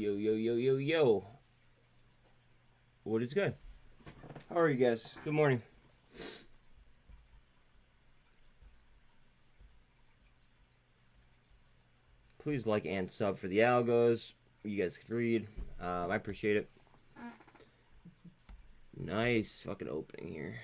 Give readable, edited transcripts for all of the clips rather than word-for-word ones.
Yo, yo, yo, yo, yo. What is good? How are you guys? Good morning. Please like and sub for the algos. You guys can read. I appreciate it. Nice fucking opening here.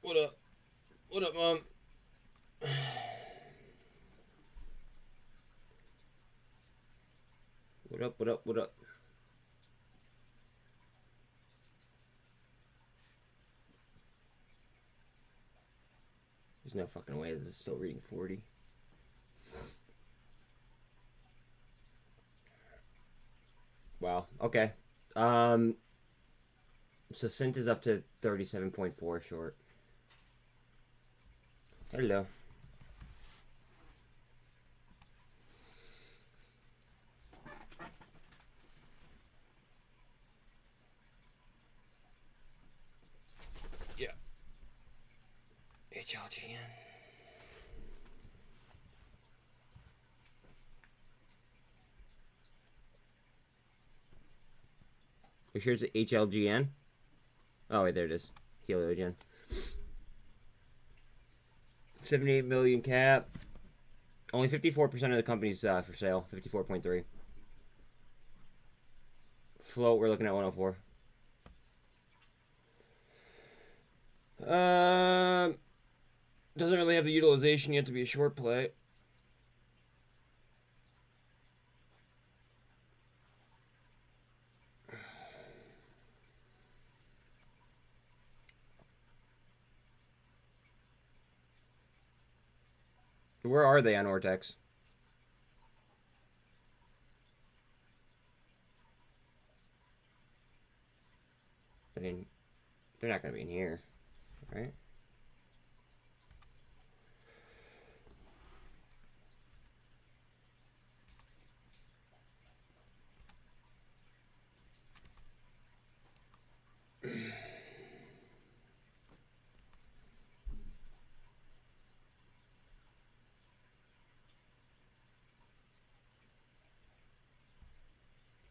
What up? What up, Mom? What up, what up, what up? There's no fucking way this is still reading 40. Wow, okay. So SINT is up to 37.4 short. Hello. Yeah. HLGN. You sure it's HLGN? Oh, wait, there it is. Heliogen. 78 million cap. Only 54% of the company's for sale. 54.3. Float, we're looking at 104. Doesn't really have the utilization yet to be a short play. Where are they on Ortex? I mean, they're not going to be in here, right?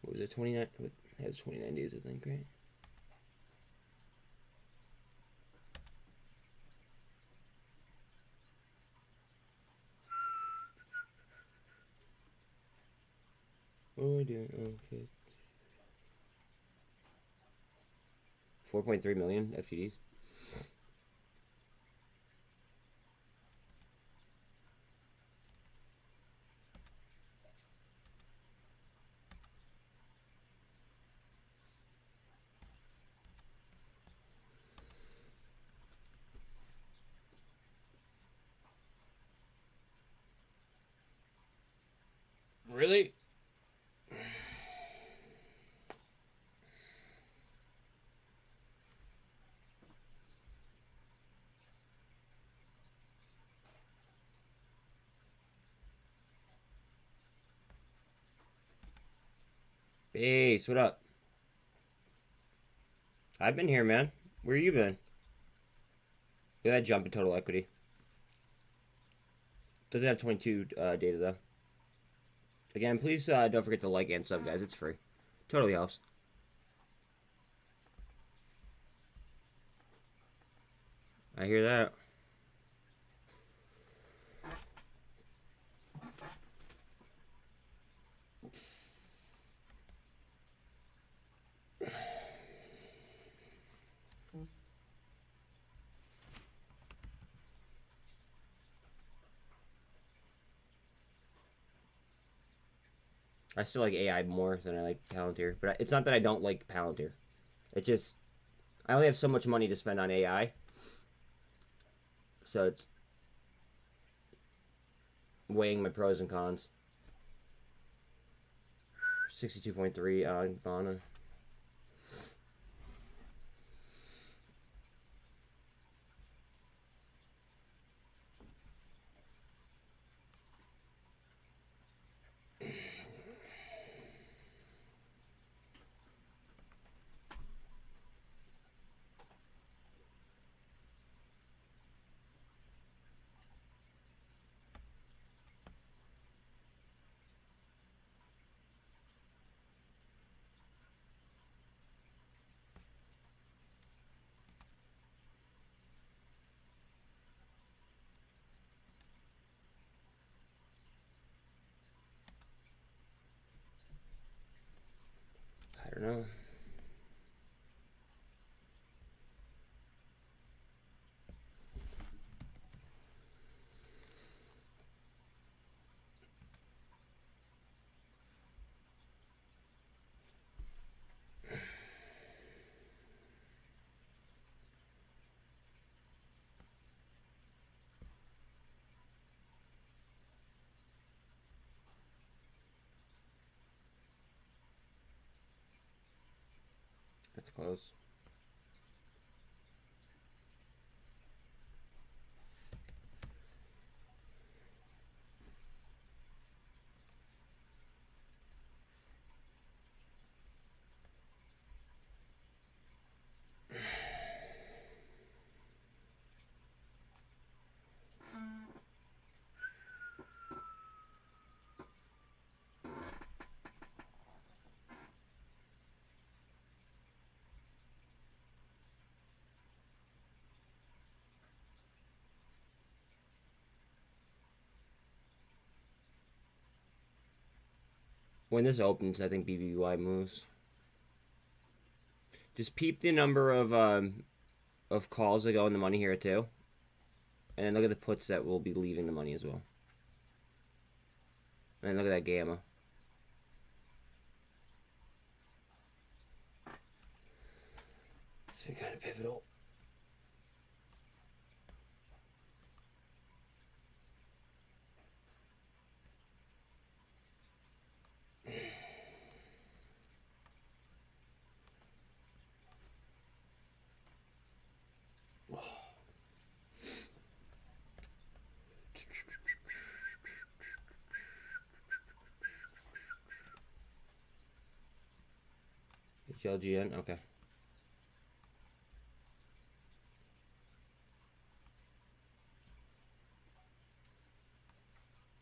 What was it, 29? It has 29 days, I think, right? Oh, dear. Okay. 4.3 million FTDs. Really? Base, what up? I've been here, man. Where you been? Look at that jump in total equity. Doesn't have 22 data, though. Again, please don't forget to like and sub, guys. It's free. Totally helps. I hear that. I still like AI more than I like Palantir. But it's not that I don't like Palantir. It just... I only have so much money to spend on AI. So it's... weighing my pros and cons. 62.3 on Vana. don't know. That's close. When this opens, I think BBBY moves. Just peep the number of calls that go in the money here too, and then look at the puts that will be leaving the money as well. And then look at that gamma. It's been kind of pivotal. HLGN, okay.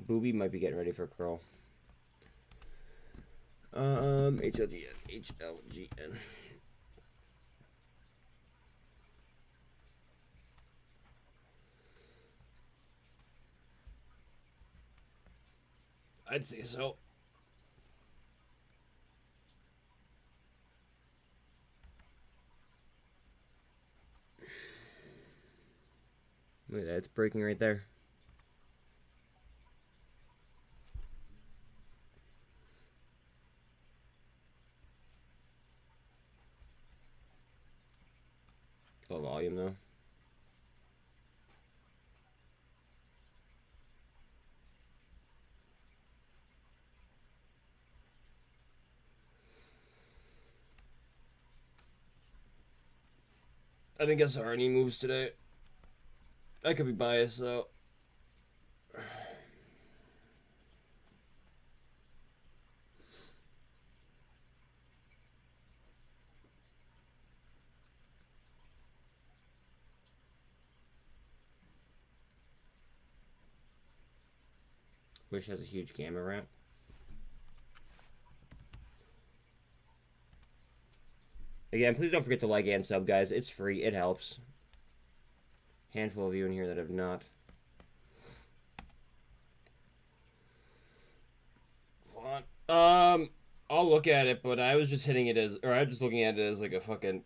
Booby might be getting ready for curl. HLGN. I'd say so. Look at that, it's breaking right there. Low volume though. I think SRNE moves today. I could be biased though. Wish has a huge gamma ramp. Again, please don't forget to like and sub, guys. It's free. It helps. Handful of you in here that have not. I'll look at it, but I was just hitting it as, or I was just looking at it as like a fucking,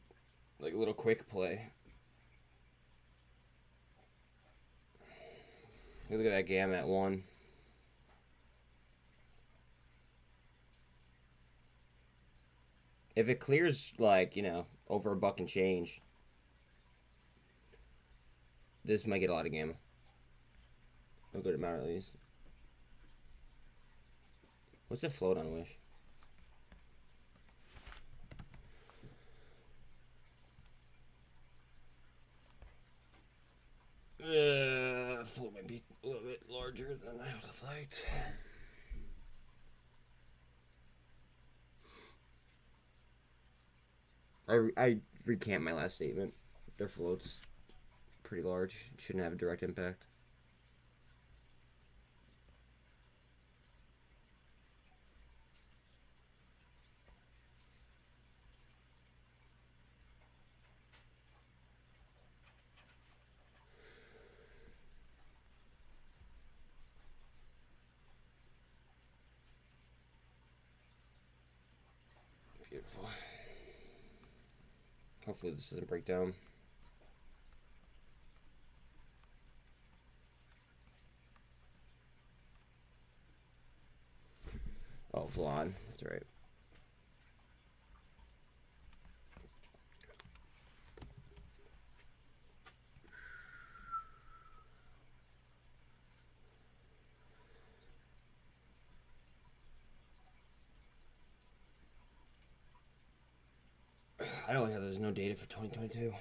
like a little quick play. Look at that gamma at 1. If it clears, like, you know, over $1 and change, this might get a lot of gamma. A good amount at least. What's the float on Wish? Float might be a little bit larger than I would have liked. I recant my last statement. Their float's pretty large. Shouldn't have a direct impact. Beautiful. Hopefully this doesn't break down. Oh, flan. That's right. I don't like how there's no data for 2022.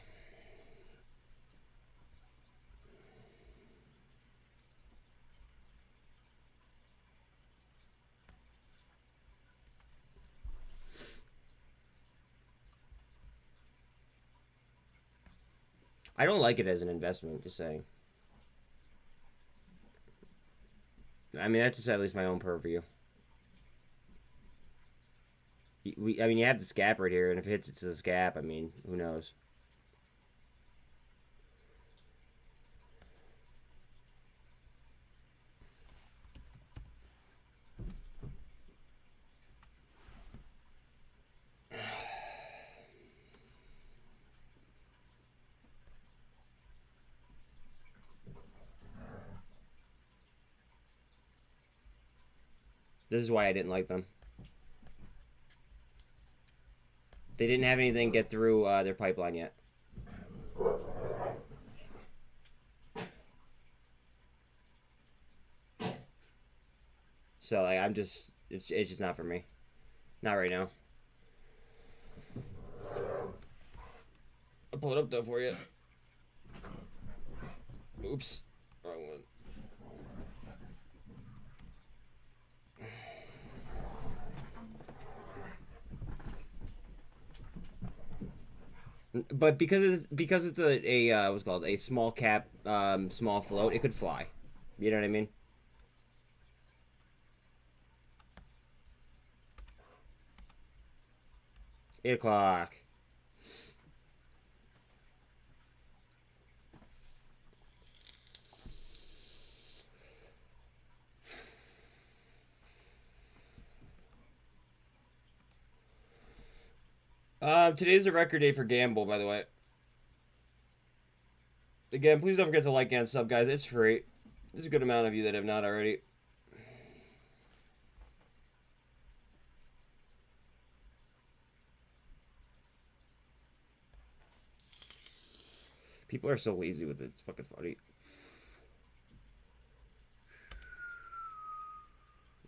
I don't like it as an investment, just saying. I mean, that's just at least my own purview. I mean, you have this gap right here, and if it hits, it's this gap. I mean, who knows? This is why I didn't like them. They didn't have anything get through their pipeline yet. So like, I'm just, it's just not for me. Not right now. I'll pull it up though for you. Oops, wrong one. But because it's a what's it called, a small cap, small float, it could fly. You know what I mean? Eight o'clock. Today's a record day for Gamble, by the way. Again, please don't forget to like and sub, guys. It's free. There's a good amount of you that have not already. People are so lazy with it. It's fucking funny.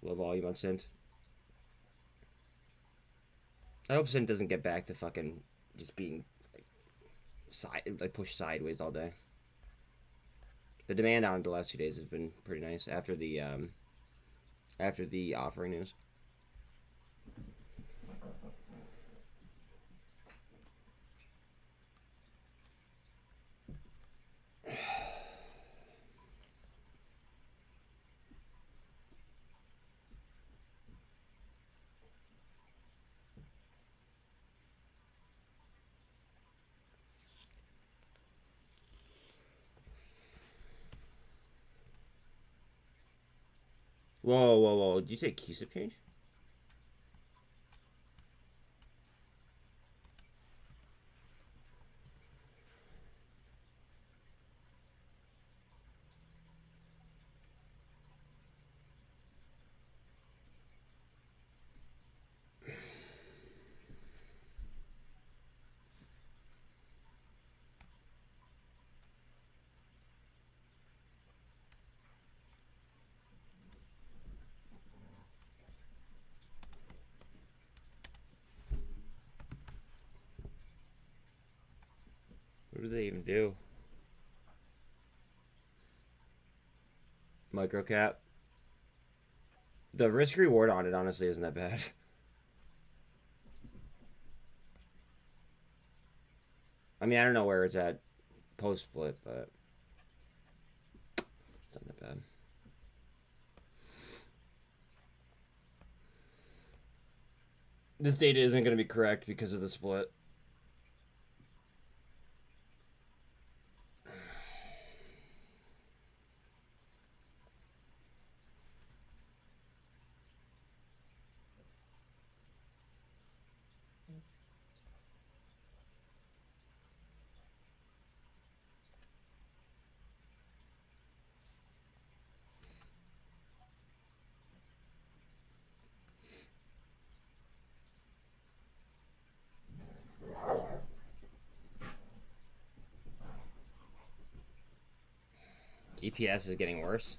Low volume on SINT. I hope SINT doesn't get back to fucking just being like pushed sideways all day. The demand on it the last 2 days has been pretty nice after the offering news. Whoa, whoa, whoa. Did you say CUSIP change? What do they even do? Microcap. The risk reward on it honestly isn't that bad. I mean, I don't know where it's at post split, but it's not that bad. This data isn't going to be correct because of the split. EPS is getting worse.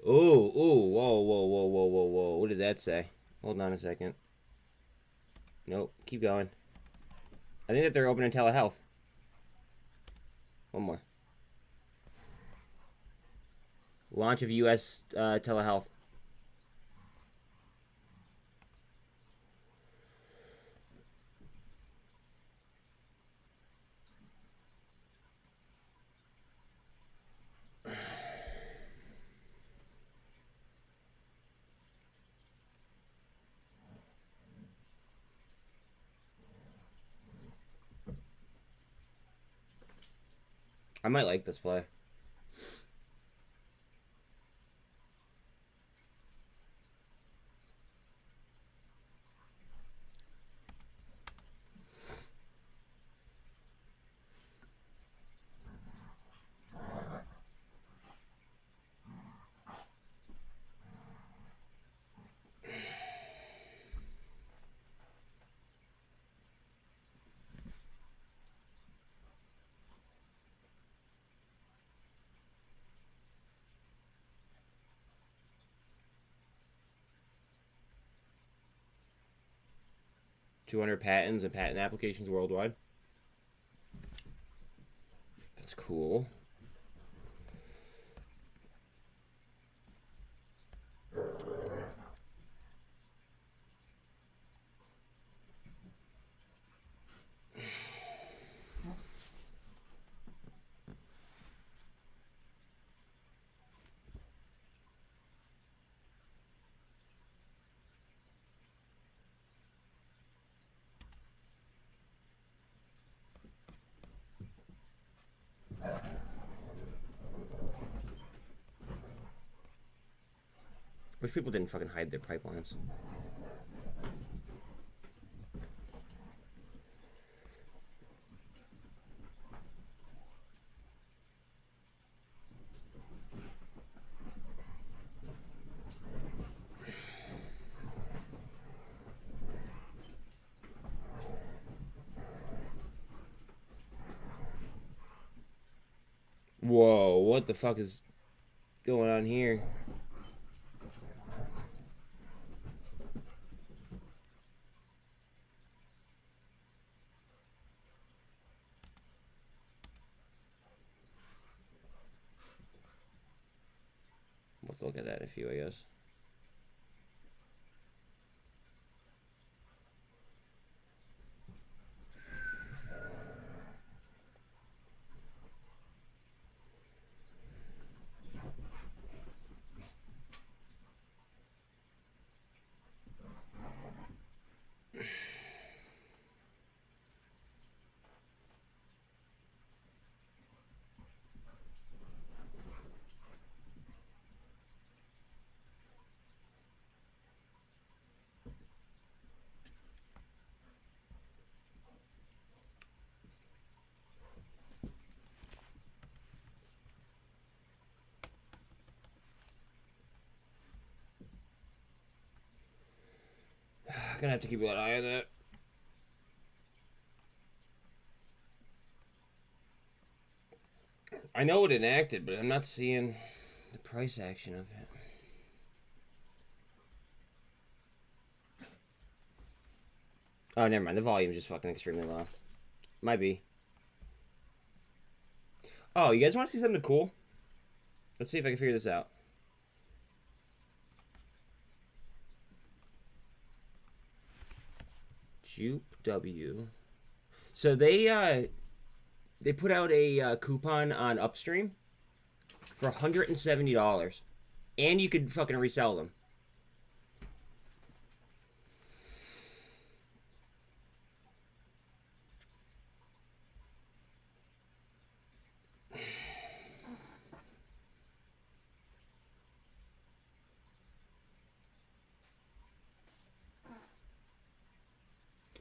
Ooh, whoa, whoa, whoa, whoa, whoa, whoa. What did that say? Hold on a second. Nope, keep going. I think that they're opening telehealth. One more. Launch of U.S. Telehealth. I might like this play. $200 patents and patent applications worldwide. That's cool. Wish people didn't fucking hide their pipelines. Whoa, what the fuck is going on here? We'll have to look at that in a few, I guess. Gonna have to keep an eye on that. I know it enacted, but I'm not seeing the price action of it. Oh, never mind. The volume's just fucking extremely low. Might be. Oh, you guys want to see something cool? Let's see if I can figure this out. Jupe W. So they put out a coupon on Upstream for $170, and you could fucking resell them.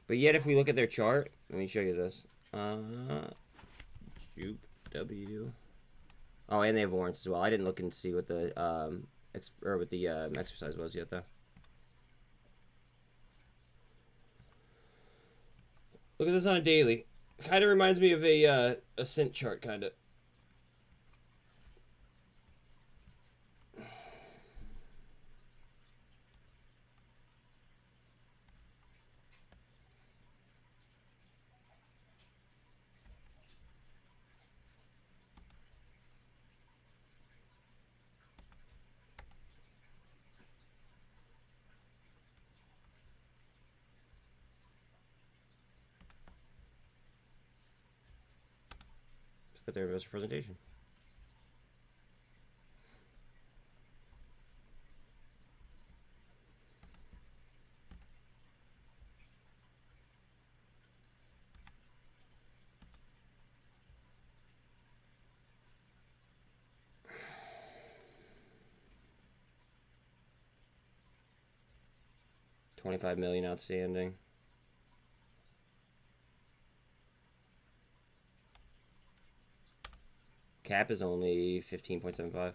But yet, if we look at their chart, let me show you this. Juke W. Oh, and they have warrants as well. I didn't look and see what the exercise was yet though. Look at this on a daily. Kind of reminds me of a SINT chart, kind of. But there goes the presentation. $25 million outstanding. Cap is only 15.75.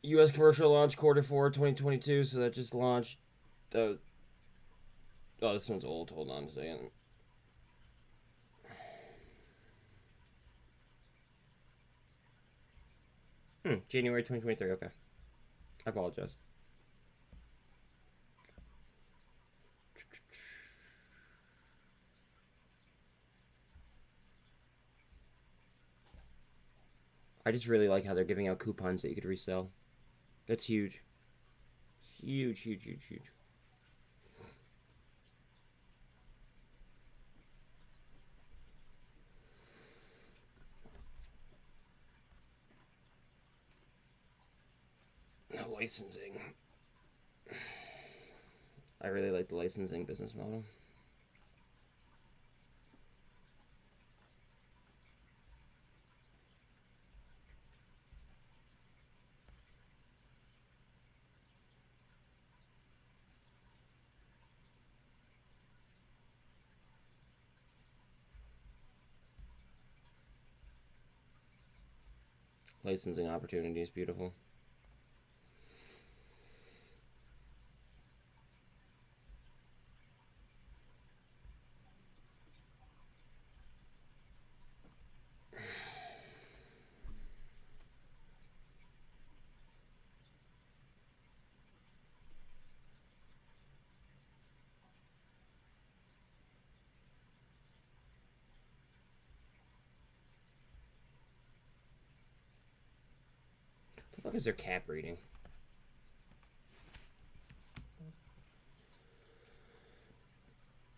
U.S. commercial launch Q4 2022, so that just launched. Oh, this one's old. Hold on a second. January 2023. Okay. I apologize. I just really like how they're giving out coupons that you could resell. That's huge. Huge, huge, huge, huge. Licensing. I really like the licensing business model. Licensing opportunity is beautiful. What the fuck is their cap reading?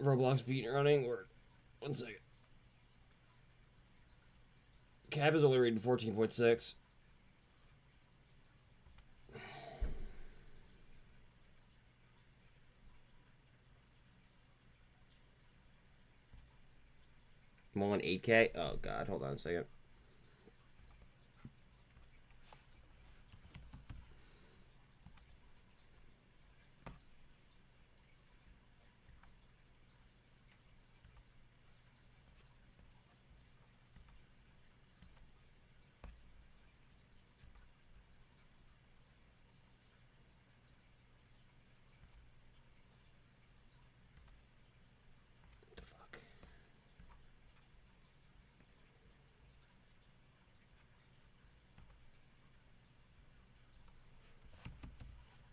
Roblox beat running, or 1 second. Cap is only rated 14.6. Mullen 8K. Oh god, hold on a second.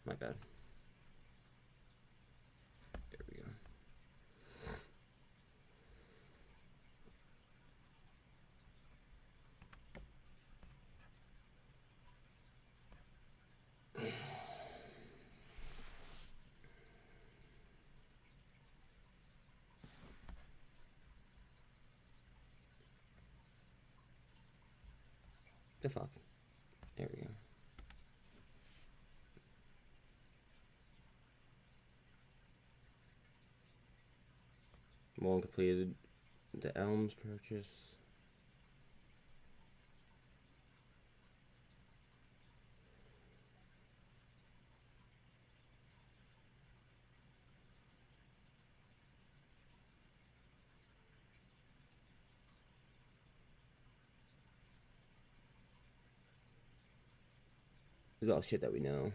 My bad. There we go. The fuck? There we go. Mullen completed the Elms purchase. This is all shit that we know.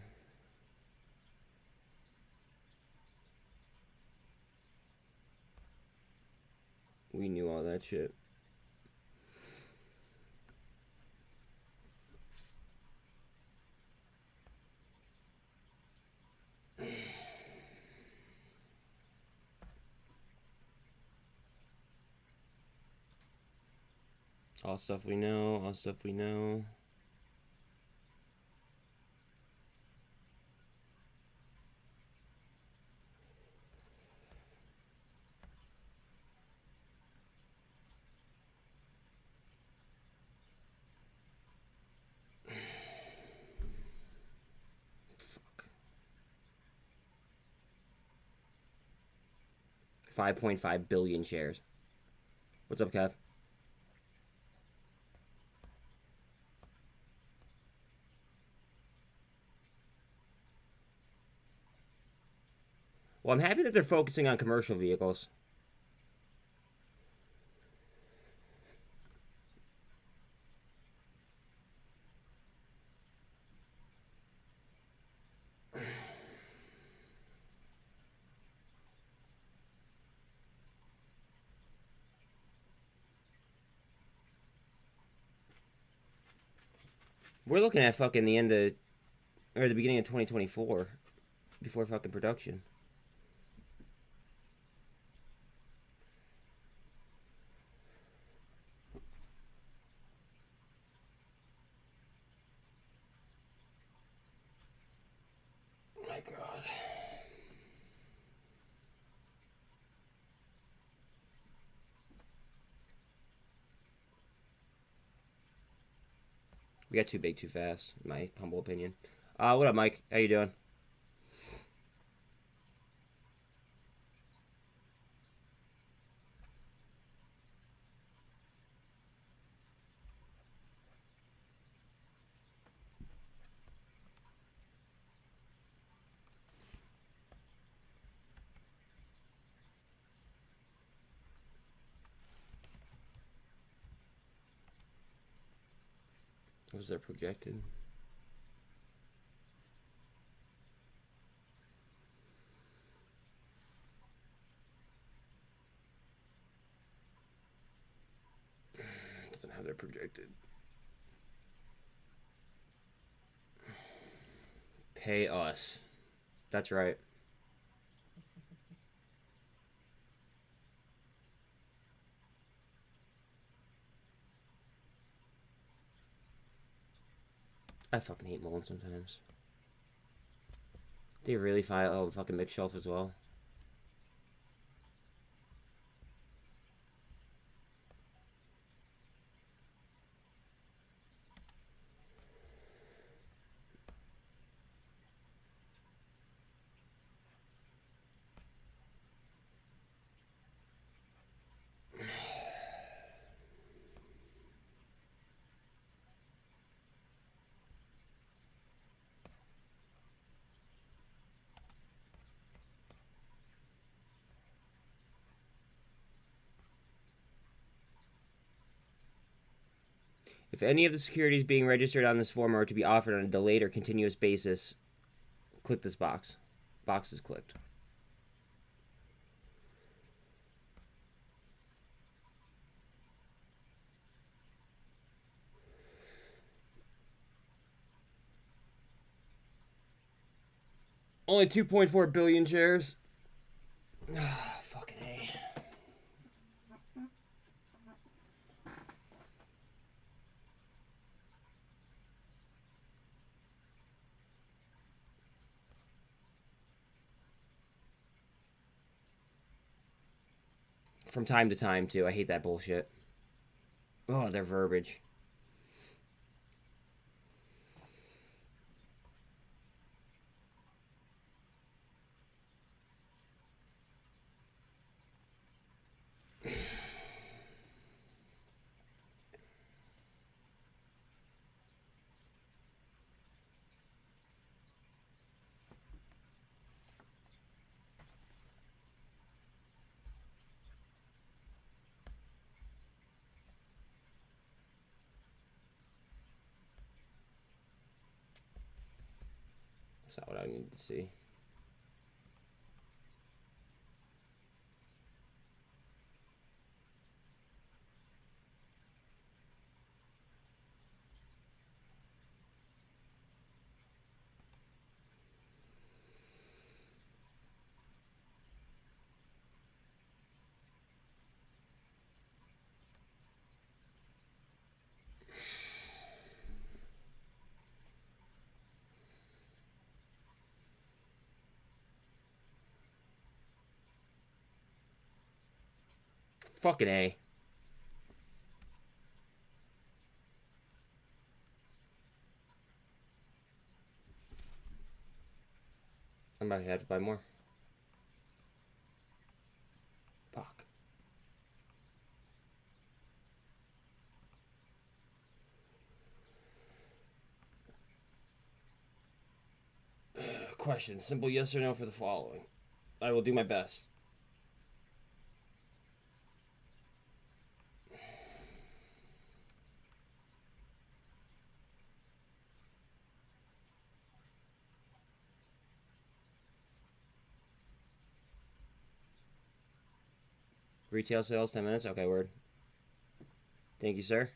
We knew all that shit. All stuff we know, all stuff we know. Fuck. 5.5 billion shares. What's up, Kev? Well, I'm happy that they're focusing on commercial vehicles. We're looking at fucking the end of, or the beginning of 2024, before fucking production. My God. We got too big too fast, in my humble opinion. What up, Mike? How you doing? What was that projected? Doesn't have that projected. Pay us. That's right. I fucking hate muln sometimes. They really file fucking mixed shelf as well. If any of the securities being registered on this form are to be offered on a delayed or continuous basis, click this box. Box is clicked. Only 2.4 billion shares. Fucking A. From time to time, too. I hate that bullshit. Oh, their verbiage. That's not what I need to see. Fucking A. I might have to buy more. Fuck. Question. Simple yes or no for the following. I will do my best. Retail sales, 10 minutes? Okay, word. Thank you, sir.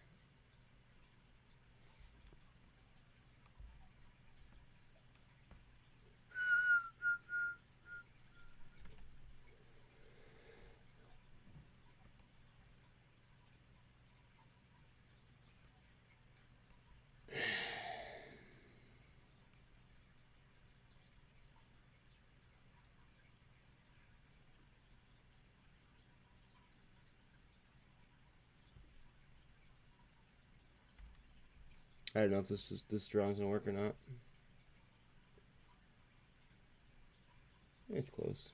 I don't know if this drawing's gonna work or not. It's close.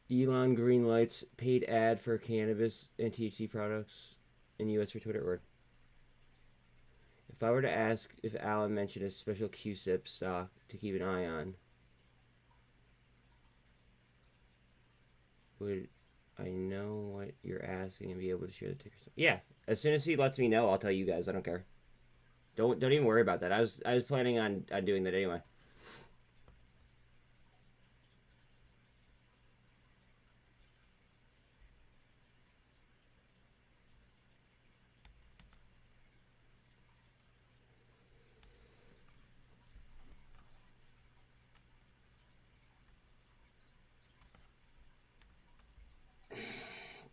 Elon green lights paid ad for cannabis and THC products in U.S. for Twitter word. If I were to ask if Alan mentioned a special QSIP stock to keep an eye on, would I know what you're asking and be able to share the ticker? Yeah, as soon as he lets me know, I'll tell you guys. I don't care. Don't even worry about that. I was planning on doing that anyway.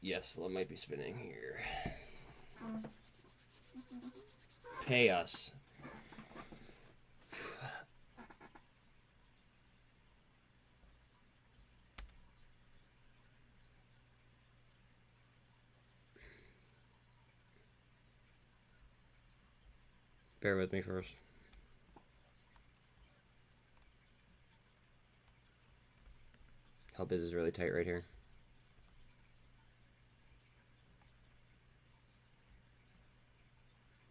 Yes, that might be spinning here. Pay us. Bear with me first. Help is really tight right here.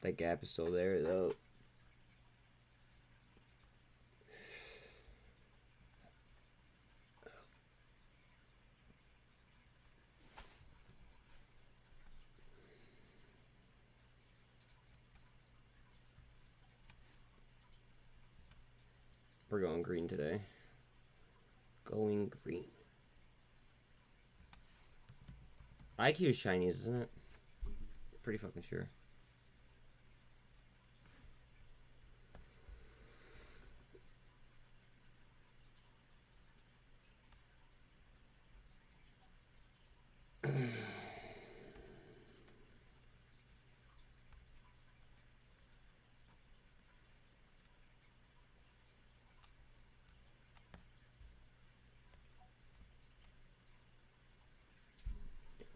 That gap is still there though. We're going green today. Going green. IQ is Chinese, isn't it? Pretty fucking sure.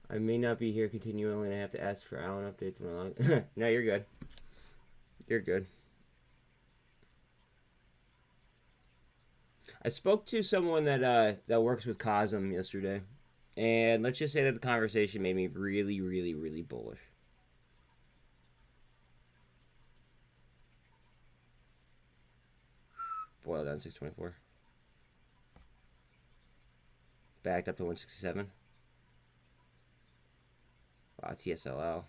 I may not be here continually and I have to ask for Alan updates when I log. No, you're good. You're good. I spoke to someone that that works with COSM yesterday. And let's just say that the conversation made me really, really, really bullish. Boil down 624. Backed up to 167. Wow, TSLL.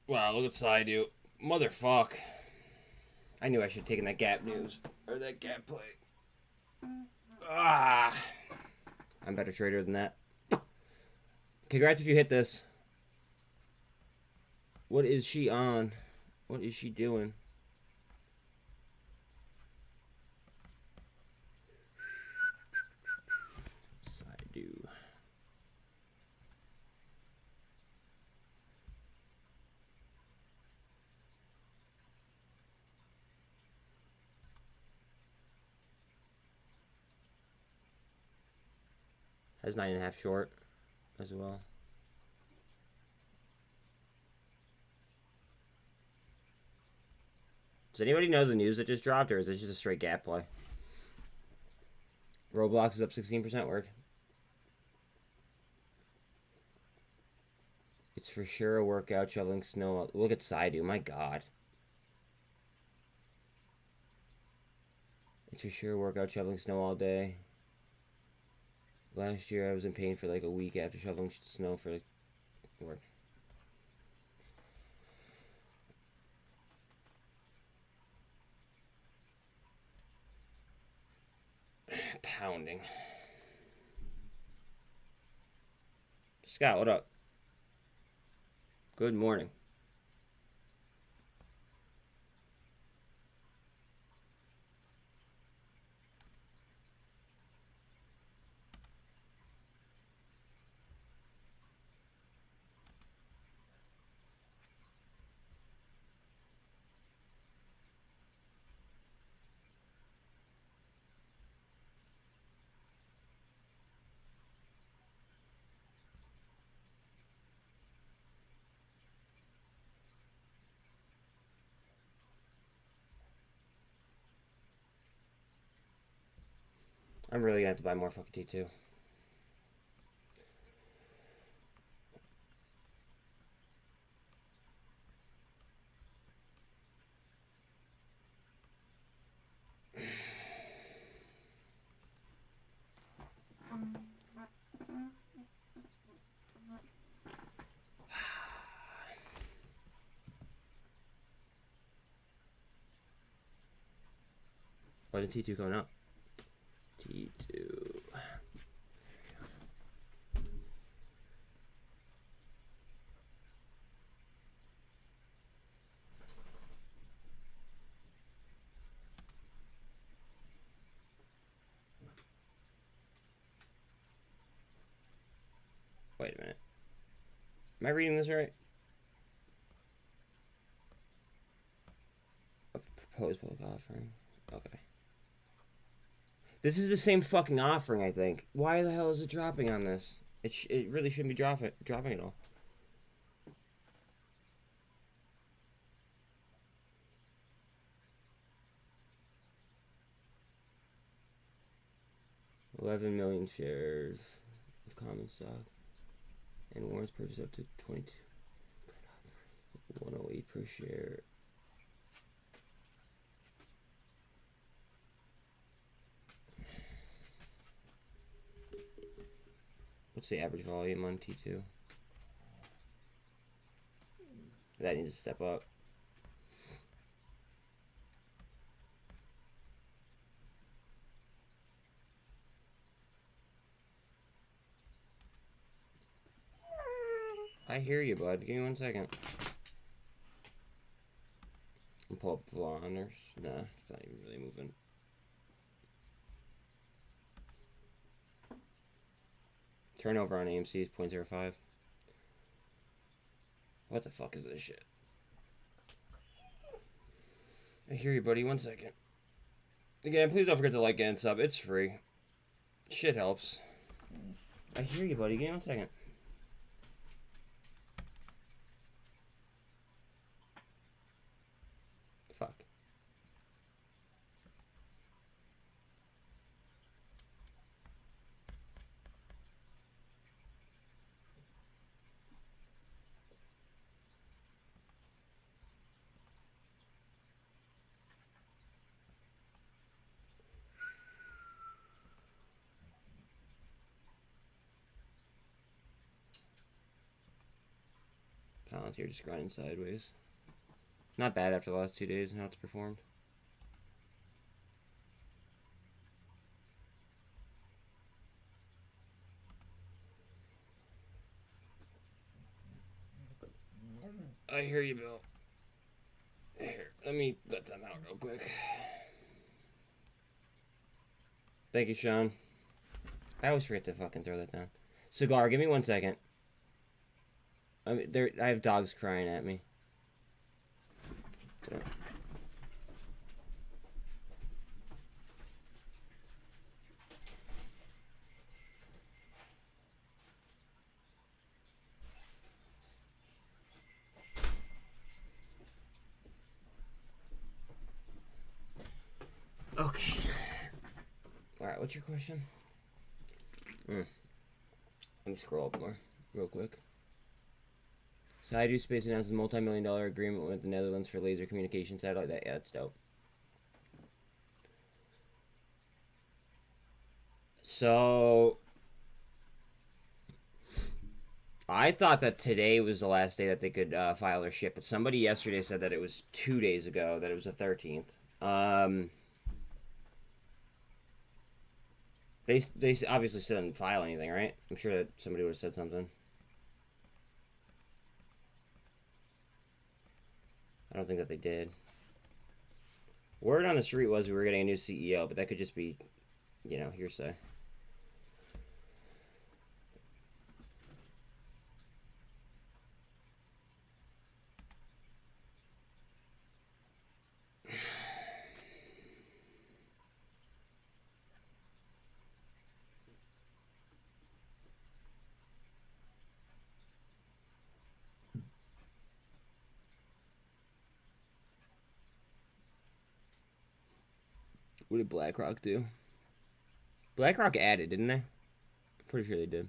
Wow, look at Saidu. Motherfuck. I knew I should have taken that gap news. Or that gap play. Ah. I'm a better trader than that. Congrats if you hit this. What is she on? What is she doing? Saidu. Has 9.5 short as well. Does anybody know the news that just dropped, or is this just a straight gap play? Roblox is up 16%. Word. It's for sure a workout shoveling snow. Look at Saidu. My God. It's for sure a workout shoveling snow all day. Last year I was in pain for like a week after shoveling snow for like work. Pounding. Scott, what up? Good morning. I'm really gonna have to buy more fucking T2. Why is T2 coming up? T2. Wait a minute. Am I reading this right? A proposed public offering. Okay. This is the same fucking offering, I think. Why the hell is it dropping on this? It really shouldn't be dropping at all. $11 million shares of common stock and warrants purchase up to 22. 108 per share. What's the average volume on T2? That needs to step up. I hear you, bud. Give me 1 second. I'll pull up Vaughn or... Nah, it's not even really moving. Turnover on AMC is 0.05. What the fuck is this shit? I hear you, buddy. 1 second. Again, please don't forget to like and sub. It's free. Shit helps. I hear you, buddy. Give me 1 second. Palantir just grinding sideways. Not bad after the last 2 days and how it's performed. I hear you, Bill. Here, let me let them out real quick. Thank you, Sean. I always forget to fucking throw that down. Cigar, give me 1 second. I mean, I have dogs crying at me. So. Okay. Alright, what's your question? Let me scroll up more real quick. Saidu Space announces a multi-million-dollar agreement with the Netherlands for laser communication satellite. Yeah, that's dope. So, I thought that today was the last day that they could file their ship, but somebody yesterday said that it was 2 days ago, that it was the 13th. They obviously still didn't file anything, right? I'm sure that somebody would have said something. I don't think that they did. Word on the street was we were getting a new CEO, but that could just be, you know, hearsay. What did BlackRock do? BlackRock added, didn't they? I'm pretty sure they did.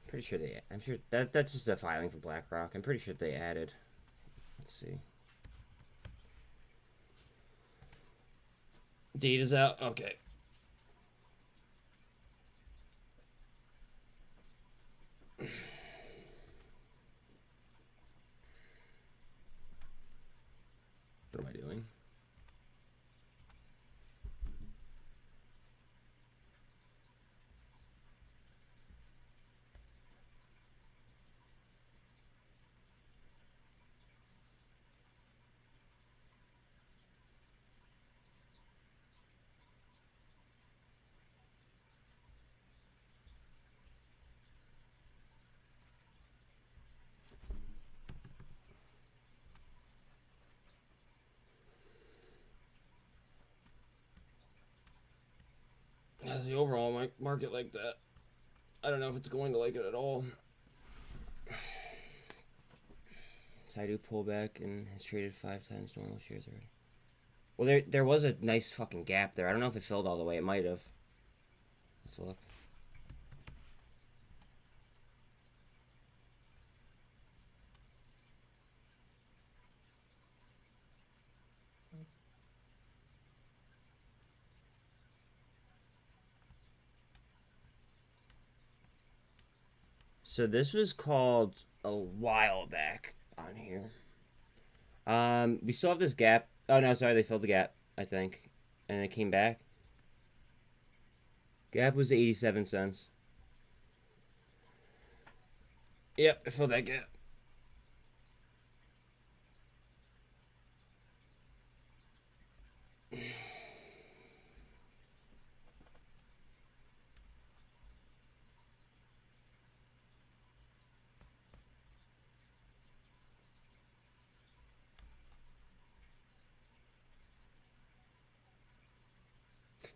Pretty sure they. I'm sure that's just a filing for BlackRock. I'm pretty sure they added. Let's see. Data's out. Okay. What am I doing? How's the overall market like that? I don't know if it's going to like it at all. Saidu pullback and has traded 5 times normal shares already. Well, there was a nice fucking gap there. I don't know if it filled all the way. It might have. Let's look. So this was called a while back on here. We still have this gap. Oh no, sorry, they filled the gap, I think. And it came back. Gap was 87 cents. Yep, I filled that gap.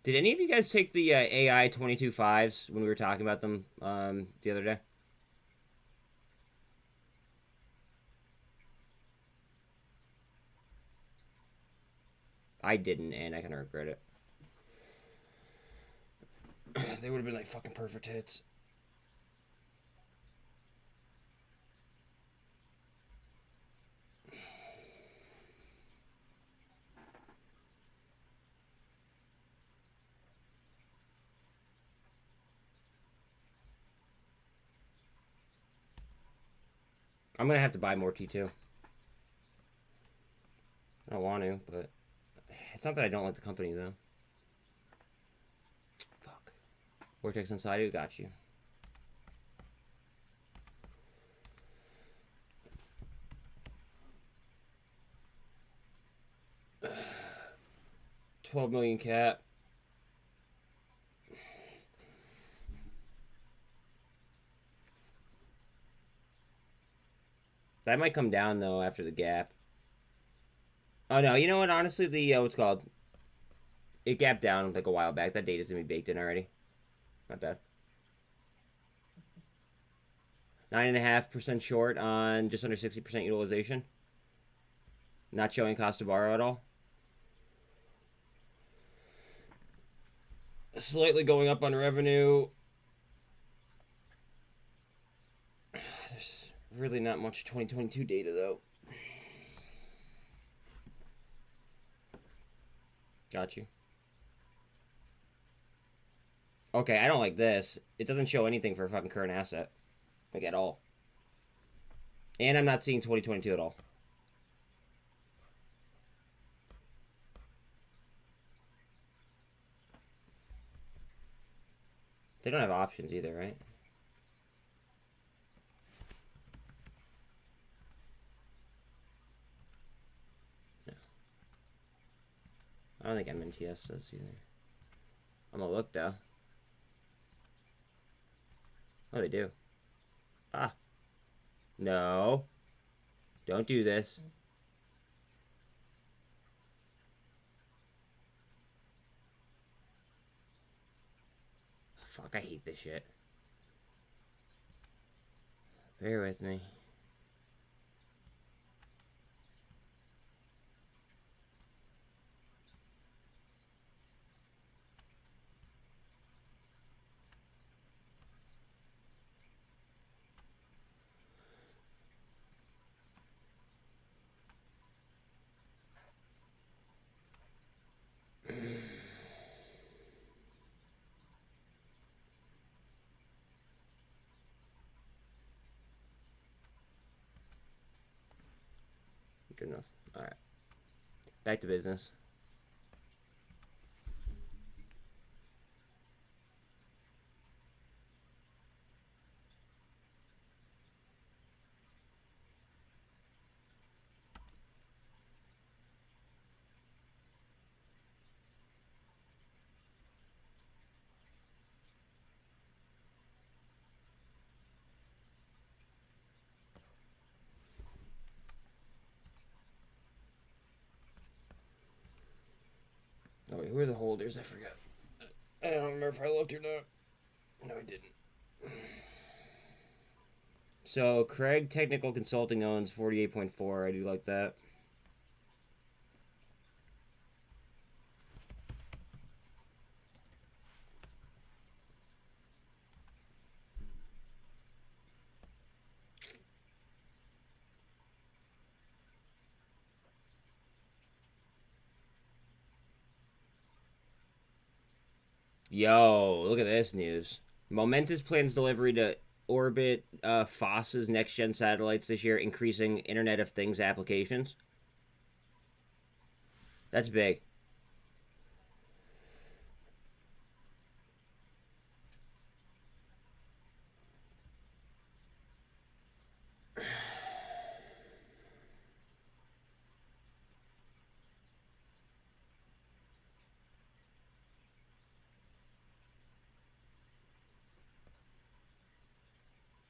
Did any of you guys take the AI 22.5s when we were talking about them the other day? I didn't, and I kind of regret it. They would have been like fucking perfect hits. I'm gonna have to buy more T2. I don't want to, but it's not that I don't like the company though. Fuck. Vortex inside you, got you. $12 million cap. That might come down though after the gap. Oh no, you know what? Honestly, the what's called? It gapped down like a while back. That data's gonna be baked in already. Not bad. 9.5% short on just under 60% utilization. Not showing cost to borrow at all. Slightly going up on revenue. There's really not much 2022 data though. Got you. Okay, I don't like this. It doesn't show anything for a fucking current asset. Like, at all. And I'm not seeing 2022 at all. They don't have options either, right? No. I don't think MMTS does either. I'm gonna look though. Oh, they do. Ah. No. Don't do this. Fuck, I hate this shit. Bear with me. Good enough. Alright. Back to business. Oh, wait, who are the holders? I forgot. I don't remember if I looked or not. No, I didn't. So, Craig Technical Consulting owns 48.4. I do like that. Yo, look at this news. Momentous plans delivery to orbit FOSS's next-gen satellites this year, increasing Internet of Things applications. That's big.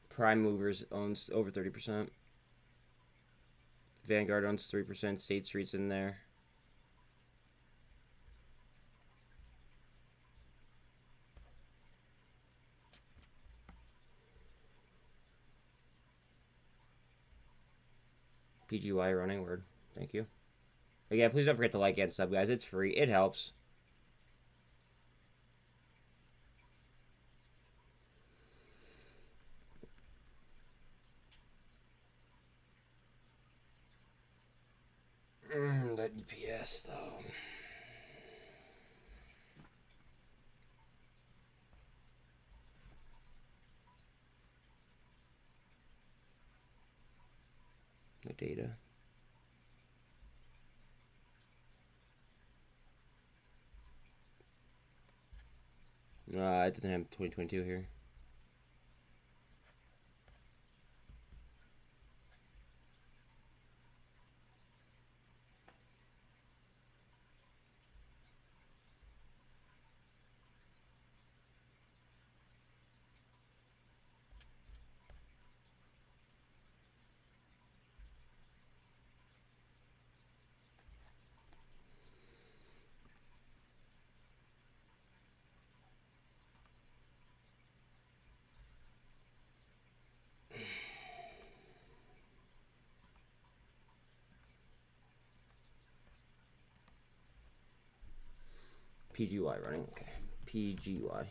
Prime Movers owns over 30%. Vanguard owns 3%. State Street's in there. PGY running word. Thank you. Again, please don't forget to like and sub, guys. It's free. It helps. EPS though. No data. It doesn't have 2022 here. PGY running, okay. PGY.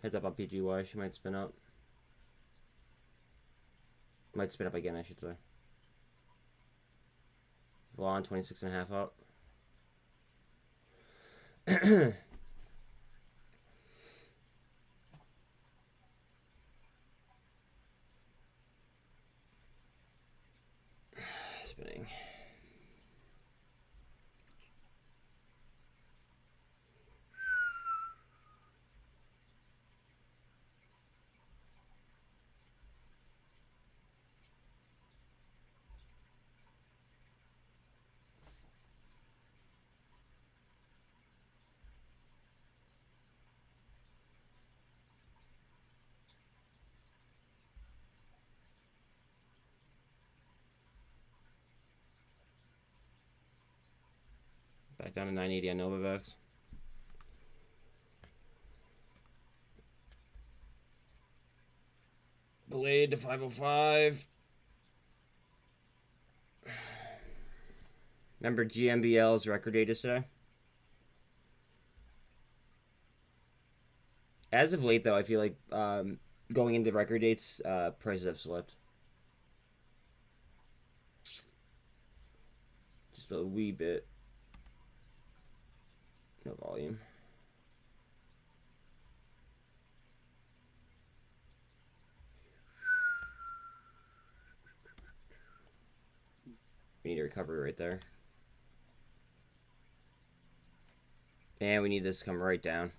Heads up on PGY, she might spin up. Might spin up again, I should say. Vaughn, 26.5 up. Spinning. Back down to 980 on Novavax. Blade to 505. Remember GMBL's record date is today? As of late, though, I feel like going into record dates, prices have slipped. Just a wee bit. No volume. We need a recovery right there. And we need this to come right down.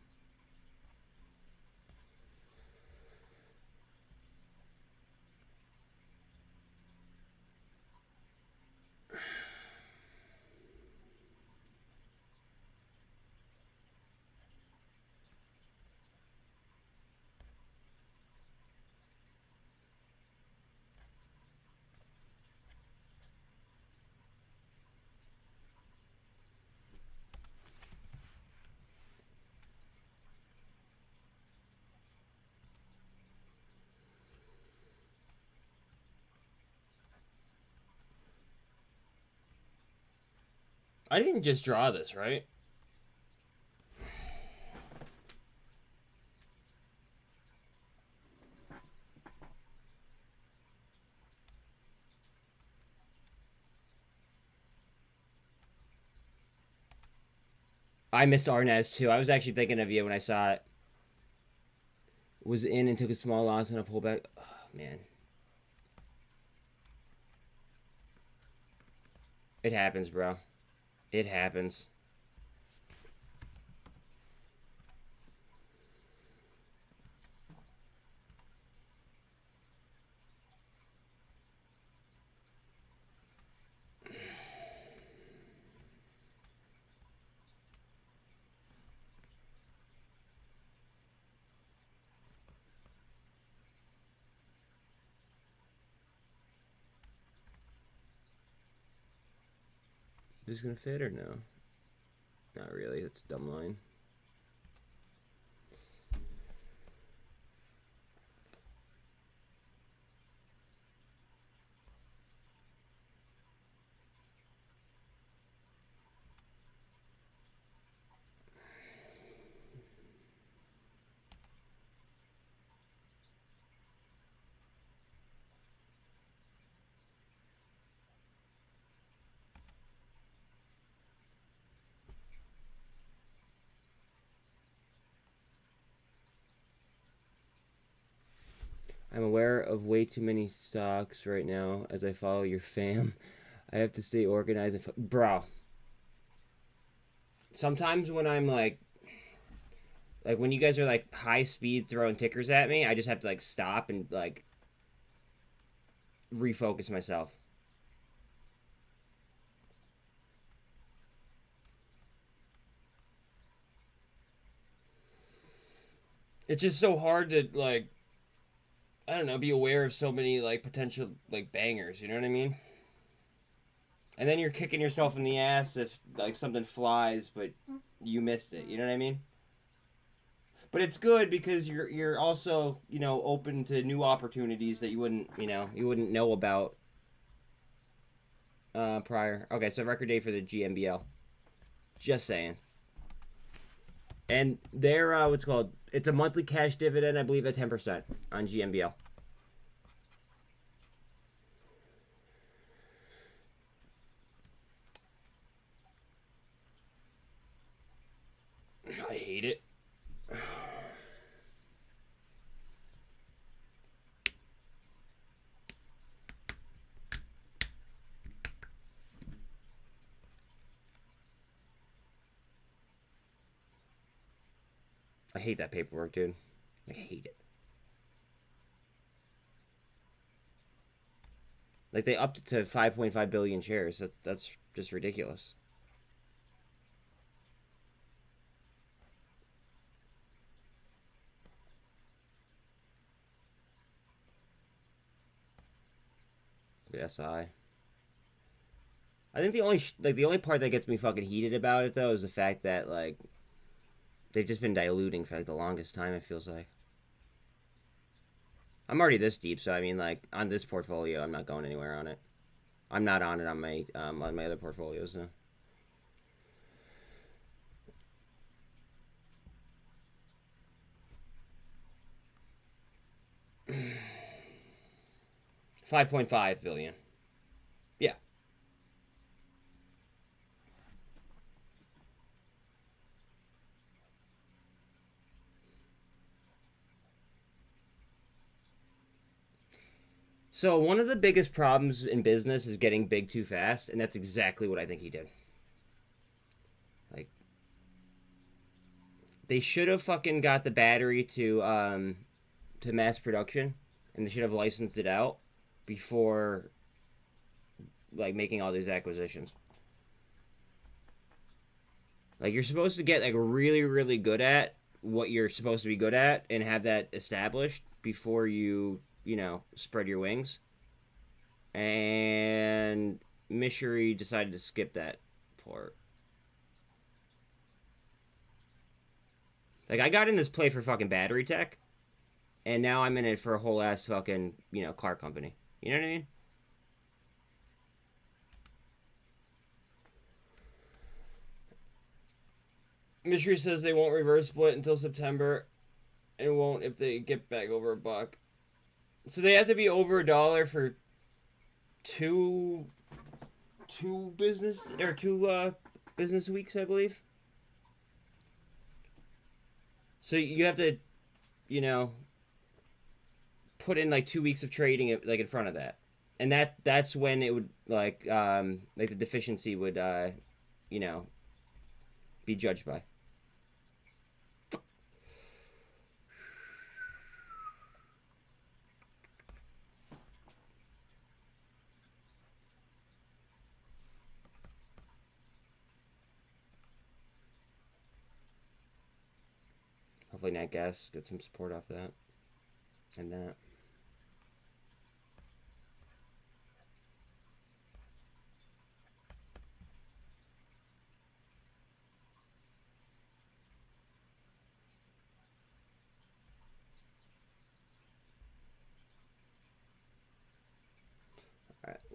I didn't just draw this, right? I missed Arnaz too. I was actually thinking of you when I saw it. Was in and took a small loss and a pullback. Oh, man. It happens, bro. It happens. Is this gonna fit or no? Not really. It's a dumb line. I'm aware of way too many stocks right now as I follow your fam. I have to stay organized. Bro. Sometimes when I'm like when you guys are like high speed throwing tickers at me, I just have to like stop and like refocus myself. It's just so hard to like, I don't know, be aware of so many like potential like bangers, you know what I mean? And then you're kicking yourself in the ass if like something flies but you missed it, you know what I mean? But it's good because you're also, you know, open to new opportunities that you wouldn't know about prior. Okay, so record date for the GMBL. Just saying. And they're what's called, it's a monthly cash dividend, I believe, at 10% on GMBL. I hate it. I hate that paperwork, dude. I hate it. Like, they upped it to 5.5 billion shares. That's just ridiculous. The SI. I think the only part that gets me fucking heated about it though is the fact that like they've just been diluting for like the longest time. It feels like. I'm already this deep, so I mean, like on this portfolio, I'm not going anywhere on it. I'm not on it on my other portfolios now. $5.5 billion. Yeah. So one of the biggest problems in business is getting big too fast, and that's exactly what I think he did. Like, they should have fucking got the battery to mass production, and they should have licensed it out before like making all these acquisitions. Like, you're supposed to get like really really good at what you're supposed to be good at and have that established before you spread your wings. And Mishuri decided to skip that part. Like, I got in this play for fucking battery tech, and now I'm in it for a whole ass fucking car company. You know what I mean? Mystery says they won't reverse split until September, and won't if they get back over $1. So they have to be over $1 for two business weeks, I believe. So you have to, put in like 2 weeks of trading like in front of that, and that's when it would like the deficiency would be judged by. Hopefully Nat Gas gets some support off that and that.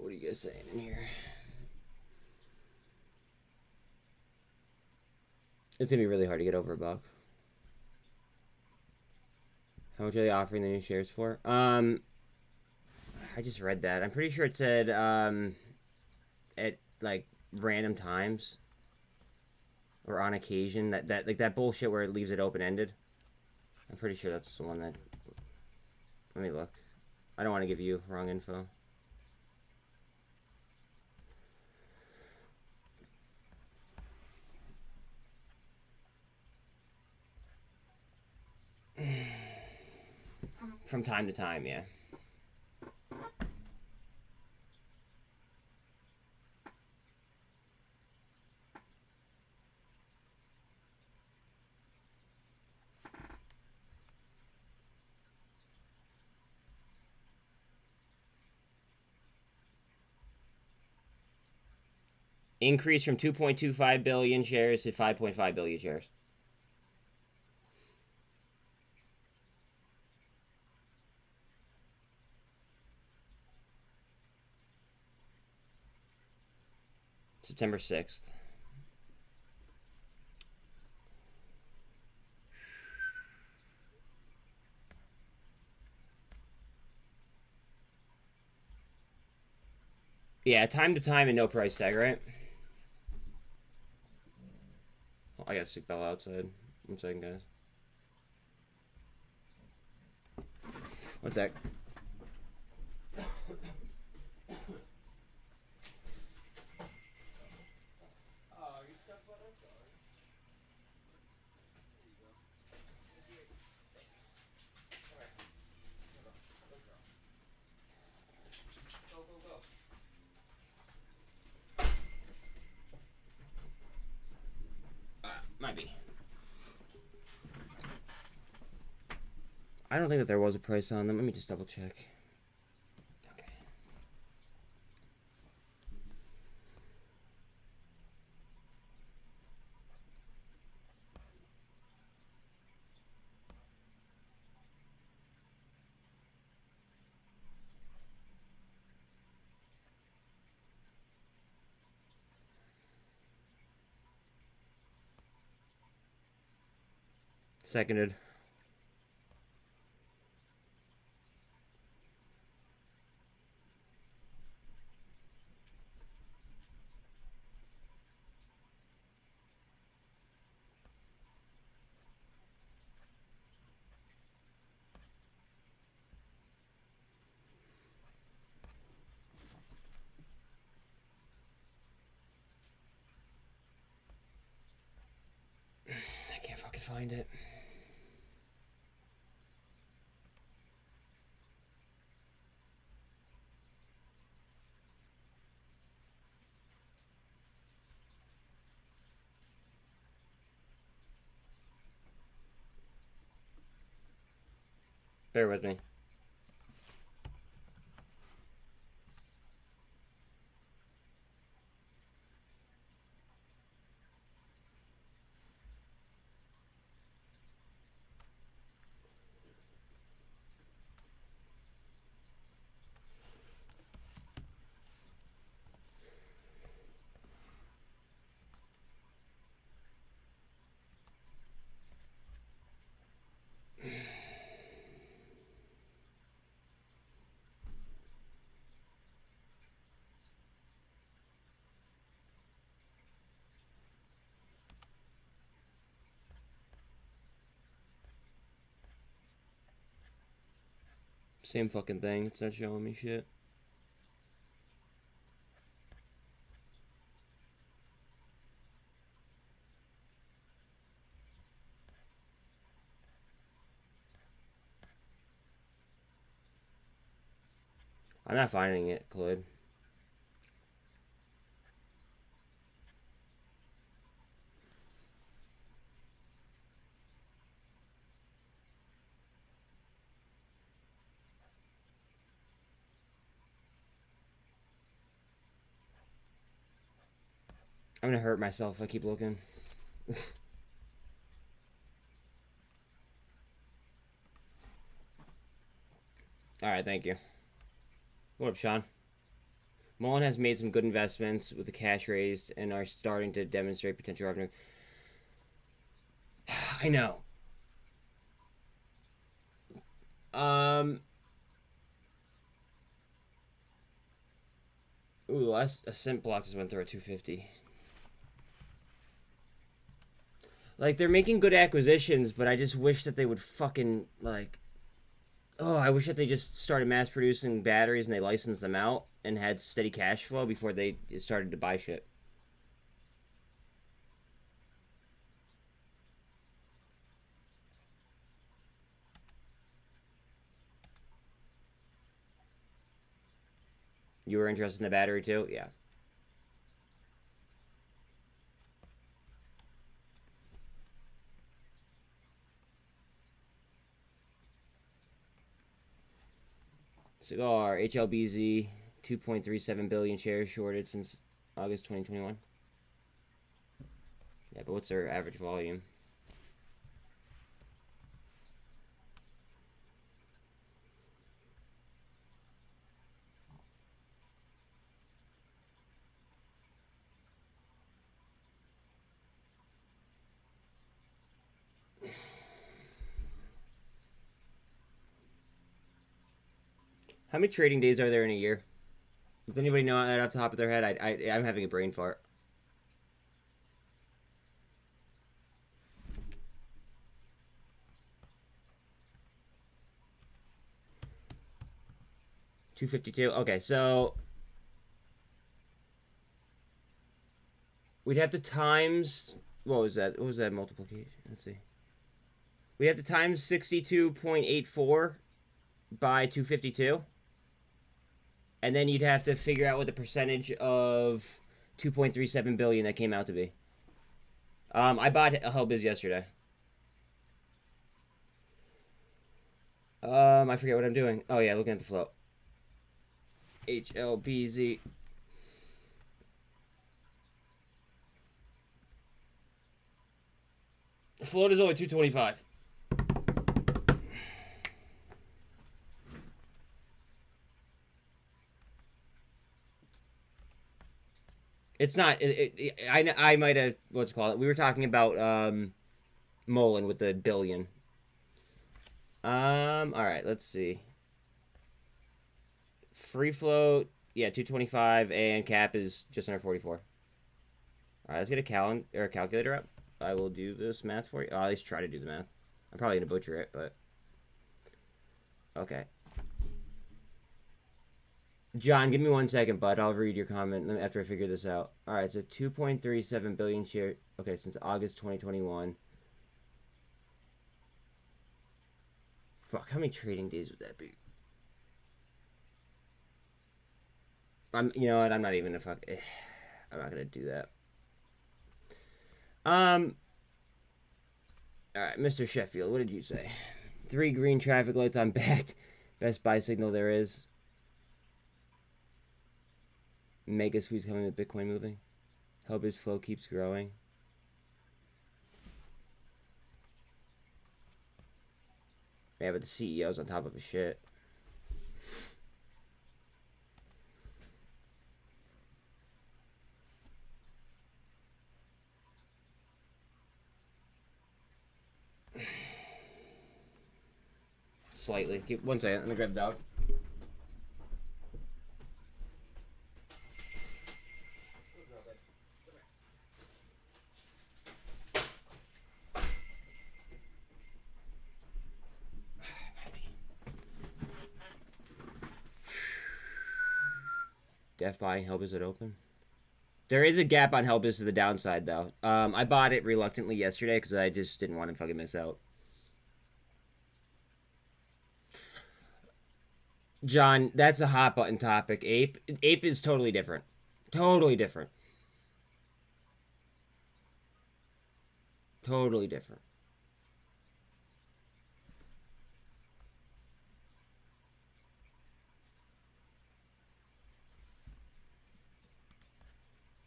What are you guys saying in here? It's gonna be really hard to get over $1. How much are they offering the new shares for? I just read that. I'm pretty sure it said at like random times or on occasion, that like that bullshit where it leaves it open ended. I'm pretty sure that's the one that. Let me look. I don't want to give you wrong info. From time to time, yeah. Increase from 2.25 billion shares to 5.5 billion shares. September 6th. Yeah, time to time and no price tag, right? Oh, I gotta stick Bella outside. 1 second, guys. One sec. Might be. I don't think that there was a price on them. Let me just double check. Okay. Seconded. I can't fucking find it. Bear with me. Same fucking thing. It's not showing me shit. I'm not finding it, Claude. I'm gonna hurt myself if I keep looking. Alright, thank you. What up, Sean? Mullen has made some good investments with the cash raised and are starting to demonstrate potential revenue. I know. Ooh, a SINT block just went through at 250. Like, they're making good acquisitions, but I just wish that they would fucking, like... Oh, I wish that they just started mass producing batteries and they licensed them out and had steady cash flow before they started to buy shit. You were interested in the battery too? Yeah. Cigar, HLBZ, 2.37 billion shares shorted since August 2021. Yeah, but what's their average volume? How many trading days are there in a year? Does anybody know that off the top of their head? I'm having a brain fart. $252. Okay, so we'd have to times. What was that? What was that multiplication? Let's see. We have to times 62.84 by 252. And then you'd have to figure out what the percentage of 2.37 billion that came out to be. I bought a Hellbiz yesterday. I forget what I'm doing. Oh yeah, looking at the float. HLBZ. The float is only 225. It's not. I might have. What's it called? We were talking about Mullen with the billion. All right. Let's see. Free float. Yeah, 225, and cap is just under 44. All right. Let's get a calculator up. I will do this math for you. Oh, at least try to do the math. I'm probably gonna butcher it, but okay. John, give me 1 second, bud. I'll read your comment after I figure this out. All right, so 2.37 billion share. Okay, since August 2021. Fuck, how many trading days would that be? You know what? I'm not even gonna fuck. I'm not gonna do that. All right, Mr. Sheffield, what did you say? 3 green traffic lights on backed. Best buy signal there is. Mega squeeze coming with Bitcoin moving. Hope his flow keeps growing. Yeah, but the CEO's on top of his shit. Slightly. Keep 1 second. Let me grab the dog. Def buying Hellbiz it open. There is a gap on Hellbiz to the downside, though. I bought it reluctantly yesterday because I just didn't want to fucking miss out. John, that's a hot button topic. APE is totally different. Totally different. Totally different.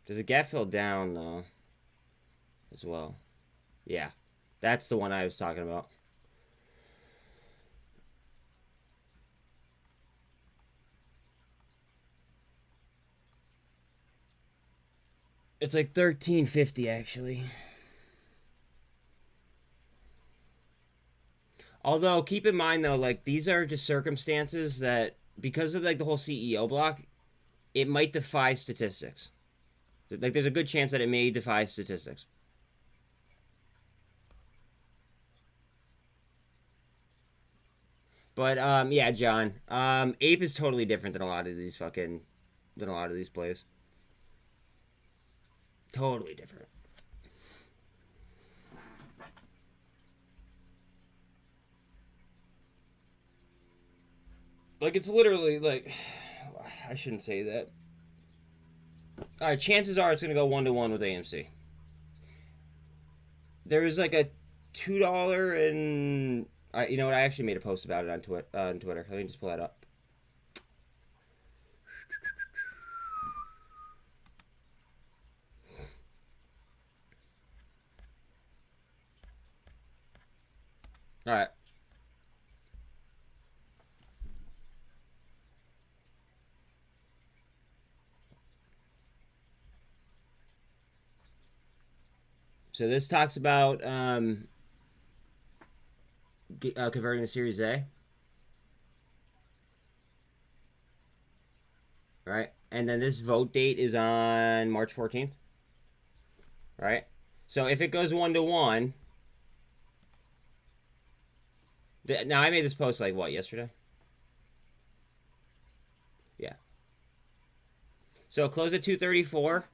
There's a gap fill down, though, as well. Yeah, that's the one I was talking about. It's like 1350 actually. Although keep in mind though, like these are just circumstances that because of like the whole CEO block, it might defy statistics. Like there's a good chance that it may defy statistics. But yeah, John. Ape is totally different than a lot of these plays. Totally different. Like it's literally like I shouldn't say that. All right, chances are it's gonna go 1-to-1 with AMC. There was like a $2 and you know what? I actually made a post about it on Twitter. Let me just pull that up. All right. So this talks about converting the Series A. Right? And then this vote date is on March 14th. Right? So if it goes 1-to-1. Now, I made this post like what, yesterday? Yeah. So it closed at 234.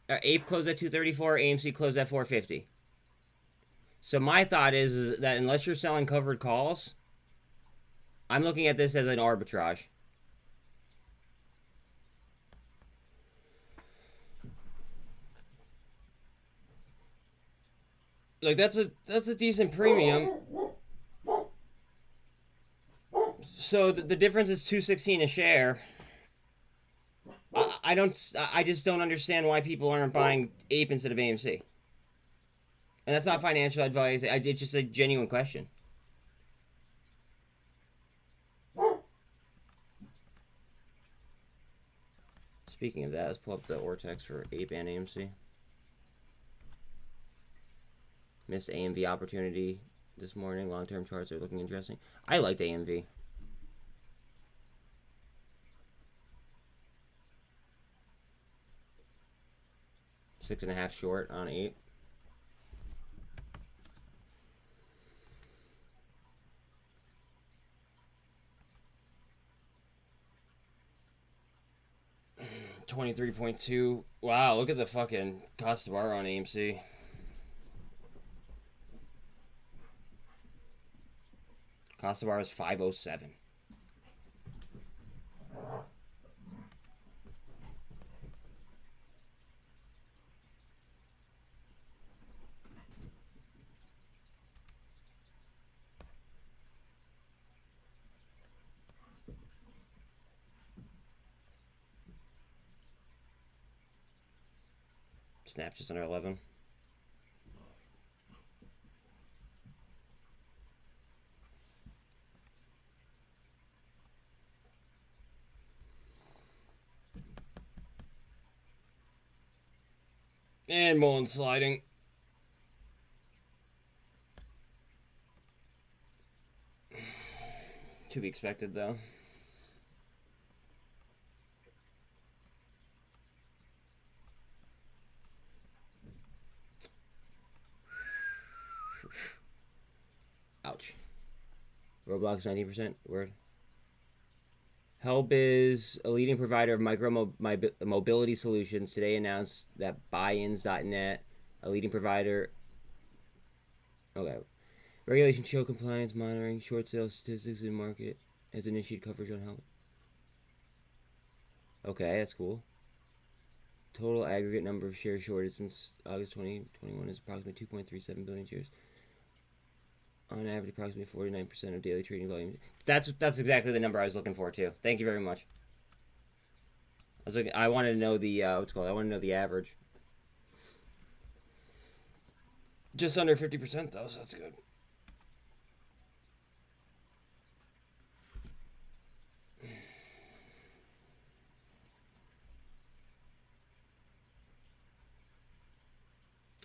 APE closed at 234. AMC closed at 450. So my thought is that unless you're selling covered calls, I'm looking at this as an arbitrage. Like that's a decent premium. So the difference is 216 a share. I just don't understand why people aren't buying APE instead of AMC. And that's not financial advice. It's just a genuine question. Speaking of that, let's pull up the Ortex for APE and AMC. Missed AMV opportunity this morning. Long-term charts are looking interesting. I liked AMV. $6.5 short on APE. $23.2. Wow, look at the fucking cost of bar on AMC. Cost of bar is 507. Snap just under 11. And muln sliding. To be expected, though. Ouch. Roblox 90%. Word. Helbiz, a leading provider of micro-mobility solutions, today announced that buyins.net, a leading provider... Okay. Regulation show compliance monitoring short sales statistics in market has initiated coverage on Help. Okay, that's cool. Total aggregate number of shares shorted since August 2021 is approximately 2.37 billion shares. On average, approximately 49% of daily trading volume. That's exactly the number I was looking for too. Thank you very much. I wanted to know the what's it called. I want to know the average. Just under 50% though, so that's good.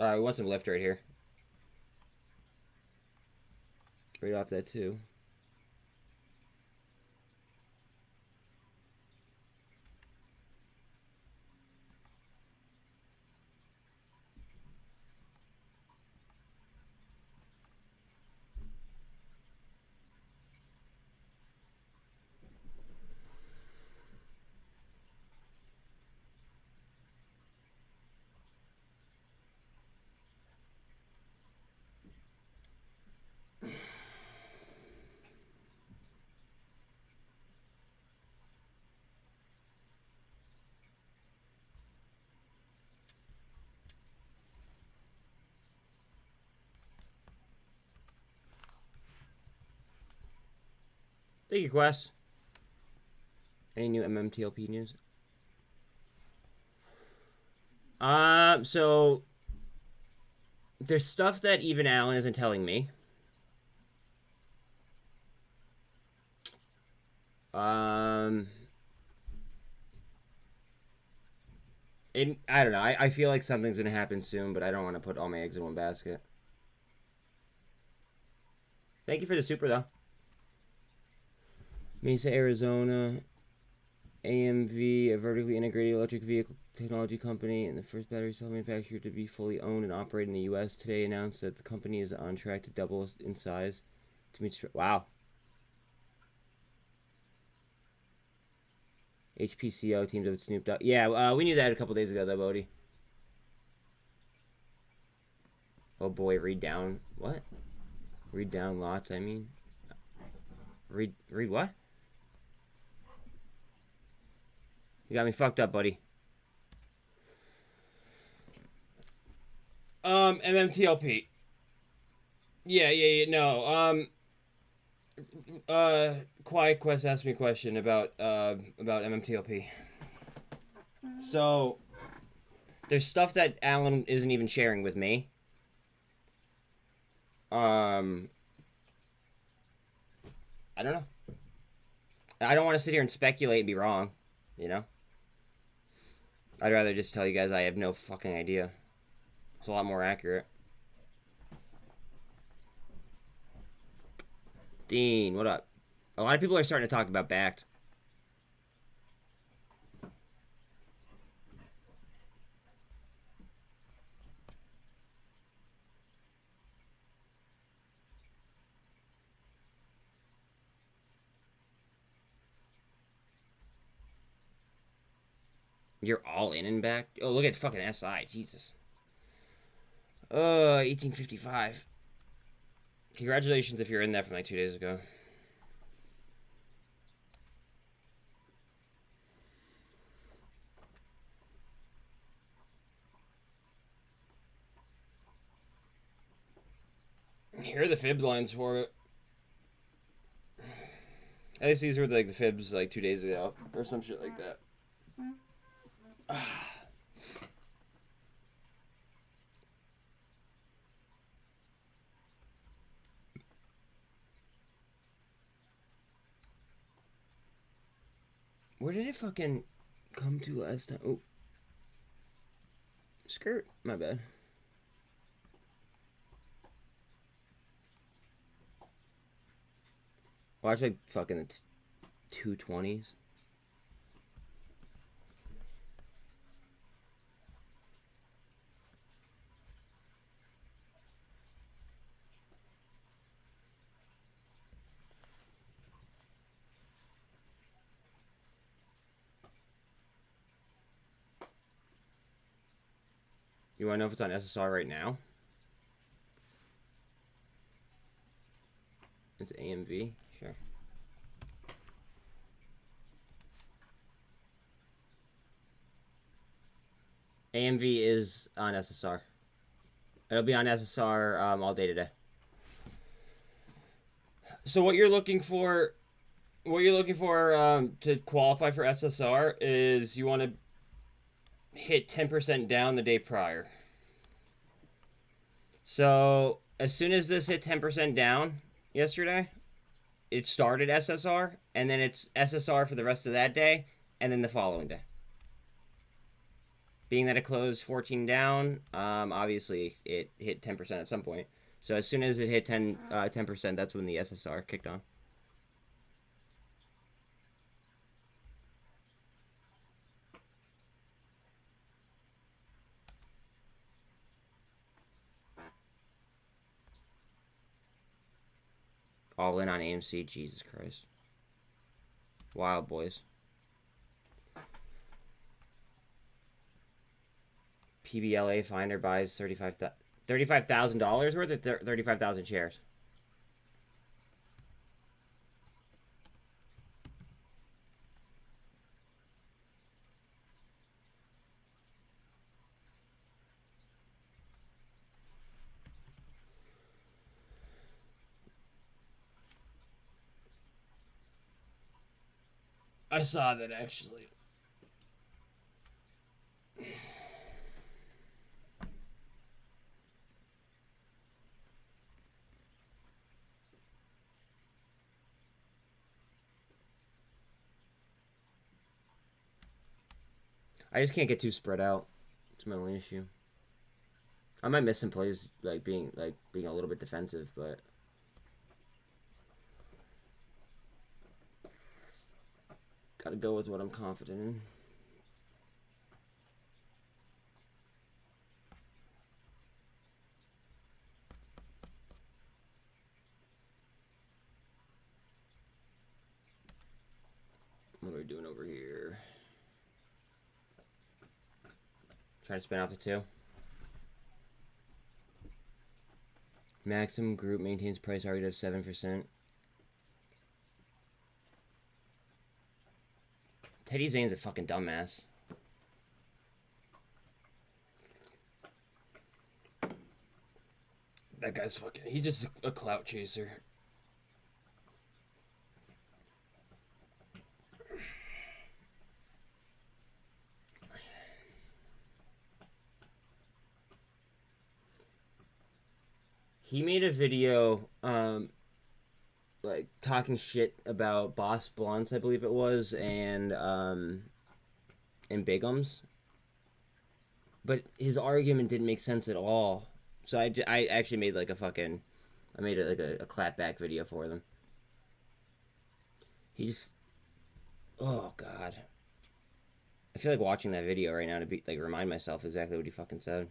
Alright, we want some lift right here. Right off that too. Thank you, Quest. Any new MMTLP news? So there's stuff that even Alan isn't telling me. I don't know. I feel like something's gonna happen soon, but I don't want to put all my eggs in one basket. Thank you for the super, though. Mesa, Arizona. AMV, a vertically integrated electric vehicle technology company and the first battery cell manufacturer to be fully owned and operated in the U.S., today announced that the company is on track to double in size to meet... Wow. HPCO teamed up with Snoop Dogg. Yeah, we knew that a couple days ago, though, Bodie. Oh, boy, read down... What? Read down lots, I mean. Read what? You got me fucked up, buddy. MMTLP. Yeah, no. Quiet Quest asked me a question about MMTLP. So, there's stuff that Alan isn't even sharing with me. I don't know. I don't want to sit here and speculate and be wrong, you know? I'd rather just tell you guys I have no fucking idea. It's a lot more accurate. Dean, what up? A lot of people are starting to talk about BACT. You're all in and back? Oh, look at fucking SI. Jesus. 1855. Congratulations if you're in that from like 2 days ago. Here are the fibs lines for it. At least these were like the fibs like 2 days ago or some shit like that. Where did it fucking come to last time? Oh. Skirt. My bad. Watch like fucking the 220s. You want to know if it's on SSR right now? It's AMV? Sure. AMV is on SSR. It'll be on SSR all day today. So what you're looking for... to qualify for SSR is you want to hit 10% down the day prior. So as soon as this hit 10% down yesterday, it started SSR, and then it's SSR for the rest of that day, and then the following day. being that it closed 14 down, obviously it hit 10% at some point. So as soon as it hit 10%, that's when the SSR kicked on. All in on AMC, Jesus Christ. Wild boys. PBLA Finder buys $35,000 worth of 35,000 shares. I saw that actually. I just can't get too spread out. It's my only issue. I might miss some plays like being a little bit defensive, but gotta go with what I'm confident in. What are we doing over here? Trying to spin out the 2. Maximum group maintains price target of 7%. Teddy Zane's a fucking dumbass. That guy's fucking... He's just a clout chaser. He made a video, like, talking shit about Boss Blunts, I believe it was, and Bigums. But his argument didn't make sense at all. So I actually made, like, I made, like, a clapback video for them. He just... Oh, God. I feel like watching that video right now to be, like, remind myself exactly what he fucking said.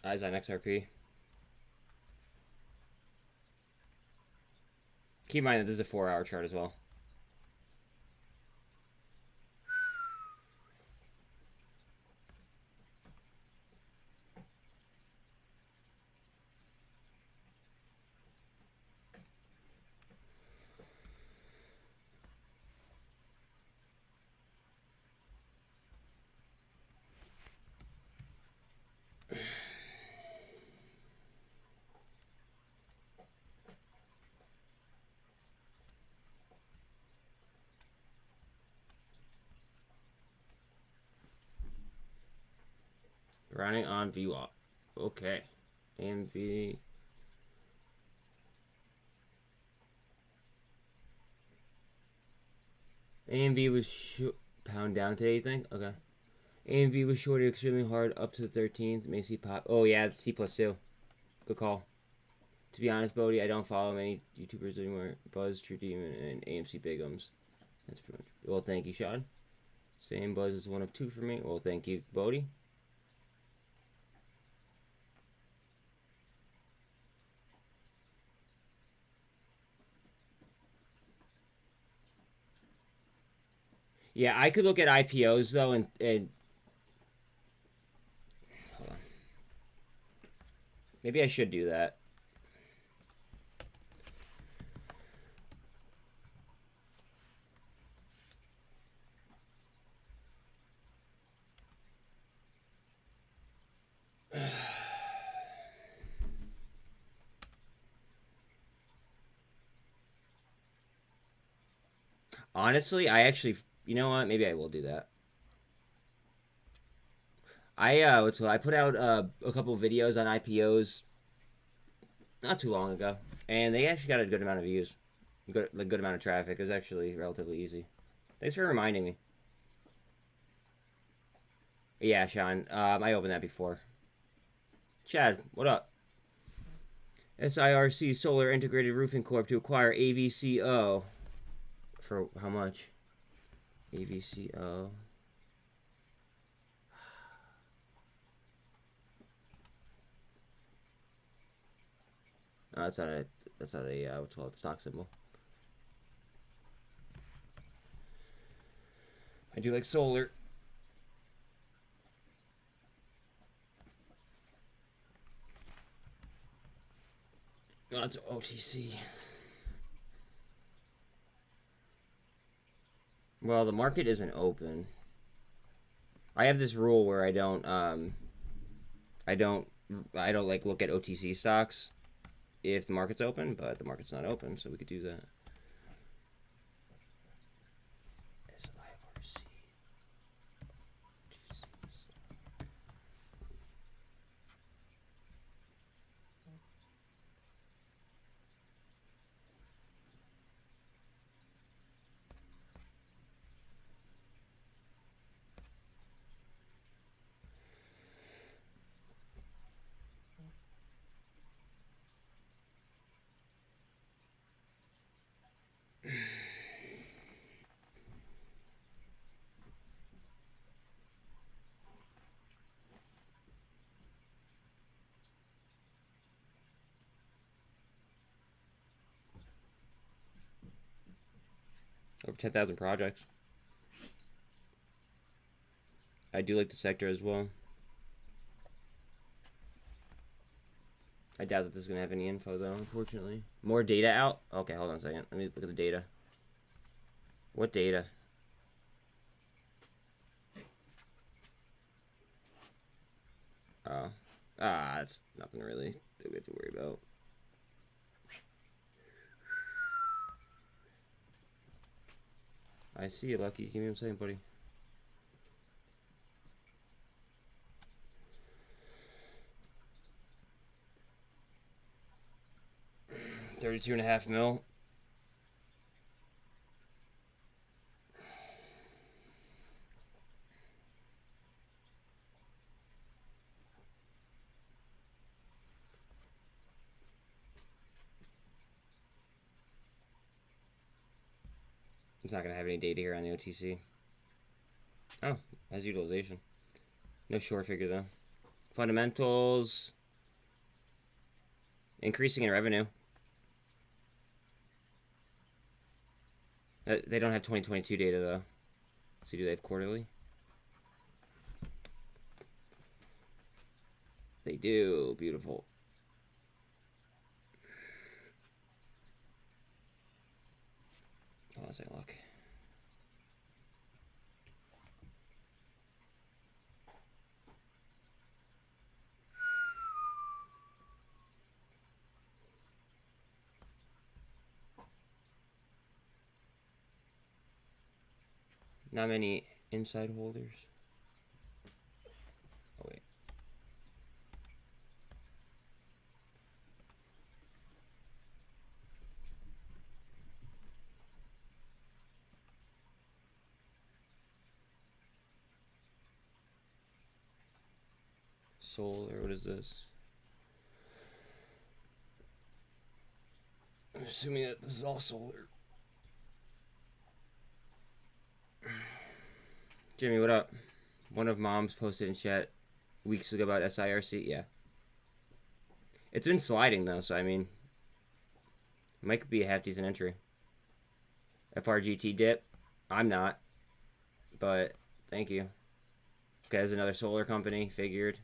Eyes on XRP. Keep in mind that this is a 4-hour chart as well. Running on VWAP. Okay. AMV. AMV was pound down today, you think? Okay. AMV was shorted extremely hard up to the 13th. May see pop. Oh, yeah, it's C+2. Good call. To be honest, Bodie, I don't follow many YouTubers anymore. Buzz, True Demon, and AMC Bigums. That's pretty much. Well, thank you, Sean. Same Buzz is one of 2 for me. Well, thank you, Bodie. Yeah, I could look at IPOs though, and hold on. Maybe I should do that. Honestly, I actually, you know what? Maybe I will do that. I put out a couple of videos on IPOs not too long ago, and they actually got a good amount of views, good amount of traffic. It was actually relatively easy. Thanks for reminding me. Yeah, Sean, I opened that before. Chad, what up? SIRC Solar Integrated Roofing Corp to acquire AVCO. For how much? AVCO. Oh, that's not a what's it called, stock symbol. I do like solar. Oh, it's OTC. Well, the market isn't open. I have this rule where I don't like look at OTC stocks if the market's open, but the market's not open, so we could do that. SIRC. Over 10,000 projects. I do like the sector as well. I doubt that this is going to have any info, though, unfortunately. More data out? Okay, hold on a second. Let me look at the data. What data? Oh. That's nothing really that we have to worry about. I see you, Lucky. Give me a second, buddy. $32.5 mil. It's not going to have any data here on the OTC. Oh, has utilization. No short figure, though. Fundamentals. Increasing in revenue. They don't have 2022 data, though. Let's see, do they have quarterly? They do. Beautiful. Oh, let's take a look. Not many inside holders. Oh, wait. Solar, what is this? I'm assuming that this is all solar. Jimmy, what up? One of Mom's posted in chat weeks ago about SIRC. Yeah. It's been sliding, though, so I mean, it might be a half decent entry. FRGT dip. I'm not. but thank you. Okay, there's another solar company. Figured.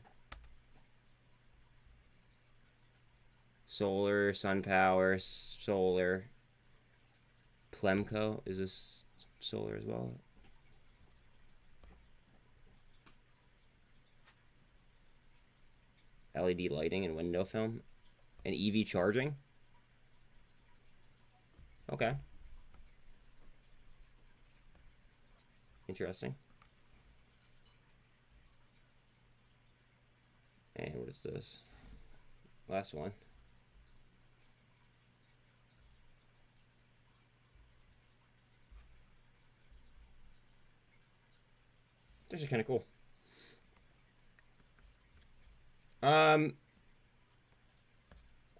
Solar, SunPower, solar. Plemco, is this solar as well? LED lighting and window film. And EV charging. Okay. Interesting. And what is this? Last one. It's actually kind of cool.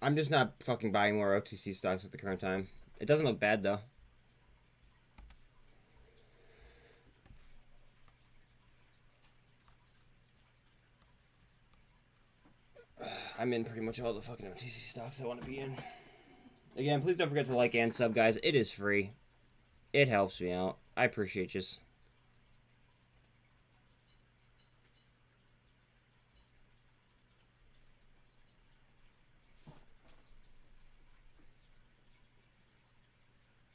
I'm just not fucking buying more OTC stocks at the current time. It doesn't look bad though. I'm in pretty much all the fucking OTC stocks I want to be in. Again, please don't forget to like and sub, guys. It is free. It helps me out. I appreciate you.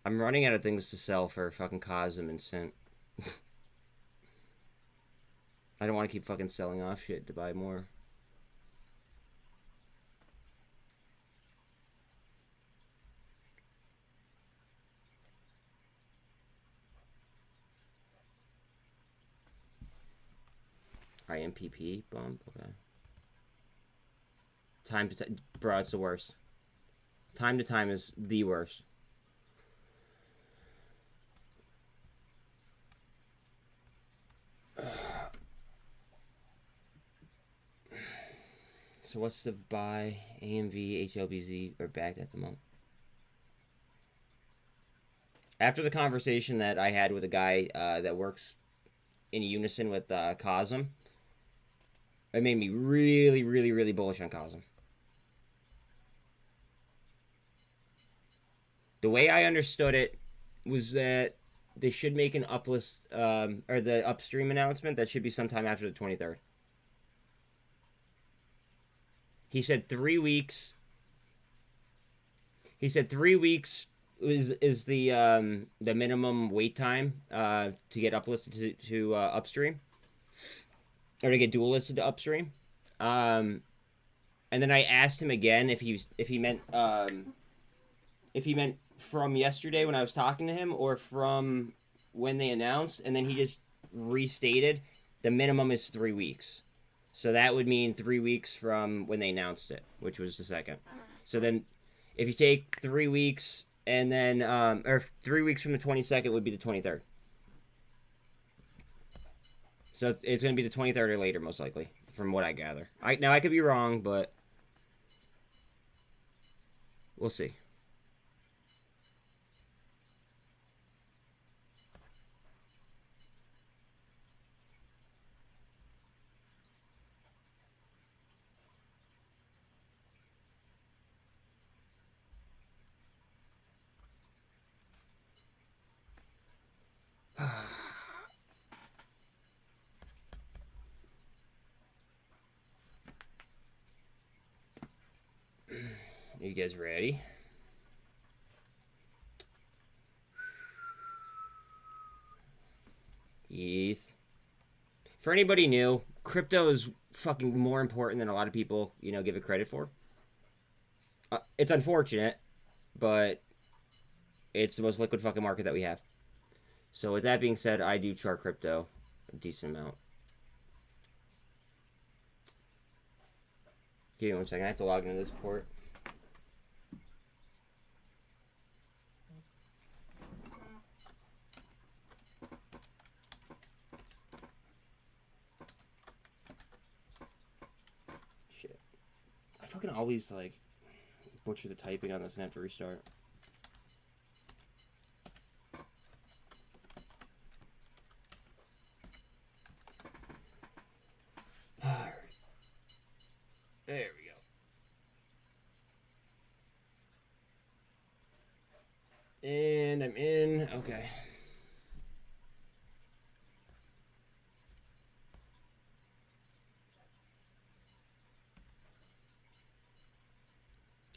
I'm running out of things to sell for fucking COSM and SINT. I don't want to keep fucking selling off shit to buy more. IMPP bump, okay. Time to time, bro, it's the worst. Time to time is the worst. So what's the buy? AMV, HLBZ are backed at the moment. After the conversation that I had with a guy that works in unison with COSM, it made me really, really, really bullish on COSM. The way I understood it was that they should make an uplist, or the upstream announcement that should be sometime after the 23rd. He said 3 weeks. He said 3 weeks is the minimum wait time to get uplisted to upstream, or to get dual listed to upstream. And then I asked him again if he meant from yesterday when I was talking to him, or from when they announced, and then he just restated the minimum is 3 weeks. So that would mean 3 weeks from when they announced it, which was the 2nd. So then if you take 3 weeks and then, or 3 weeks from the 22nd would be the 23rd. So it's going to be the 23rd or later, most likely, from what I gather. Now, I could be wrong, but we'll see. You guys ready? ETH. For anybody new, crypto is fucking more important than a lot of people, give it credit for. It's unfortunate, but it's the most liquid fucking market that we have. So with that being said, I do chart crypto a decent amount. Give me 1 second. I have to log into this port. Shit. I fucking always, butcher the typing on this and have to restart. There we go. And I'm in. Okay.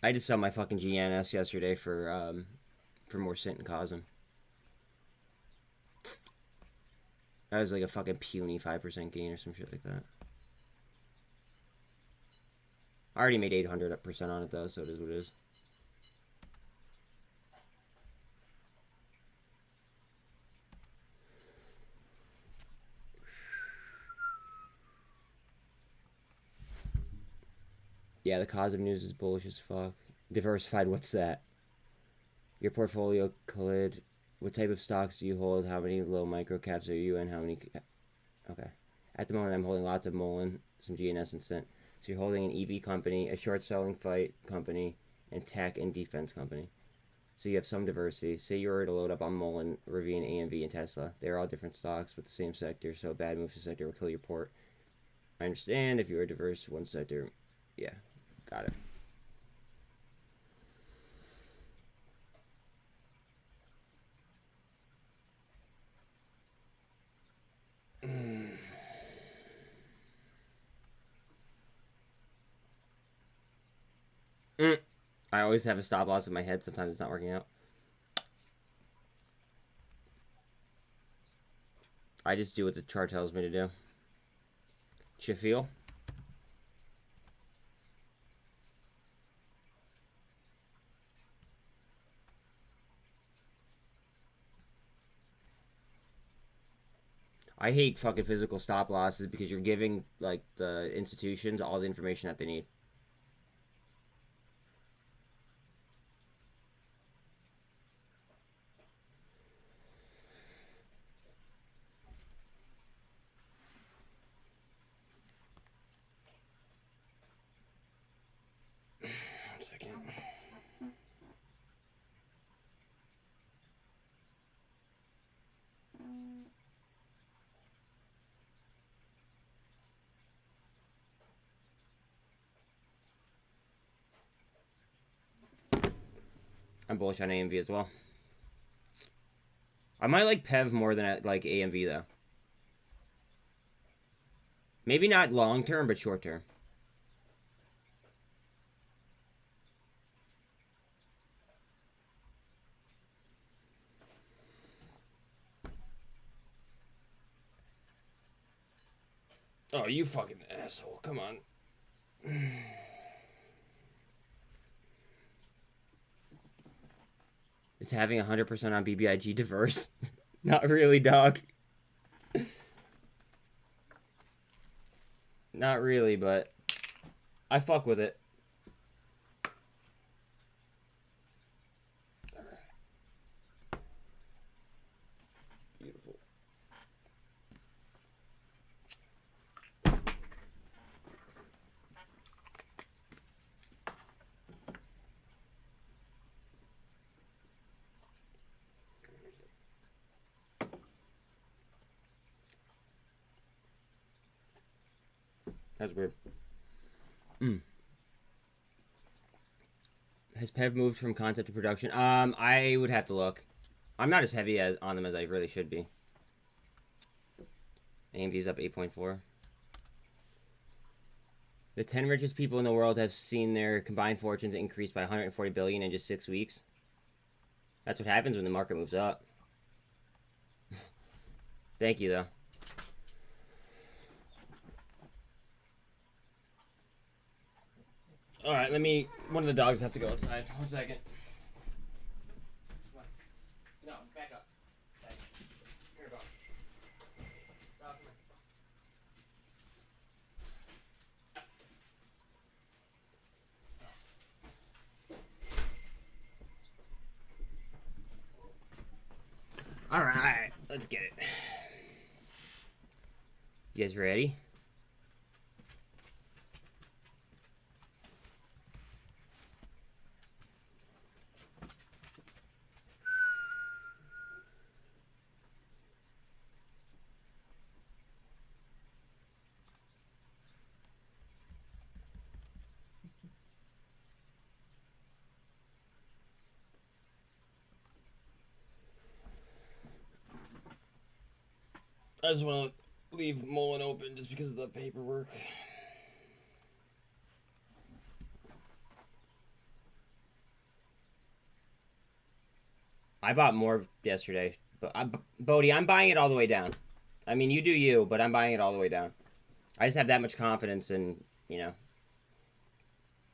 I just saw my fucking GNS yesterday for more SINT and COSM. That was like a fucking puny 5% gain or some shit like that. I already made 800% on it though, so it is what it is. Yeah, the COSM news is bullish as fuck. Diversified, what's that? Your portfolio collid. What type of stocks do you hold? How many low micro caps are you in? How many? Okay. At the moment, I'm holding lots of muln, some GNS and SINT. So you're holding an EV company, a short selling fight company, and tech and defense company. So you have some diversity. Say you were to load up on muln, Rivian, AMV, and Tesla. They're all different stocks with the same sector, so a bad move to sector will kill your port. I understand if you are diverse to one sector. Yeah, got it. I always have a stop loss in my head. Sometimes it's not working out. I just do what the chart tells me to do. Chifil. I hate fucking physical stop losses because you're giving like the institutions all the information that they need. One second. I'm bullish on AMV as well. I might like PEV more than like AMV though. Maybe not long term, but short term. Oh, you fucking asshole. Come on. Is having 100% on BBIG diverse? Not really, dog. Not really, but I fuck with it. Beautiful. That's weird. Has PEV moved from concept to production? I would have to look. I'm not as heavy on them as I really should be. AMV's up 8.4. The 10 richest people in the world have seen their combined fortunes increase by 140 billion in just 6 weeks. That's what happens when the market moves up. Thank you, though. All right, one of the dogs has to go outside. 1 second. No, back up. Here, dog. Dog, come here. All right, let's get it. You guys ready? I just want to leave muln open just because of the paperwork. I bought more yesterday. But Bodie, I'm buying it all the way down. I mean, you do you, but I'm buying it all the way down. I just have that much confidence in, you know,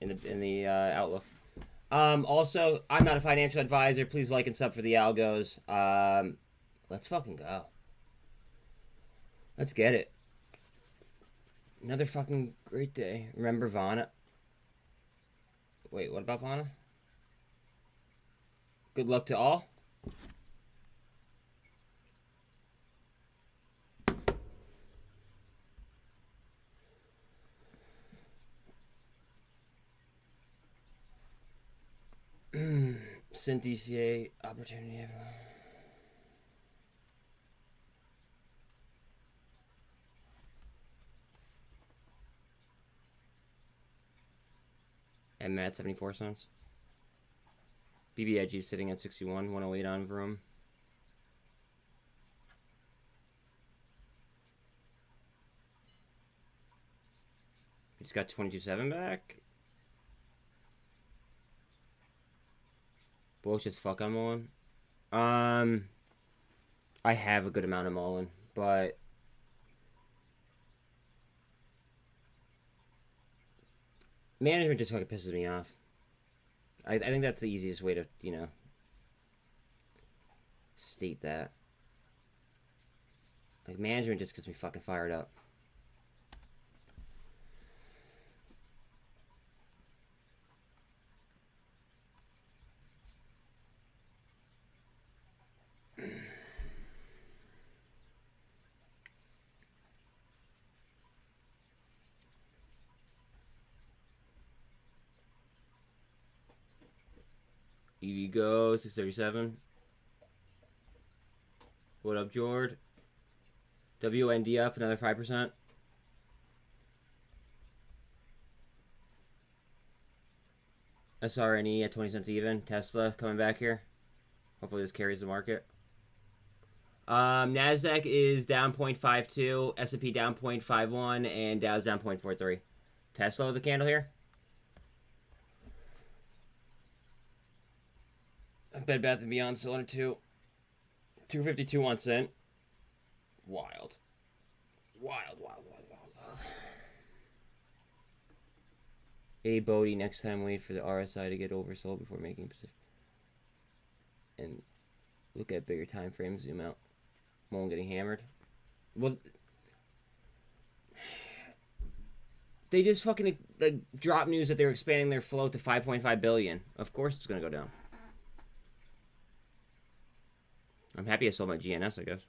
in the outlook. Also, I'm not a financial advisor. Please like and sub for the algos. Let's fucking go. Let's get it. Another fucking great day. Remember Vana? Wait, what about Vana? Good luck to all. SINT DCA opportunity. MMAT 74 cents. BBIG sitting at 61, 108 on Vroom. We just got 22.7 back. Bullish as fuck on muln. I have a good amount of muln, but management just fucking pisses me off. I think that's the easiest way to, you know, state that. Like, management just gets me fucking fired up. EV go 637. What up, Jord? WNDF another 5%. SRNE at 20 cents even. Tesla coming back here. Hopefully this carries the market. Nasdaq is down 0.52, S&P down 0.51, and Dow's down 0.43. Tesla with the candle here. Bed Bath & Beyond still under 252 on cent. Wild. Wild. A Bodie, next time wait for the RSI to get oversold before making a position. And look at bigger time frames, zoom out. Mullen getting hammered. Well, they just fucking like dropped news that they're expanding their float to 5.5 billion. Of course it's gonna go down. I'm happy I sold my GNS, I guess.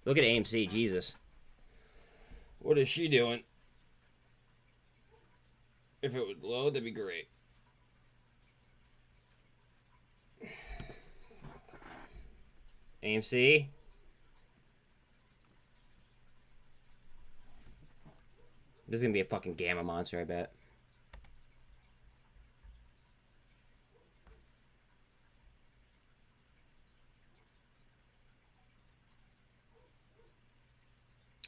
Look at AMC, Jesus. What is she doing? If it would load, that'd be great. AMC. This is gonna be a fucking gamma monster, I bet.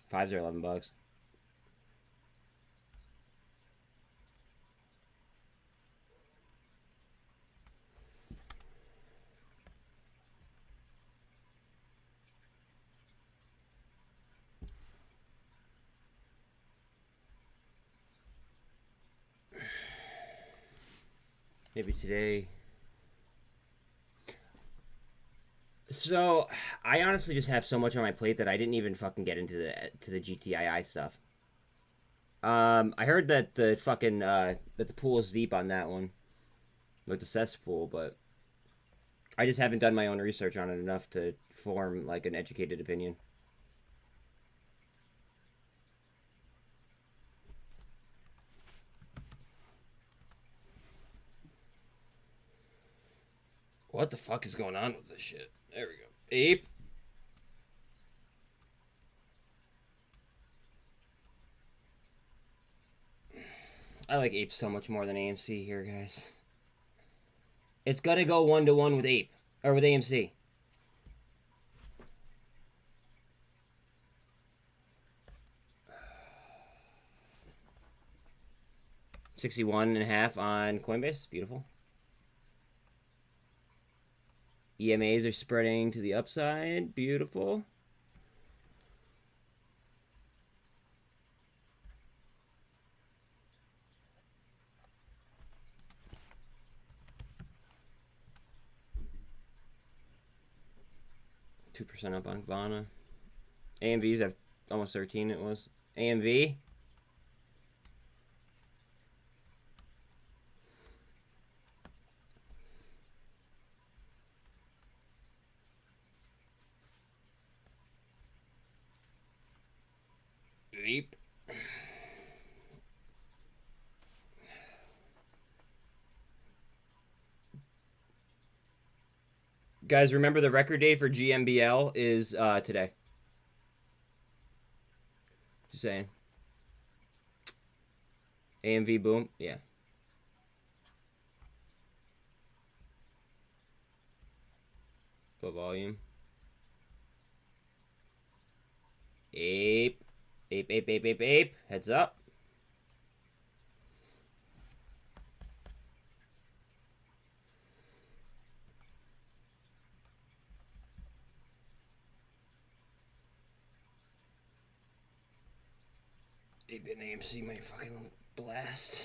Fives are $11. Maybe today. So, I honestly just have so much on my plate that I didn't even fucking get into the GTII stuff. I heard that the fucking that the pool is deep on that one, like the cesspool, but I just haven't done my own research on it enough to form like an educated opinion. What the fuck is going on with this shit? There we go. APE. I like APE so much more than AMC here, guys. It's gonna go 1-to-1 with APE. Or with AMC. 61.5 on Coinbase. Beautiful. EMAs are spreading to the upside. Beautiful. %2 up on Vana. AMV's at almost 13. It was AMV. Beep. Guys, remember the record date for GMBL is today. Just saying. AMV boom, yeah. Full volume. Ape. Ape, ape, ape, ape, ape. Heads up. Ape and AMC might fucking blast.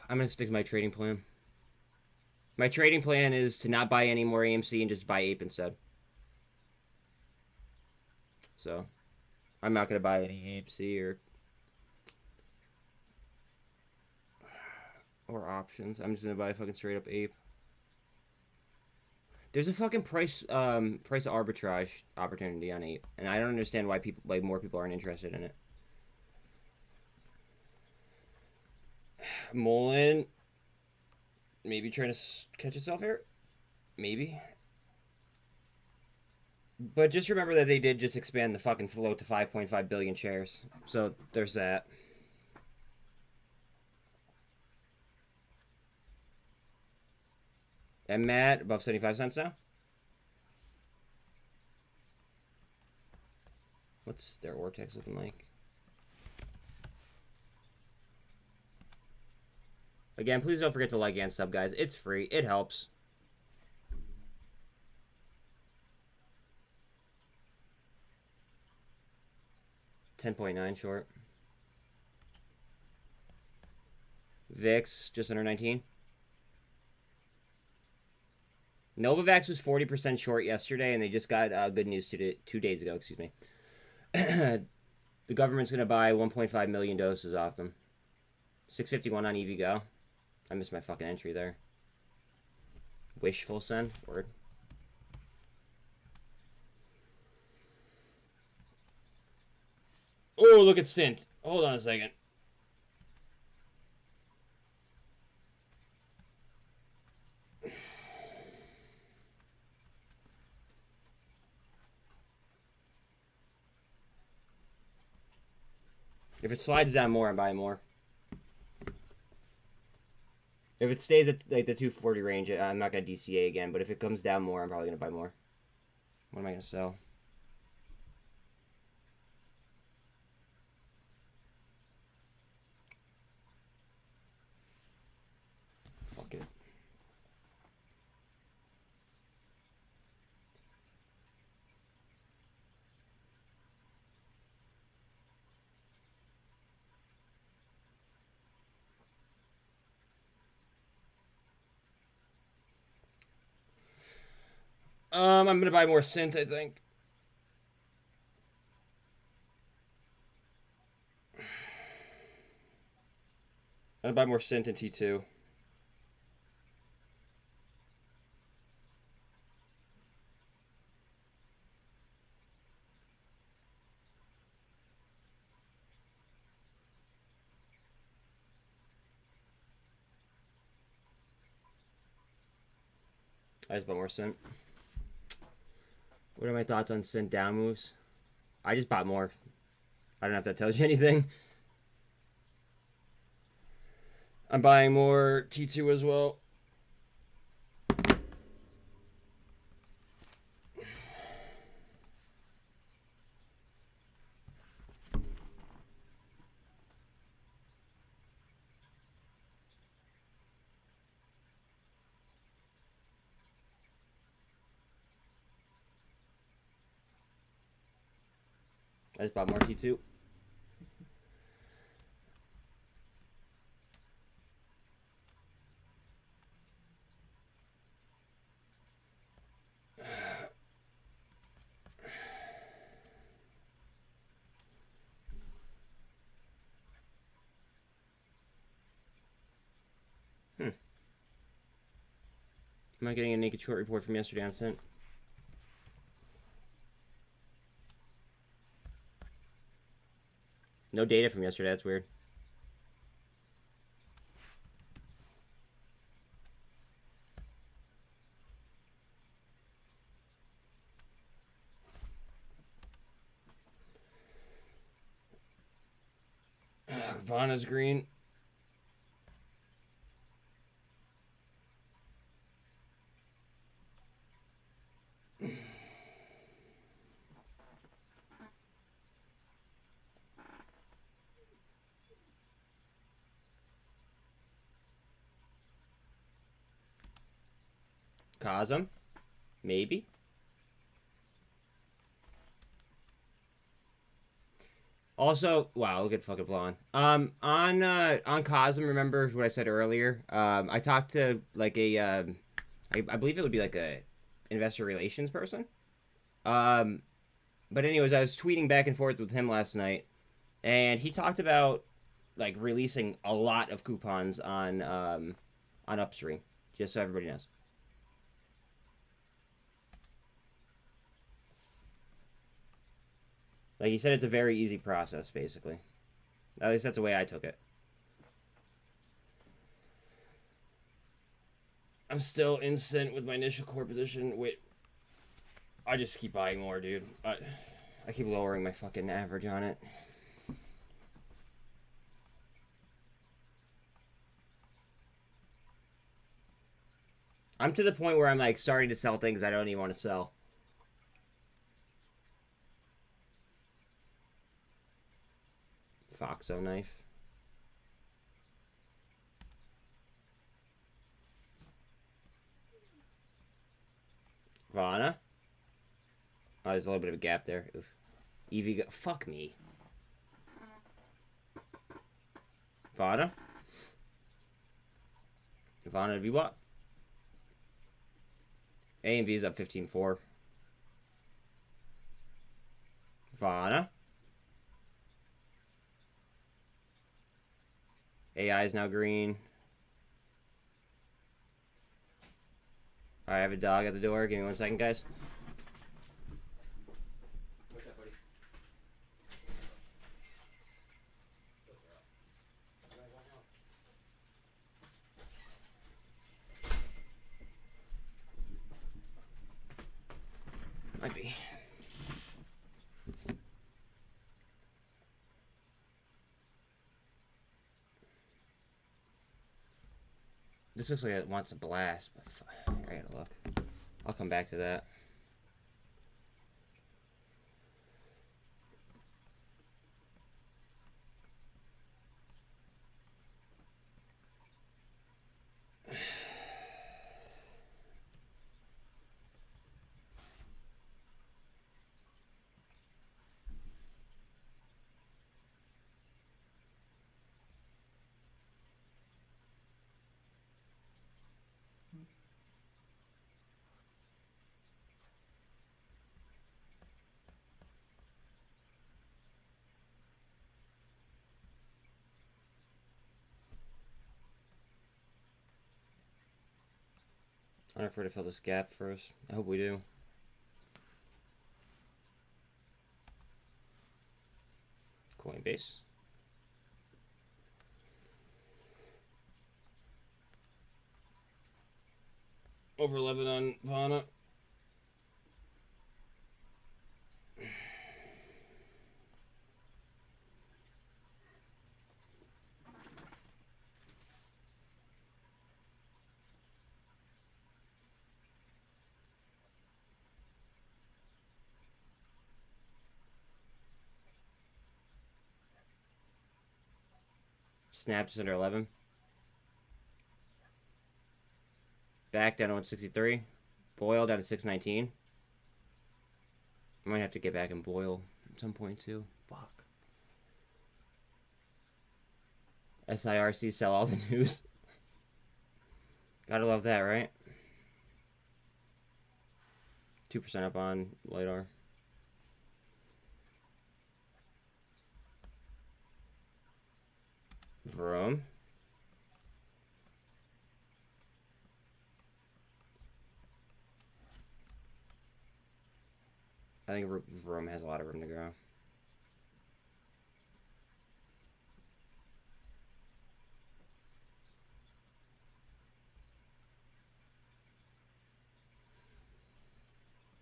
I'm gonna stick to my trading plan. My trading plan is to not buy any more AMC and just buy Ape instead. So, I'm not gonna buy any AMC or options. I'm just gonna buy fucking straight up Ape. There's a fucking price arbitrage opportunity on Ape, and I don't understand why more people aren't interested in it. Mullen, maybe trying to catch itself here, maybe. But just remember that they did just expand the fucking float to 5.5 billion shares, so there's that. MMAT above 75 cents now. What's their Vortex looking like? Again, please don't forget to like and sub, guys. It's free. It helps. $10.9 short. VIX just under 19. Novavax was 40% short yesterday, and they just got good news 2 days ago. Excuse me. The government's going to buy 1.5 million doses off them. 651 on EVGO. I missed my fucking entry there. Wishful send. Word. Oh, look at SINT. Hold on a second. If it slides down more, I'm buying more. If it stays at like the 240 range, I'm not going to DCA again. But if it comes down more, I'm probably going to buy more. What am I going to sell? Fuck it. I'm going to buy more SINT, I think. I'm going to buy more SINT in T2. I just bought more SINT. What are my thoughts on SINT down moves? I just bought more. I don't know if that tells you anything. I'm buying more T2 as well. I just bought more T2. Am I getting a naked short report from yesterday on SINT? No data from yesterday, that's weird. Vana's green. COSM? Maybe. Also, wow, look at fucking Vaughn. On COSM, remember what I said earlier? I talked to like a, I believe it would be like a investor relations person. But anyways, I was tweeting back and forth with him last night, and he talked about like releasing a lot of coupons on Upstream, just so everybody knows. Like he said, it's a very easy process, basically. At least that's the way I took it. I'm still in SINT with my initial core position. Wait, I just keep buying more, dude. I keep lowering my fucking average on it. I'm to the point where I'm like starting to sell things I don't even want to sell. Foxo knife. Vana. Oh, there's a little bit of a gap there. Oof. EV. Fuck me. Vana. Vana VWAP. A and V's up 15.4. Vana. AI is now green. Alright, I have a dog at the door. Give me 1 second, guys. What's up, buddy? Might be. This looks like it wants a blast, but I gotta look. I'll come back to that. I don't know if we're to fill this gap first. I hope we do. Coinbase. Over 11 on Vana. Snap just under 11. Back down to 163. Boil down to 619. I might have to get back and boil at some point too. SIRC sell all the news. Gotta love that, right? 2% up on LiDAR. Vroom. I think Vroom has a lot of room to grow.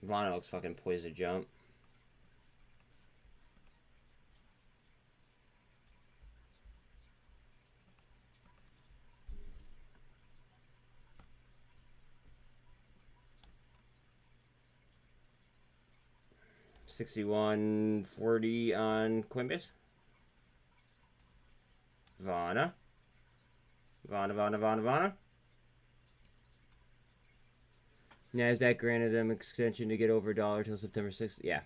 Vana looks fucking poised to jump. $61.40 on Coinbase. Vana. Vana. NASDAQ granted them extension to get over $1 till September 6th. Yeah.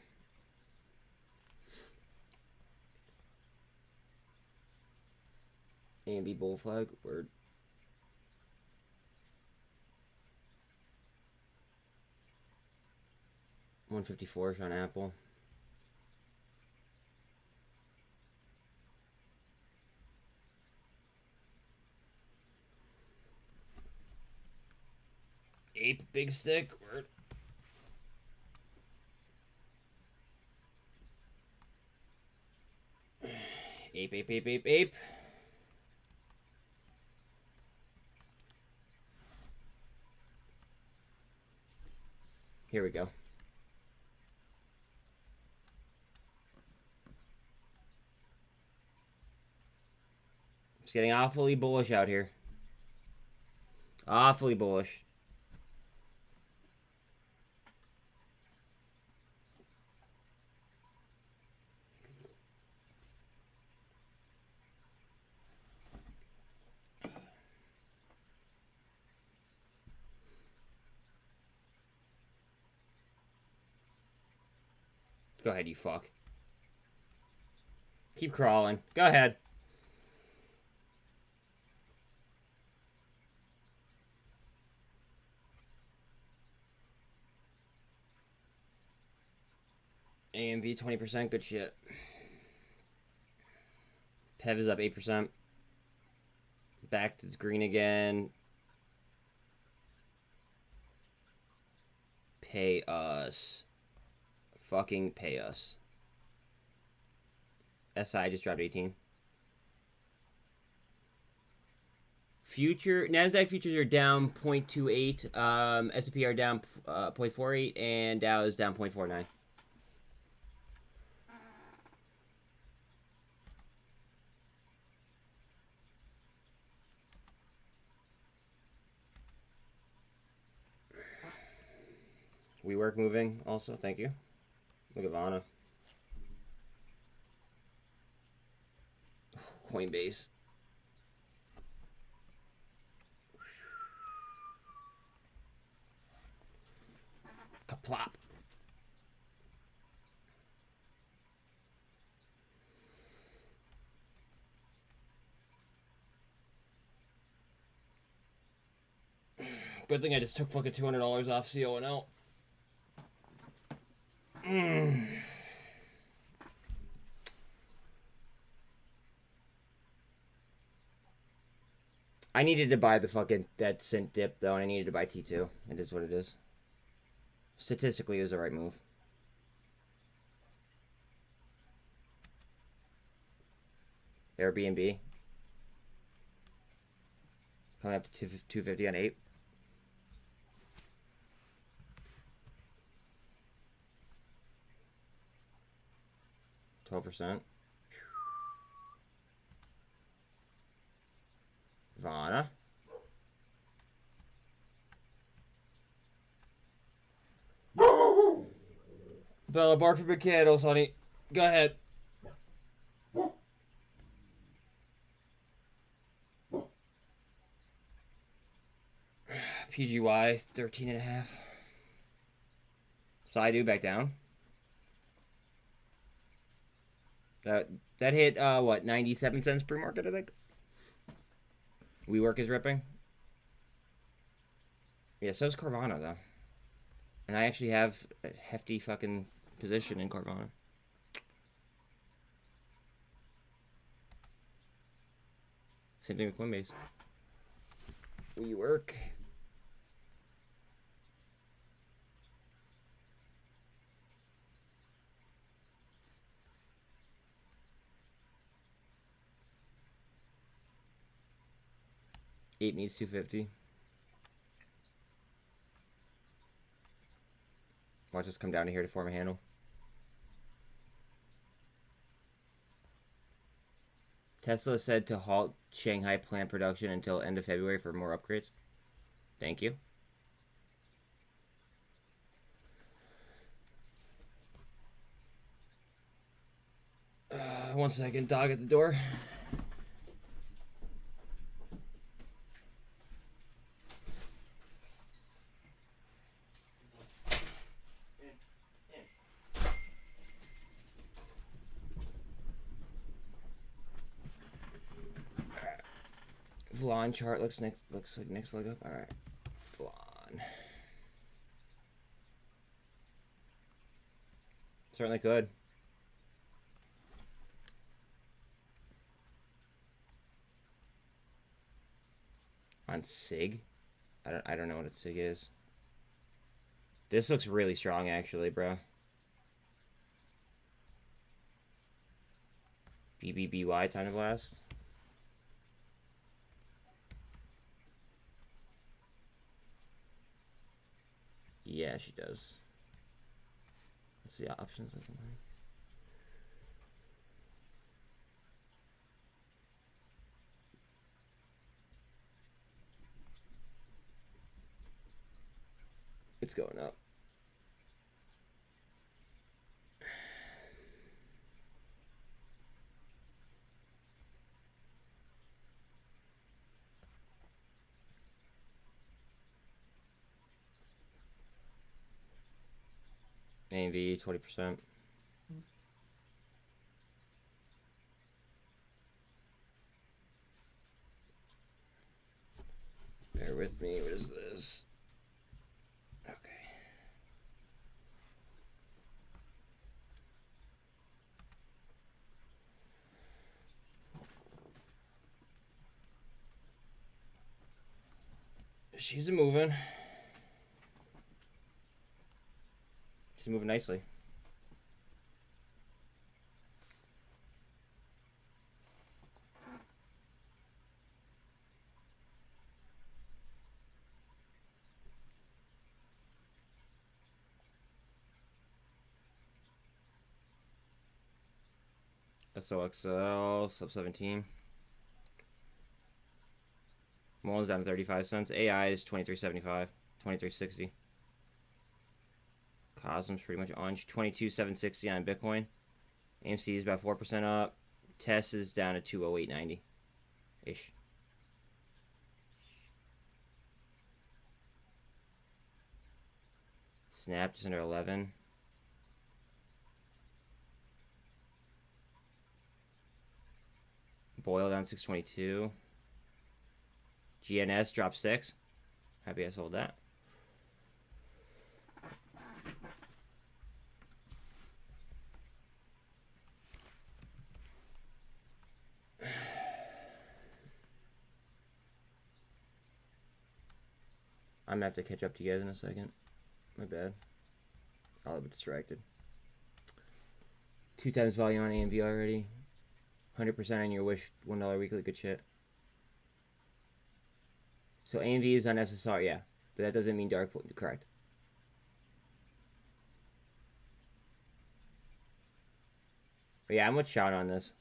AMB bull flag. Word. $154 on Apple. Ape big stick. Word. Ape. Here we go. It's getting awfully bullish out here. Awfully bullish. Go ahead, you fuck. Keep crawling. Go ahead. AMV 20%, good shit. PEV is up 8%. Back to green again. Pay us. Fucking pay us. SI just dropped 18. NASDAQ futures are down 0.28. S&P are down 0.48, and Dow is down 0.49. WeWork moving also, thank you. Look at Vana. Coinbase. Kaplop. Good thing I just took fucking $200 off CONL. I needed to buy the fucking that SINT dip though, and I needed to buy T2. It is what it is. Statistically, it was the right move. Airbnb coming up to 250 on APE. %. Vana. Bella, bark for big candles, honey. Go ahead. PGY 13.5. Saidu back down. That hit what, 97 cents per market, I think. WeWork is ripping. Yeah, so is Carvana, though. And I actually have a hefty fucking position in Carvana. Same thing with Coinbase. WeWork. APE needs 250. Watch us come down to here to form a handle. Tesla said to halt Shanghai plant production until end of February for more upgrades. Thank you. One second, dog at the door. Vlon chart looks like next leg up. All right, Vlon. Certainly could. On SIG, I don't know what a SIG is. This looks really strong, actually, bro. BBBY time to blast. Yeah, she does. What's the options looking like? It's going up. AMV 20%. Bear with me. What is this? Okay. She's moving. She's moving nicely. SOXL sub 17. Muln's down to 35 cents. AI is 23.75, 23.60. COSM's pretty much on 22.760 on Bitcoin. AMC is about 4% up. TESS is down to 208.90 ish. Snap just under 11. Boil down 622. GNS dropped 6. Happy I sold that. I'm gonna have to catch up to you guys in a second. My bad. I'll have been distracted. 2 times volume on AMV already. 100% on your wish. $1 weekly. Good shit. So AMV is on SSR, yeah. But that doesn't mean dark pool. Correct. But yeah, I'm with Sean on this.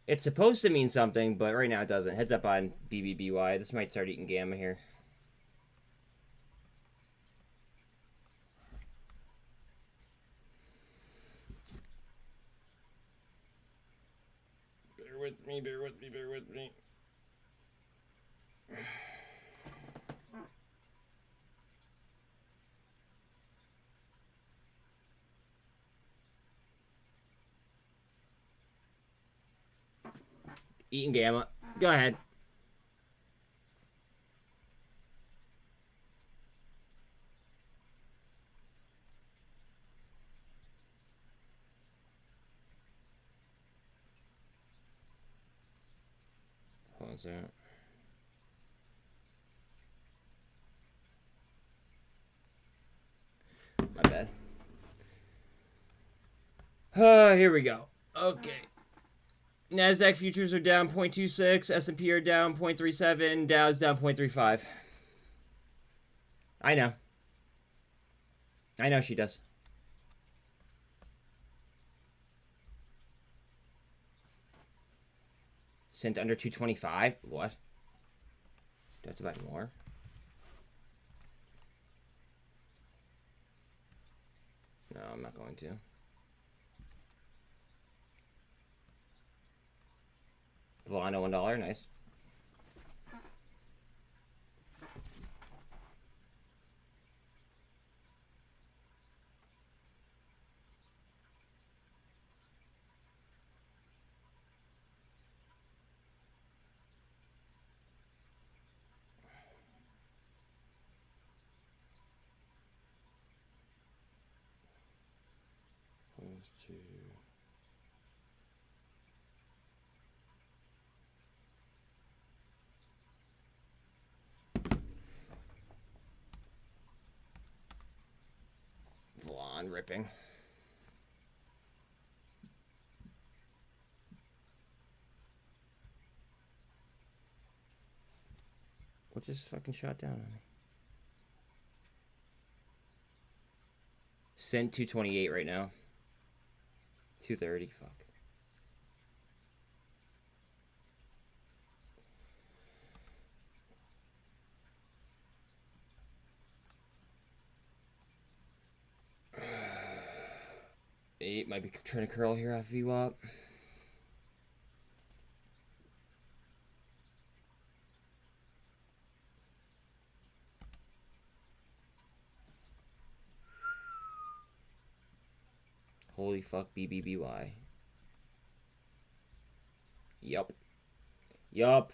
It's supposed to mean something, but right now it doesn't. Heads up on BBBY. This might start eating gamma here. Bear with me, bear with me, bear with me. Eating gamma. Go ahead. Hold on a second. My bad. Here we go. Okay. NASDAQ futures are down 0.26. S&P are down 0.37. Dow's down 0.35. I know. I know she does. SINT under 225? What? Do I have to buy more? No, I'm not going to. Volano $1, nice. To Vlon ripping. What just fucking shot down on me? SINT 228 right now. 230, fuck. Eight might be trying to curl here off VWAP. Holy fuck, BBBY. Yup. Yup.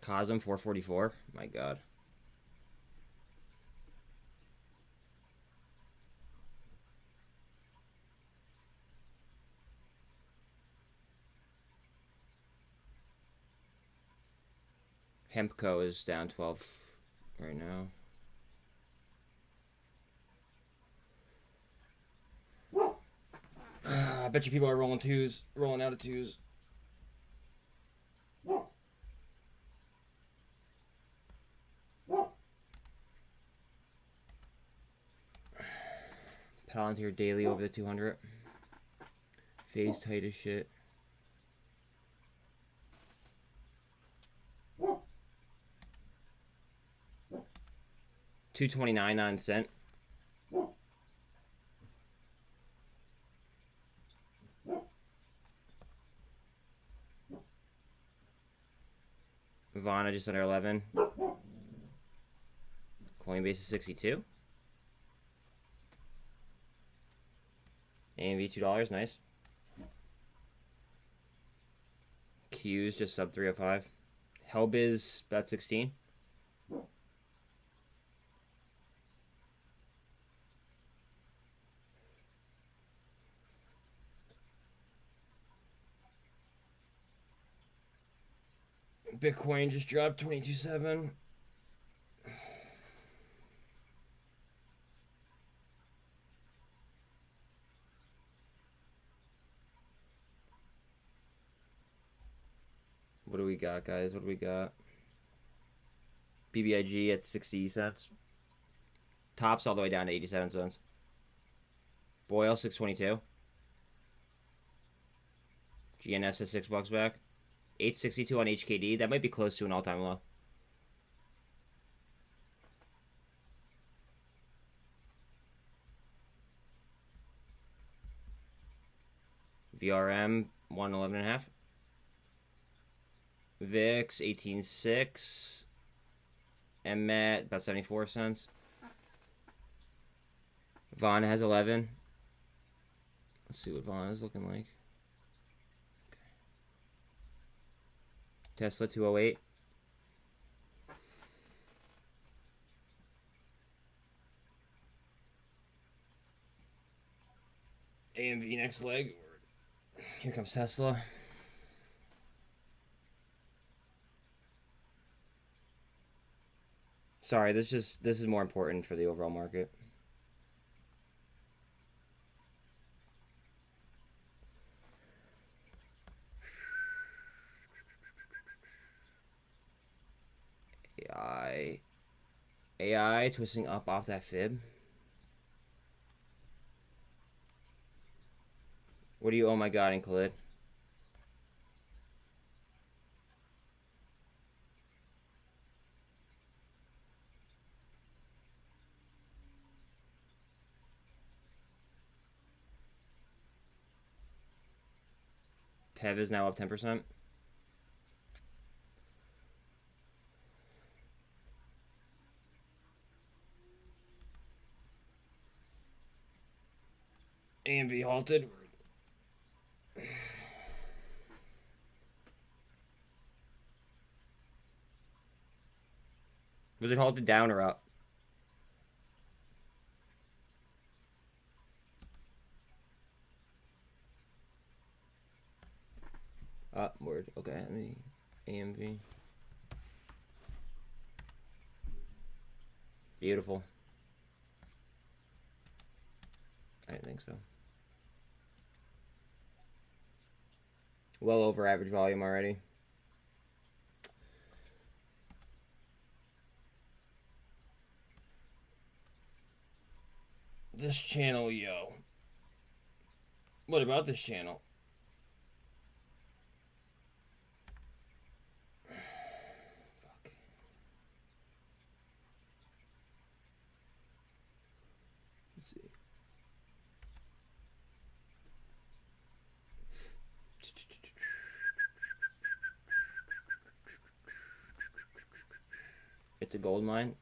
COSM 444. My god. Hempco is down 12 right now. I bet you people are rolling twos, rolling out of twos. Palantir daily over the 200. Phase tight as shit. $2.29 on SINT. Vana just under 11. Coinbase is 62. AMV $2, nice. Q's just sub 305. Hellbiz about 16. Bitcoin just dropped 22.7. What do we got, guys? What do we got? BBIG at 60 cents. Tops all the way down to 87 cents. Boyle 622. GNS is $6 back. 862 on HKD. That might be close to an all-time low. VRM 111.5. VIX 18.6. MMAT about 74 cents. Vaughn has 11. Let's see what Vaughn is looking like. Okay. Tesla 208. AMV next leg. Here comes Tesla. Sorry, this is more important for the overall market. AI twisting up off that fib. What do you, oh my god, include? PEV is now up 10%. AMV halted. Was it halted down or up? Upward. Okay, let me AMV. Beautiful. I didn't think so. Well over average volume already. This channel, yo. What about this channel? Fuck. Let's see. It's a gold mine.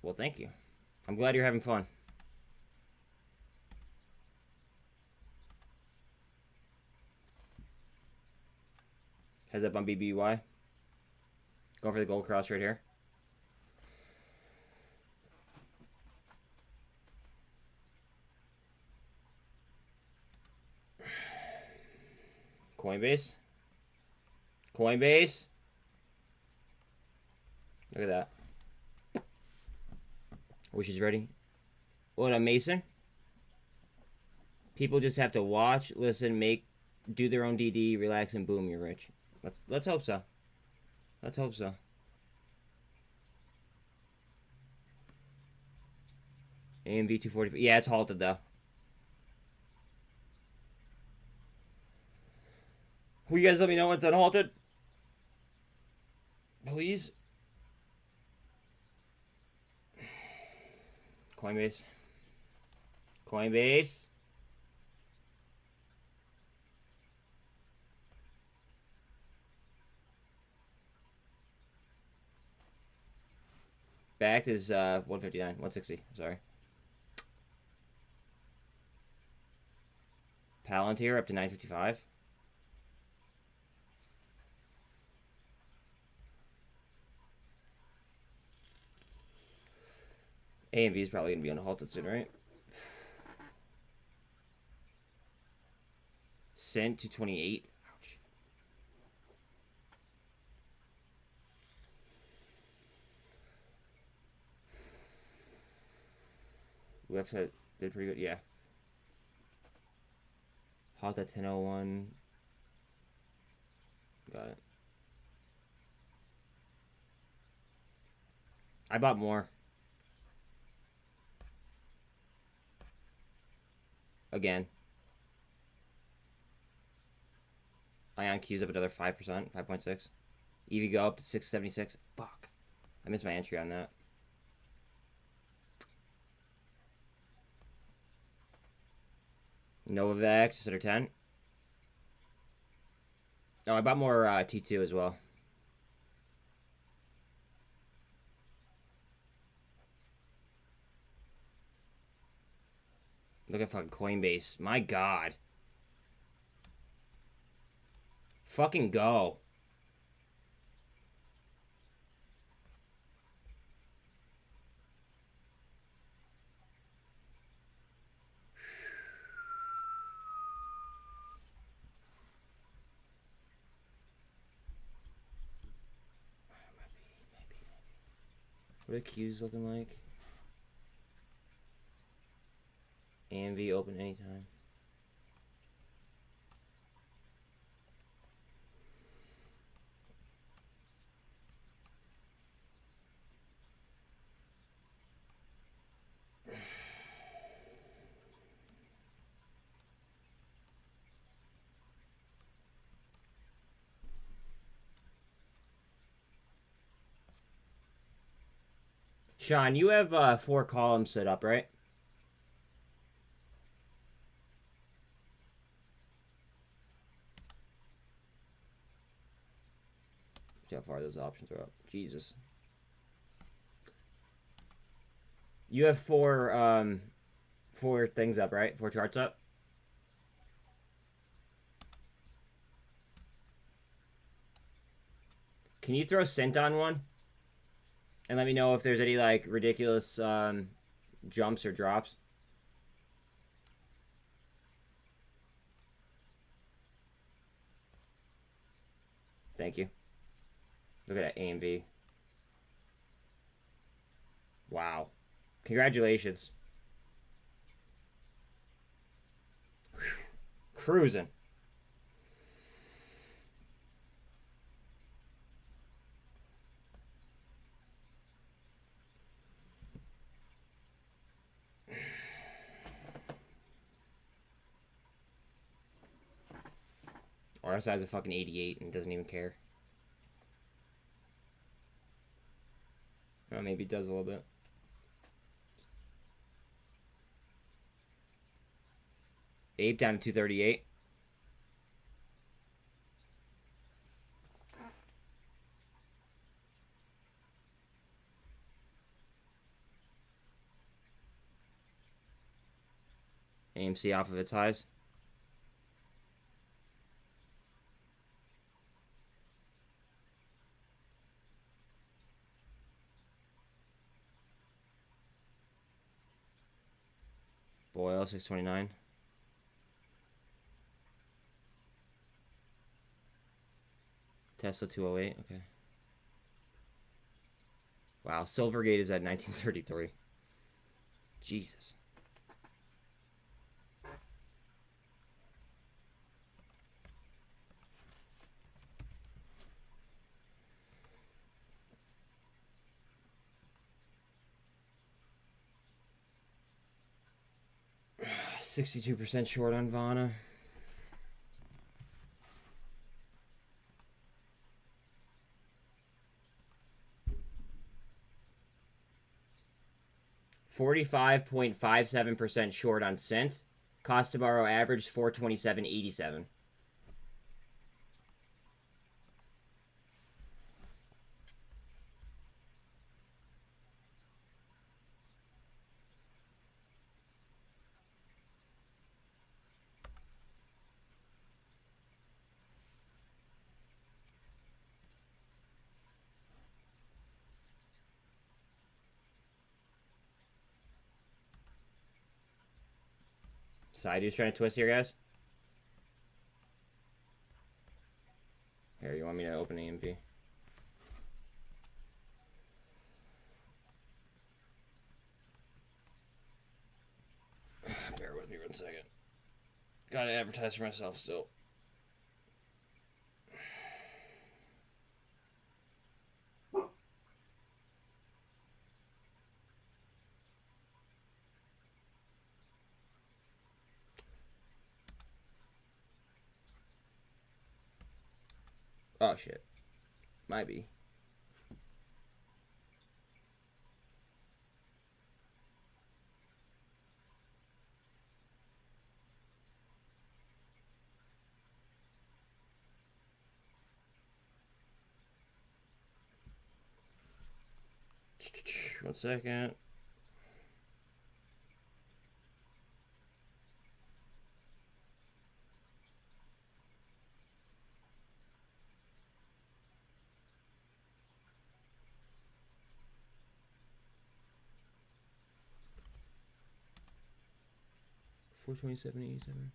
Well, thank you. I'm glad you're having fun. Heads up on BBY. Going for the gold cross right here. Coinbase. Coinbase. Look at that. Wish is ready. What, a Mason? People just have to watch, listen, do their own DD, relax, and boom, you're rich. Let's hope so. Let's hope so. AMV 245. Yeah, it's halted though. Will you guys let me know when it's unhalted? Please. Coinbase. Coinbase. Backed is 159, 160, sorry. Palantir up to 955. AMV is probably going to be unhalted soon, right? SINT 228. Ouch. Left that did pretty good, yeah. Halt at 10:01. Got it. I bought more. Again. IonQ's up another 5%, 5.6. EV go up to 676. Fuck. I missed my entry on that. Novavax just under 10. Oh, I bought more T2 as well. Look at fucking Coinbase. My God. Fucking go. What are Q's looking like? AMV open anytime. Sean, you have 4 columns set up, right? See how far those options are up. Jesus. You have 4 things up, right? 4 charts up? Can you throw SINT on one? And let me know if there's any, like, ridiculous jumps or drops. Thank you. Look at that AMV. Wow. Congratulations. Whew. Cruising. RSI is a fucking 88 and doesn't even care. Well, maybe it does a little bit. APE down to 238. AMC off of its highs. Oil 629. Tesla 208. Okay. Wow, Silvergate is at 1933. Jesus. %62 short on Vana. $45.57% short on SINT. Cost to borrow average 427.87. Side dude's trying to twist here, guys. Here, you want me to open AMV? Bear with me 1 second. Gotta advertise for myself still. Oh shit. Might be. One second. 427.87.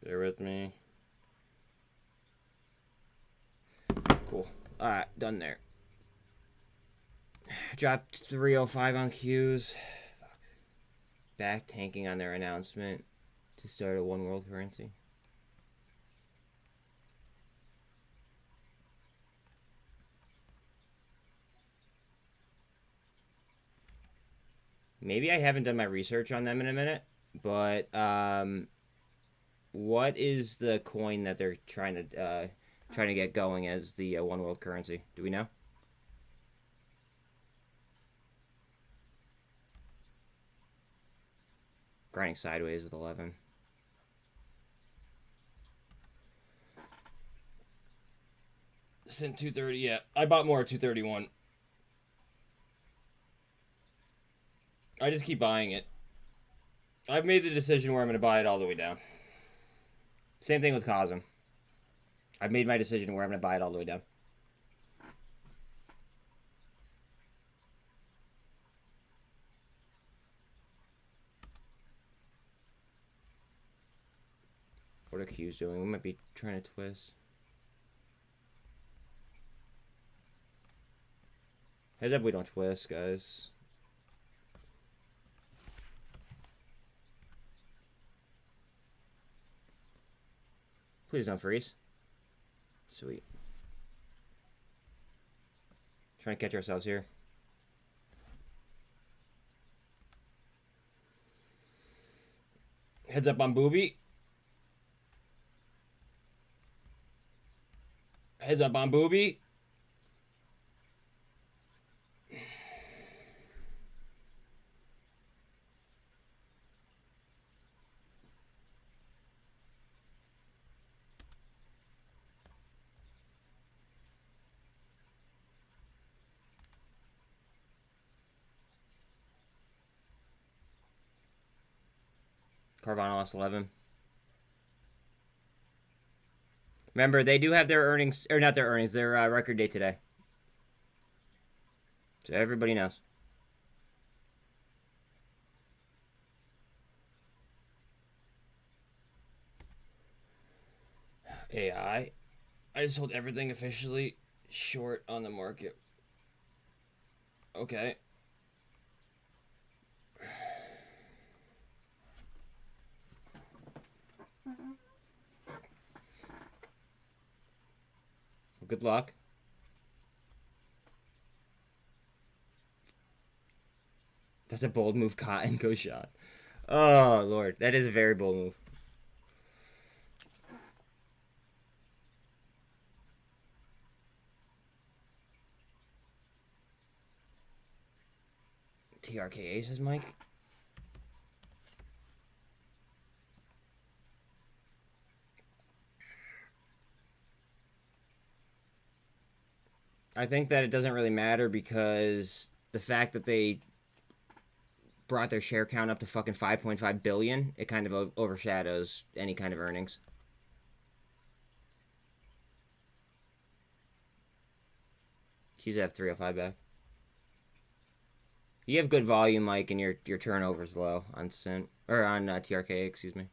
Bear with me. Cool. Alright, done there. Dropped 305 on Qs. Back tanking on their announcement to start a one world currency. Maybe I haven't done my research on them in a minute, but what is the coin that they're trying to get going as the one world currency? Do we know? Grinding sideways with 11. SINT 230, yeah. I bought more at 231. I just keep buying it. I've made the decision where I'm going to buy it all the way down. Same thing with COSM. I've made my decision where I'm going to buy it all the way down. What are Q's doing? We might be trying to twist. Heads up, we don't twist, guys. Please don't freeze. Sweet. Trying to catch ourselves here. Heads up on Booby. Heads up on Booby. Carvana lost 11. Remember, they do have their earnings, or not their earnings, their record date today. So everybody knows. AI. I just hold everything officially short on the market. Okay. Good luck. That's a bold move, Cotton. Go shot. Oh, Lord. That is a very bold move. TRK aces, Mike. I think that it doesn't really matter because the fact that they brought their share count up to fucking 5.5 billion, it kind of overshadows any kind of earnings. He's have 305 back. You have good volume, Mike, and your turnover's low on SINT or on TRK, excuse me.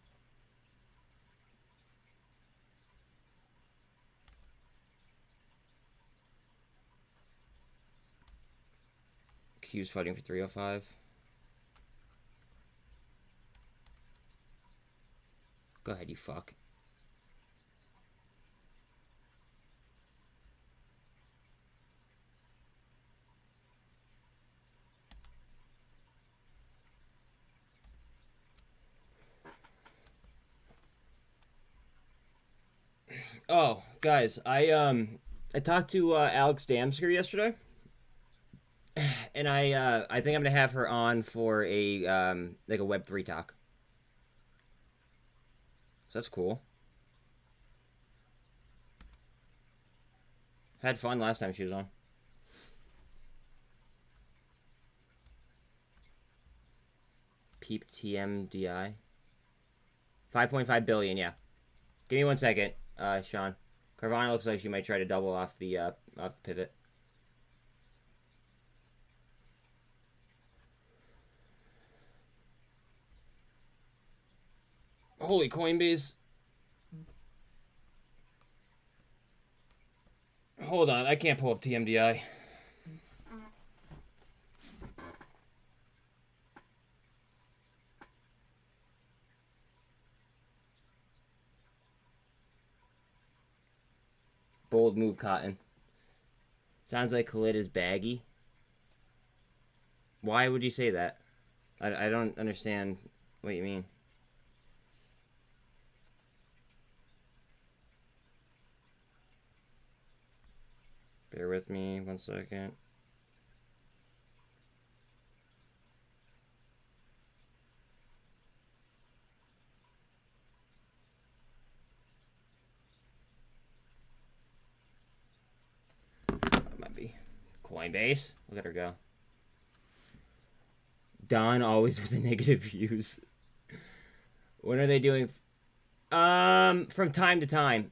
Q's fighting for 305. Go ahead, you fuck. Oh, guys, I talked to Alex Damsker yesterday, and I think I'm gonna have her on for a like a Web3 talk. So that's cool. Had fun last time she was on. Peep TMDI. 5.5 billion, yeah. Give me 1 second, Sean. Carvana looks like she might try to double off the pivot. Holy Coinbase. Hold on, I can't pull up TMDI. Bold move, Cotton. Sounds like Khalid is baggy. Why would you say that? I don't understand what you mean. Bear with me 1 second. That might be Coinbase. Look at her go. Don always with the negative views. When are they doing? From time to time.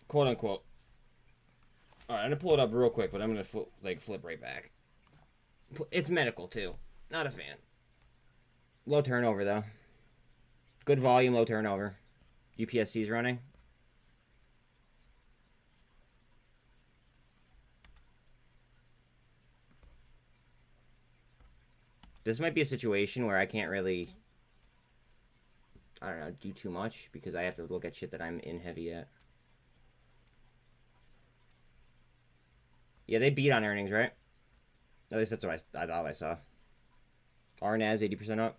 Quote unquote. Alright, I'm gonna pull it up real quick, but I'm gonna flip right back. It's medical too. Not a fan. Low turnover though. Good volume, low turnover. UPSC's running. This might be a situation where I can't really, I don't know, do too much because I have to look at shit that I'm in heavy at. Yeah, they beat on earnings, right? At least that's what I thought I saw. RNAS 80% up.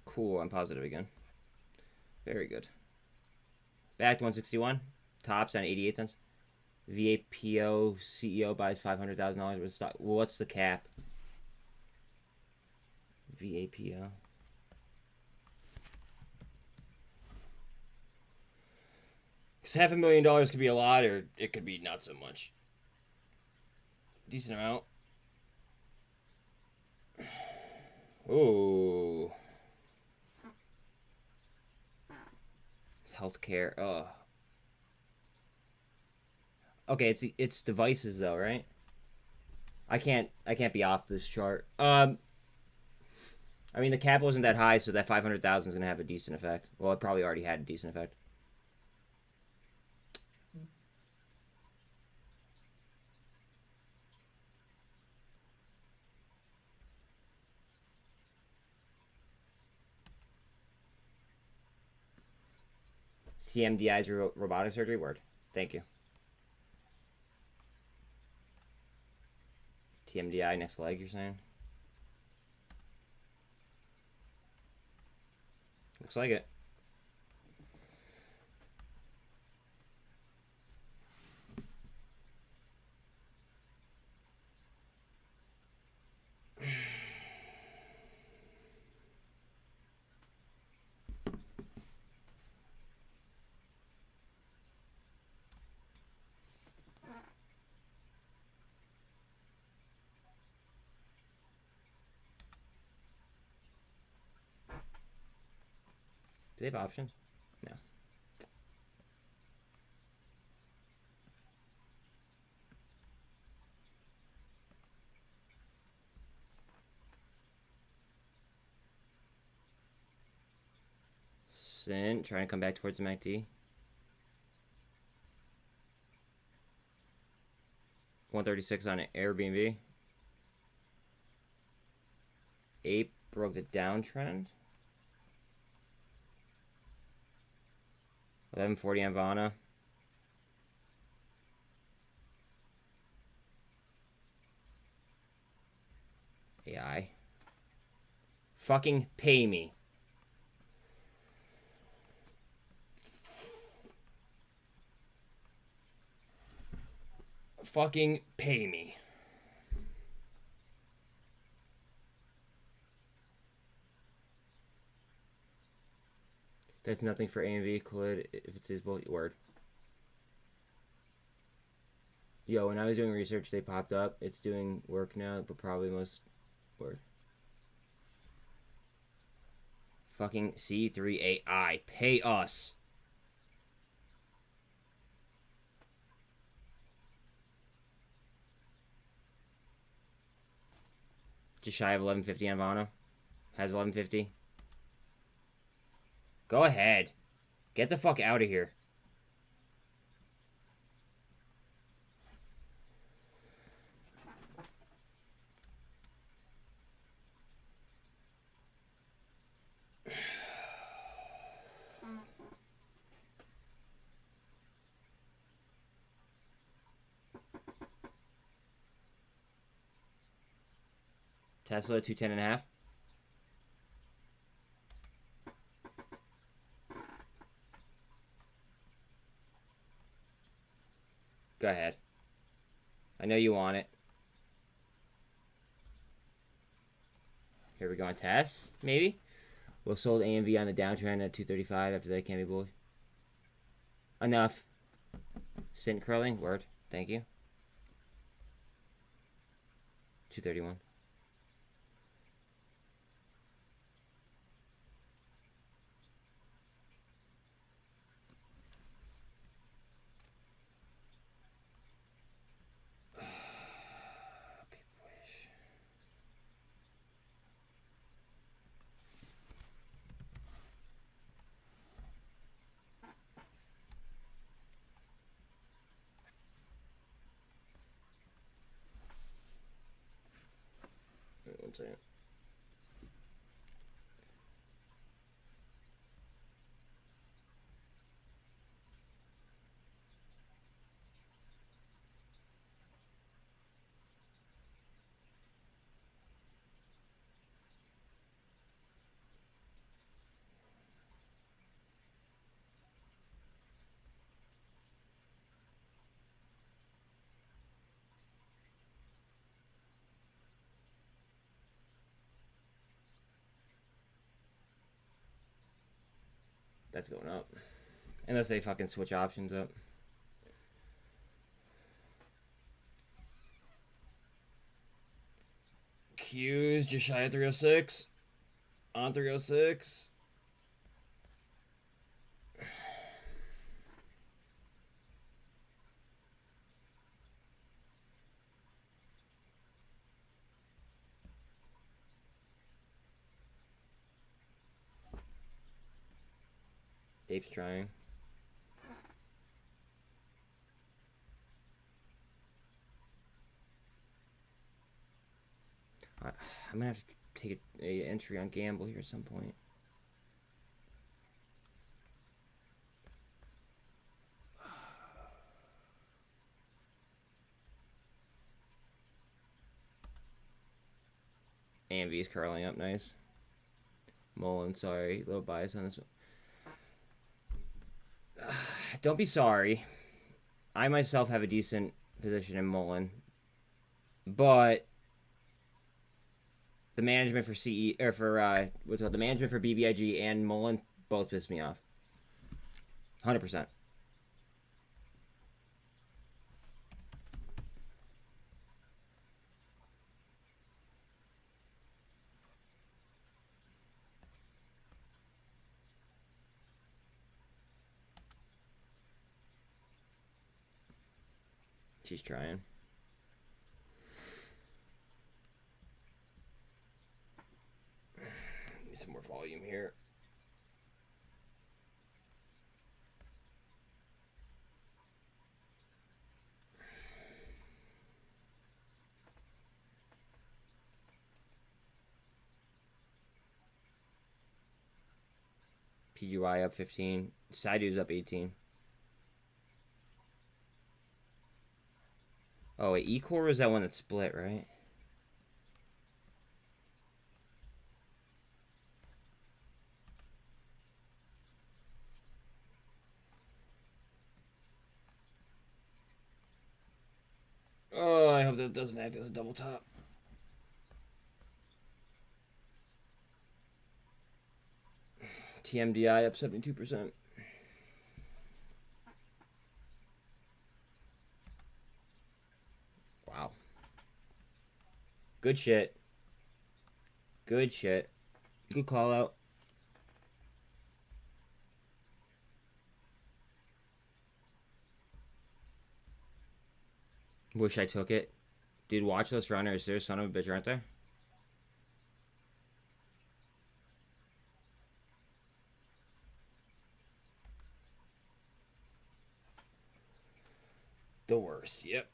Cool, I'm positive again. Very good. Back to 161. Tops on 88 cents. VAPO CEO buys $500,000 worth of stock. Well, what's the cap? VAPO. Because $500,000 could be a lot, or it could be not so much. Decent amount. Ooh. Healthcare. Oh. Okay, it's devices though, right? I can't be off this chart. I mean the cap wasn't that high, so that 500,000 is gonna have a decent effect. Well, it probably already had a decent effect. CMDI's robotic surgery word. Thank you. TMDI next leg, you're saying? Looks like it. Do they have options? No. SINT, trying to come back towards the MACD. 136 on Airbnb. APE broke the downtrend. 1140 on Vana. AI. Fucking pay me. Fucking pay me. That's nothing for AMV. Could if it's his bullet word. Yo, when I was doing research, they popped up. It's doing work now, but probably most work. Fucking C3AI. Pay us. Just shy of 1150 on Vano. Has 1150. Go ahead. Get the fuck out of here. Tesla 210.5. Go ahead. I know you want it. Here we go on tests, maybe. We'll sold AMV on the downtrend at 235 after that can't be bullish. Enough. SINT curling, word. Thank you. 231. One second. That's going up. Unless they fucking switch options up. Q's just shy of 306. On 306. Ape's trying. I'm gonna have to take a entry on gamble here at some point. AMV is curling up nice. Mullen, sorry, low bias on this one. Don't be sorry. I myself have a decent position in Mullen, but the management for CE or for what's called the management for BBIG and Mullen both piss me off. 100%. She's trying. Need some more volume here. PGY up 15. Sidew's up 18. Oh, wait, E-Core was that one that split, right? Oh, I hope that doesn't act as a double top. TMDI up 72%. Good shit. Good shit. Good call out. Wish I took it. Dude, watch those runners. They're son of a bitch, aren't they? The worst, yep.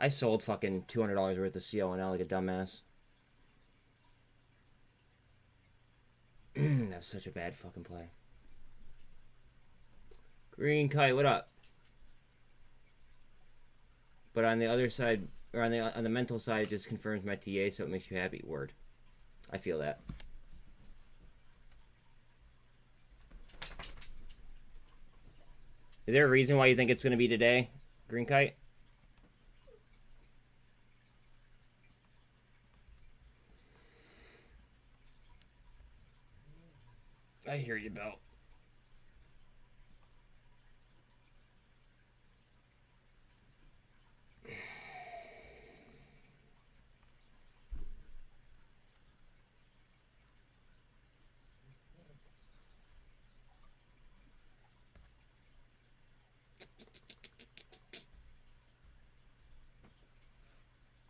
I sold fucking $200 worth of CONL like a dumbass. That's such a bad fucking play. Green Kite, what up? But on the other side, or on the mental side, it just confirms my TA, so it makes you happy. Word. I feel that. Is there a reason why you think it's going to be today, Green Kite? I hear you, Belt.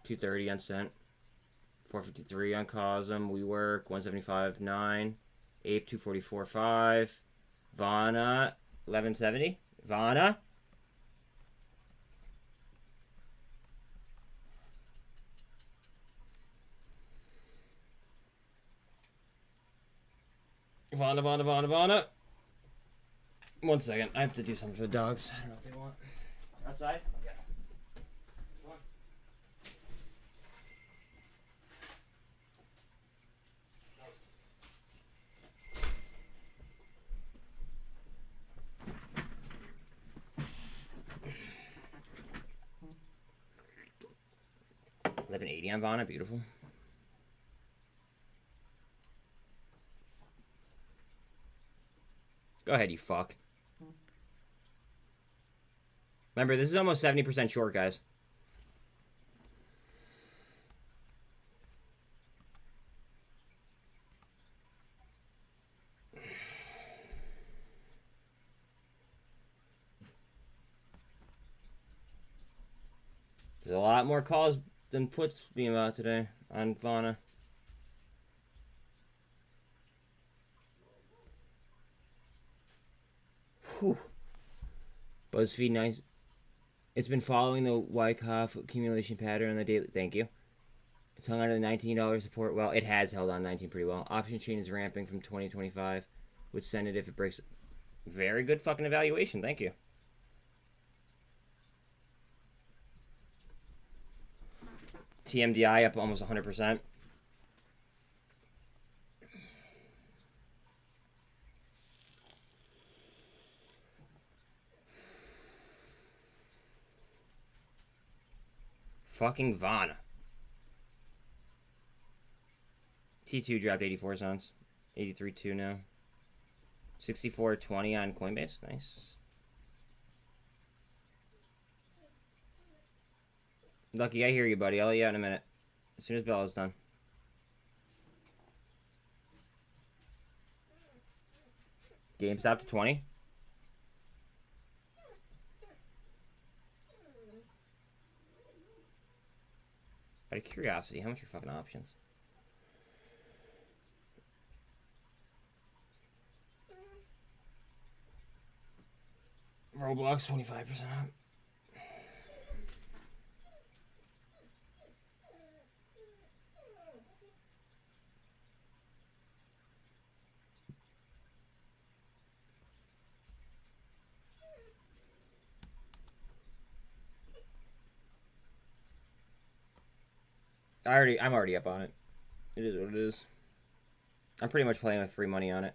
$230 on SINT, $453 on COSM, we work 175.9, APE 244.5, Vana 1170, Vana. Vana. 1 second, I have to do something for the dogs. I don't know what they want. Outside? Yeah. 1180 on Vana, beautiful. Go ahead, you fuck. Remember, this is almost 70% short, guys. There's a lot more calls than puts being out today on Vana. Whew. BuzzFeed, nice. It's been following the Wyckoff accumulation pattern on the daily. Thank you. It's hung on to the $19 support. Well, it has held on 19 pretty well. Option chain is ramping from 2025. Would send it if it breaks. Very good fucking evaluation. Thank you. TMDI up almost 100%. Fucking Vana. T2 dropped 84 cents. 83.2 now. 64.20 on Coinbase. Nice. Lucky, I hear you, buddy. I'll let you out in a minute. As soon as Bella's done. GameStop to 20. Out of curiosity, how much are fucking options? Roblox 25% up. I'm already up on it. It is what it is. I'm pretty much playing with free money on it.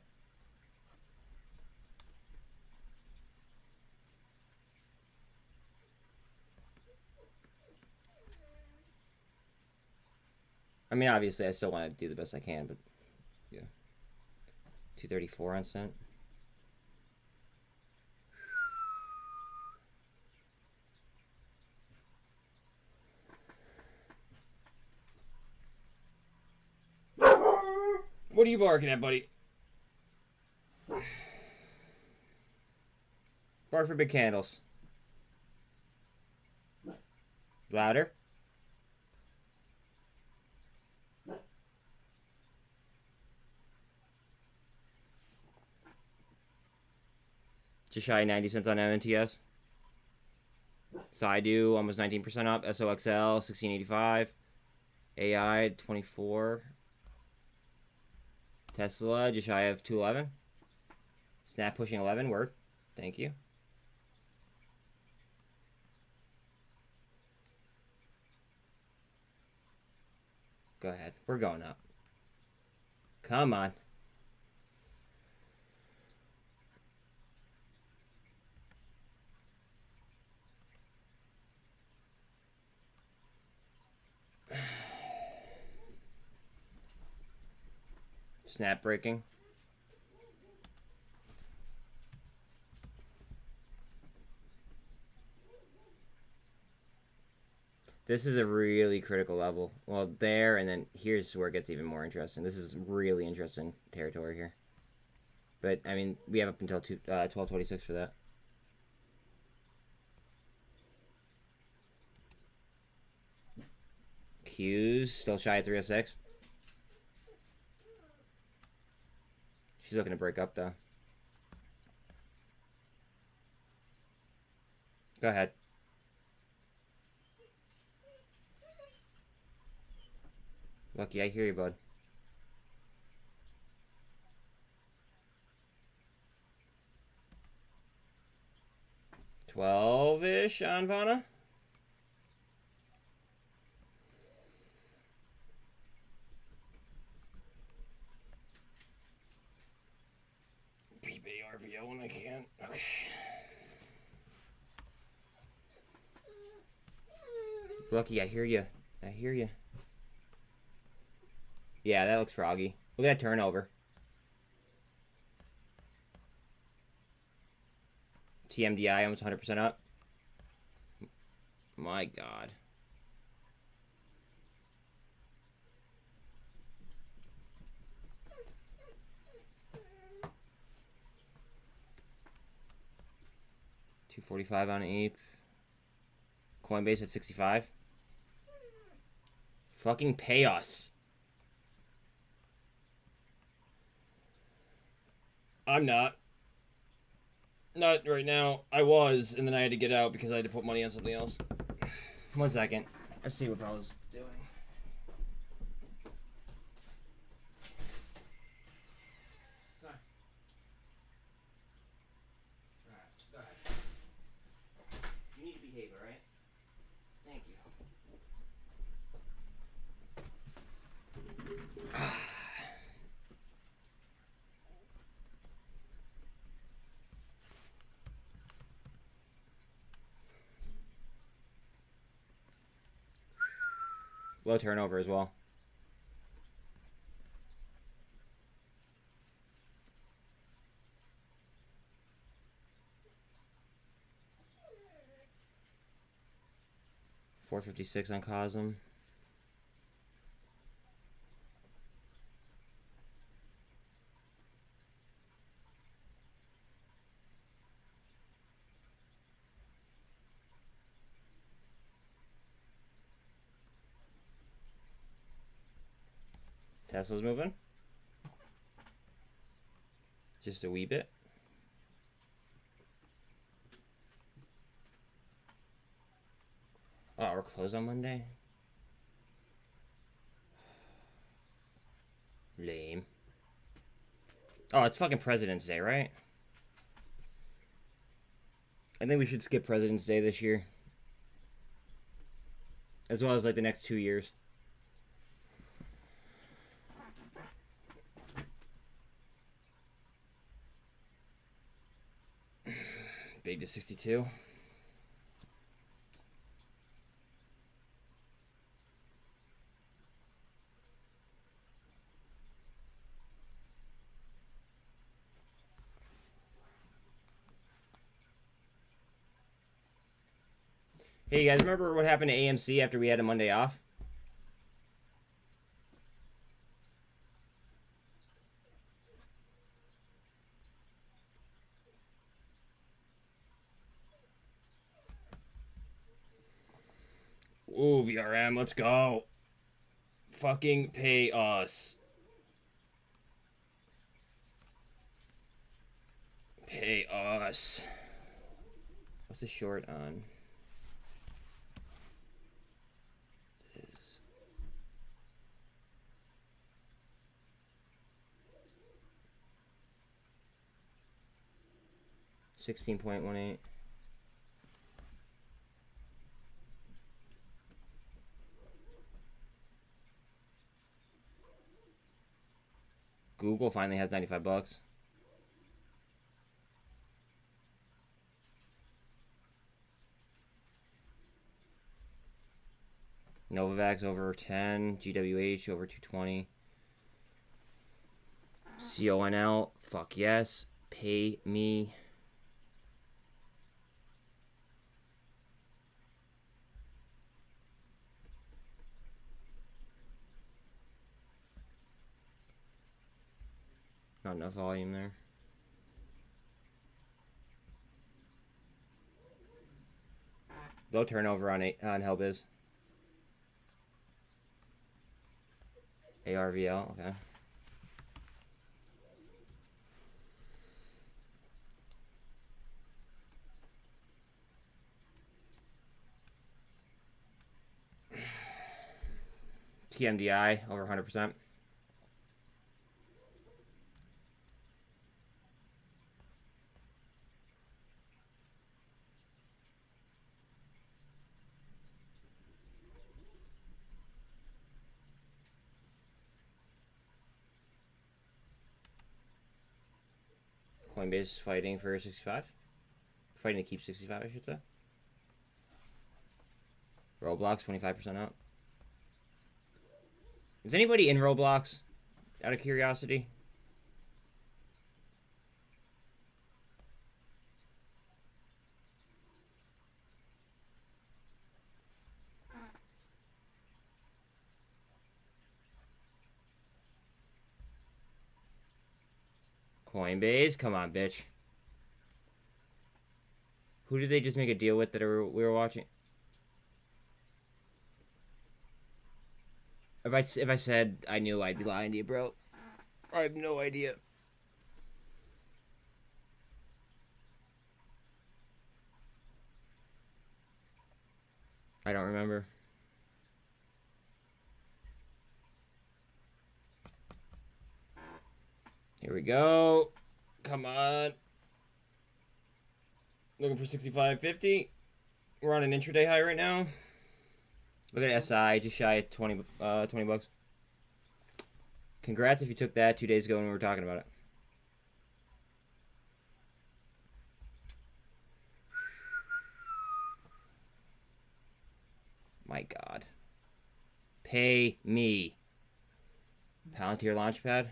mean, obviously, I still want to do the best I can, but yeah. 234 on cent. What are you barking at, buddy? Bark for big candles. Louder. Just shy 90 cents on MMTS. Saidu almost 19% up. SOXL 1685. AI 24. Tesla just shy of 211. Snap pushing 11. Word. Thank you. Go ahead. We're going up. Come on. Snap breaking. This is a really critical level. Well, there, and then here's where it gets even more interesting. This is really interesting territory here. But, I mean, we have up until 12:26 for that. Q's still shy at 306. She's looking to break up, though. Go ahead. Lucky, I hear you, bud. 12-ish on Vana. BBRVO when I can. Okay. Lucky, I hear you. I hear you. Yeah, that looks froggy. Look at that turnover. TMDI almost 100% up. My God. $245 on APE. Coinbase at 65. Fucking pay us. I'm not. Not right now. I was, and then I had to get out because I had to put money on something else. 1 second. Let's see what I was doing. Go ahead. Go ahead. You need to behave, alright? Thank you. Low turnover as well. $456 on COSM. Tesla's moving. Just a wee bit. Oh, we're closed on Monday? Lame. Oh, it's fucking President's Day, right? I think we should skip President's Day this year. As well as like the next 2 years. Big to 62. Hey, you guys remember what happened to AMC after we had a Monday off? Ooh, VRM, let's go. Fucking pay us. Pay us. What's the short on? 16.18. Google finally has 95 bucks. Novavax over 10. GWH over 220. CONL, fuck yes. Pay me. Not enough volume there. Low turnover on Hellbiz. ARVL, okay. TMDI over 100%. Coinbase fighting for 65. Fighting to keep 65, I should say. Roblox 25% up. Is anybody in Roblox? Out of curiosity. Coinbase, come on, bitch. Who did they just make a deal with that we were watching? If I said I knew, I'd be lying to you, bro. I have no idea. I don't remember. Here we go. Come on. Looking for 65.50. We're on an intraday high right now. Look at SI, just shy of 20 bucks. Congrats if you took that 2 days ago when we were talking about it. My God. Pay me. Palantir Launchpad.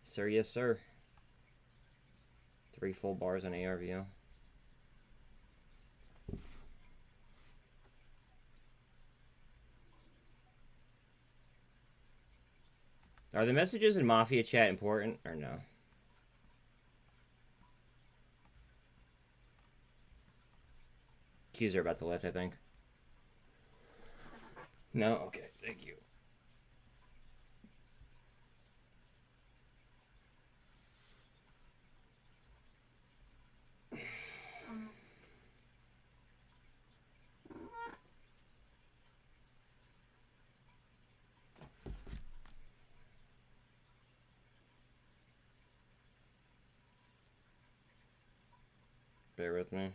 Sir, yes, sir. 3 full bars on ARVO. Are the messages in Mafia chat important or no? Qs are about to lift, I think. No? Okay, thank you. Bear with me.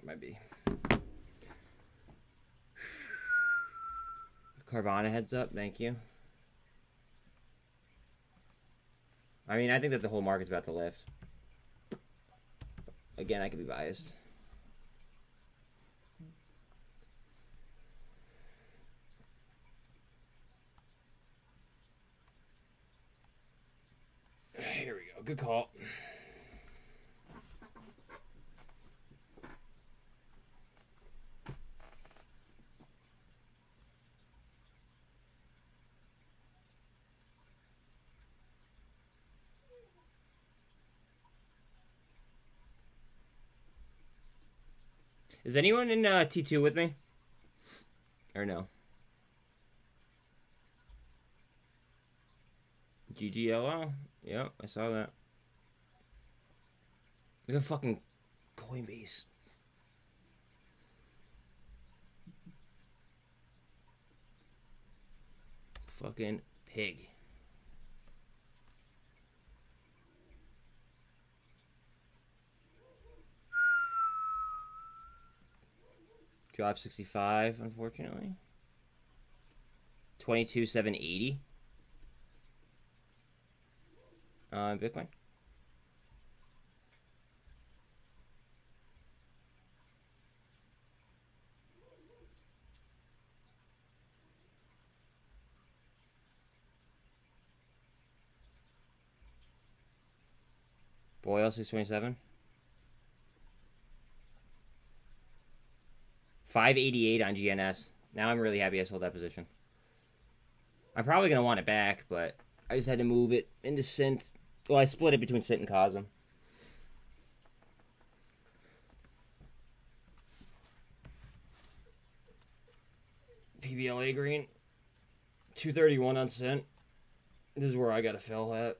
Might be. Carvana heads up, thank you. I mean, I think that the whole market's about to lift. Again, I could be biased. Here we go. Good call. Is anyone in T2 with me? Or no? GGLO? Yep, I saw that. Look at fucking Coinbase. Fucking pig. Drop 65, unfortunately. 22,780. Bitcoin. Boyle 627. 588 on GNS. Now I'm really happy I sold that position. I'm probably going to want it back, but I just had to move it into SINT. Well, I split it between SINT and COSM. PBLA green. 231 on SINT. This is where I got to fill at.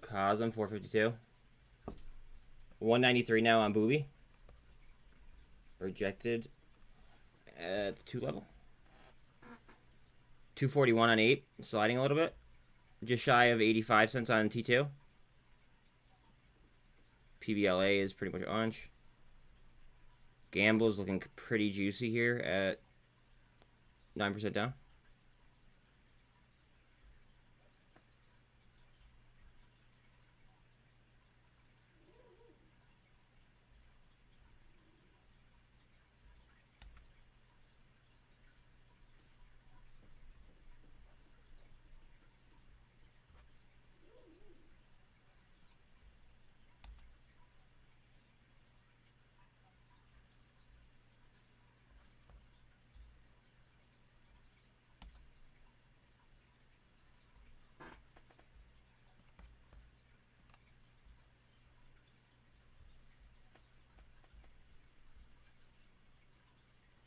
COSM 452. 193 now on Booby. Rejected at the 2 level. 241 on APE. Sliding a little bit. Just shy of 85 cents on T2. PBLA is pretty much orange. Gamble's looking pretty juicy here at 9% down.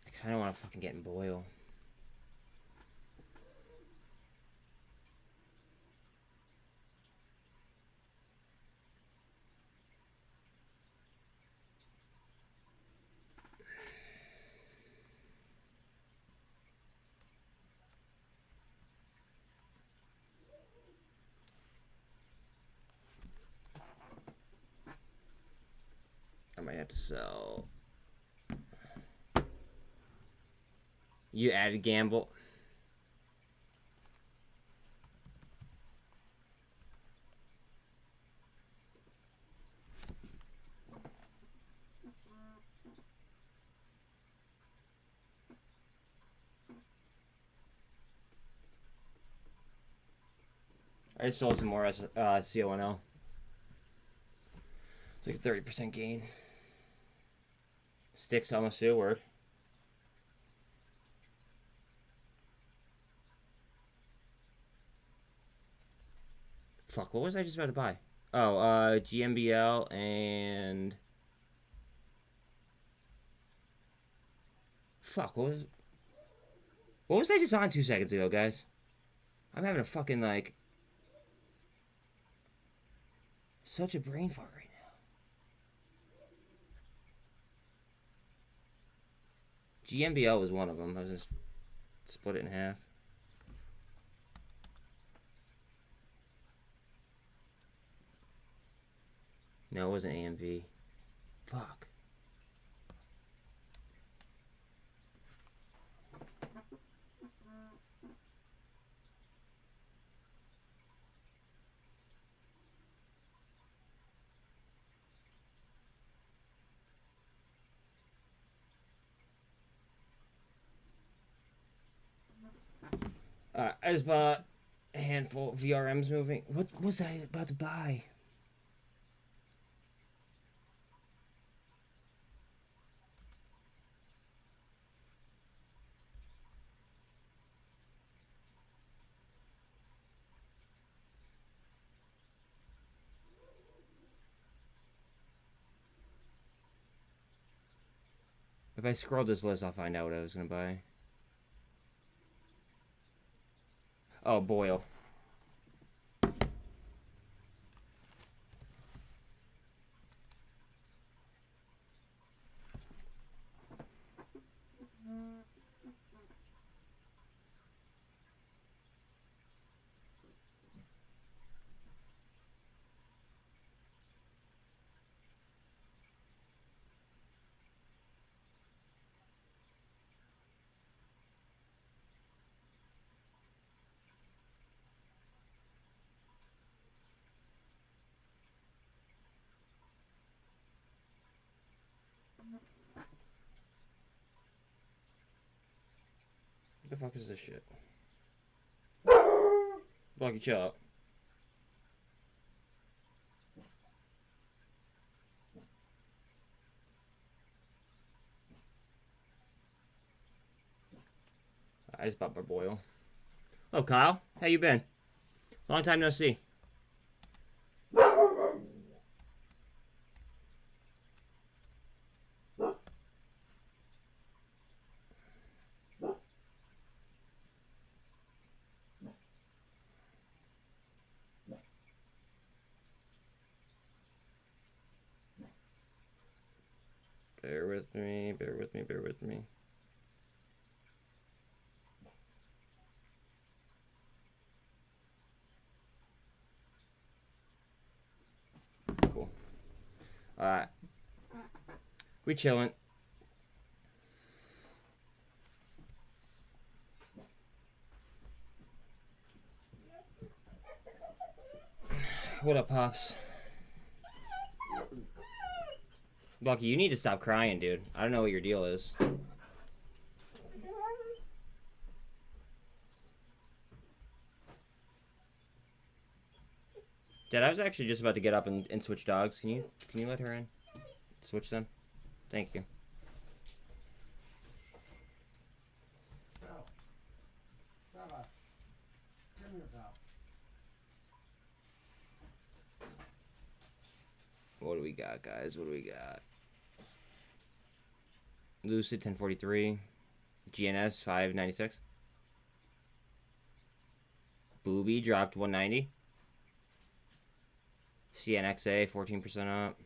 I kind of want to fucking get in Boyle. I might have to sell. You added Gamble. I sold some more CONL. It's like a 30% gain. Sticks to almost to a word. Fuck, what was I just about to buy? Oh, GMBL and... Fuck, what was I just on 2 seconds ago, guys? I'm having a fucking, like... Such a brain fart right now. GMBL was one of them. I was just split it in half. No, it wasn't AMV. Fuck. I just bought a handful of VRMs moving. What was I about to buy? If I scroll this list, I'll find out what I was gonna buy. Oh, boil. What the fuck is this shit? Blocky, chill out. I just bought my boil. Oh, Kyle, how you been? Long time no see. Bear with me, bear with me, bear with me. Cool. Alright. We chilling. What up, Pops? Lucky, you need to stop crying, dude. I don't know what your deal is. Dad, I was actually just about to get up and switch dogs. Can you let her in? Switch them? Thank you. What do we got, guys? What do we got? Lucid 1043. GNS 596. Booby dropped 190. CNXA 14% up.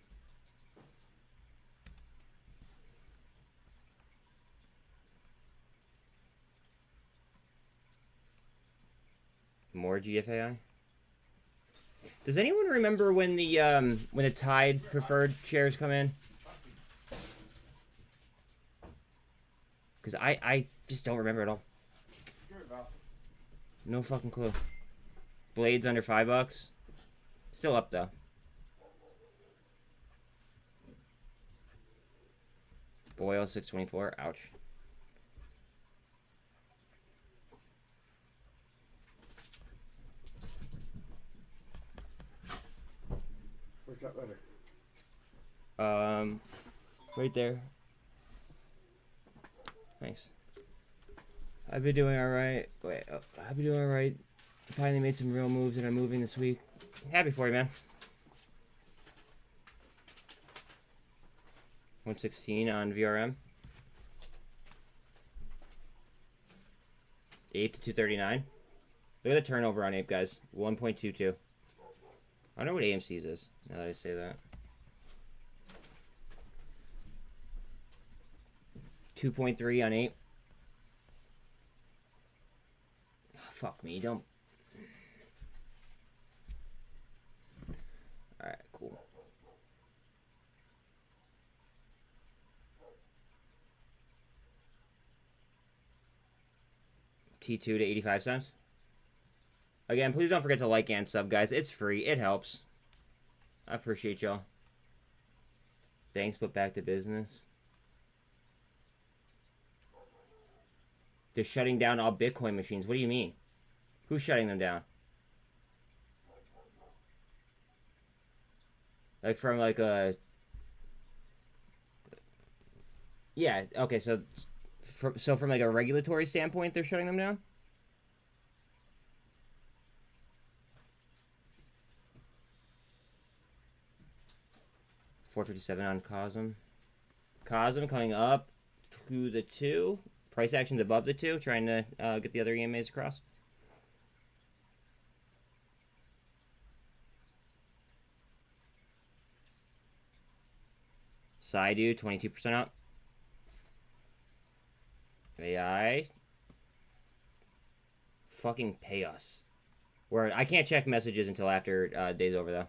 More GFAI. Does anyone remember when the Tide preferred shares come in? Because I just don't remember at all. No fucking clue. Blades under $5. Still up though. Boil 624. Ouch. Where's that letter? Right there. Thanks. I've been doing alright. Wait, I've been doing alright. Finally made some real moves and I'm moving this week. Happy for you, man. 116 on VRM. APE to 239. Look at the turnover on APE, guys. 1.22. I don't know what AMC's is, now that I say that. 2.3 on 8. Oh, fuck me, don't. Alright, cool. T2 to 85 cents. Again, please don't forget to like and sub, guys. It's free. It helps. I appreciate y'all. Thanks, but back to business. They're shutting down all Bitcoin machines. What do you mean? Who's shutting them down? Like from like a... Yeah, okay, so from like a regulatory standpoint, they're shutting them down? $4.57 on COSM. COSM coming up to the 2. Price actions above the 2, trying to get the other EMAs across. Saidu, 22% up. AI. Fucking pay us. Word. I can't check messages until after day's over, though.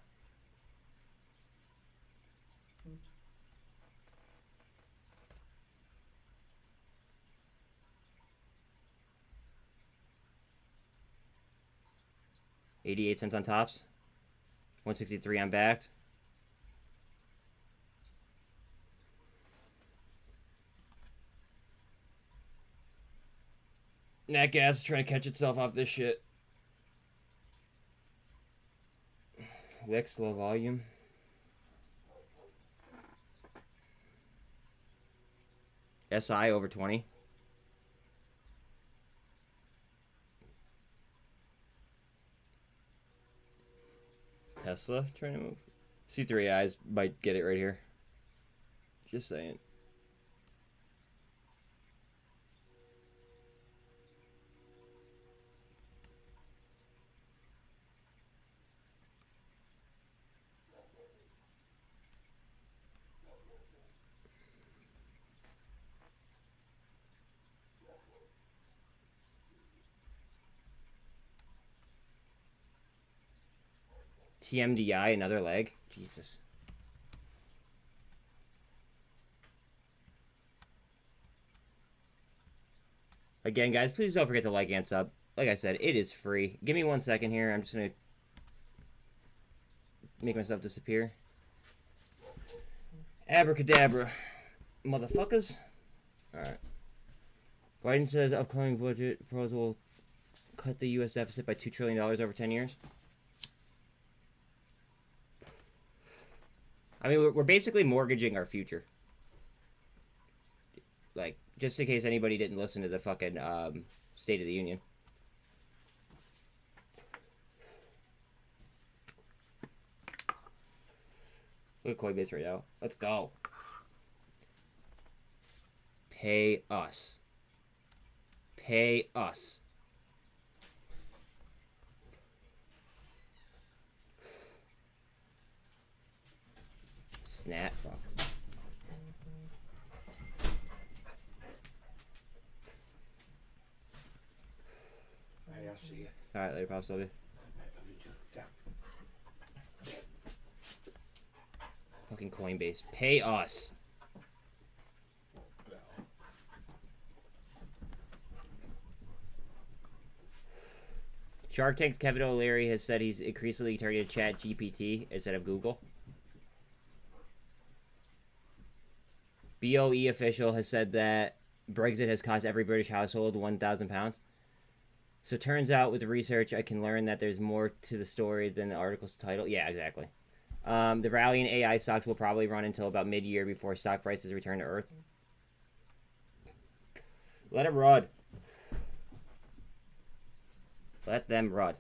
$0.88 on tops. 163 on backed. Nat gas is trying to catch itself off this shit. Lex low volume. SI over 20. Tesla trying to move. C3Is might get it right here. Just saying. TMDI, another leg. Jesus. Again, guys, please don't forget to like and sub. Like I said, it is free. Give me 1 second here. I'm just going to make myself disappear. Abracadabra. Motherfuckers. Alright. Biden says upcoming budget proposal will cut the U.S. deficit by $2 trillion over 10 years. I mean, we're basically mortgaging our future. Like, just in case anybody didn't listen to the fucking State of the Union. Look at Coinbase right now. Let's go. Pay us. Pay us. Snap. Fuck. Hey, I'll see you. Alright, later, Pop Sylvia. Love you too. Yeah. Fucking Coinbase. Pay us. Shark Tank's Kevin O'Leary has said he's increasingly targeted ChatGPT instead of Google. BOE official has said that Brexit has cost every British household £1,000. So turns out with the research, I can learn that there's more to the story than the article's title. Yeah, exactly. The rally in AI stocks will probably run until about mid-year before stock prices return to earth. Let it run. Let them run.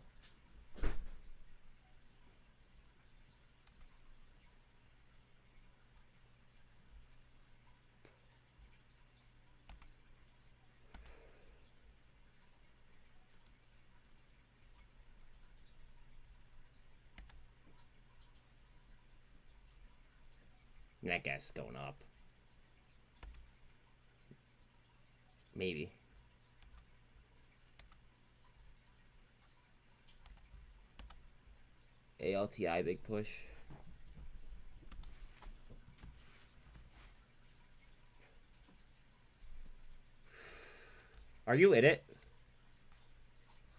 That guy's going up. Maybe. ALTI big push. Are you in it?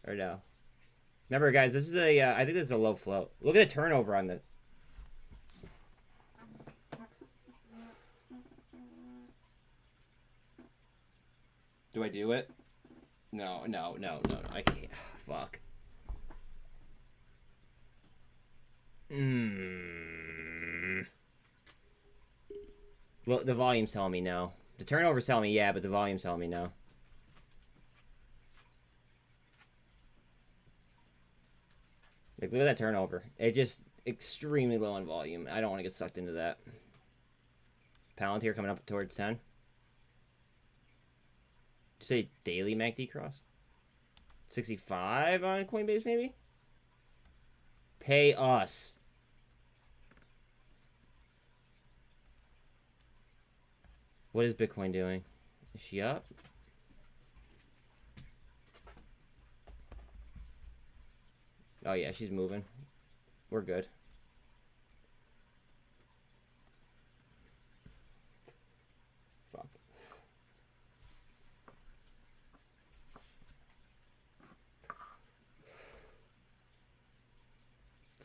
Or no? Remember, guys, this is a, I think this is a low float. Look at the turnover on the... Do I do it? No, I can't. Fuck. Well, the volume's telling me no. The turnover's telling me yeah, but the volume's telling me no. Like, look at that turnover. It just extremely low on volume. I don't want to get sucked into that. Palantir coming up towards 10. Did you say daily MACD cross? 65 on Coinbase, maybe? Pay us. What is Bitcoin doing? Is she up? Oh, yeah, she's moving. We're good. Fuck.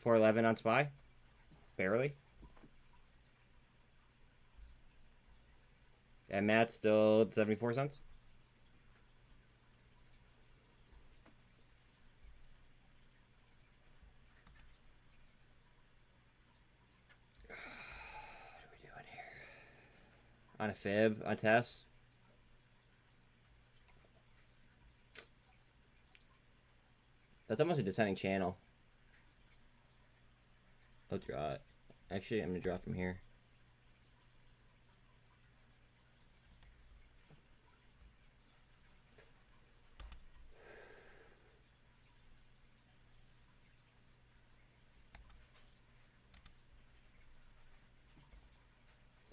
$4.11 on SPY? Barely. And Matt's still at 74 cents. What are we doing here? On a fib, on test. That's almost a descending channel. I'll draw it. Actually, I'm gonna draw from here.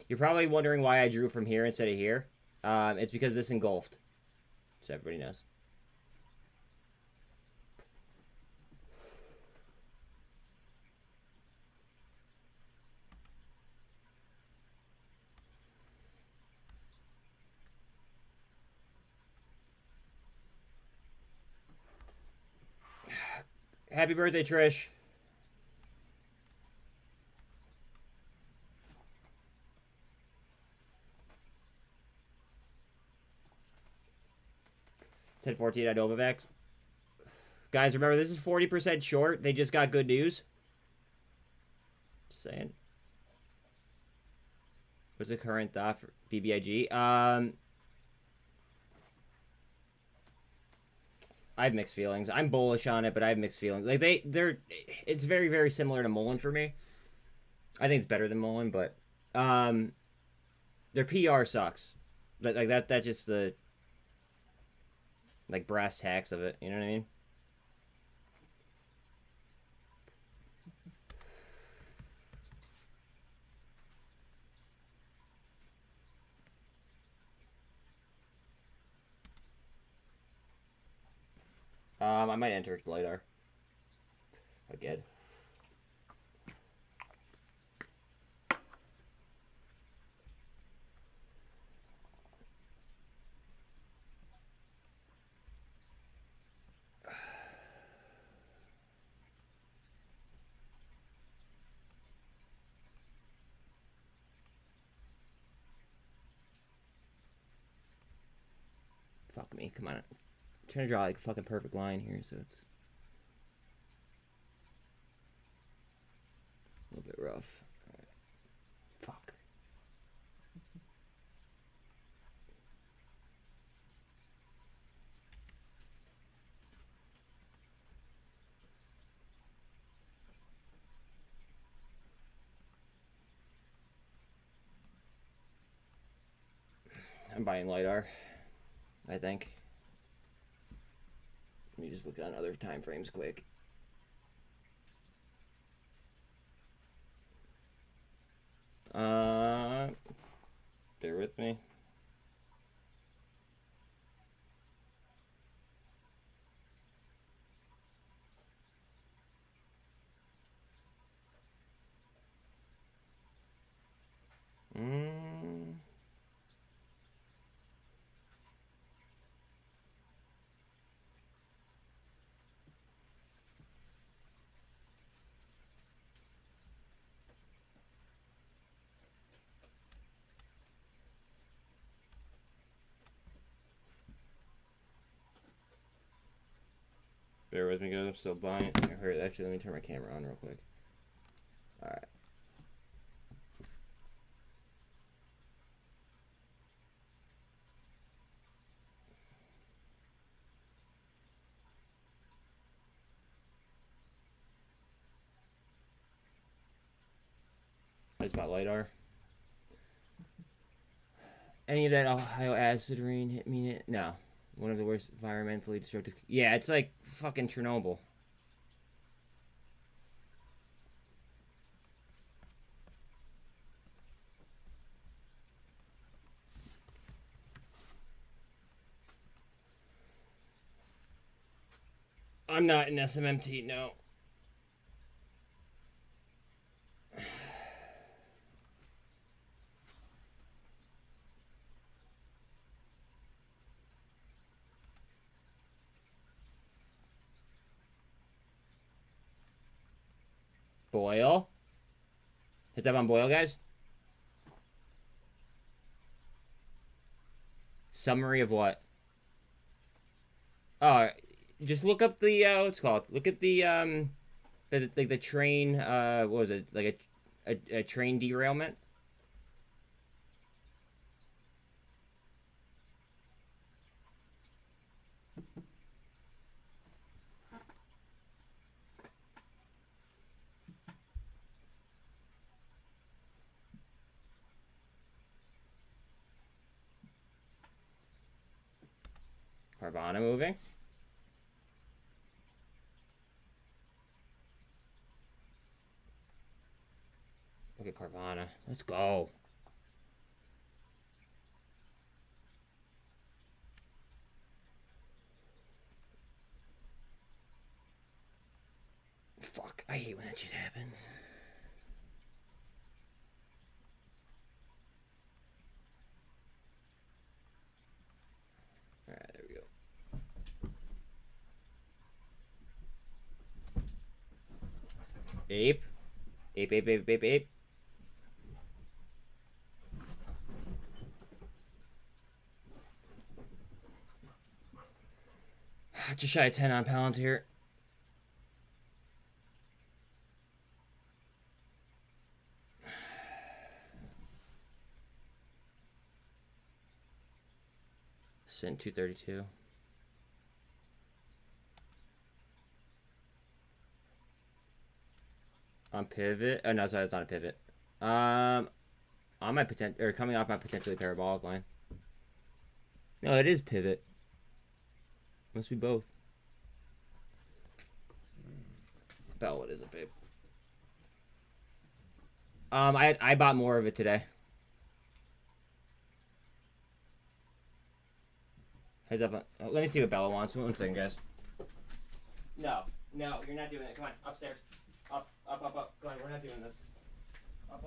You're probably wondering why I drew from here instead of here. It's because this engulfed. So everybody knows. Happy birthday, Trish. $10.14 at Novavax. Guys, remember, this is 40% short. They just got good news. Just saying. What's the current thought for BBIG? I have mixed feelings. I'm bullish on it, but I have mixed feelings. Like it's very, very similar to muln for me. I think it's better than muln, but their PR sucks. Like that just the like brass tacks of it. You know what I mean? I might enter LiDAR again. Fuck me, come on. I'm trying to draw like a fucking perfect line here, so it's a little bit rough. Right. Fuck. I'm buying LiDAR, I think. Let me just look on other time frames quick. Bear with me. Bear with me, guys. I'm still buying. Here, actually, let me turn my camera on real quick. All right. That's my LiDAR. Any of that Ohio acid rain hit me? No. One of the worst environmentally destructive. Yeah, it's like fucking Chernobyl. I'm not in SMMT, no. Boil. Hits up on boil, guys. Summary of what? Oh, just look up the what's it called? Look at the the train. What was it? Like a train derailment. Carvana moving. Look at Carvana. Let's go. Fuck, I hate when that shit happens. Alright, there we go. Ape. Ape, ape, ape, ape, ape. Just shy of 10 on Palantir. SINT 232. On pivot. Oh no, sorry, it's not a pivot. On my coming off my potentially parabolic line. No, it is pivot. Must be both. Bell, what is it, babe? I bought more of it today. Heads up. Let me see what Bella wants. 1 second, guys. No, you're not doing it. Come on, upstairs. Up. Come on, we're not doing this. Up.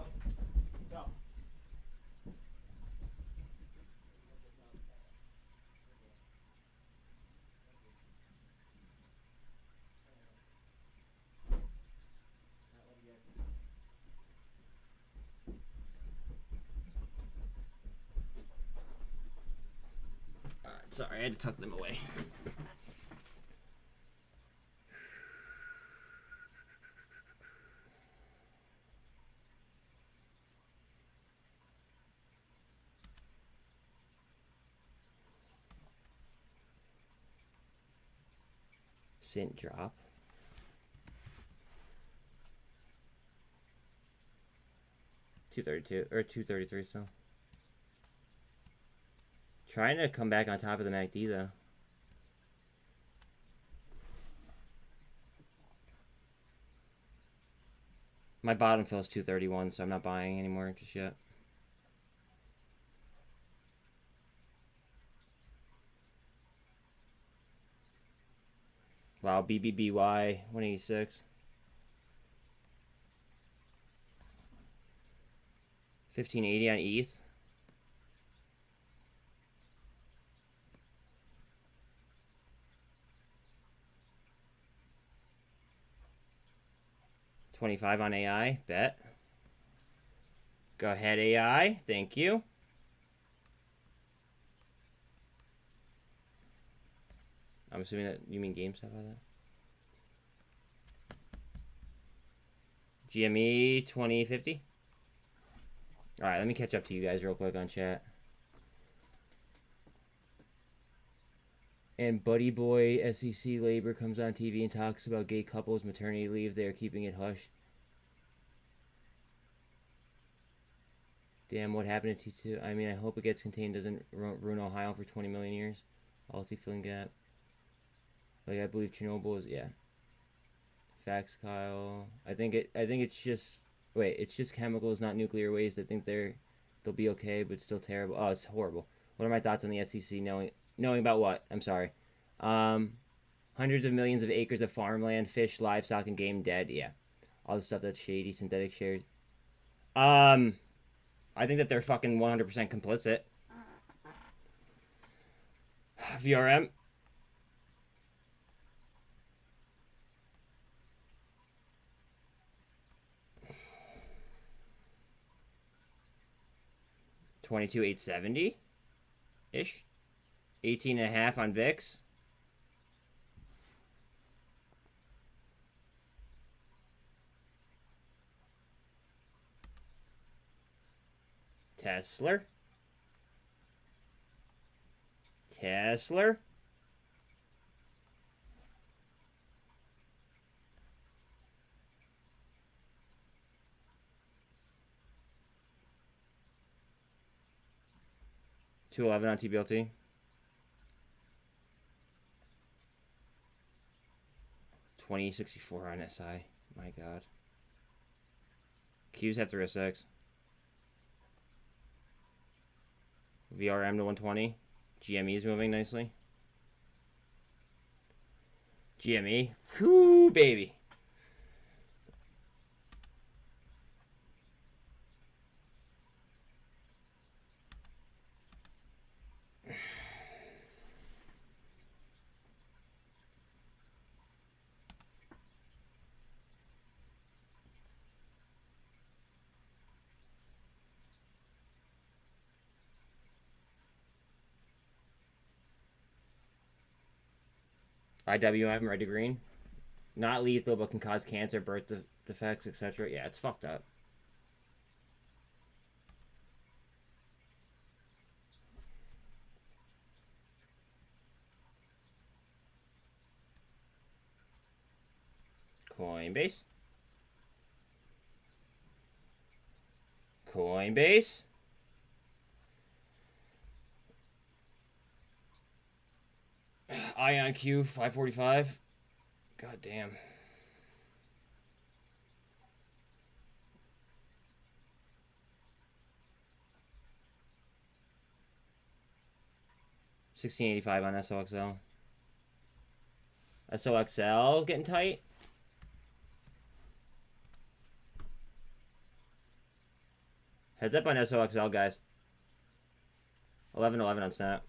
Go. Alright, sorry, I had to tuck them away. SINT drop. $232 or $233 still. Trying to come back on top of the MACD though. My bottom fill is 231, so I'm not buying anymore just yet. Wow, BBBY 186. 1580 on ETH. $25 on AI, bet. Go ahead, AI. Thank you. I'm assuming that you mean GameStop by that. GME 2050. All right, let me catch up to you guys real quick on chat. And Buddy Boy SEC Labor comes on TV and talks about gay couples maternity leave. They are keeping it hushed. Damn, what happened to T2? I mean, I hope it gets contained. Doesn't ruin Ohio for 20 million years. Alti filling gap. Like I believe Chernobyl is Facts, Kyle. I think it's just it's just chemicals, not nuclear waste. I think they'll be okay, but still terrible. Oh, it's horrible. What are my thoughts on the SEC knowing about what? I'm sorry. Hundreds of millions of acres of farmland, fish, livestock, and game dead. Yeah, all the stuff that's shady. Synthetic shares. I think that they're fucking 100% complicit. VRM. $22,870 ish. 18.5 on VIX. Tesla. 211 on tblt. 2064 on SI. My god. Qs have 306. VRM to 120. GME is moving nicely. GME. Whoo, baby. IWM, red to green. Not lethal, but can cause cancer, birth defects, etc. Yeah, it's fucked up. Coinbase. Coinbase. IonQ 545. God damn. $16.85 on SOXL. SOXL getting tight. Heads up on SOXL, guys. 11.11 on Snap.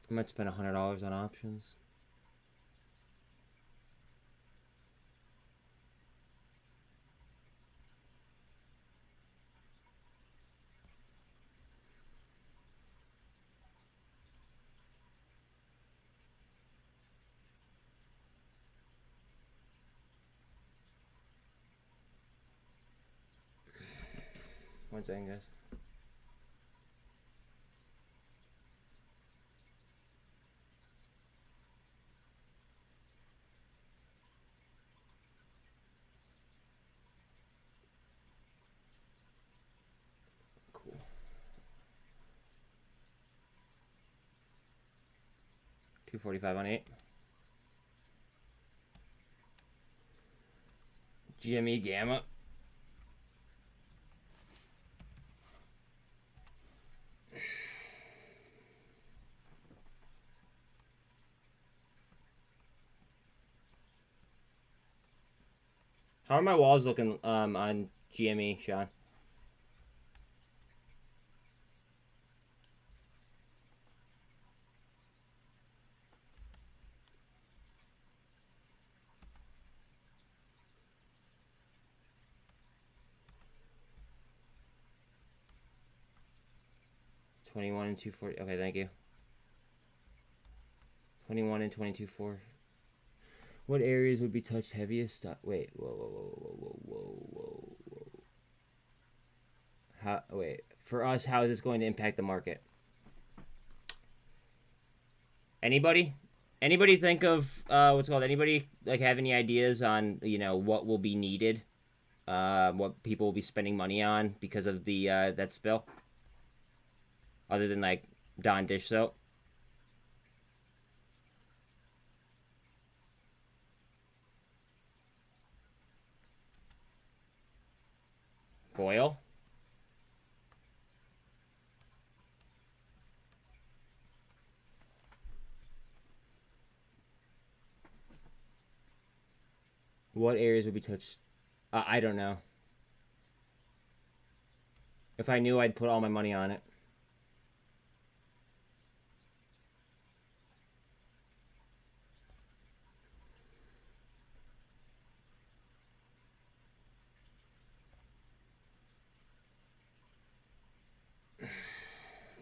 I might spend $100 on options. One second, guys. Cool. $245 on 8. GME Gamma. How are my walls looking on GME, Sean? 21 and 240. Okay, thank you. 21 and 22.4. What areas would be touched heaviest? Wait, whoa. Wait, for us, how is this going to impact the market? Anybody? Anybody think of what's it called? Anybody like have any ideas on what will be needed? What people will be spending money on because of the that spill? Other than like Dawn dish soap. Boil. What areas would be touched? I don't know. If I knew, I'd put all my money on it.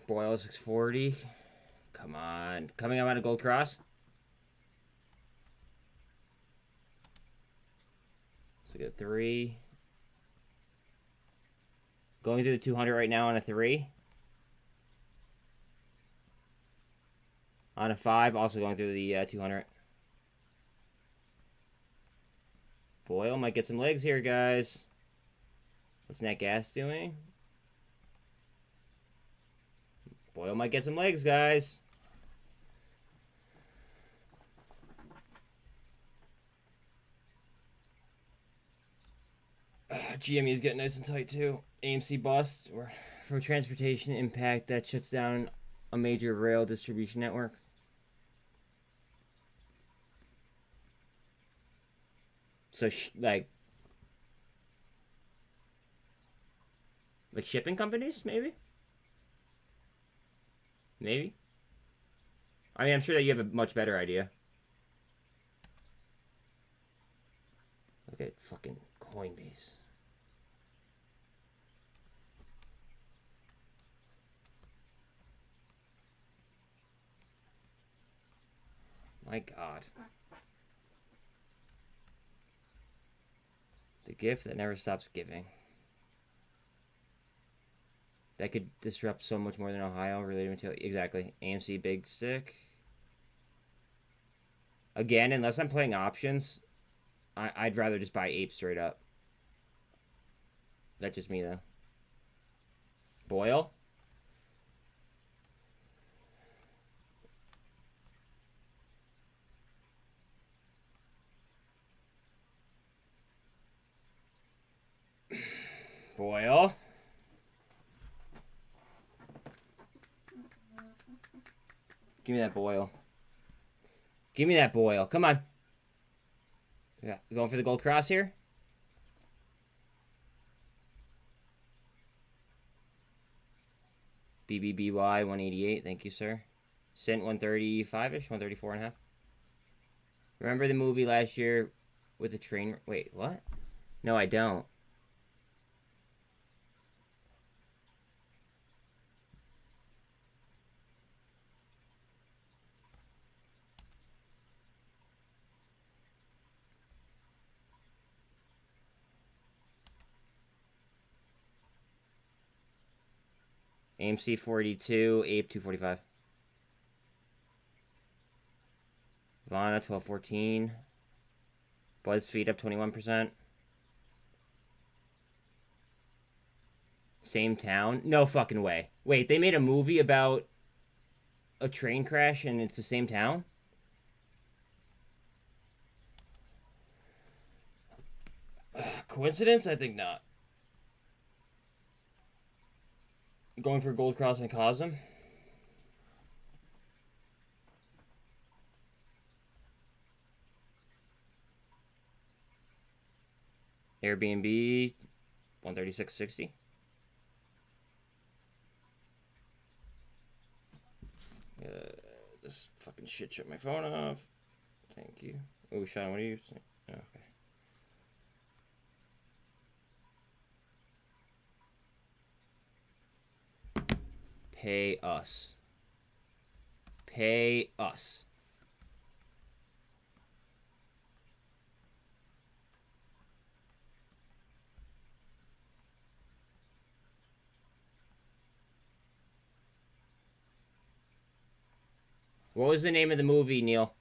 Boil 640. Come on. Coming up on a gold cross. So get 3. Going through the 200 right now on a 3. On a 5, also going through the 200. Boyle might get some legs here, guys. What's net gas doing? Boyle might get some legs, guys. GME is getting nice and tight too. AMC bust or from transportation impact that shuts down a major rail distribution network. So like shipping companies, maybe. Maybe. I mean, I'm sure that you have a much better idea. Look at fucking Coinbase. My God. The gift that never stops giving. That could disrupt so much more than Ohio related material. Exactly. AMC big stick. Again, unless I'm playing options, I'd rather just buy APE straight up. That's just me, though. Boyle. Boyle. Give me that boil. Give me that boil. Come on. Yeah, going for the gold cross here. BBBY 188. Thank you, sir. SINT 135-ish, 134.5. Remember the movie last year with the train? Wait, what? No, I don't. AMC 482, APE 245. Vana 1214. BuzzFeed up 21%. Same town? No fucking way. Wait, they made a movie about a train crash and it's the same town? Coincidence? I think not. Going for Gold Cross and COSM. Airbnb 136.60. This fucking shit shut my phone off. Thank you. Oh, Sean, what are you saying? Oh, okay. Pay us. Pay us. What was the name of the movie, Neil?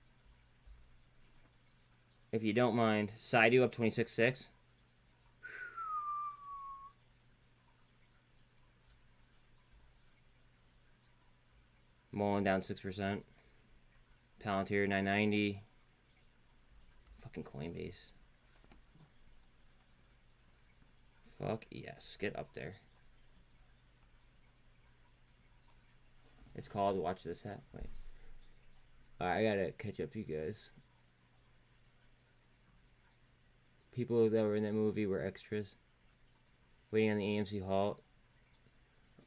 If you don't mind. Saidu up 26.6. Mullen down 6%. Palantir 990. Fucking Coinbase. Fuck yes. Get up there. It's called Watch This Hat. Wait. Alright, I gotta catch up to you guys. People that were in that movie were extras. Waiting on the AMC halt.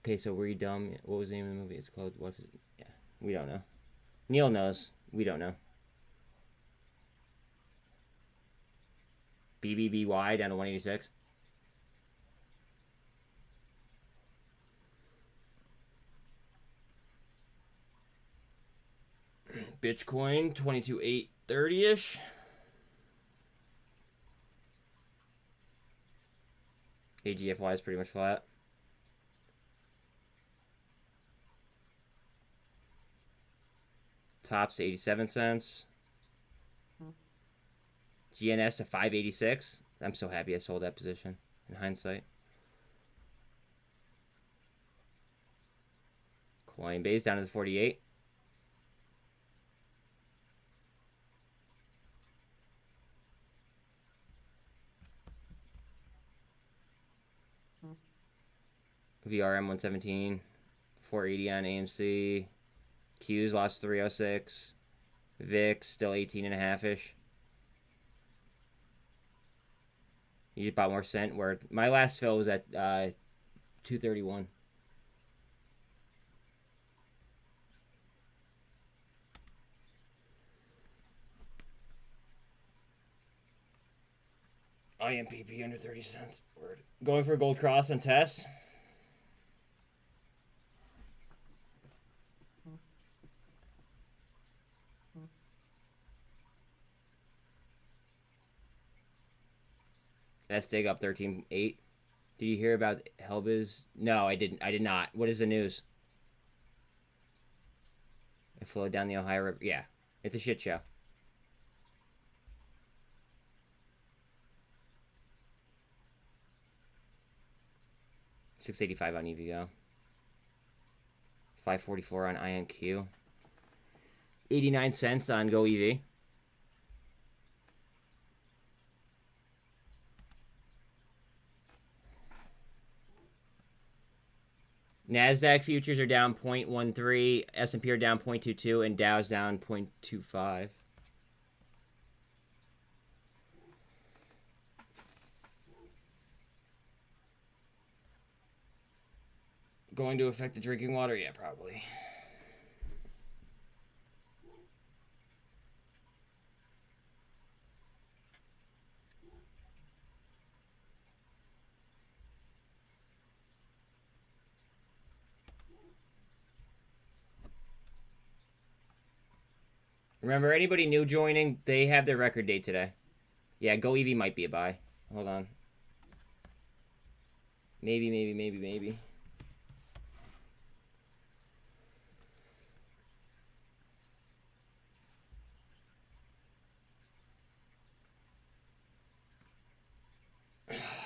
Okay, so were you dumb? What was the name of the movie? It's called what? Yeah, we don't know. Neil knows. We don't know. BBBY down to 186. Bitcoin 22,830-ish. AGFY is pretty much flat. Tops to 87 cents. GNS to 586. I'm so happy I sold that position in hindsight. Coinbase down to the 48. VRM 117. 480 on AMC. Q's lost 306. VIX still 18.5-ish. You just bought more cent. Where my last fill was at 231. IMPP under 30 cents. Word. Going for a gold cross on Tess. SDIG up 13.8. Did you hear about Helbiz? No, I didn't. I did not. What is the news? It flowed down the Ohio River. Yeah, it's a shit show. $685 on EVGO. $544 on INQ. 89 cents on goev. NASDAQ futures are down 0.13, S&P are down 0.22, and Dow's down 0.25. Going to affect the drinking water? Yeah, probably. Remember, anybody new joining, they have their record date today. Yeah, goev might be a buy. Hold on. Maybe.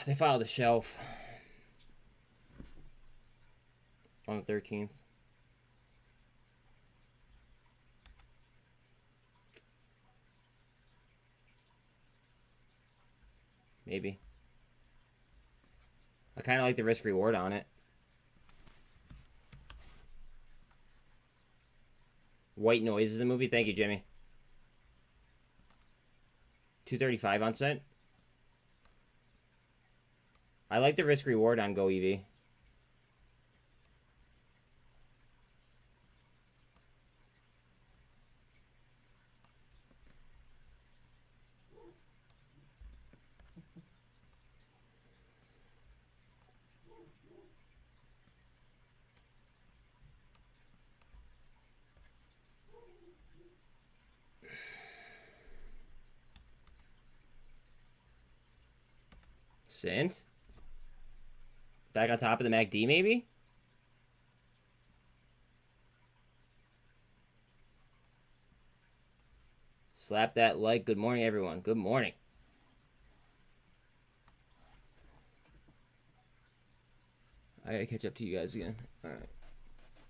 They filed a shelf on the 13th. Maybe. I kind of like the risk reward on it. White Noise is a movie. Thank you, Jimmy. 235 on cent. I like the risk reward on goev. SINT? Back on top of the MACD, maybe? Slap that like. Good morning, everyone. Good morning. I gotta catch up to you guys again. Alright.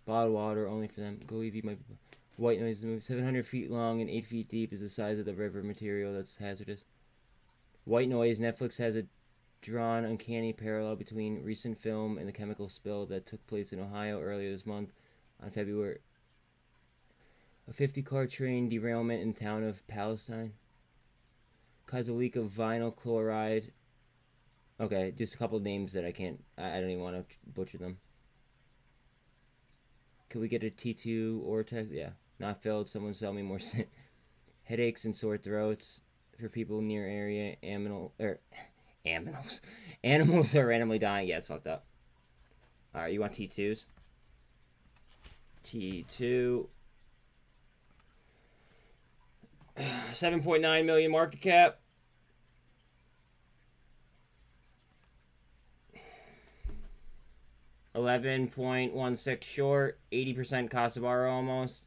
Bottled water only for them. Goev might be... White noise is the move. 700 feet long and 8 feet deep is the size of the river material that's hazardous. White noise. Netflix has a drawn uncanny parallel between recent film and the chemical spill that took place in Ohio earlier this month on February. A 50-car train derailment in the town of Palestine caused a leak of vinyl chloride. Okay, just a couple of names that I don't even want to butcher them. Could we get a T2 or text? Yeah. Not filled. Someone sell me more headaches and sore throats for people near area. Animals are randomly dying. Yeah, it's fucked up. Alright, you want T2s? T2. 7.9 million market cap. $11.16 short. 80% cost to borrow almost.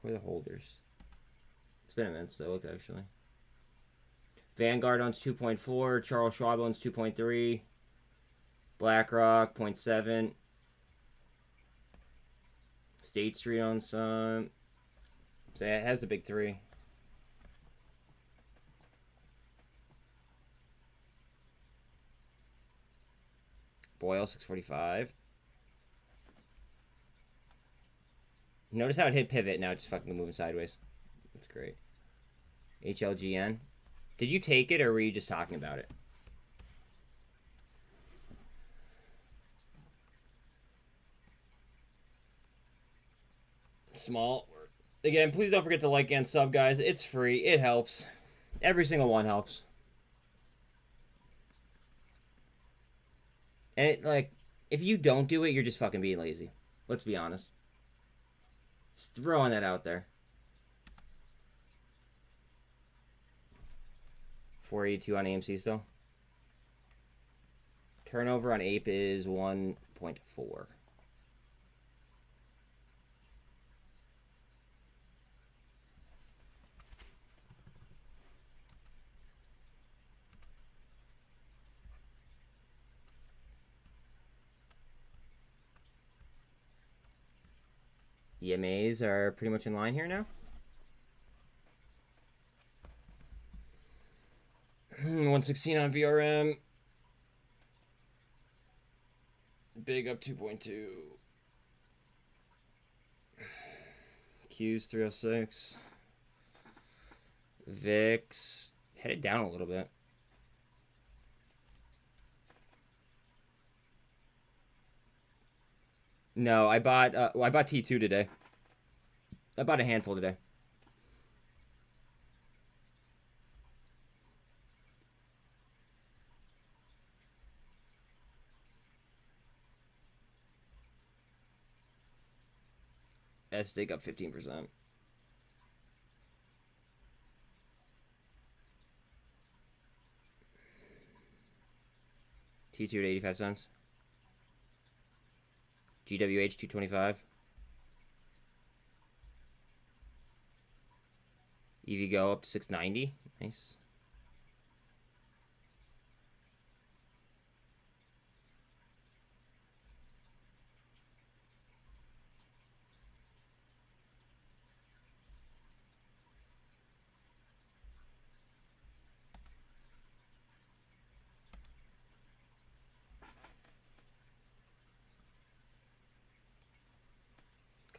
Who are the holders? It's been a minute still, look, actually. Vanguard owns 2.4. Charles Schwab owns 2.3. BlackRock 0.7. State Street owns some. So yeah, it has the big three. Boyle 645. Notice how it hit pivot, now it's just fucking moving sideways. That's great. HLGN. Did you take it or were you just talking about it? Small. Again, please don't forget to like and sub, guys. It's free. It helps. Every single one helps. And it, like, if you don't do it, you're just fucking being lazy. Let's be honest. Just throwing that out there. 482 on AMC still. Turnover on APE is 1.4. EMAs are pretty much in line here now. 116 on VRM. Big up 2.2. Q's 306. VIX headed down a little bit. No, I bought T2 today. I bought a handful today. SDIG up 15%. T2 at 85 cents. GWH 225. EVGO up to 690. Nice.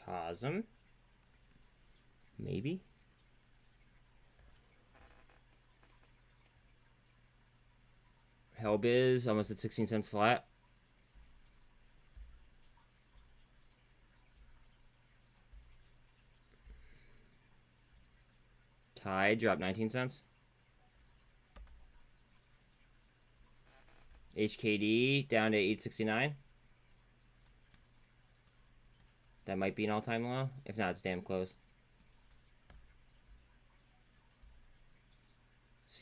COSM. Maybe. Hellbiz almost at 16 cents flat. Tide dropped 19 cents. HKD down to 869. That might be an all-time low. If not, it's damn close.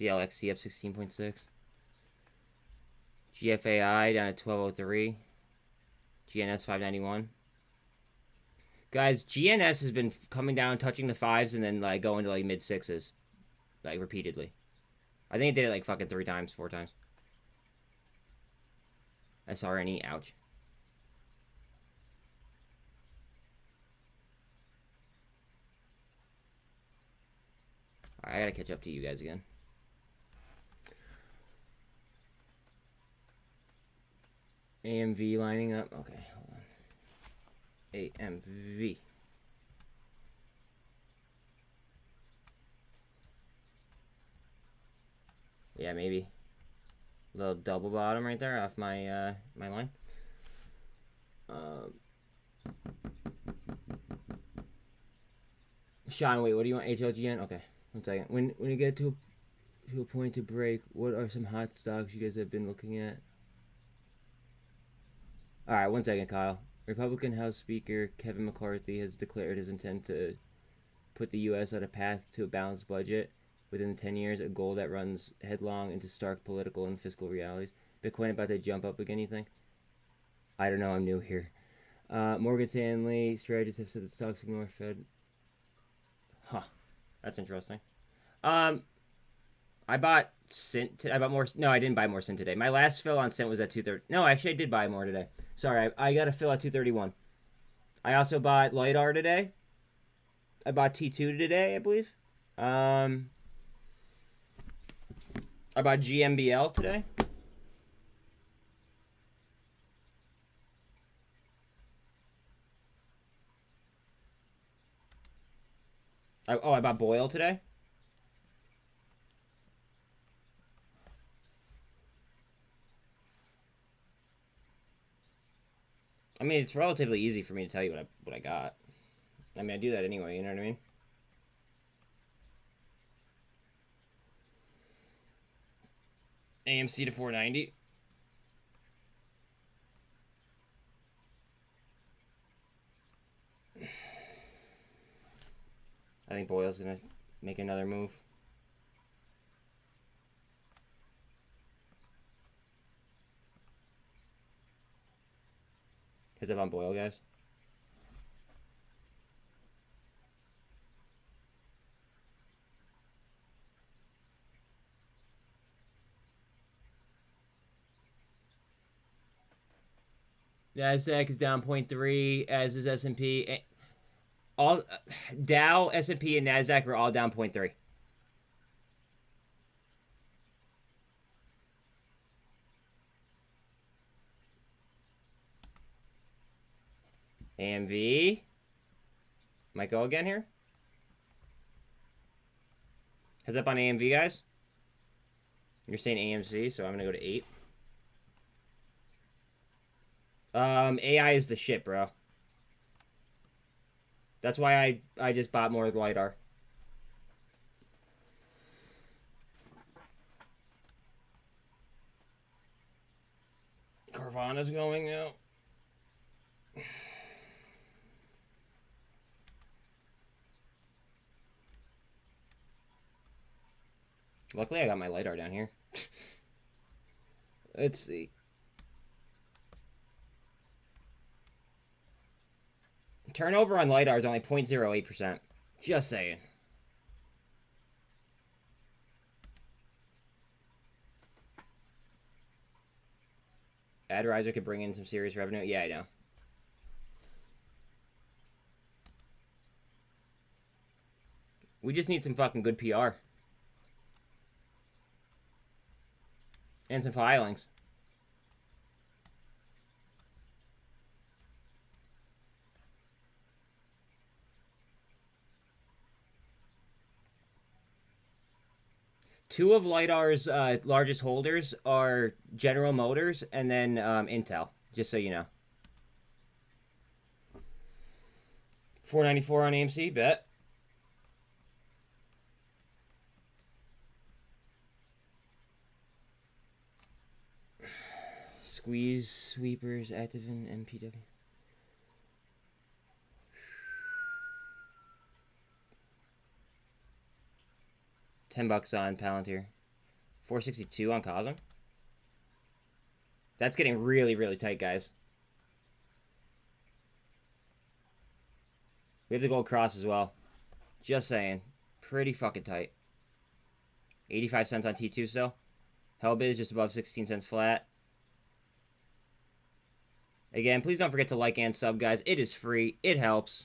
CLXC up 16.6. GFAI down at 1203. GNS 591. Guys, GNS has been coming down, touching the 5s, and then like going to like mid 6s, like repeatedly. I think it did it like fucking 3 times, 4 times. SRNE, ouch. Alright, I gotta catch up to you guys again. AMV lining up. Okay, hold on. AMV. Yeah, maybe. Little double bottom right there off my my line. Sean, wait, what do you want? HLGN? Okay, 1 second. When you get to a point to break, what are some hot stocks you guys have been looking at? All right, 1 second, Kyle. Republican House Speaker Kevin McCarthy has declared his intent to put the U.S. on a path to a balanced budget within 10 years, a goal that runs headlong into stark political and fiscal realities. Bitcoin about to jump up again, you think? I don't know, I'm new here. Morgan Stanley strategists have said that stocks ignore Fed. Huh, that's interesting. I bought SINT. I bought more. No, I didn't buy more SINT today. My last fill on SINT was at 230. No, actually, I did buy more today. Sorry, I got a fill at 231. I also bought LIDAR today. I bought T2 today, I believe. I bought GMBL today. I bought Boyle today. I mean, it's relatively easy for me to tell you what I got. I mean, I do that anyway, you know what I mean? AMC to 490. I think Boyle's gonna make another move. Heads up on Boyle, guys. NASDAQ is down 0.3, as is S&P. All Dow, S&P, and NASDAQ are all down 0.3. AMV. Might go again here. Heads up on AMV, guys. You're saying AMC, so I'm going to go to 8. AI is the shit, bro. That's why I just bought more LIDAR. Carvana's going now. Luckily, I got my LIDAR down here. Let's see. Turnover on LIDAR is only 0.08%. Just saying. Adriser could bring in some serious revenue. Yeah, I know. We just need some fucking good PR. And some filings. Two of LIDAR's largest holders are General Motors and then Intel, just so you know. 494 on AMC, bet. Squeeze sweepers active in MPW. $10 on Palantir. 462 on COSM. That's getting really, really tight, guys. We have the gold cross as well. Just saying. Pretty fucking tight. 85 cents on T2 still. Hellbiz just above 16 cents flat. Again, please don't forget to like and sub, guys. It is free. It helps.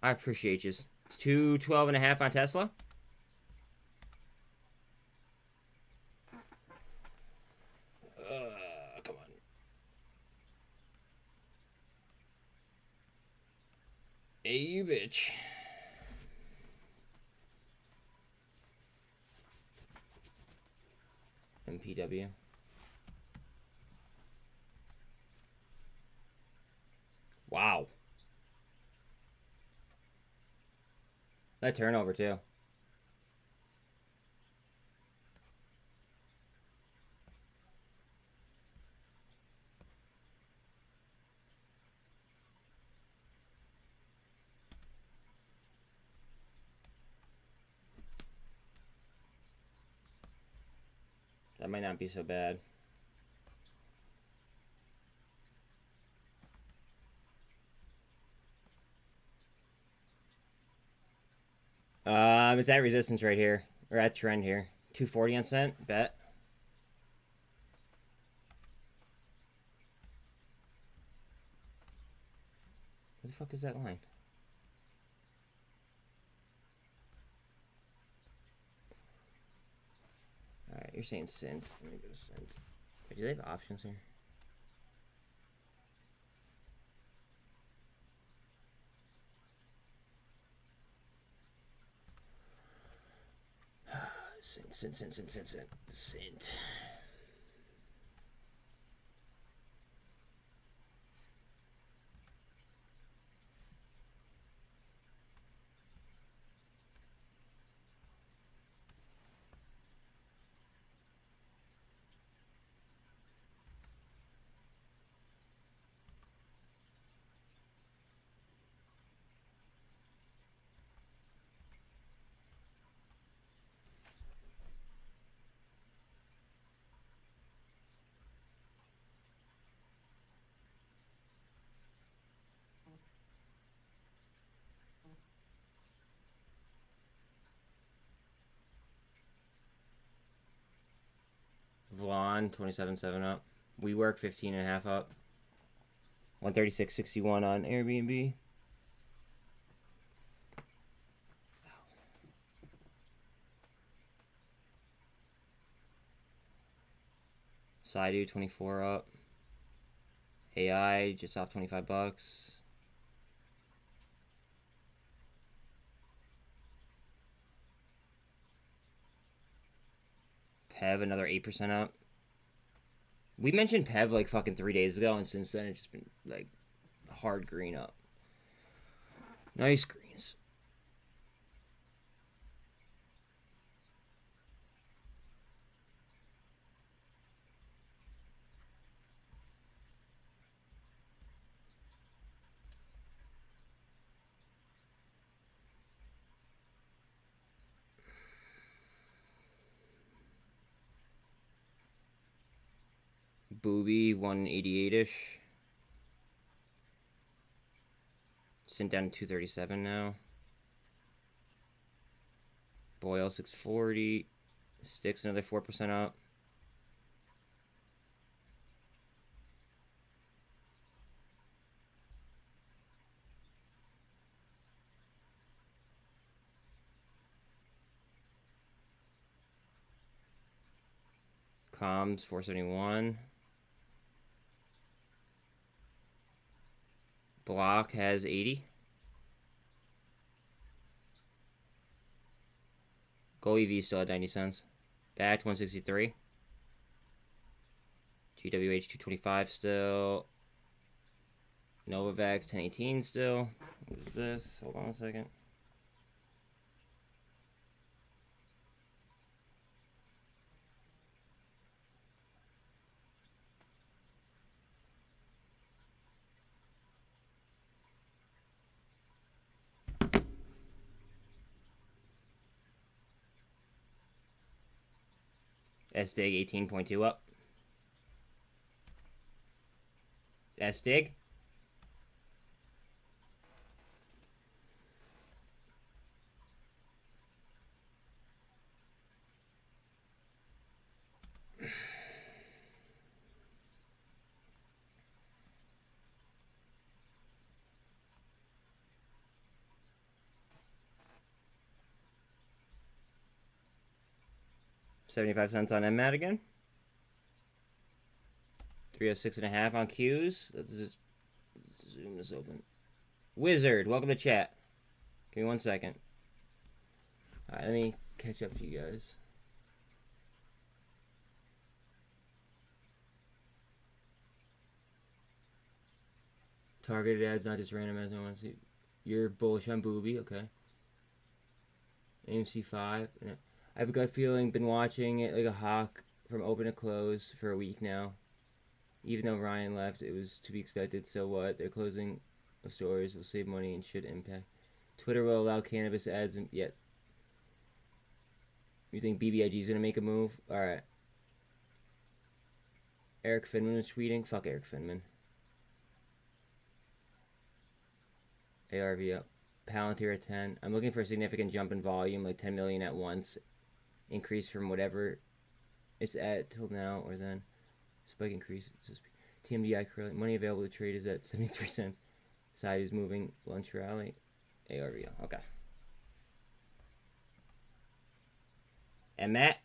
I appreciate you. It's 212.5 on Tesla. Come on. Hey, you bitch. MPW. Wow. That turnover, too. That might not be so bad. It's at resistance right here. Or at trend here. 240 on cent. Bet. Where the fuck is that line? Alright, you're saying SINT. Let me go to SINT. Wait, do they have options here? SINT. Vaughn, 27.7 up. WeWork, 15.5 up. 136.61 on Airbnb. Saidu, 24 up. AI, just off 25 bucks. PEV, another 8% up. We mentioned PEV like fucking 3 days ago, and since then it's just been like hard green up. Nice greens. Booby, 188-ish. SINT down to 237 now. Boyle, 640. Sticks, another 4% up. Comms, 471. Block has 80. Goev still at 90 cents. Back to 163. GWH 225 still. Novavax 1018 still. What is this? Hold on a second. SDIG 18.2 up. SDIG. $0.75 on MMAT again. 306.5 on Qs. Let's just zoom this open. Wizard, welcome to chat. Give me 1 second. Alright, let me catch up to you guys. Targeted ads, not just random ads. I want to see. You're bullish on Booby, okay. AMC 5. I have a gut feeling, been watching it like a hawk from open to close for a week now. Even though Ryan left, it was to be expected. So what? Their closing of stores will save money and should impact. Twitter will allow cannabis ads, and yet you think BBIG is gonna make a move? All right. Eric Finman was tweeting. Fuck Eric Finman. ARV up. Palantir at 10. I'm looking for a significant jump in volume, like 10 million at once. Increase from whatever it's at till now or then. Spike increase. TMDI curling. Money available to trade is at 73 cents. Side is moving. Lunch rally. ARV. Okay. And Matt.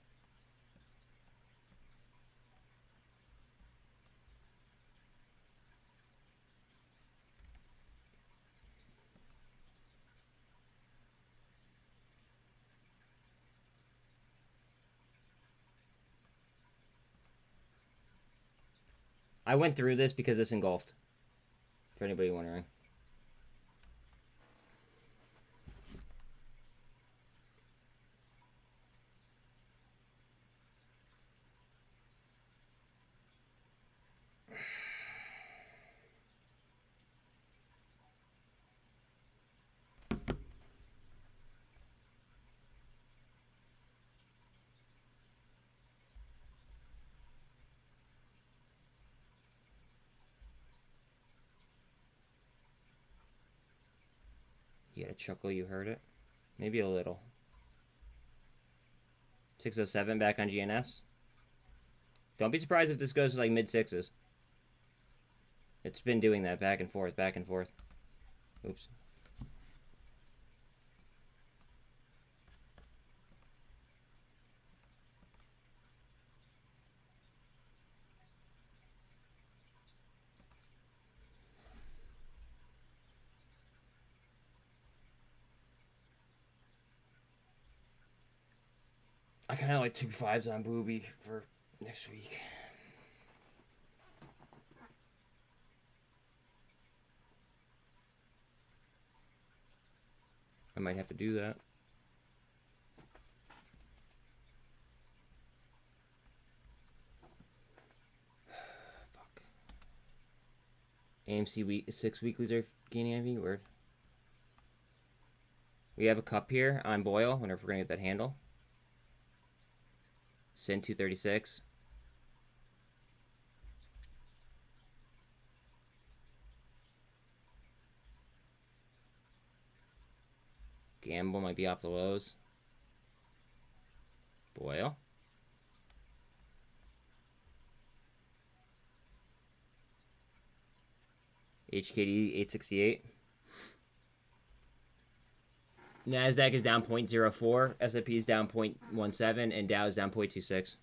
I went through this because it's engulfed. For anybody wondering. You got a chuckle, you heard it? Maybe a little. 607 back on GNS. Don't be surprised if this goes to like mid-6s. It's been doing that back and forth, back and forth. Oops. I kind of like 2 5s on Booby for next week. I might have to do that. Fuck. AMC week 6 weeklies are gaining IV. Word. We have a cup here on Boyle. Wonder if we're gonna get that handle. SINT 236. Gamble might be off the lows. Boyle. HKD 868. NASDAQ is down 0.04, S&P is down 0.17, and Dow is down 0.26.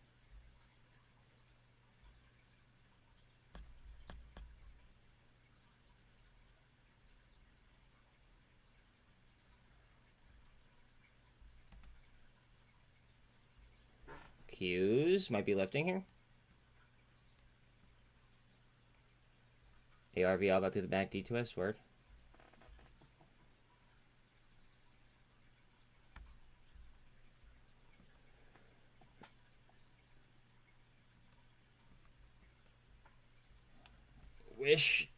Qs might be lifting here. ARV all about to the back D2S word. Wish.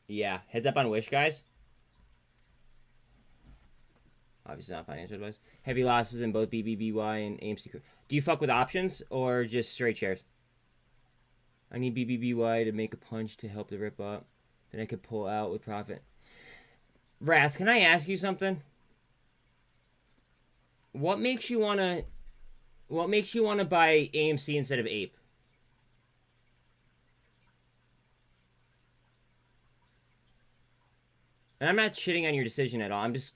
Yeah, heads up on Wish, guys. Obviously not financial advice. Heavy losses in both BBBY and AMC. Do you fuck with options or just straight shares? I need BBBY to make a punch to help the rip up. Then I could pull out with profit. Wrath, can I ask you something? What makes you wanna buy AMC instead of APE? And I'm not shitting on your decision at all. I'm just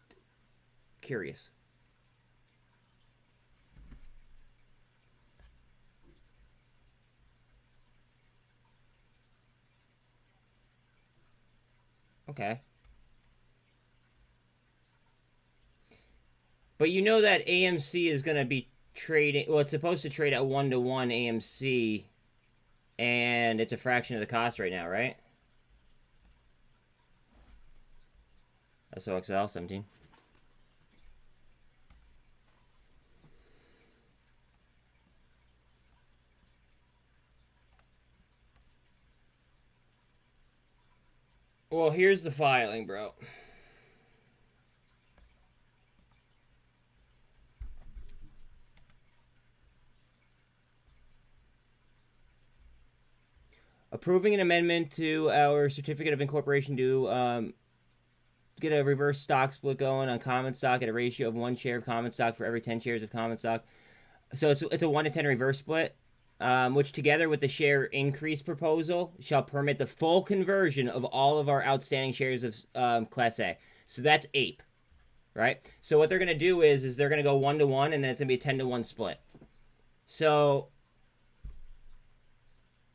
curious. Okay. But you know that AMC is going to be trading... Well, it's supposed to trade at 1-to-1 AMC, and it's a fraction of the cost right now, right? SOXL 17. Well, here's the filing, bro. Approving an amendment to our certificate of incorporation to get a reverse stock split going on common stock at a ratio of 1 share of common stock for every 10 shares of common stock. So it's a 1-to-10 reverse split, which together with the share increase proposal shall permit the full conversion of all of our outstanding shares of Class A. So that's APE, right? So what they're going to do is they're going to go 1-to-1, and then it's going to be a 10-to-1 split. So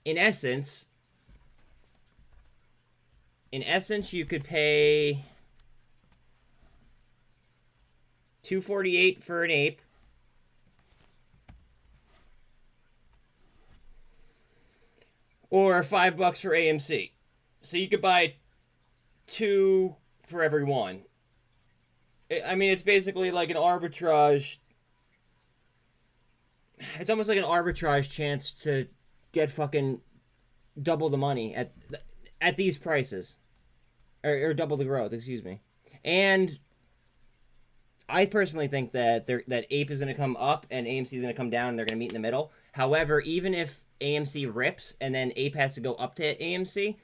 in essence, you could pay $248 for an APE, or $5 for AMC. So you could buy 2 for every 1. I mean, it's basically like an arbitrage. It's almost like an arbitrage chance to get fucking double the money at these prices, or double the growth. Excuse me. And I personally think that that APE is going to come up and AMC is going to come down, and they're going to meet in the middle. However, even if AMC rips and then APE has to go up to AMC,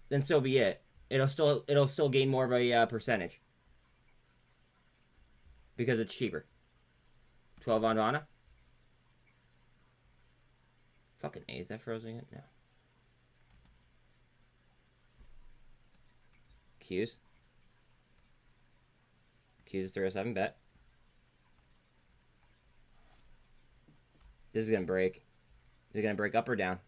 then so be it. It'll still gain more of a percentage because it's cheaper. 12 on Donna. Fucking A, is that frozen yet? No. Q's. Q's is 307 bet. This is gonna break. Is it gonna break up or down?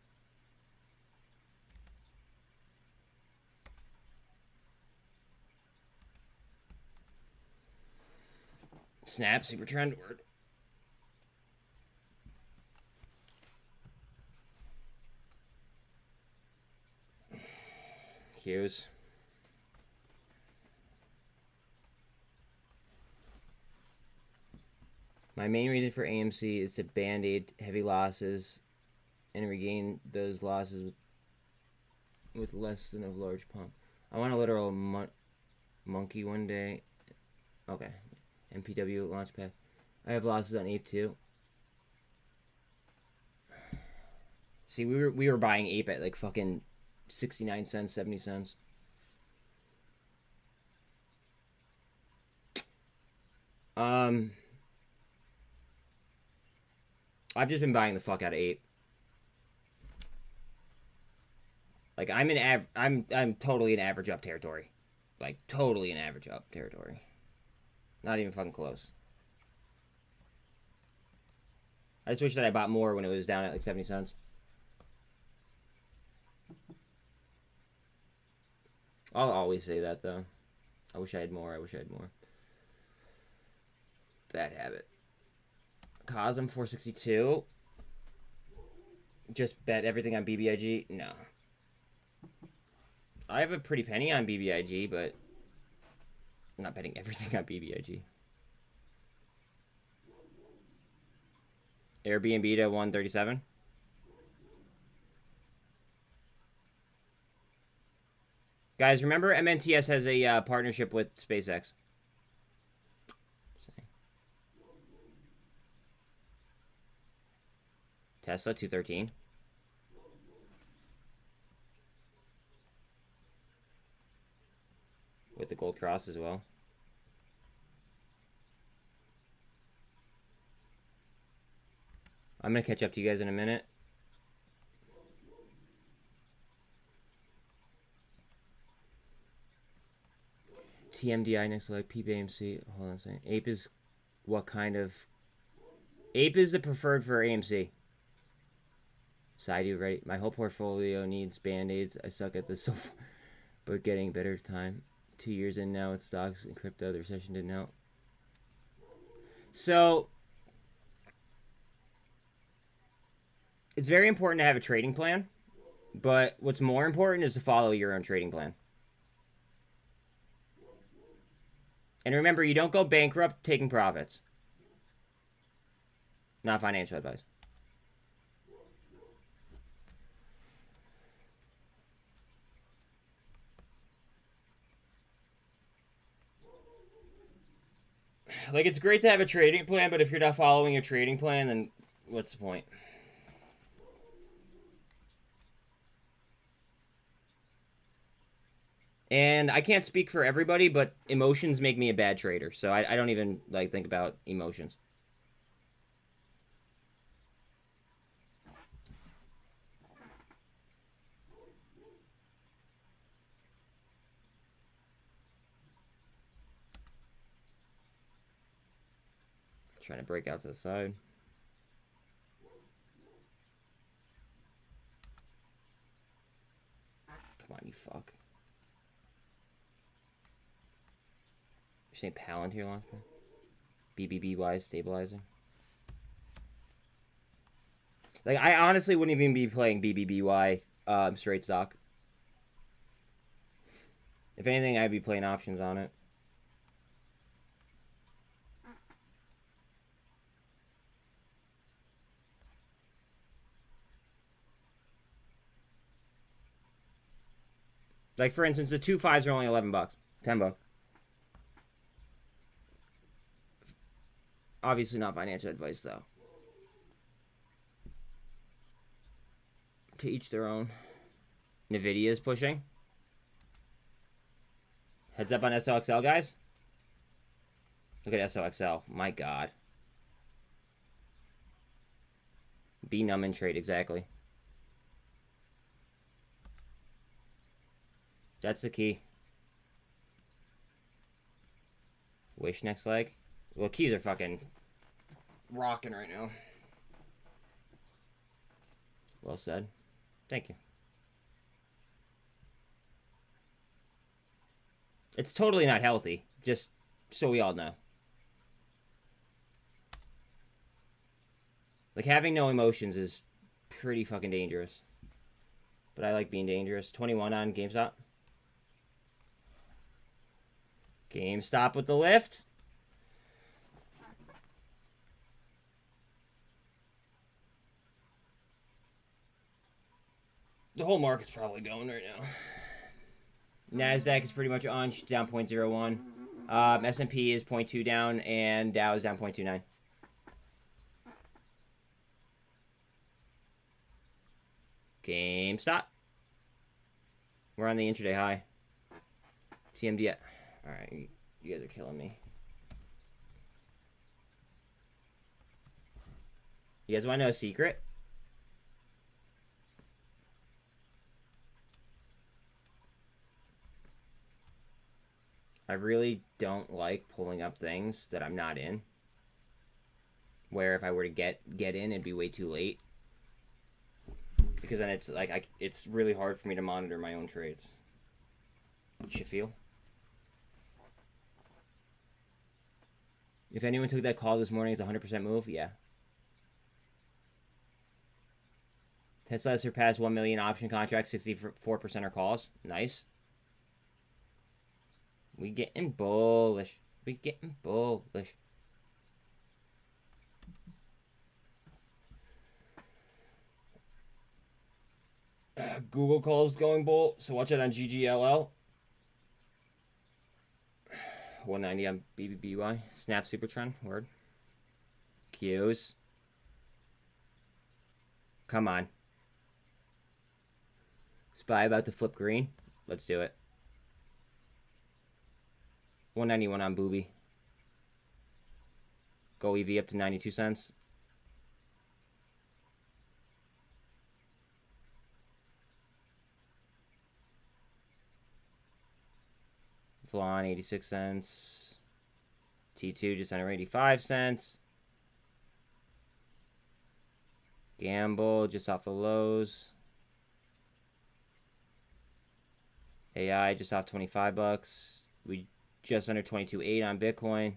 Snap, super trendward. Q's. My main reason for AMC is to band-aid heavy losses and regain those losses with less than a large pump. I want a literal monkey one day. Okay. MPW launchpad. I have losses on APE too. See, we were buying APE at like fucking 69 cents, 70 cents. I've just been buying the fuck out of APE. Like I'm totally in average up territory. Like totally in average up territory. Not even fucking close. I just wish that I bought more when it was down at like 70 cents. I'll always say that though. I wish I had more. I wish I had more. Bad habit. COSM 462. Just bet everything on BBIG? No. I have a pretty penny on BBIG, but I'm not betting everything on BBIG. Airbnb to 137. Guys, remember MNTS has a partnership with SpaceX. Tesla 213. With the gold cross as well. I'm going to catch up to you guys in a minute. TMDI next slide. PBAMC. Hold on a second. APE is what kind of... APE is the preferred for AMC. So I do ready. My whole portfolio needs band-aids. I suck at this so far. But getting better time. 2 years in now with stocks and crypto. The recession didn't help. So... it's very important to have a trading plan. But what's more important is to follow your own trading plan. And remember, you don't go bankrupt taking profits. Not financial advice. Like, it's great to have a trading plan, but if you're not following your trading plan, then what's the point? And I can't speak for everybody, but emotions make me a bad trader. So I don't even, like, think about emotions. Trying to break out to the side. Come on, you fuck. You're saying Palantir launch? BBBY stabilizing. Like, I honestly wouldn't even be playing BBBY straight stock. If anything, I'd be playing options on it. Like, for instance, the 2 5s are only 11 bucks. 10 bucks. Obviously not financial advice, though. To each their own. Nvidia is pushing. Heads up on SOXL, guys. Look at SOXL. My God. Be numb and trade, exactly. That's the key. Wish next leg. Well, keys are fucking rocking right now. Well said. Thank you. It's totally not healthy, just so we all know. Like, having no emotions is pretty fucking dangerous. But I like being dangerous. 21 on GameStop. GameStop with the lift. The whole market's probably going right now. NASDAQ is pretty much on. She's down 0.01. S&P is 0.2 down, and Dow is down 0.29. GameStop. We're on the intraday high. TMD. Alright, you guys are killing me. You guys want to know a secret? I really don't like pulling up things that I'm not in. Where if I were to get in, it'd be way too late. Because then it's like it's really hard for me to monitor my own trades. What you feel? If anyone took that call this morning, it's a 100% move. Yeah. Tesla has surpassed 1 million option contracts. 64% are calls. Nice. We getting bullish. We getting bullish. Google calls going bull, so watch it on GGLL. 190 on BBBY. Snap Super Trend. Word. Qs. Come on. SPY about to flip green. Let's do it. 191 on Booby. Goev up to 92 cents. Flan 86 cents. T2 just under 85 cents. Gamble just off the lows. AI just off 25 bucks. We just under 22.8 on Bitcoin.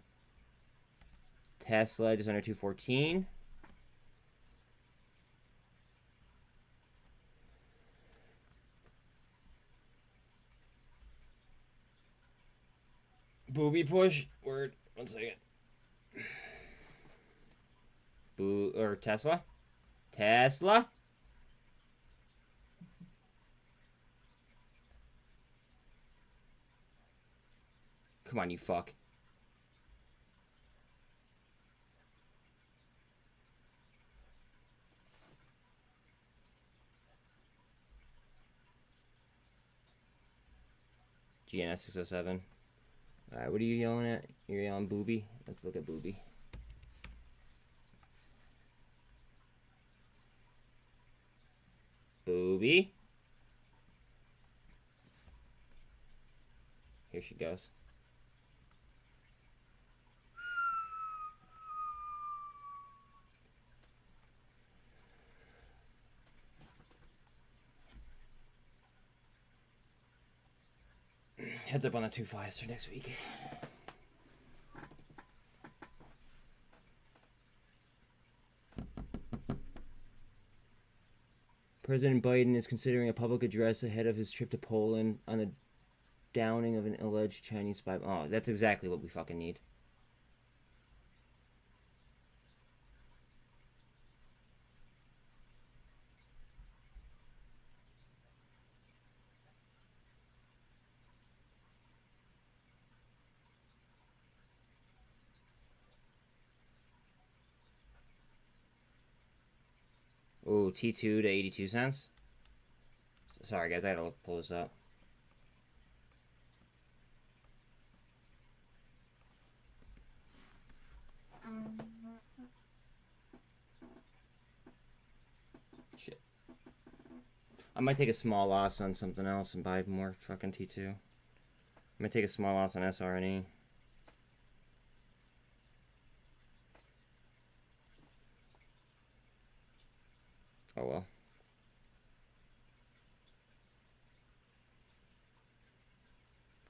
Tesla just under 214. Booby push. Word. 1 second. Tesla. Tesla. Come on, you fuck. GNS 607. Alright, what are you yelling at? You're yelling Booby? Let's look at Booby. Booby. Here she goes. Heads up on the 2.5s for next week. President Biden is considering a public address ahead of his trip to Poland on the downing of an alleged Chinese spy. Oh, that's exactly what we fucking need. Oh, T2 to 82 cents. Sorry, guys, I gotta pull this up. Shit. I might take a small loss on something else and buy more fucking T2. I might take a small loss on SRNE. Oh well.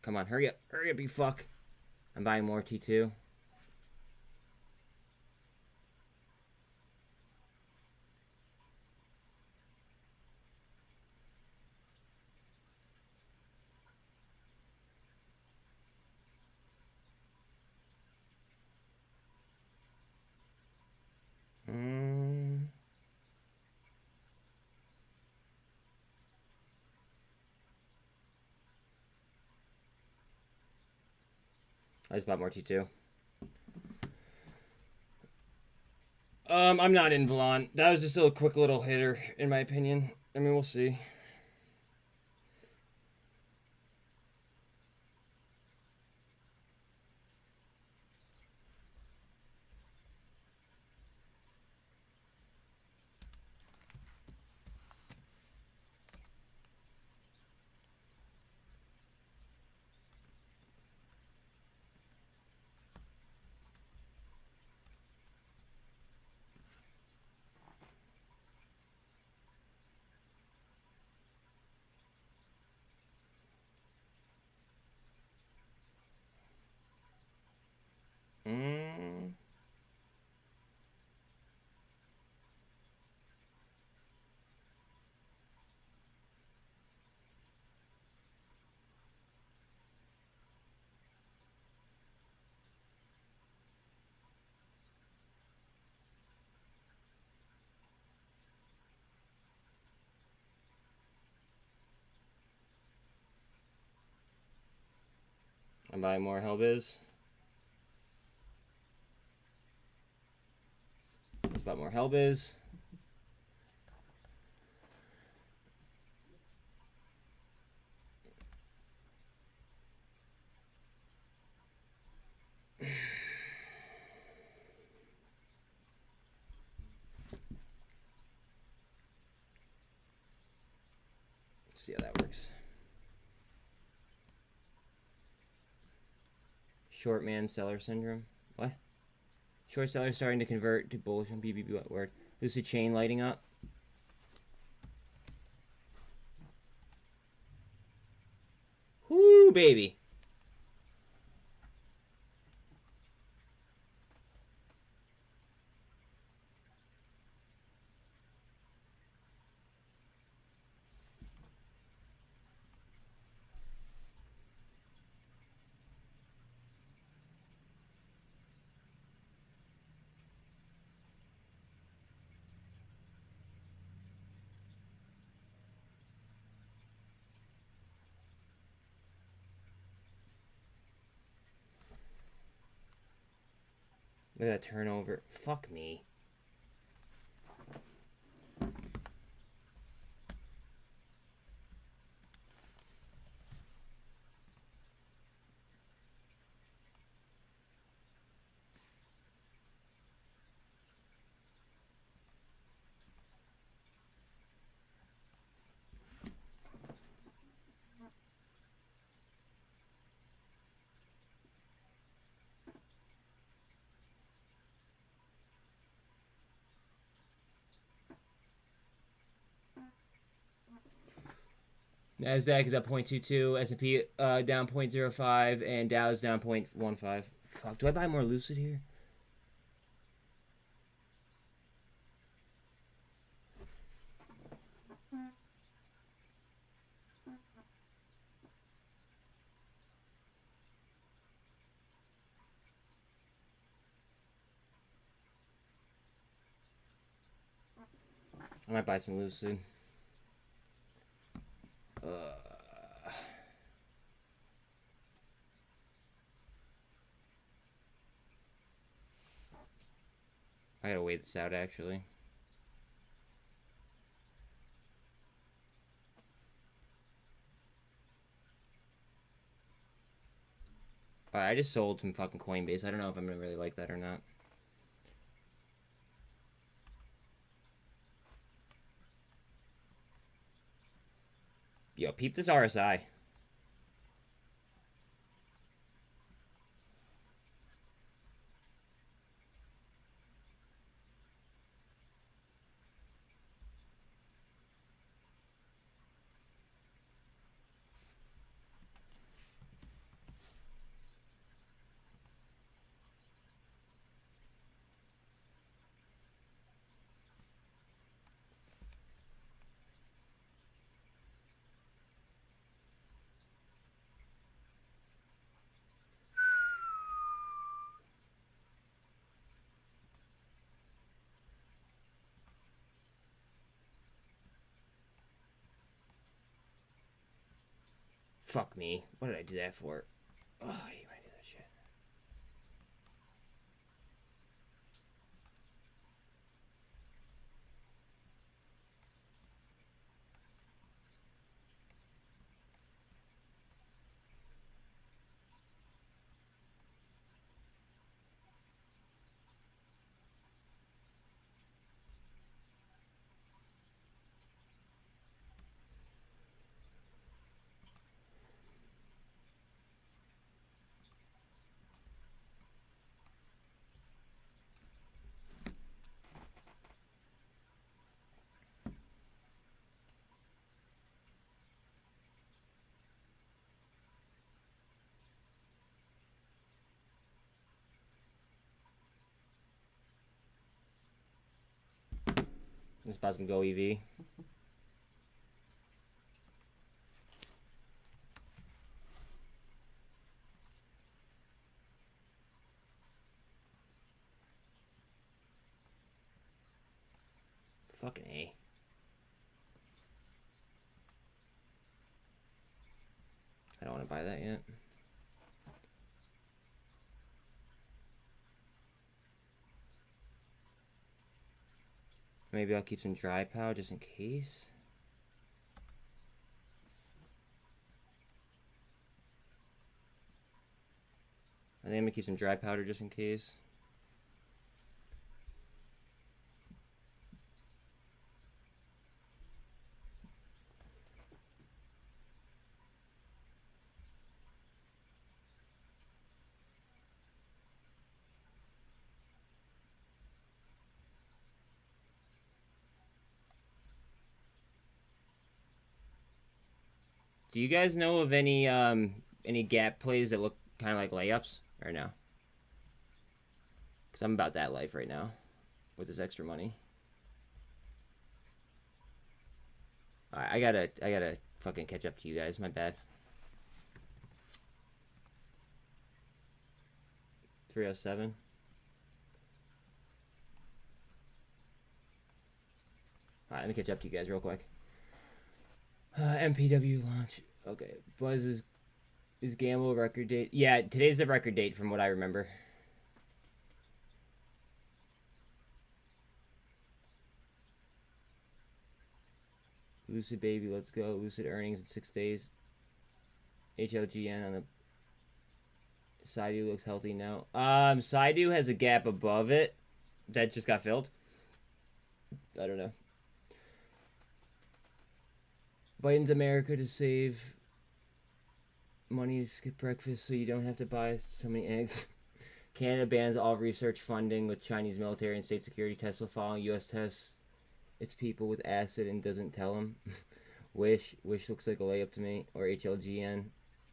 Come on, hurry up, you fuck. I'm buying more T2. I just bought more T2. I'm not in Vlon. That was just a quick little hitter, in my opinion. I mean, we'll see. I'm buying more Hellbiz. spot more Hellbiz. See how that works. Short man seller syndrome. What? Short seller starting to convert to bullish on BBBY. Word. Lucid chain lighting up. Whoo, baby. Look at that turnover. Fuck me. Nasdaq is up 0.22, S&P down 0.05, and Dow is down 0.15. Fuck, do I buy more Lucid here? I might buy some Lucid. I gotta wait this out, actually. Alright, I just sold some fucking Coinbase. I don't know if I'm gonna really like that or not. Yo, peep this RSI. Fuck me. What did I do that for? Oh, I hate when I do that shit. Let's buy some goev. Fucking A. I don't want to buy that yet. Maybe I'll keep some dry powder just in case. I think I'm gonna keep some dry powder just in case. Do you guys know of any gap plays that look kind of like layups or no? Because I'm about that life right now with this extra money. All right, I gotta fucking catch up to you guys. My bad. 307. All right, let me catch up to you guys real quick. MPW launch. Okay, Buzz is Gamble record date. Yeah, today's the record date from what I remember. Lucid baby, let's go. Lucid earnings in 6 days. HLGN on the Saidu looks healthy now. Saidu has a gap above it that just got filled. I don't know. Biden's America to save money to skip breakfast so you don't have to buy so many eggs. Canada bans all research funding with Chinese military and state security. Tesla following U.S. tests its people with acid and doesn't tell them. Wish looks like a layup to me. Or HLGN.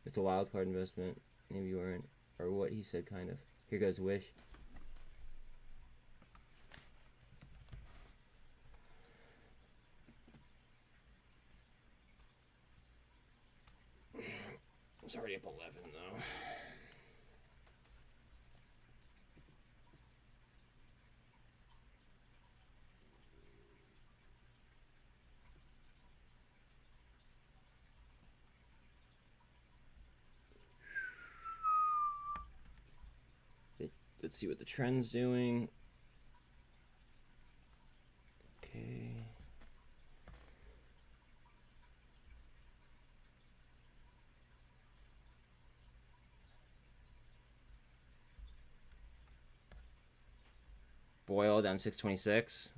It's a wild card investment. Maybe you weren't. Or what he said, kind of. Here goes Wish. It's already up 11 though. Let's see what the trend's doing. Okay. Boyle down 626.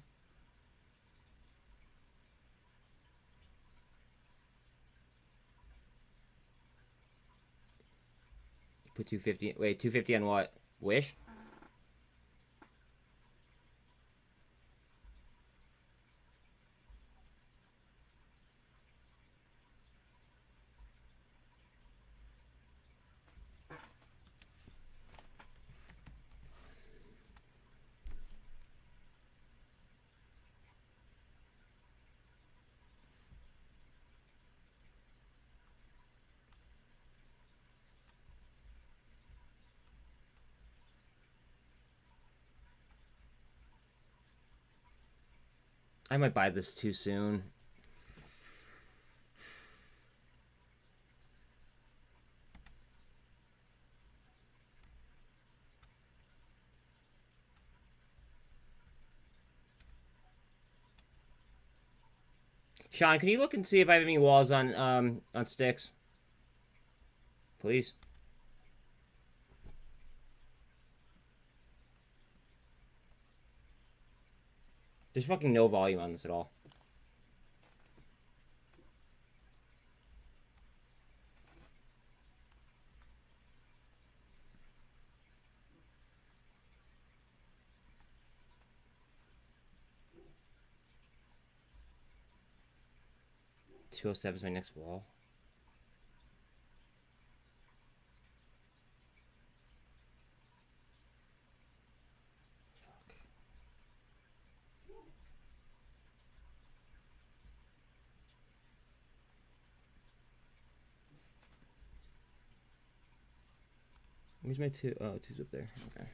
Put 250. Wait, 250 on what? Wish? I might buy this too soon. Sean, can you look and see if I have any walls on sticks? Please. There's fucking no volume on this at all. $207 is my next wall. Where's my two? Oh, two's up there. Okay.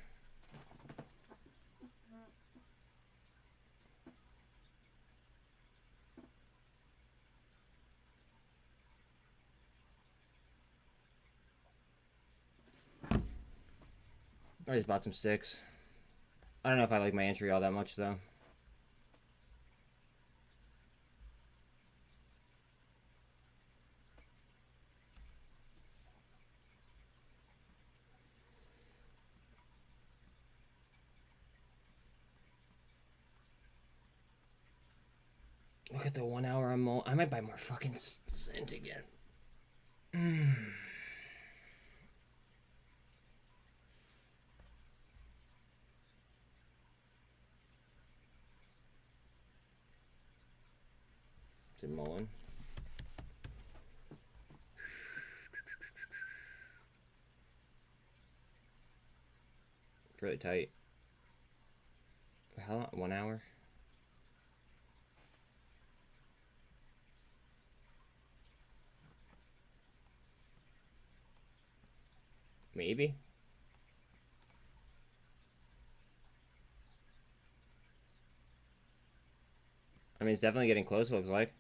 I just bought some sticks. I don't know if I like my entry all that much though. Look at the 1 hour on muln. I might buy more fucking SINT again. It's in muln. It's really tight. How long? 1 hour? Maybe. I mean, it's definitely getting close, it looks like.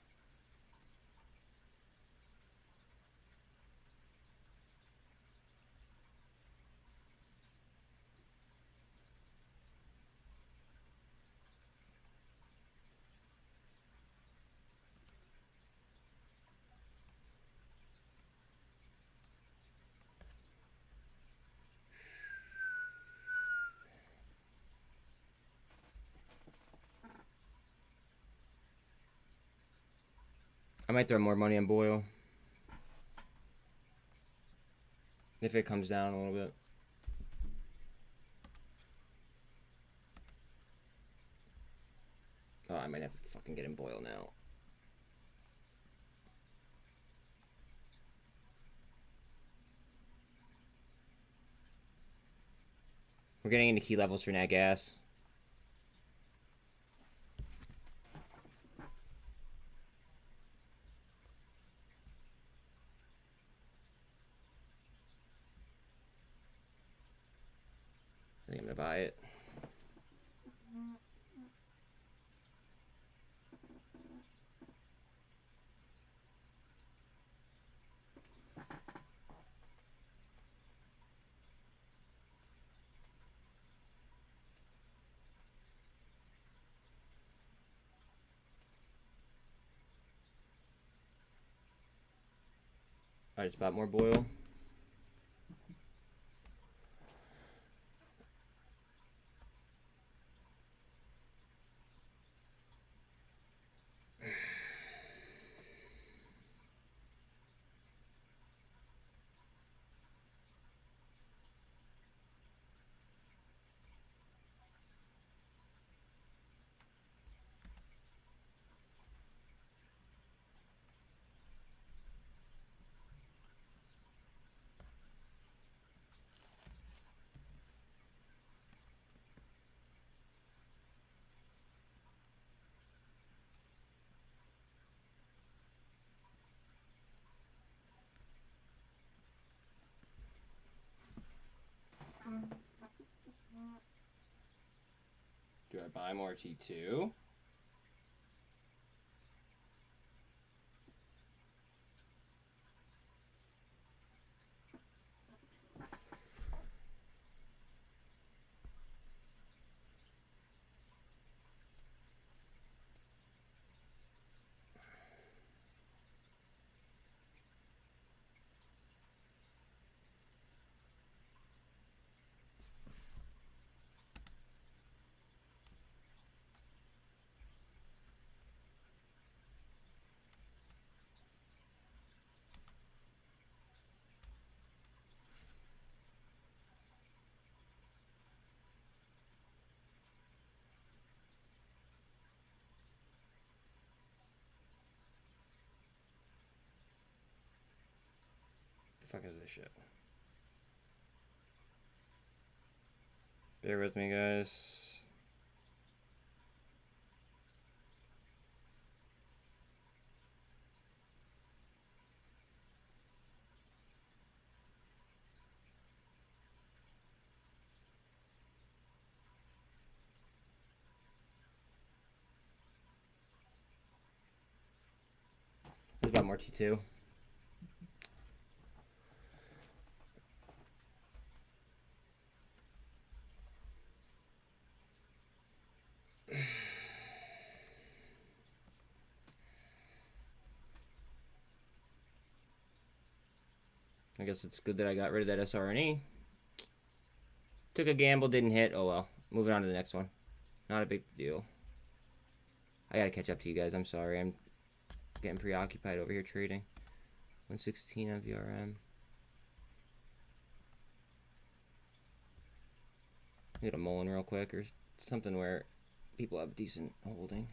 I might throw more money on Boyle. If it comes down a little bit. Oh, I might have to fucking get in Boyle now. We're getting into key levels for nat gas. I think I'm gonna buy it. I just bought more Boyle. Do I buy more T2? The fuck is this shit? Bear with me, guys. There's about more T2. I guess it's good that I got rid of that SRNE. Took a gamble, didn't hit. Oh well. Moving on to the next one. Not a big deal. I gotta catch up to you guys. I'm sorry. I'm getting preoccupied over here trading. 116 on VRM. Get a muln real quick or something where people have decent holding.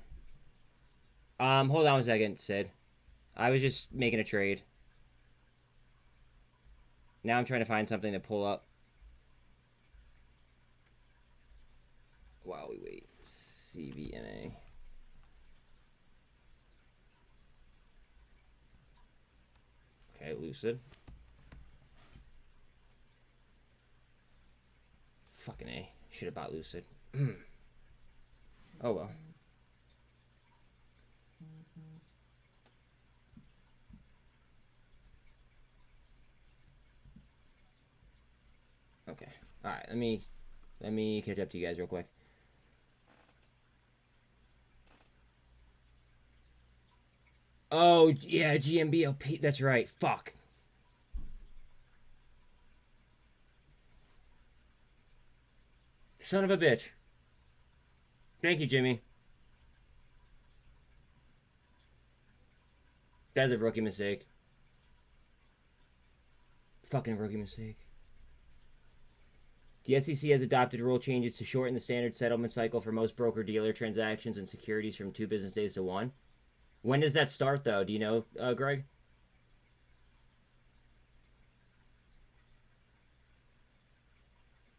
Hold on 1 second, Sid. I was just making a trade. Now I'm trying to find something to pull up while we wait. CVNA. Okay, Lucid. Fucking A. Should have bought Lucid. Oh well. Okay. Alright, let me catch up to you guys real quick. Oh, yeah, GMBLP. That's right. Fuck. Son of a bitch. Thank you, Jimmy. That's a rookie mistake. Fucking rookie mistake. The SEC has adopted rule changes to shorten the standard settlement cycle for most broker-dealer transactions and securities from 2 business days to 1. When does that start, though? Do you know, Greg?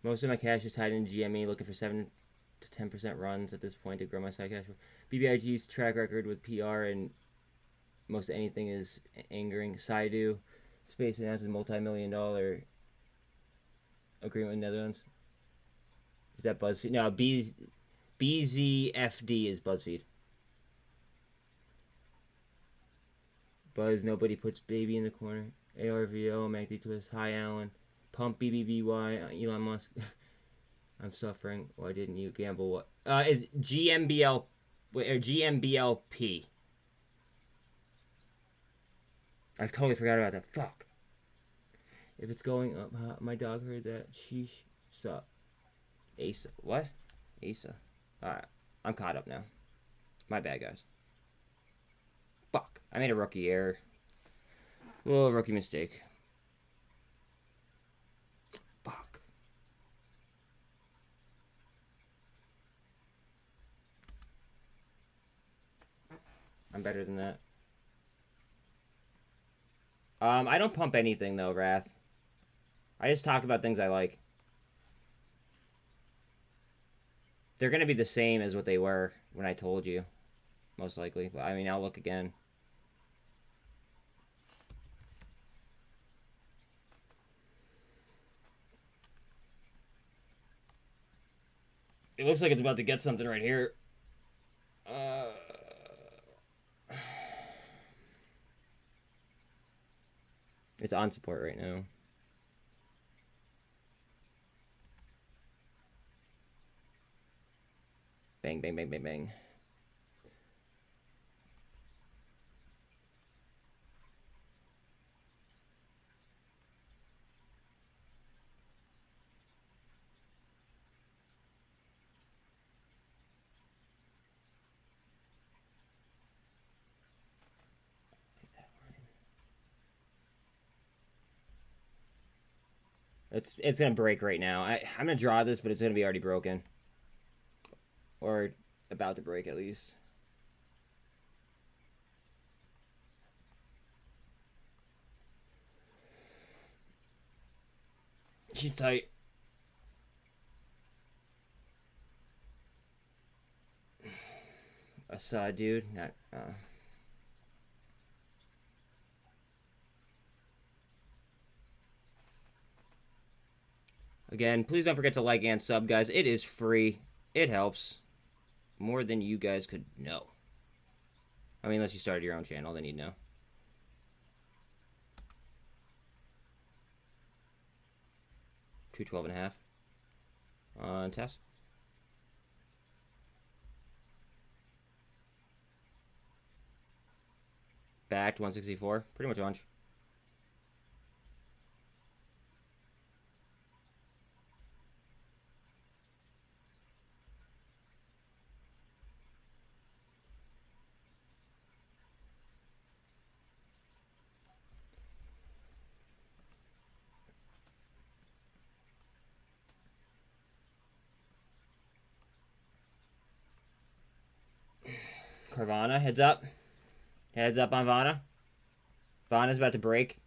Most of my cash is tied into GME, looking for 7 to 10% runs at this point to grow my side cash. BBIG's track record with PR and most anything is angering. Saidu Space announces a multi-million-dollar agreement with Netherlands. Is that BuzzFeed? No, BZFD is BuzzFeed. Buzz, nobody puts baby in the corner. ARVO, MACD twist. Hi, Alan. Pump BBBY, Elon Musk. I'm suffering. Why didn't you gamble? What? Is GMBL or GMBLP? I totally forgot about that. Fuck. If it's going up, my dog heard that. Sheesh. Sup. Asa. What? Asa. Alright. I'm caught up now. My bad, guys. Fuck. I made a rookie error. A little rookie mistake. Fuck. I'm better than that. I don't pump anything, though, Wrath. I just talk about things I like. They're going to be the same as what they were when I told you. Most likely. But, I mean, I'll look again. It looks like it's about to get something right here. It's on support right now. Bang, bang, bang, bang, bang. It's gonna break right now. I'm gonna draw this, but it's gonna be already broken. Or about to break at least. She's tight. Assad, dude. Not. Again, please don't forget to like and sub, guys. It is free. It helps. More than you guys could know. I mean, unless you started your own channel, then you'd know. $212.5 on test. Backed 164. Pretty much lunch. Carvana, heads up. Heads up on Vana. Vana's about to break.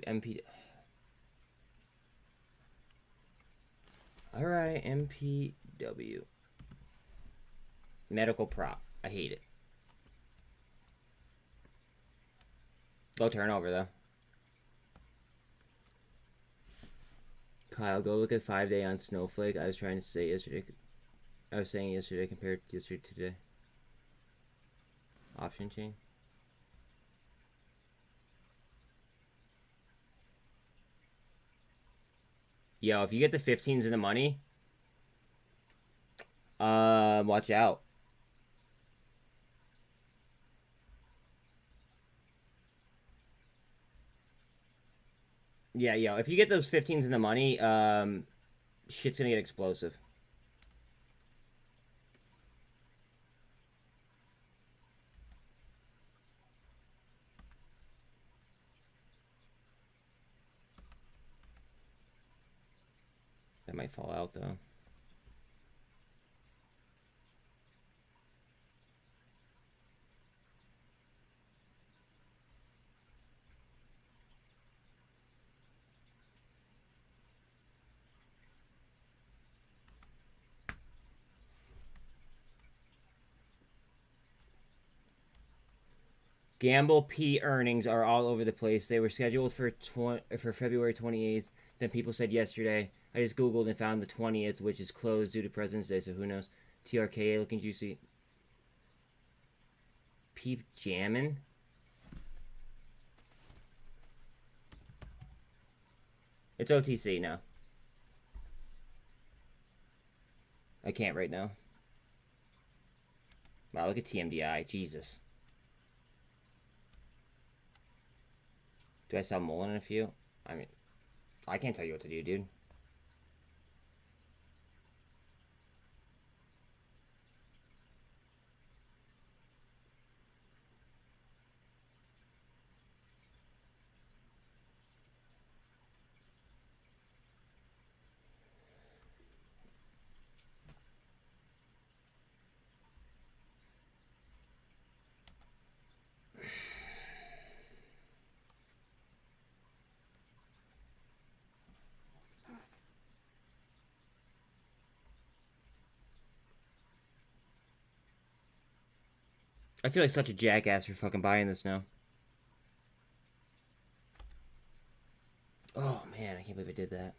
MP. Alright, MPW. Medical prop. I hate it. Low turnover, though. Kyle, go look at 5-day on Snowflake. I was trying to say yesterday. I was saying yesterday compared to yesterday today. Option chain. Yo, if you get the 15s in the money, watch out. Yeah, yo, if you get those 15s in the money, shit's gonna get explosive. That might fall out, though. Gamble P earnings are all over the place. They were scheduled for February 28th. Then people said yesterday. I just Googled and found the 20th, which is closed due to President's Day, so who knows. TRKA looking juicy. Peep jammin'. It's OTC now. I can't right now. Wow, look at TMDI. Jesus. Do I sell muln in a few? I mean, I can't tell you what to do, dude. I feel like such a jackass for fucking buying this now. Oh, man, I can't believe I did that.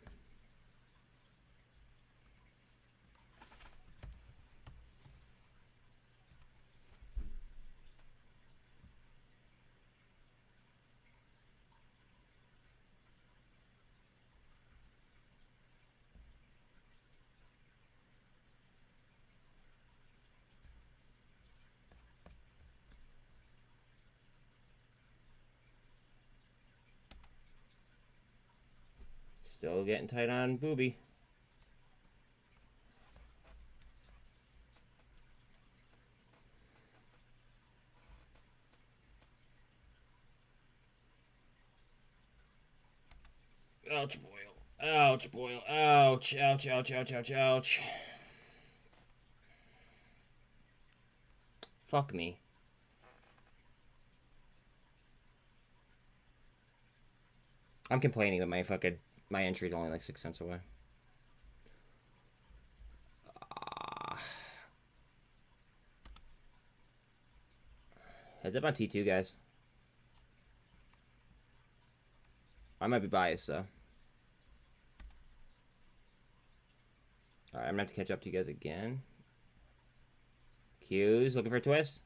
Still getting tight on Booby. Ouch, boil. Ouch, boil. Ouch, ouch, ouch, ouch, ouch, ouch. Fuck me. I'm complaining that my entry is only like 6 cents away. Heads up on T2, guys. I might be biased, though. Alright, I'm gonna have to catch up to you guys again. Q's looking for a twist.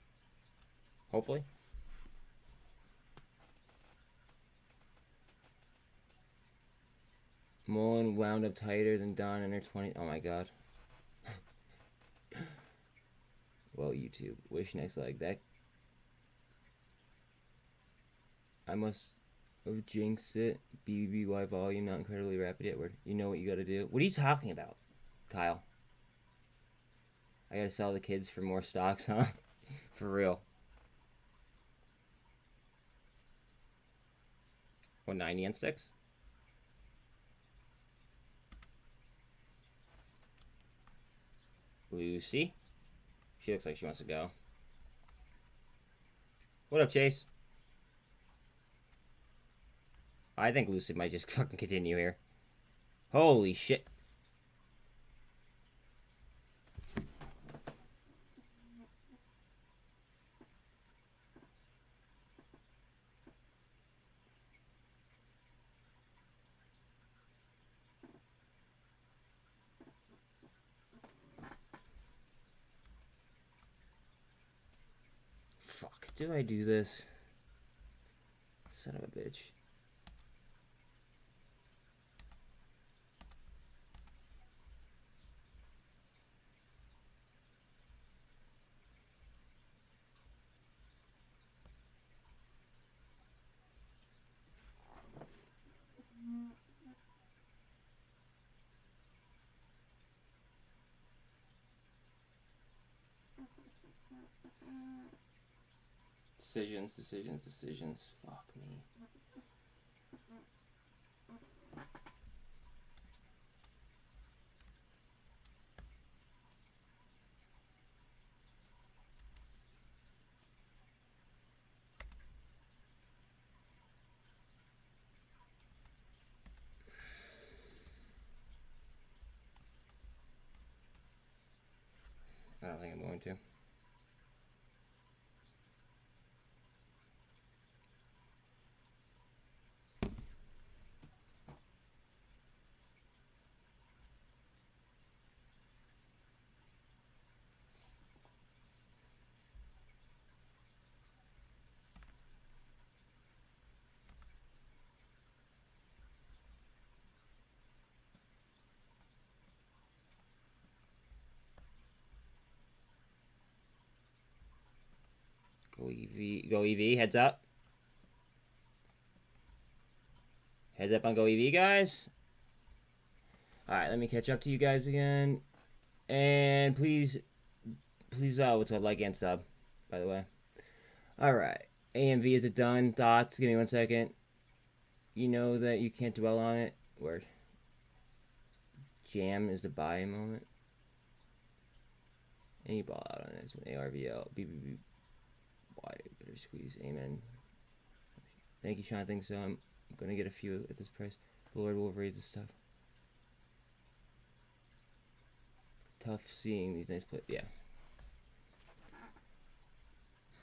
Hopefully. Mullen wound up tighter than Don in her 20. Oh my god. Well, YouTube. Wish next leg. That. I must have jinxed it. BBBY volume not incredibly rapid yet. You know what you gotta do. What are you talking about, Kyle? I gotta sell the kids for more stocks, huh? For real. 190 and 6. Lucy. She looks like she wants to go. What up, Chase? I think Lucy might just fucking continue here. Holy shit. Fuck, do I do this? Son of a bitch. Decisions. Fuck me. I don't think I'm going to. Go EV, heads up. Heads up on Go EV, guys. Alright, let me catch up to you guys again. And please, what's up, like and sub, by the way. Alright, AMV, is it done? Thoughts? Give me 1 second. You know that you can't dwell on it. Word. Jam is the buy moment. Any ball out on this one. ARVL, BBBY, better squeeze. Amen. Thank you, Sean. I think so. I'm gonna get a few at this price. The Lord will raise the stuff. Tough seeing these nice plays. Yeah.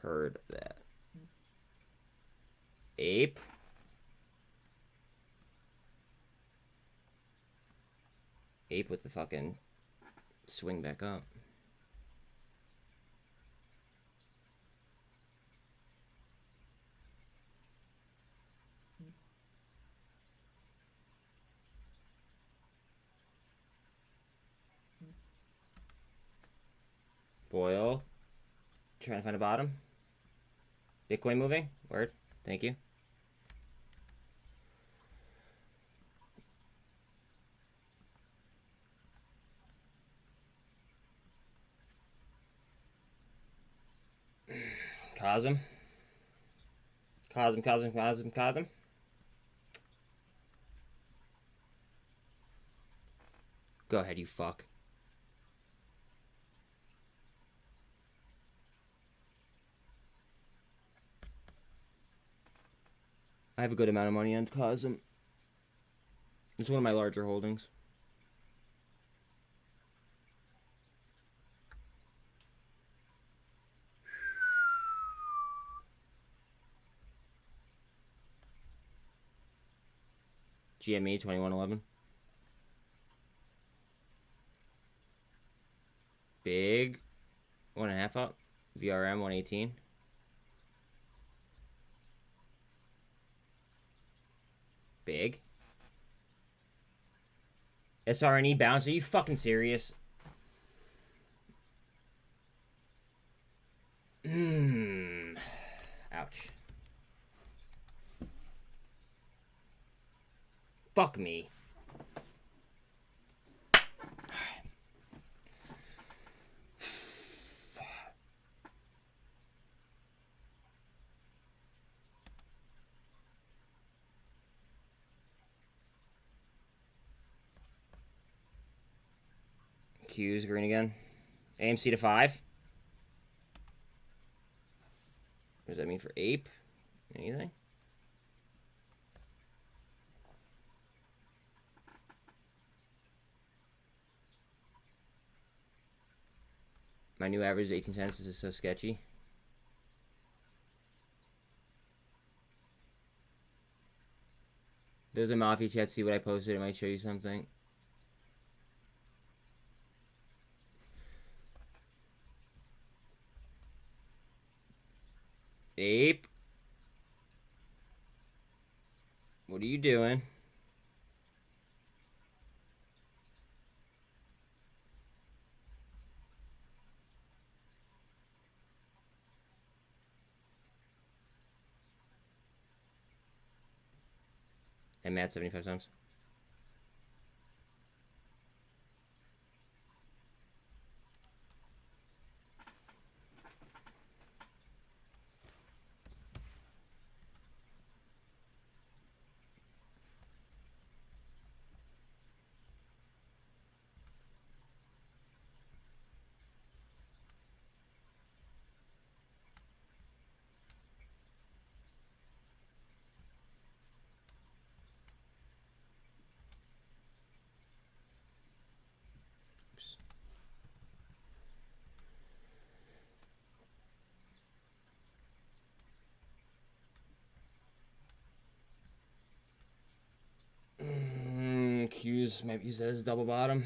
Heard that. Ape. Ape with the fucking swing back up. Boyle. Trying to find a bottom. Bitcoin moving. Word. Thank you. COSM. COSM. Go ahead, you fuck. I have a good amount of money on COSM. It's one of my larger holdings. GME 2111. Big 1.5 up. VRM 118. Big. SRNE bounce. Are you fucking serious? Ouch. Fuck me. Q's green again. AMC to 5. What does that mean for APE? Anything? My new average is 18 cents. This is so sketchy. There's a Mafia chat. See what I posted. It might show you something. Ape. What are you doing? And Matt, 75 cents. Q's might use that as a double bottom.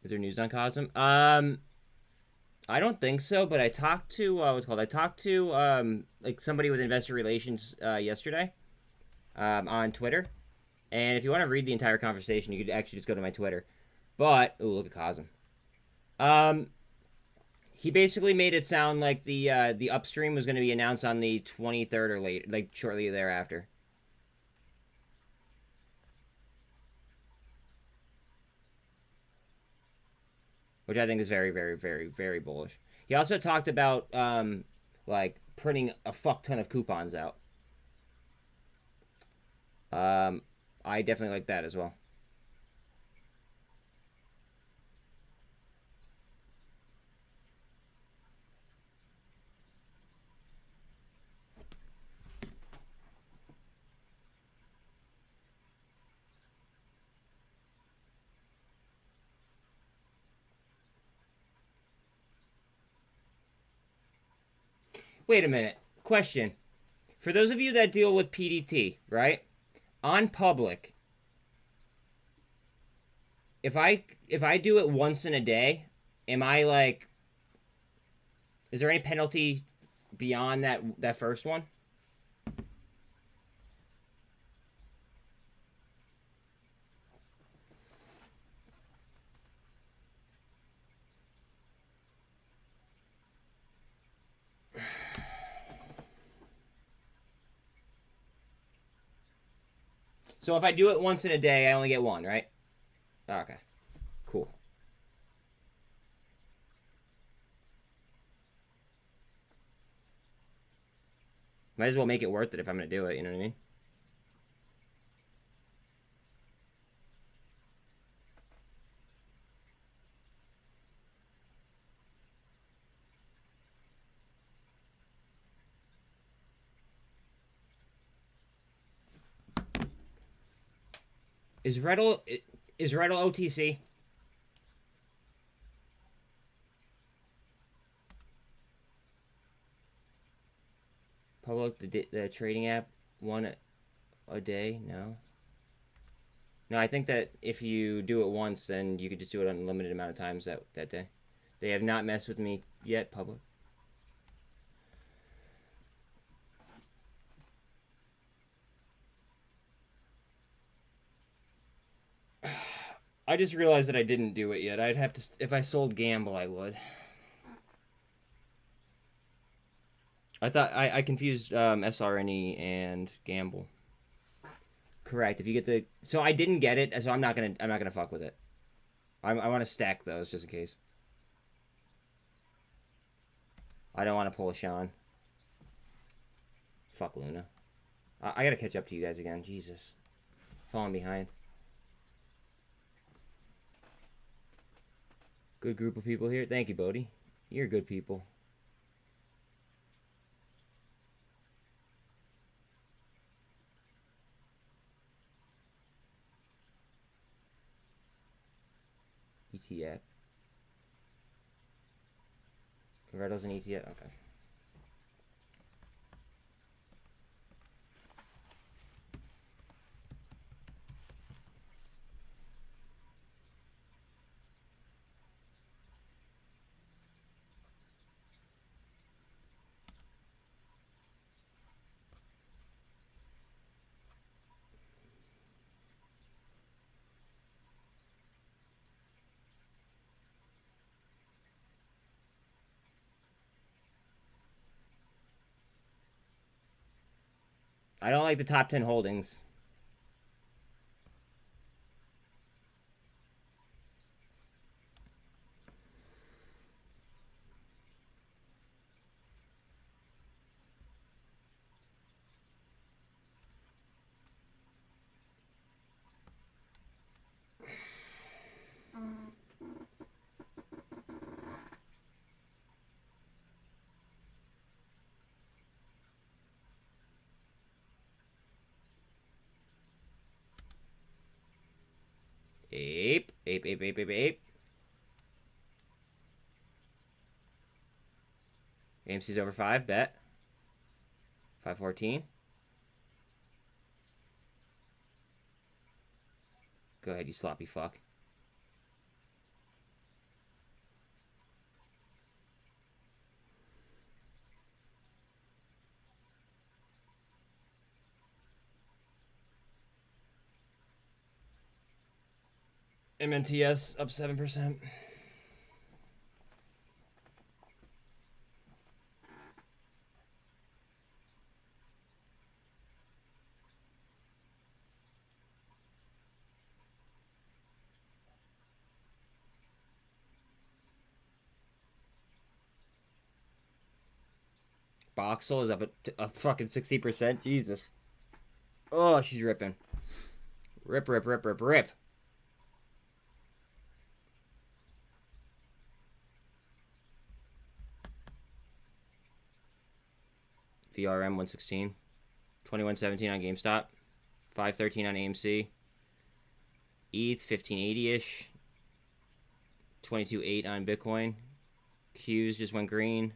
Is there news on COSM? I don't think so, but I talked to what's it called? I talked to like somebody with investor relations yesterday on Twitter. And if you want to read the entire conversation, you could actually just go to my Twitter. But oh, look at COSM. He basically made it sound like the upstream was going to be announced on the 23rd or later, like shortly thereafter. Which I think is very, very, very, very bullish. He also talked about like printing a fuck ton of coupons out. I definitely like that as well. Wait a minute. Question. For those of you that deal with PDT, right? On public, if I do it once in a day, am I like, is there any penalty beyond that first one? So if I do it once in a day, I only get one, right? Okay. Cool. Might as well make it worth it if I'm going to do it, you know what I mean? Is Redl OTC? Public the trading app one a day? No. No, I think that if you do it once, then you could just do it an unlimited amount of times that day. They have not messed with me yet, public. I just realized that I didn't do it yet. I'd have to, if I sold Gamble, I would. I thought I confused SRNE and Gamble. Correct. If you get the, so I didn't get it, so I'm not gonna fuck with it. I want to stack those just in case. I don't want to pull a Sean. Fuck Luna. I gotta catch up to you guys again. Jesus. Falling behind. Good group of people here. Thank you, Bodie. You're good people. ETF. Redo's an ETF? Okay. I don't like the top 10 holdings. Ape, ape, ape, ape, ape, ape. AMC's over 5, bet. 514. Go ahead, you sloppy fuck. MNTS up 7%. Boxel is up at fucking 60%. Jesus. Oh, she's ripping. Rip, rip, rip, rip, rip. VRM 116. 2117 on GameStop. 513 on AMC. ETH 1580-ish. 22.8 on Bitcoin. Qs just went green.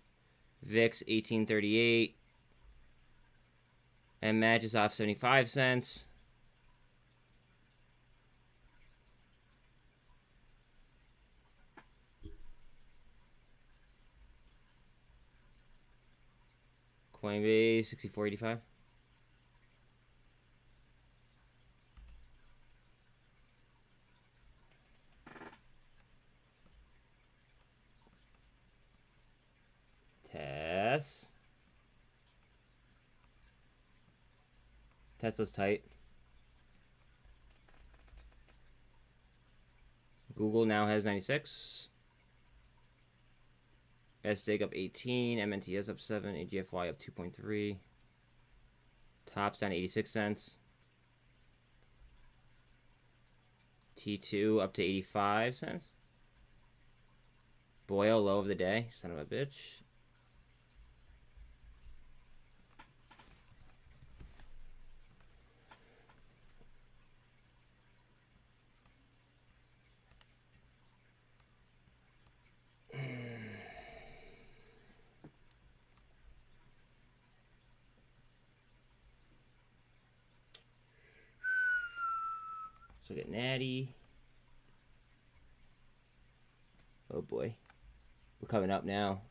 VIX 1838. MMAT is off 75 cents. Coinbase 64.85. Tesla's tight. Google now has 96. SDIG up 18. MNTS up 7. AGFY up 2.3. Tops down 86 cents. T2 up to 85 cents. Boyle low of the day. Son of a bitch. So get Natty. Oh boy. We're coming up now.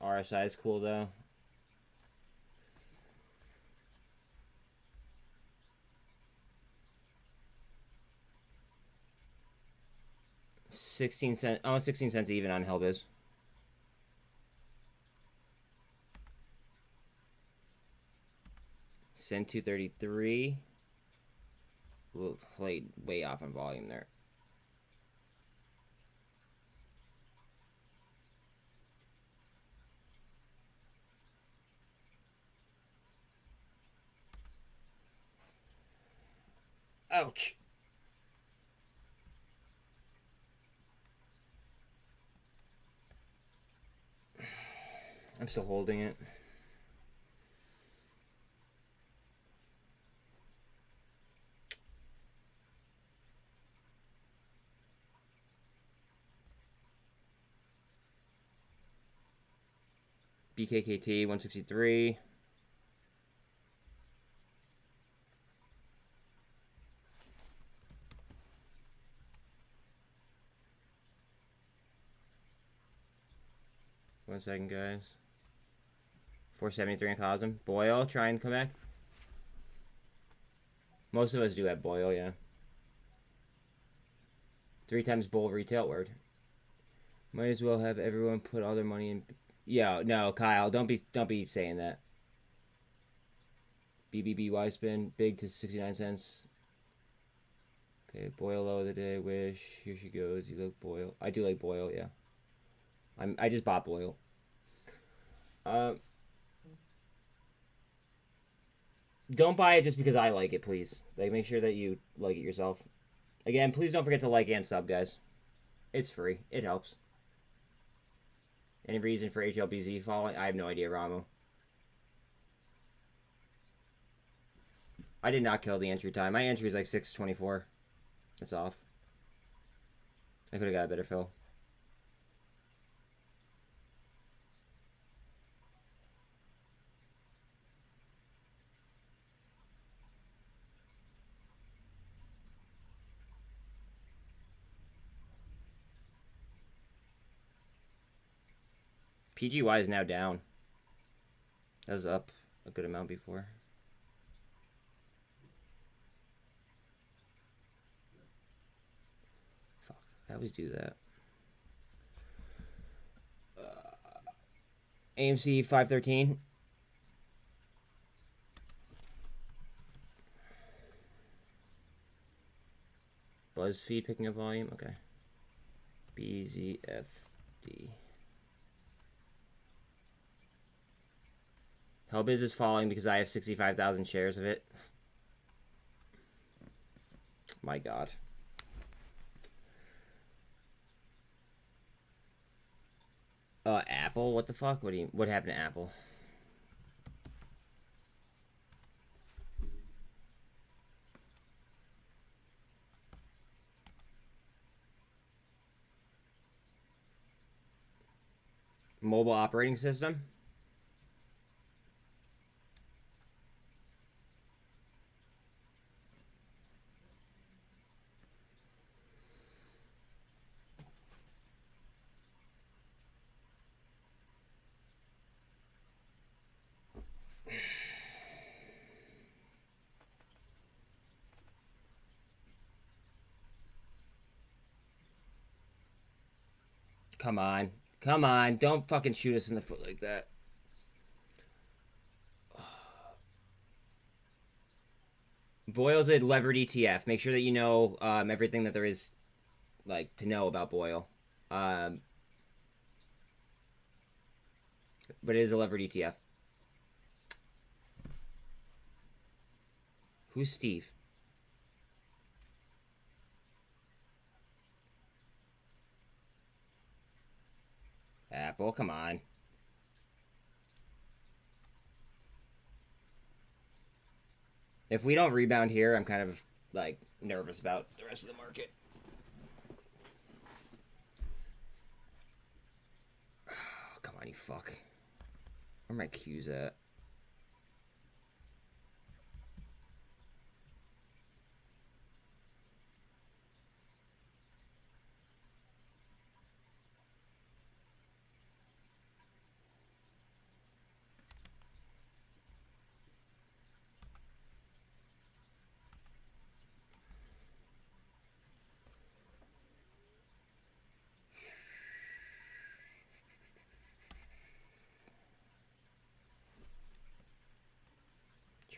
RSI is cool though. 16 cents, almost 16 cents even on Hellbiz. SINT 233. Ooh, played way off on volume there. Ouch. I'm still holding it. BKKT 163. One second, guys. 473 on COSM. Boyle, try and come back. Most of us do have Boyle, yeah. 3 times bull retail word. Might as well have everyone put all their money in. Yeah, no, Kyle, don't be saying that. BBBY spin big to 69 cents. Okay, Boyle low of the day. Wish. Here she goes. You look Boyle. I do like Boyle, yeah. I just bought Boyle. Don't buy it just because I like it, please. Like, make sure that you like it yourself. Again, please don't forget to like and sub, guys. It's free. It helps. Any reason for HLBZ falling? I have no idea, Ramu. I did not kill the entry time. My entry is like 6:24. It's off. I could have got a better fill. PGY is now down. That was up a good amount before. Fuck, I always do that. AMC 513. BuzzFeed picking up volume. Okay. BZFD. Hellbiz is falling because I have 65,000 shares of it. My God. Apple? What the fuck? What happened to Apple? Mobile operating system? Come on. Come on. Don't fucking shoot us in the foot like that. Boyle's a levered ETF. Make sure that you know everything that there is like to know about Boyle. But it is a levered ETF. Who's Steve? Apple, come on. If we don't rebound here, I'm kind of like nervous about the rest of the market. Oh, come on, you fuck. Where are my Q's at?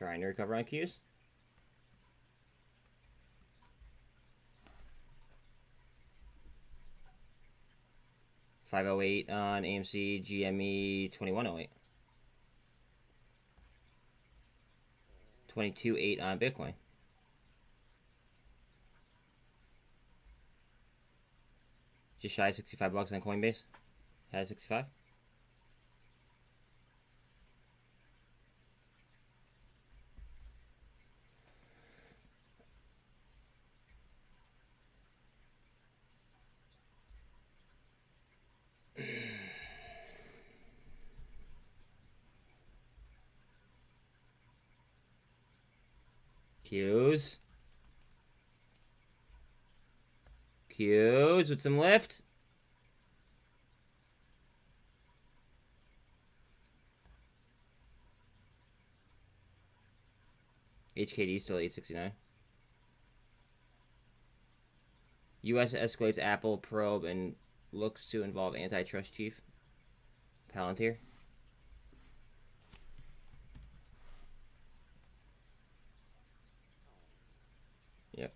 Trying to recover on Qs. $5.08 on AMC GME 21.08. 22.8 on Bitcoin. Just shy of $65 on Coinbase. Has 65. Qs. Qs with some lift. HKD still 869. US escalates Apple probe and looks to involve antitrust chief Palantir. Yep.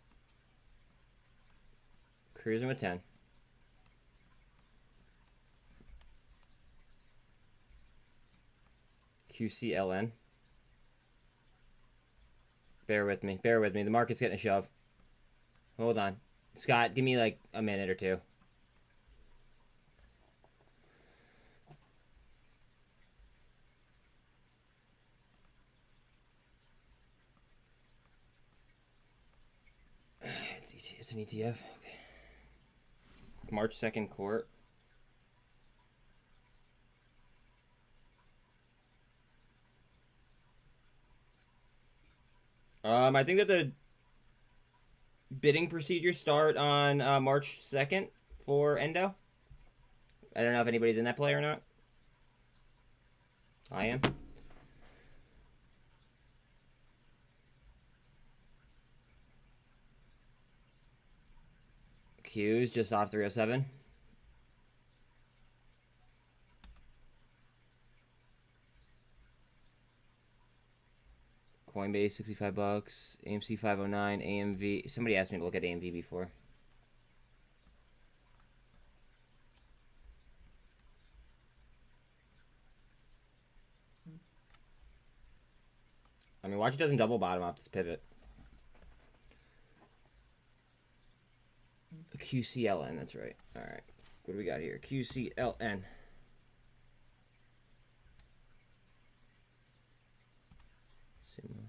Cruising with 10. QCLN. Bear with me. Bear with me. The market's getting a shove. Hold on. Scott, give me like a minute or two. It's an ETF. Okay. March 2nd court. I think that the bidding procedures start on March 2nd for Endo. I don't know if anybody's in that play or not. I am. Q's just off 307. Coinbase, $65. AMC, 509. AMV. Somebody asked me to look at AMV before. I mean, watch it doesn't double bottom off this pivot. QCLN, that's right. All right. What do we got here? QCLN. Sumo.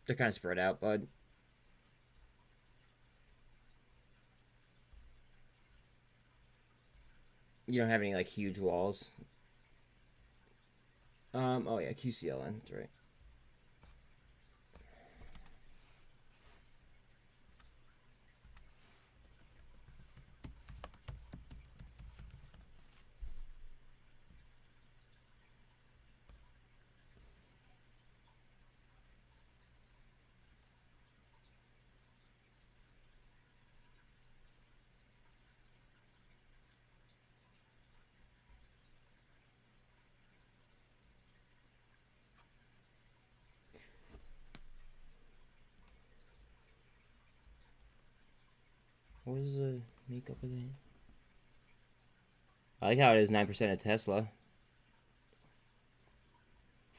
They're kind of spread out, bud. You don't have any like huge walls. Oh yeah, QCLN, that's right. What is the makeup of it? I like how it is 9% of Tesla.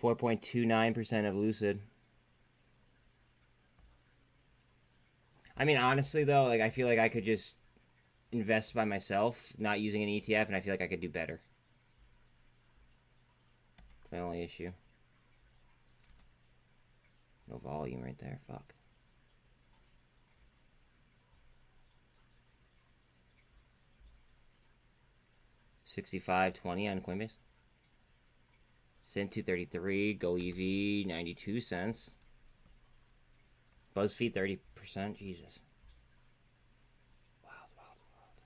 4.29% of Lucid. I mean, honestly, though, like I feel like I could just invest by myself, not using an ETF, and I feel like I could do better. That's my only issue. No volume right there. Fuck. $65.20 on Coinbase. SINT 233, goev 92 cents. BuzzFeed 30%. Jesus. Wild, wild, wild.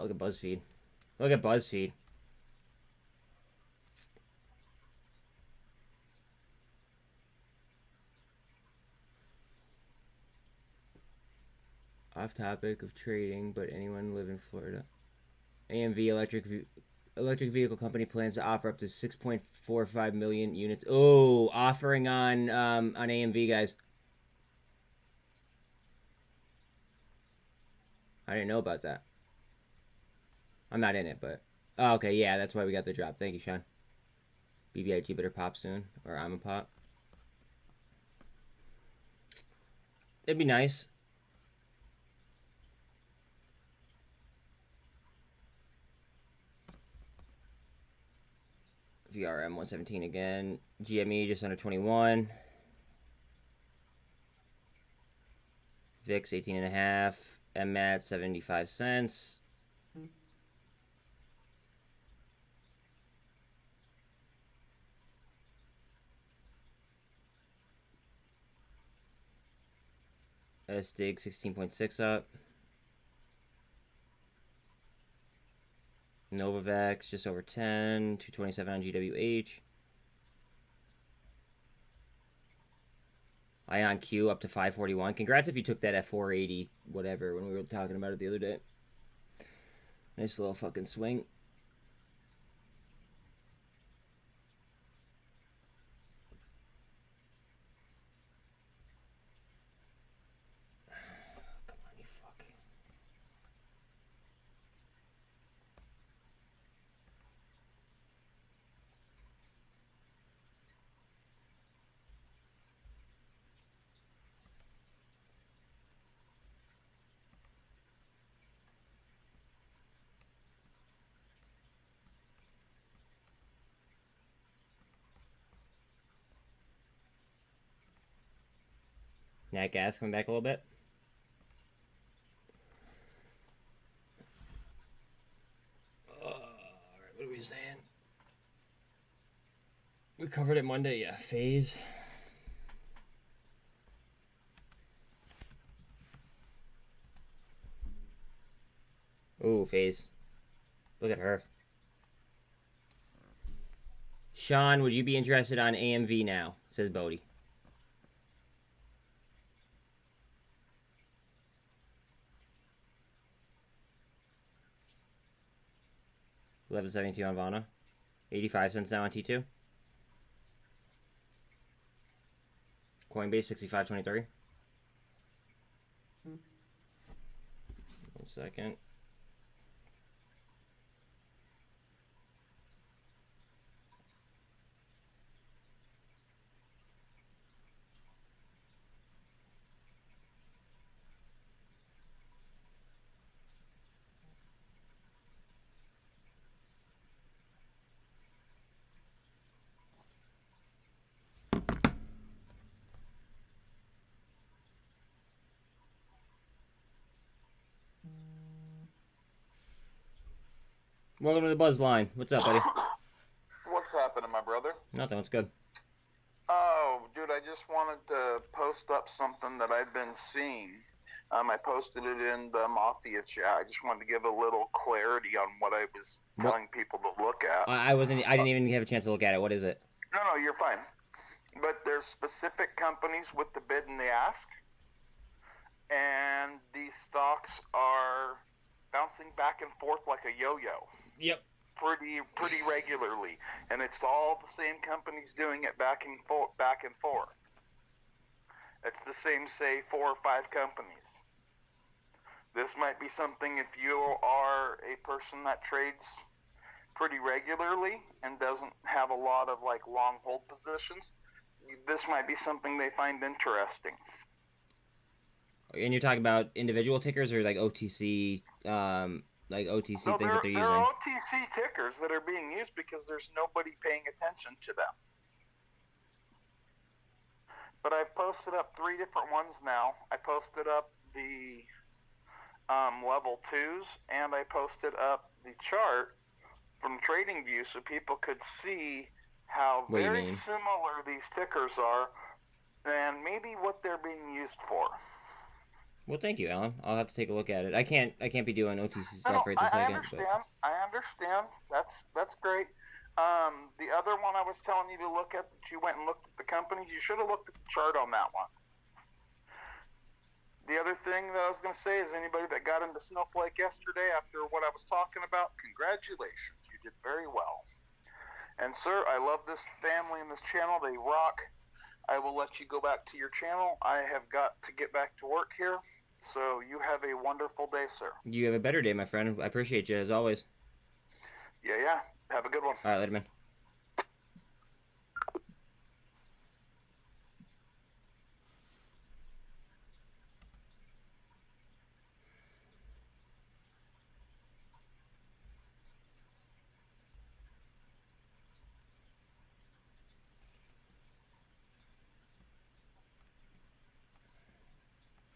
Look at BuzzFeed. Look at BuzzFeed. Off topic of trading, but anyone live in Florida. AMV electric vehicle company plans to offer up to 6.45 million units. Oh, offering on AMV, guys. I didn't know about that. I'm not in it, but oh, okay, yeah, that's why we got the drop. Thank you, Sean. BBIG better pop soon, or I'm a pop. It'd be nice. VRM 117 again. GME just under 21. VIX 18.5. MMAT 75 cents. SDIG 16.6 up. Novavax just over 10. 227 on GWH. Ion Q up to 541. Congrats if you took that at 480, whatever, when we were talking about it the other day. Nice little fucking swing. Come on, you fuck. Nat gas coming back a little bit. Alright, what are we saying? We covered it Monday, yeah. Phase. Ooh, Phase. Look at her. Sean, would you be interested on AMV now? Says Bodie. $11.72 on Vana. 85 cents now on T2. Coinbase 65.23. 1 second. Welcome to the Buzz Line. What's up, buddy? What's happening, my brother? Nothing. What's good? Oh, dude, I just wanted to post up something that I've been seeing. I posted it in the Mafia chat. I just wanted to give a little clarity on what I was telling people to look at. I didn't even have a chance to look at it. What is it? No, you're fine. But there's specific companies with the bid and the ask, and these stocks are bouncing back and forth like a yo-yo. Yep. Pretty regularly, and it's all the same companies doing it back and forth. It's the same, say, 4 or 5 companies. This might be something if you are a person that trades pretty regularly and doesn't have a lot of like long hold positions. This might be something they find interesting. And you're talking about individual tickers or like OTC, things that they're using? There are OTC tickers that are being used because there's nobody paying attention to them. But I've posted up 3 different ones now. I posted up the level 2s, and I posted up the chart from TradingView so people could see how very similar these tickers are and maybe what they're being used for. Well, thank you, Alan. I'll have to take a look at it. I can't be doing OTC stuff right I this second. understand. I understand. That's great. The other one I was telling you to look at, that you went and looked at the companies, you should have looked at the chart on that one. The other thing that I was going to say is, anybody that got into Snowflake yesterday after what I was talking about, congratulations. You did very well. And sir, I love this family and this channel. They rock. I will let you go back to your channel. I have got to get back to work here. So you have a wonderful day, sir. You have a better day, my friend. I appreciate you, as always. Yeah. Have a good one. All right, later, man.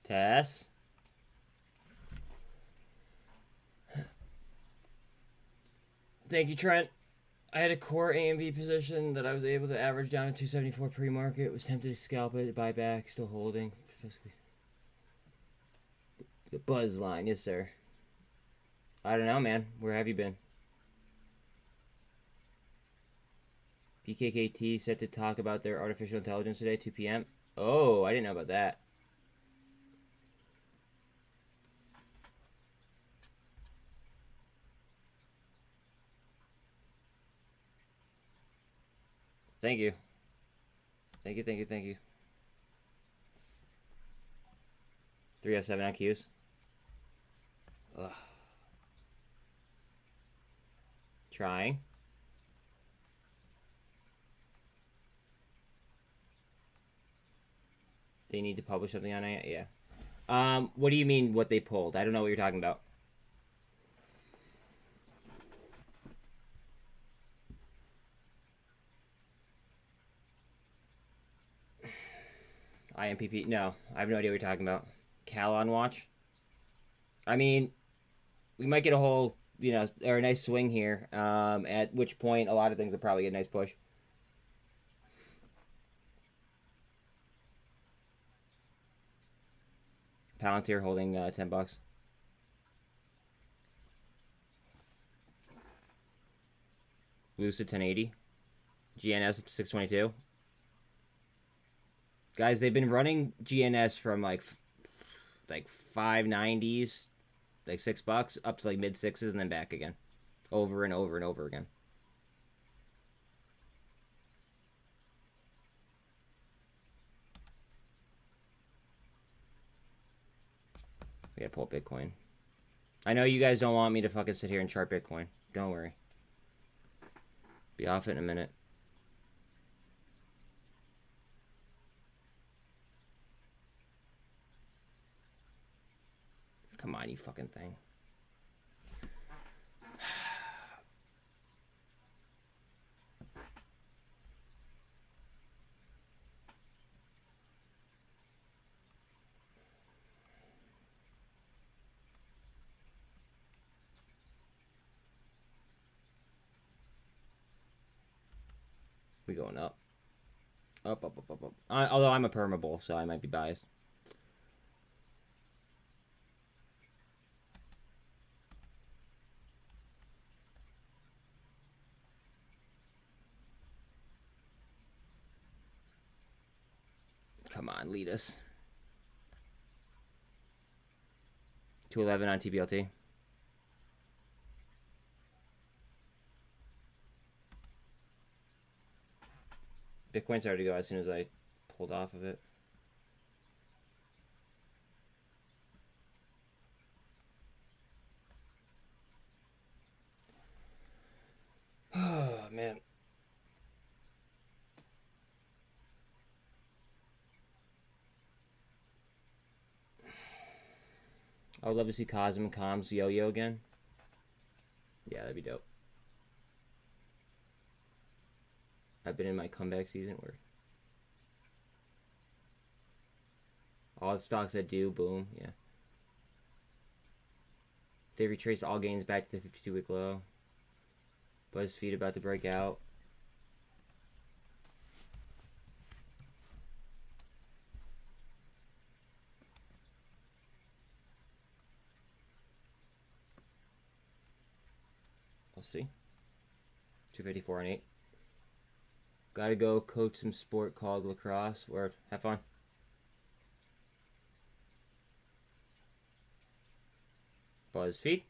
Tess? Thank you, Trent. I had a core AMV position that I was able to average down to 274 pre-market. Was tempted to scalp it, buy back, still holding. The buzz line, yes, sir. I don't know, man. Where have you been? BKKT set to talk about their artificial intelligence today, 2 p.m. Oh, I didn't know about that. Thank you. Thank you. 307 on Qs. Ugh. Trying. They need to publish something on it? Yeah. What do you mean what they pulled? I don't know what you're talking about. IMPP? No, I have no idea what you're talking about. Cal on watch? I mean, we might get a whole, or a nice swing here, at which point a lot of things will probably get a nice push. Palantir holding $10. Lucid 1080. GNS up to 622. Guys, they've been running GNS from like 590s, like $6, up to like mid sixes and then back again. Over and over and over again. We gotta pull Bitcoin. I know you guys don't want me to fucking sit here and chart Bitcoin. Don't worry. Be off it in a minute. Come on, you fucking thing. We going up. Up. Although I'm a permabull, so I might be biased. Come on, lead us. 211 on tblt. Bitcoin started to go as soon as I pulled off of it. Oh, man. I would love to see COSM and Comms yo-yo again. Yeah, that'd be dope. I've been in my comeback season where all the stocks that do, boom, yeah. They retraced all gains back to the 52-week low. BuzzFeed about to break out. Let's see. 254 and 8. Gotta go coach some sport called lacrosse. Word. Have fun. BuzzFeed.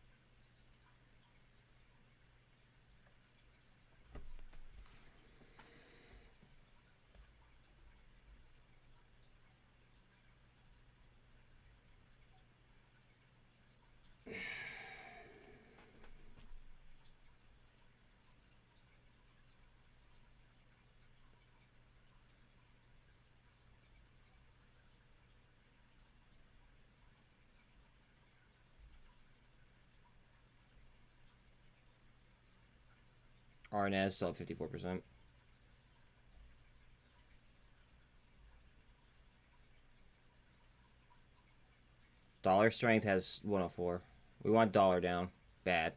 RNS still at 54%. Dollar strength has 104. We want dollar down. Bad.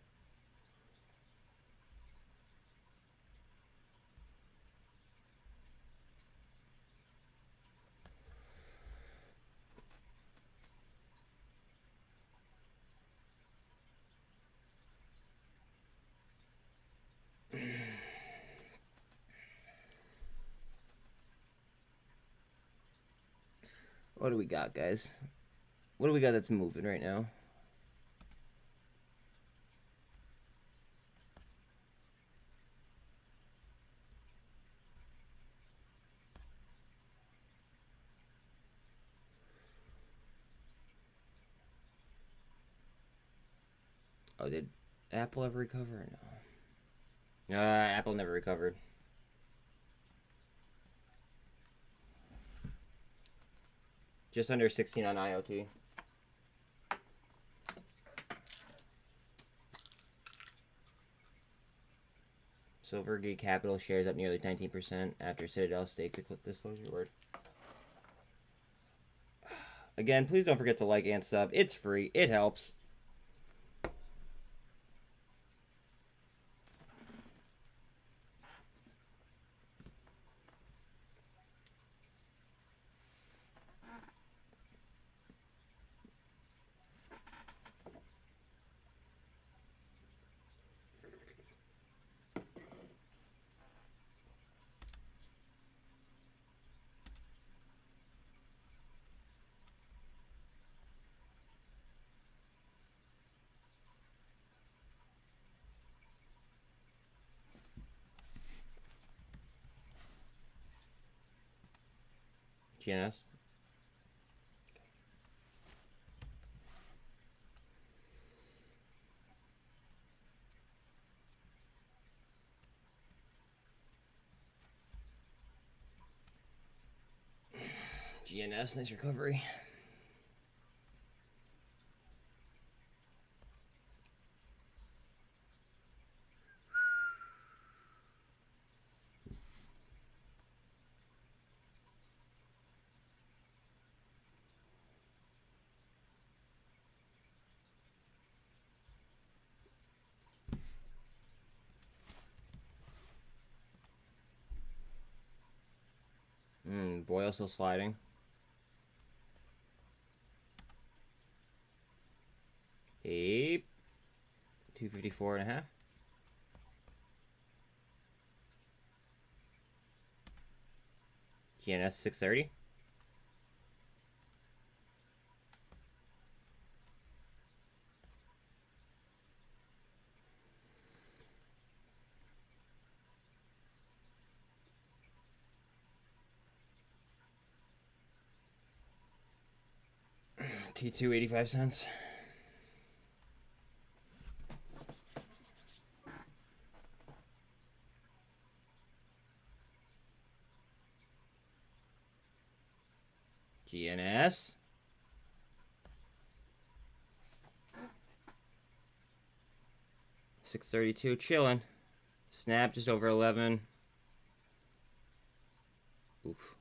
What do we got, guys? What do we got that's moving right now? Oh, did Apple ever recover? No. Apple never recovered. Just under 16 on IoT. Silvergate Capital shares up nearly 19% after Citadel stake the disclosure. Word. Again, please don't forget to like and sub. It's free. It helps. GNS. GNS, nice recovery. Boyle still sliding. APE 254 and a half. GNS 630. T2 85 cents. GNS. $6.32 chilling. Snap just over 11. Oof.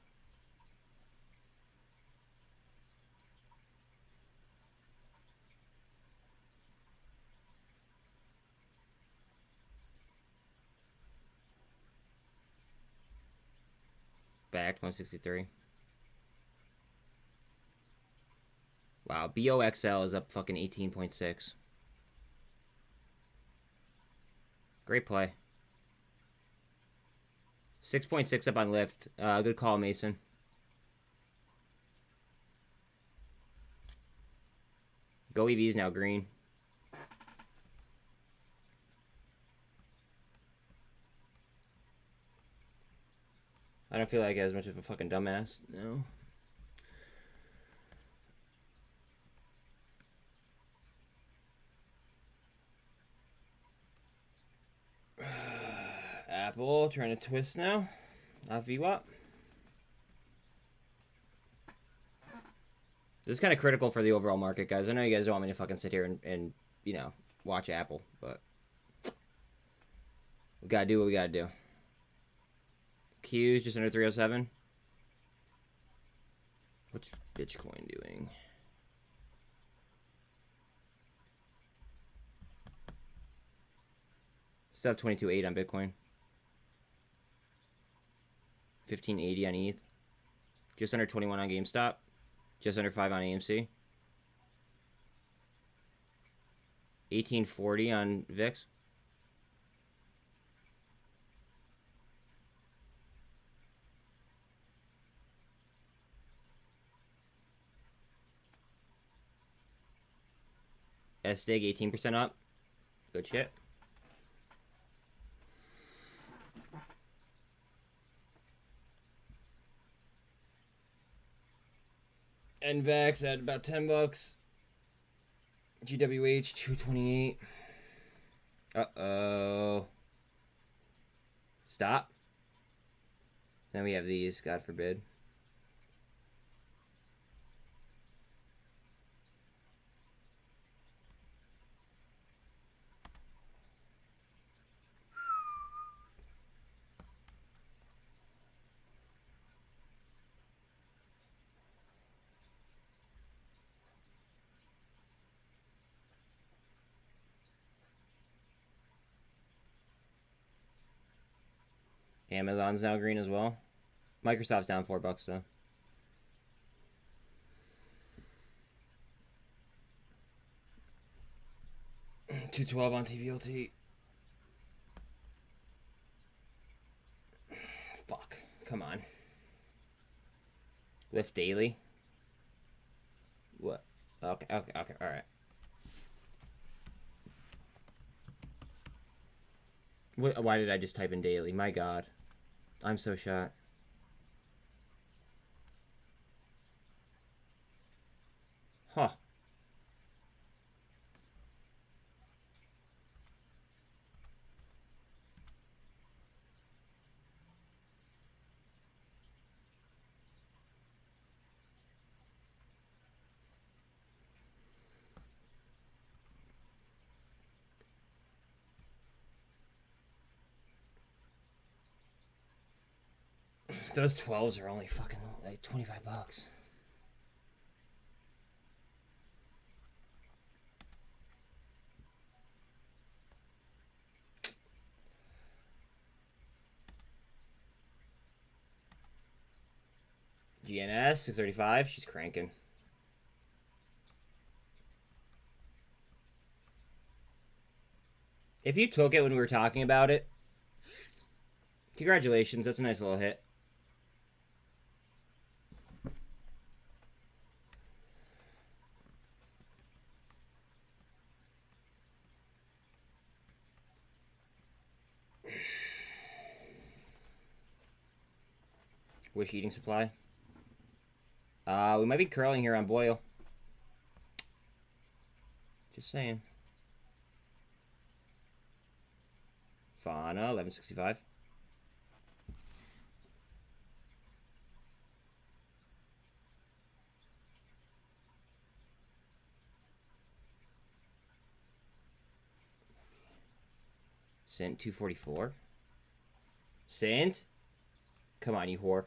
Back 163. Wow, BOXL is up fucking 18.6. Great play. 6.6 up on lift. Good call, Mason. Goev is now green. I don't feel like as much of a fucking dumbass. No. Apple trying to twist now. Not VWAP. This is kind of critical for the overall market, guys. I know you guys don't want me to fucking sit here and you know, watch Apple, but we gotta do what we gotta do. Q's just under 307. What's Bitcoin doing? Still have 22.8 on Bitcoin. 1580 on ETH. Just under 21 on GameStop. Just under 5 on AMC. 1840 on VIX. SDIG 18% up. Good shit. NVAX at about $10. GWH 228. Uh-oh. Stop. Then we have these, God forbid. Amazon's now green as well. Microsoft's down $4 though. $212 on tblt. Fuck. Come on. Lift daily. What? Okay, alright. Why did I just type in daily? My God. I'm so shot. Huh. Those 12s are only fucking like $25. GNS 635, she's cranking. If you took it when we were talking about it, congratulations, that's a nice little hit. Wish eating supply. We might be curling here on Boyle. Just saying. Fauna 1165. SINT 244. SINT? Come on, you whore.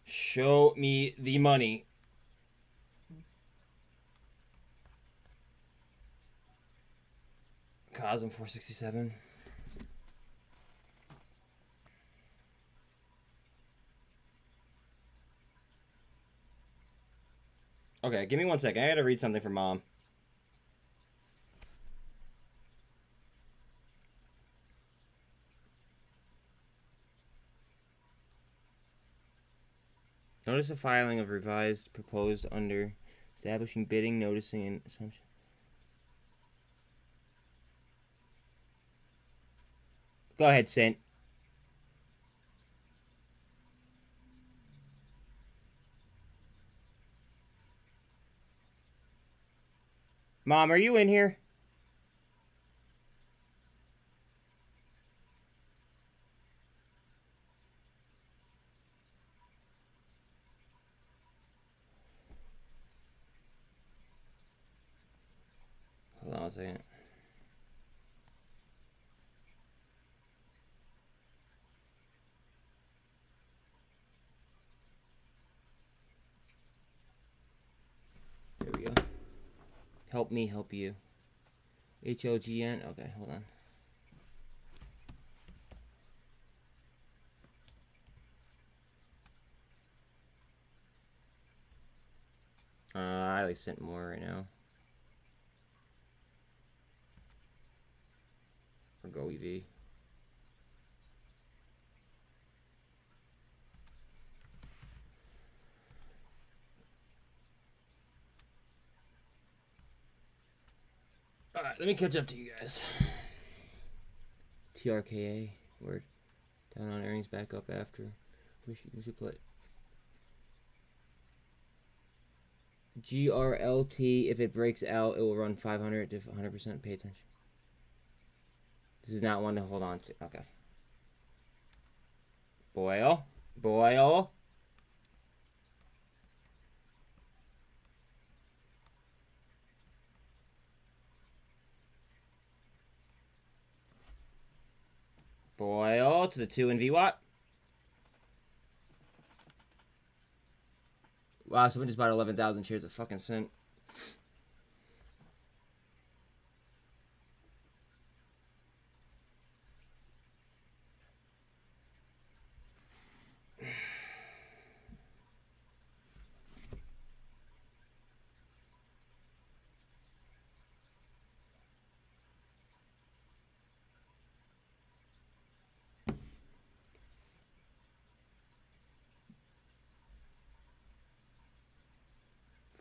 Show me the money. COSM 467. Okay, give me 1 second. I gotta read something from Mom. Notice a filing of revised proposed under establishing bidding, noticing and assumption. Go ahead, SINT. Mom, are you in here? Hold on a second. There we go. Help me help you. HLGN. Okay, hold on. I like SINT more right now. Or goev. Alright, let me catch up to you guys. TRKA. Word. Down on earnings, back up after. Wish you should play. GRLT, if it breaks out, it will run 500 to 100%. Pay attention. This is not one to hold on to. Okay. Boil. Boil. Boil to the 2 in VWAP. Wow, someone just bought 11,000 shares of fucking SINT.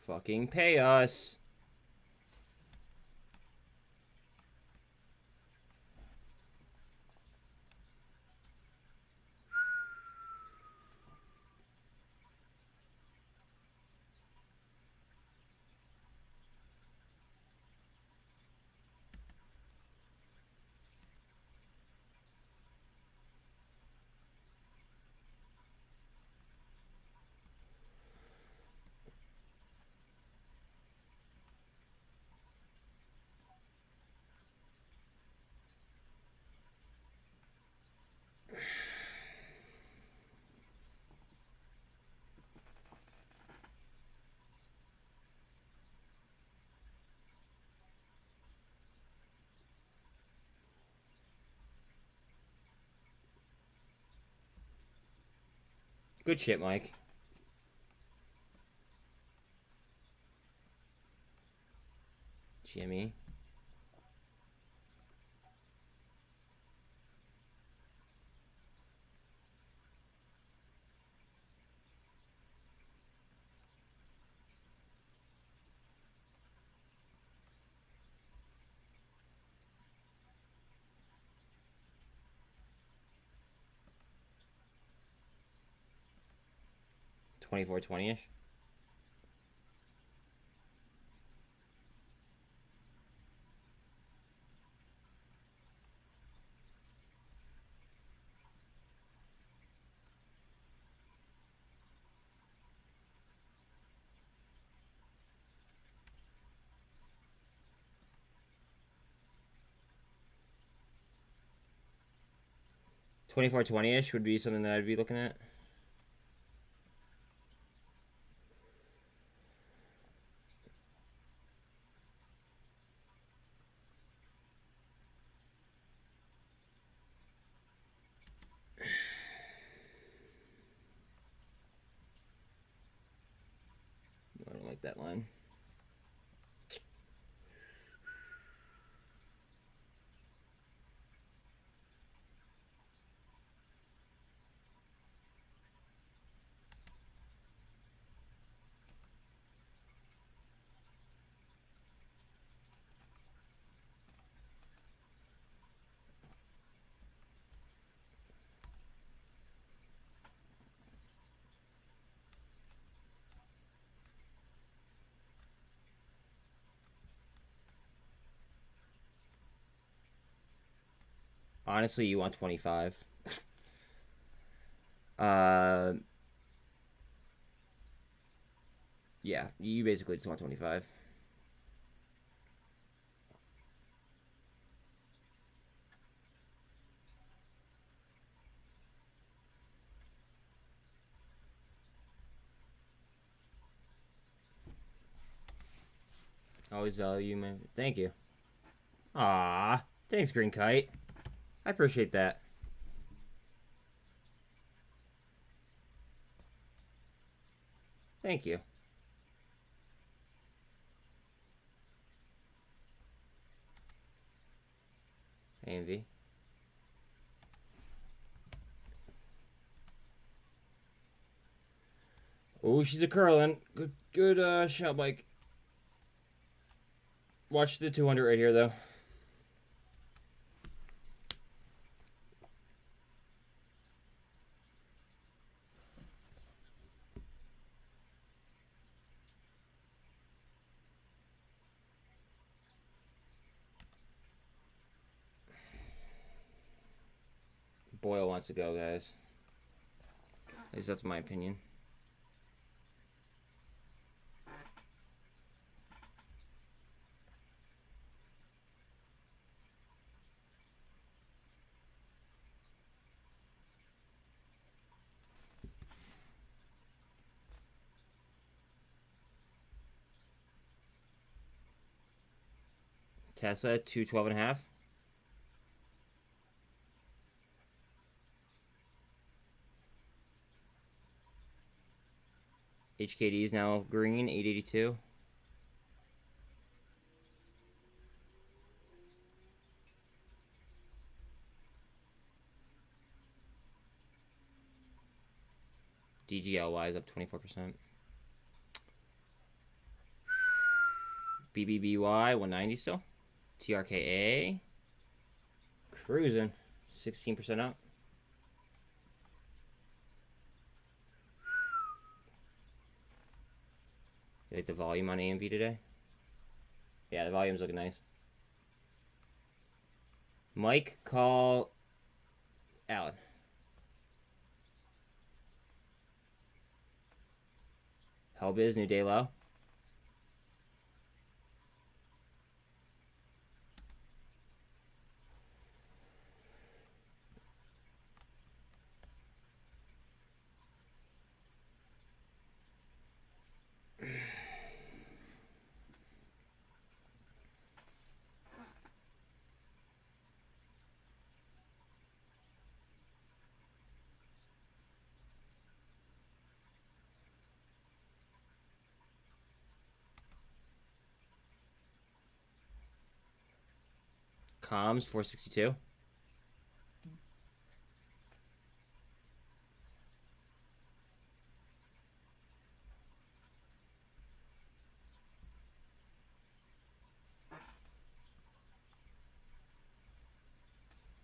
Fucking pay us. Good shit, Mike. Jimmy. $24.20-ish. $24.20-ish would be something that I'd be looking at. I don't like that line. honestly, you want 25. Yeah, you basically just want 25. Always value my... Thank you. Ah, thanks, Green Kite. I appreciate that. Thank you. AMV. Oh, she's a curling. Good shot, Mike. Watch the 200 right here, though. Boyle wants to go, guys. At least that's my opinion. Tessa, 212.5. HKD is now green, 882. DGLY is up 24%. BBBY, 190 still. TRKA, cruising, 16% up. You like the volume on AMV today? Yeah, the volume's looking nice. Mike, call Alan. Hellbiz, new day low. Comms, 462.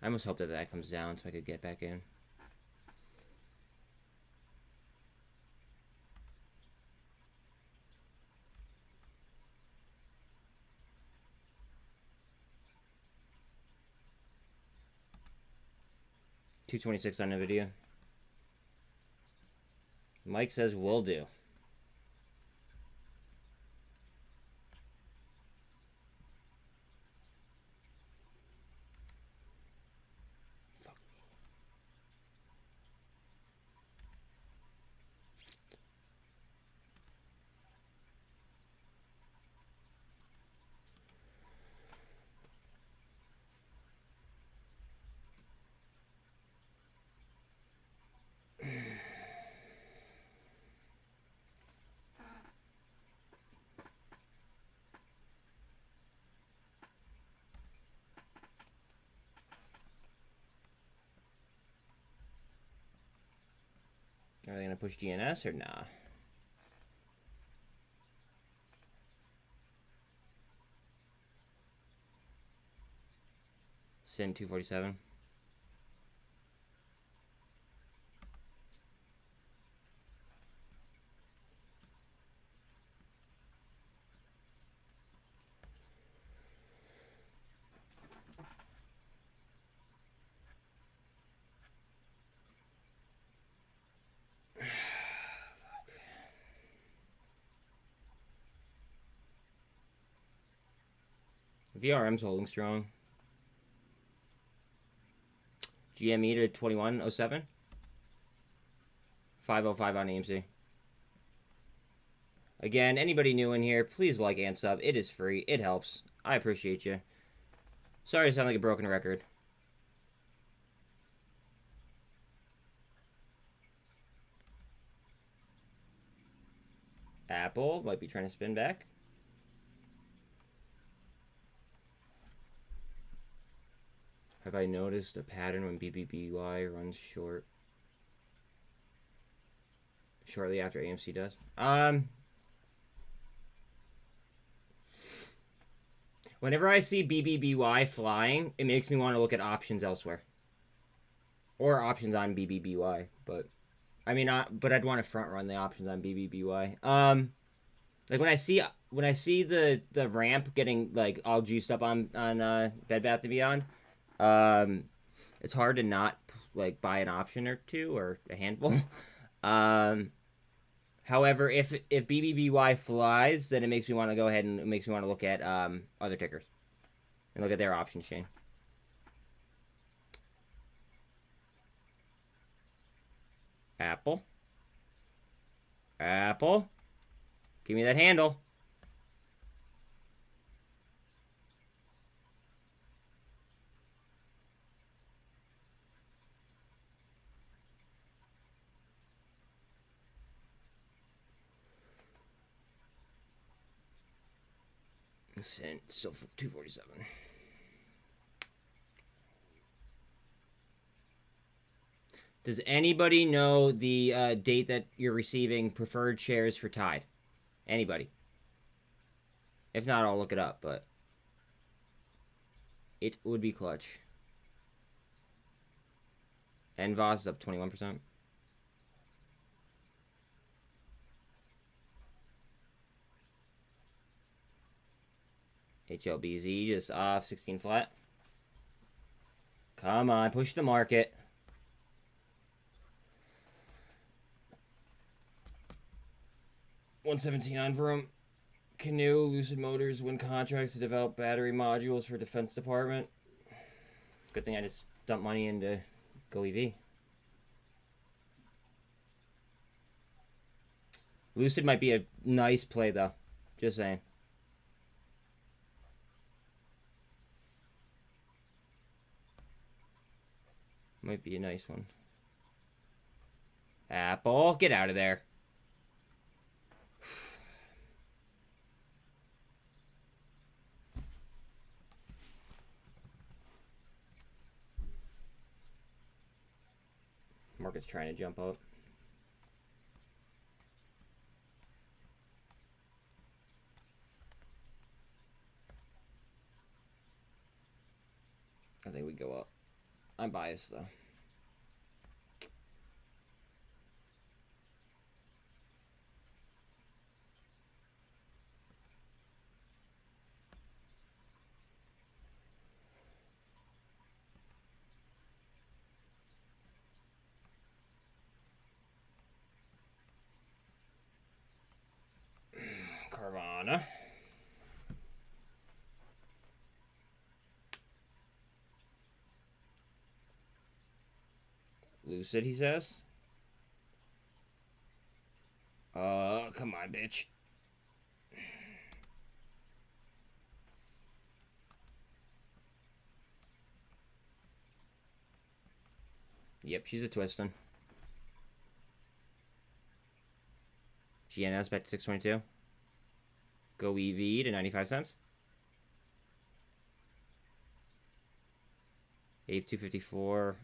I almost hope that that comes down so I could get back in. $226 on the video. Mike says will do. Fuck me. Are they gonna push GNS or nah? SINT 247. VRM's holding strong. GME to 2107. 505 on AMC. Again, anybody new in here, please like and sub. It is free. It helps. I appreciate you. Sorry to sound like a broken record. Apple might be trying to spin back. Have I noticed a pattern when BBBY runs short? Shortly after AMC does? Whenever I see BBBY flying, it makes me want to look at options elsewhere. Or options on BBBY, but... I mean, but I'd want to front run the options on BBBY. Like when I see the ramp getting like all juiced up on Bed Bath & Beyond, it's hard to not like buy an option or two or a handful. However, if BBBY flies, then it makes me want to go ahead and it makes me want to look at other tickers and look at their options chain. Apple. Apple. Give me that handle. SINT still 247. Does anybody know the date that you're receiving preferred shares for Tide? Anybody? If not, I'll look it up, but it would be clutch. NVOS is up 21%. HLBZ just off 16 flat. Come on, push the market. $117 on Vroom. Canoe, Lucid Motors win contracts to develop battery modules for Defense Department. Good thing I just dumped money into goev. Lucid might be a nice play, though. Just saying. Might be a nice one. Apple, get out of there. Market's trying to jump up. I think we go up. I'm biased though. Carvana. Lucid, he says. Come on, bitch. Yep, she's a twistin'. GNS back to 622. goev to 95 cents. APE 254.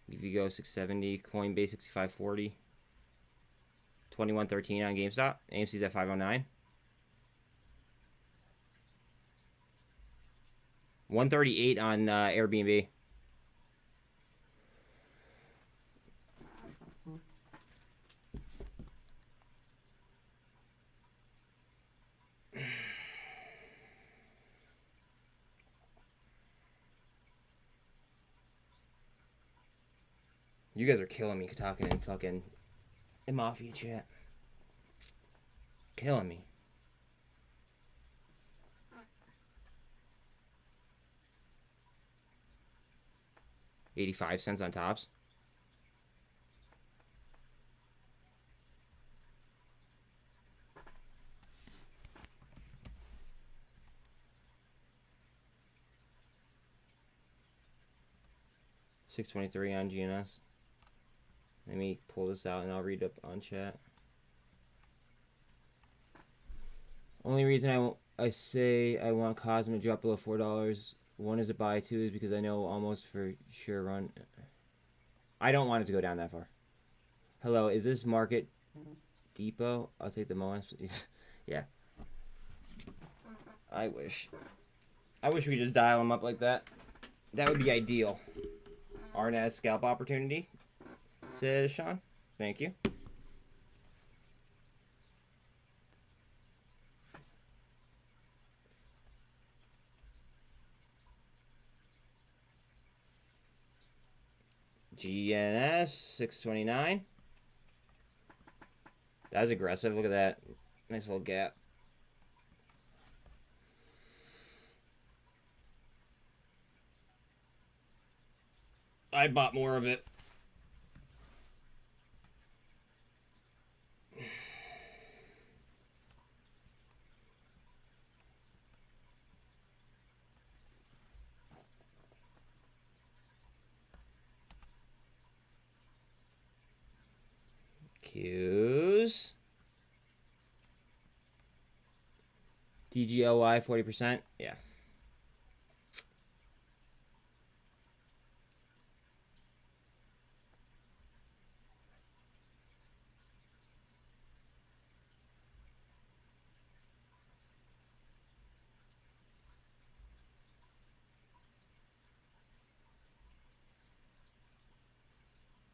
Vigo 670. Coinbase 6540. 2113 on GameStop. AMC's at 509. 138 on Airbnb. You guys are killing me talking in fucking in Mafia chat. Killing me. 85 cents on tops. $6.23 on GNS. Let me pull this out and I'll read up on chat. Only reason I say I want COSM to drop below $4. One is a buy, two is because I know almost for sure run. I don't want it to go down that far. Hello, is this Market Depot? I'll take the MOS, please. Yeah. I wish we just dial them up like that. That would be ideal. Arnaz scalp opportunity, says Sean. Thank you. GNS 629. That was aggressive. Look at that. Nice little gap. I bought more of it. Q's. DGLY 40%. Yeah.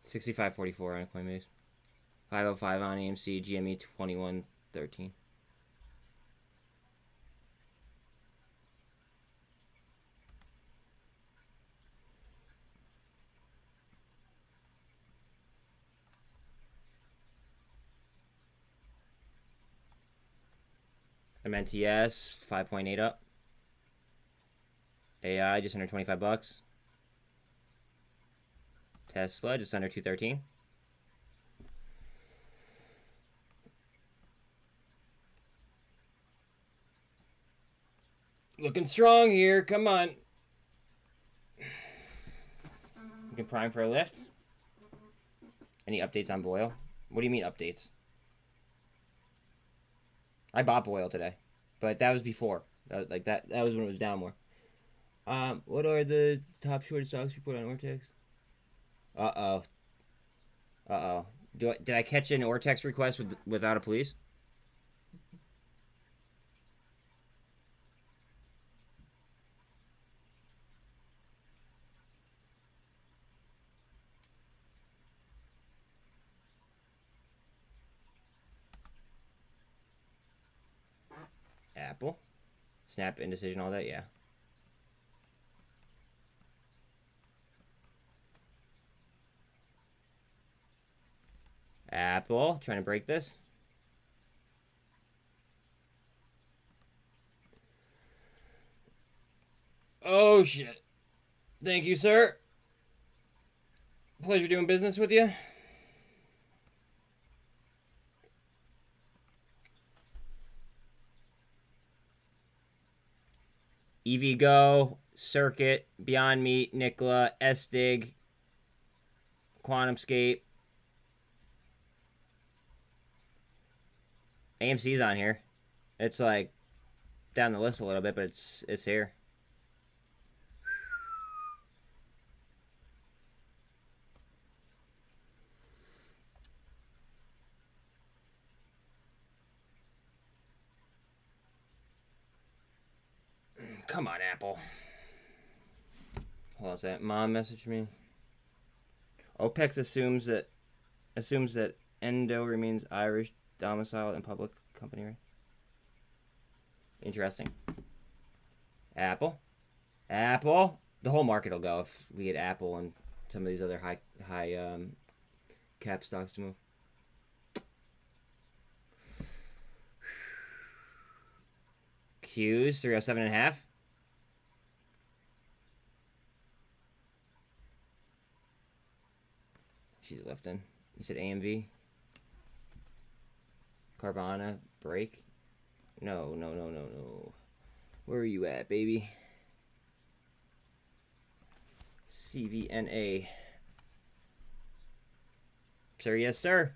$65.44 on Coinbase. 505 on AMC, GME 2113. MNTS 5.8 up. AI just under 25 bucks. Tesla just under 213. Looking strong here. Come on. You can prime for a lift. Any updates on Boyle? What do you mean updates? I bought Boyle today, but that was before. That was when it was down more. What are the top short stocks report on Ortex? Did I catch an Ortex request without a police? Apple. Snap indecision, all that, yeah. Apple, trying to break this. Oh, shit. Thank you, sir. Pleasure doing business with you. EVgo, Circuit, Beyond Meat, Nikola, SDIG, QuantumScape. AMC's on here. It's like down the list a little bit, but it's here. Come on, Apple. Hold on a second. Mom messaged me. OPEX assumes that Endo remains Irish domicile and public company, right? Interesting. Apple. The whole market will go if we get Apple and some of these other high cap stocks to move. Q's 307.5. She's lifting. You said AMV? Carvana, break? No. Where are you at, baby? CVNA. Sir, yes, sir.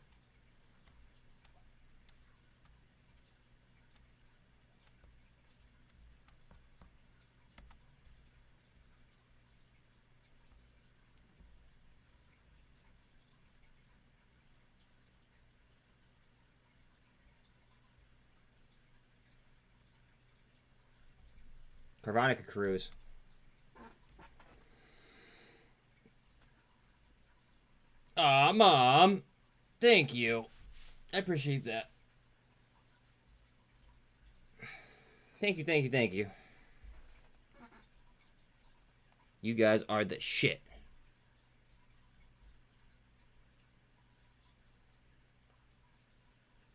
Carvonica Cruise. Aw, Mom. Thank you. I appreciate that. Thank you. You guys are the shit.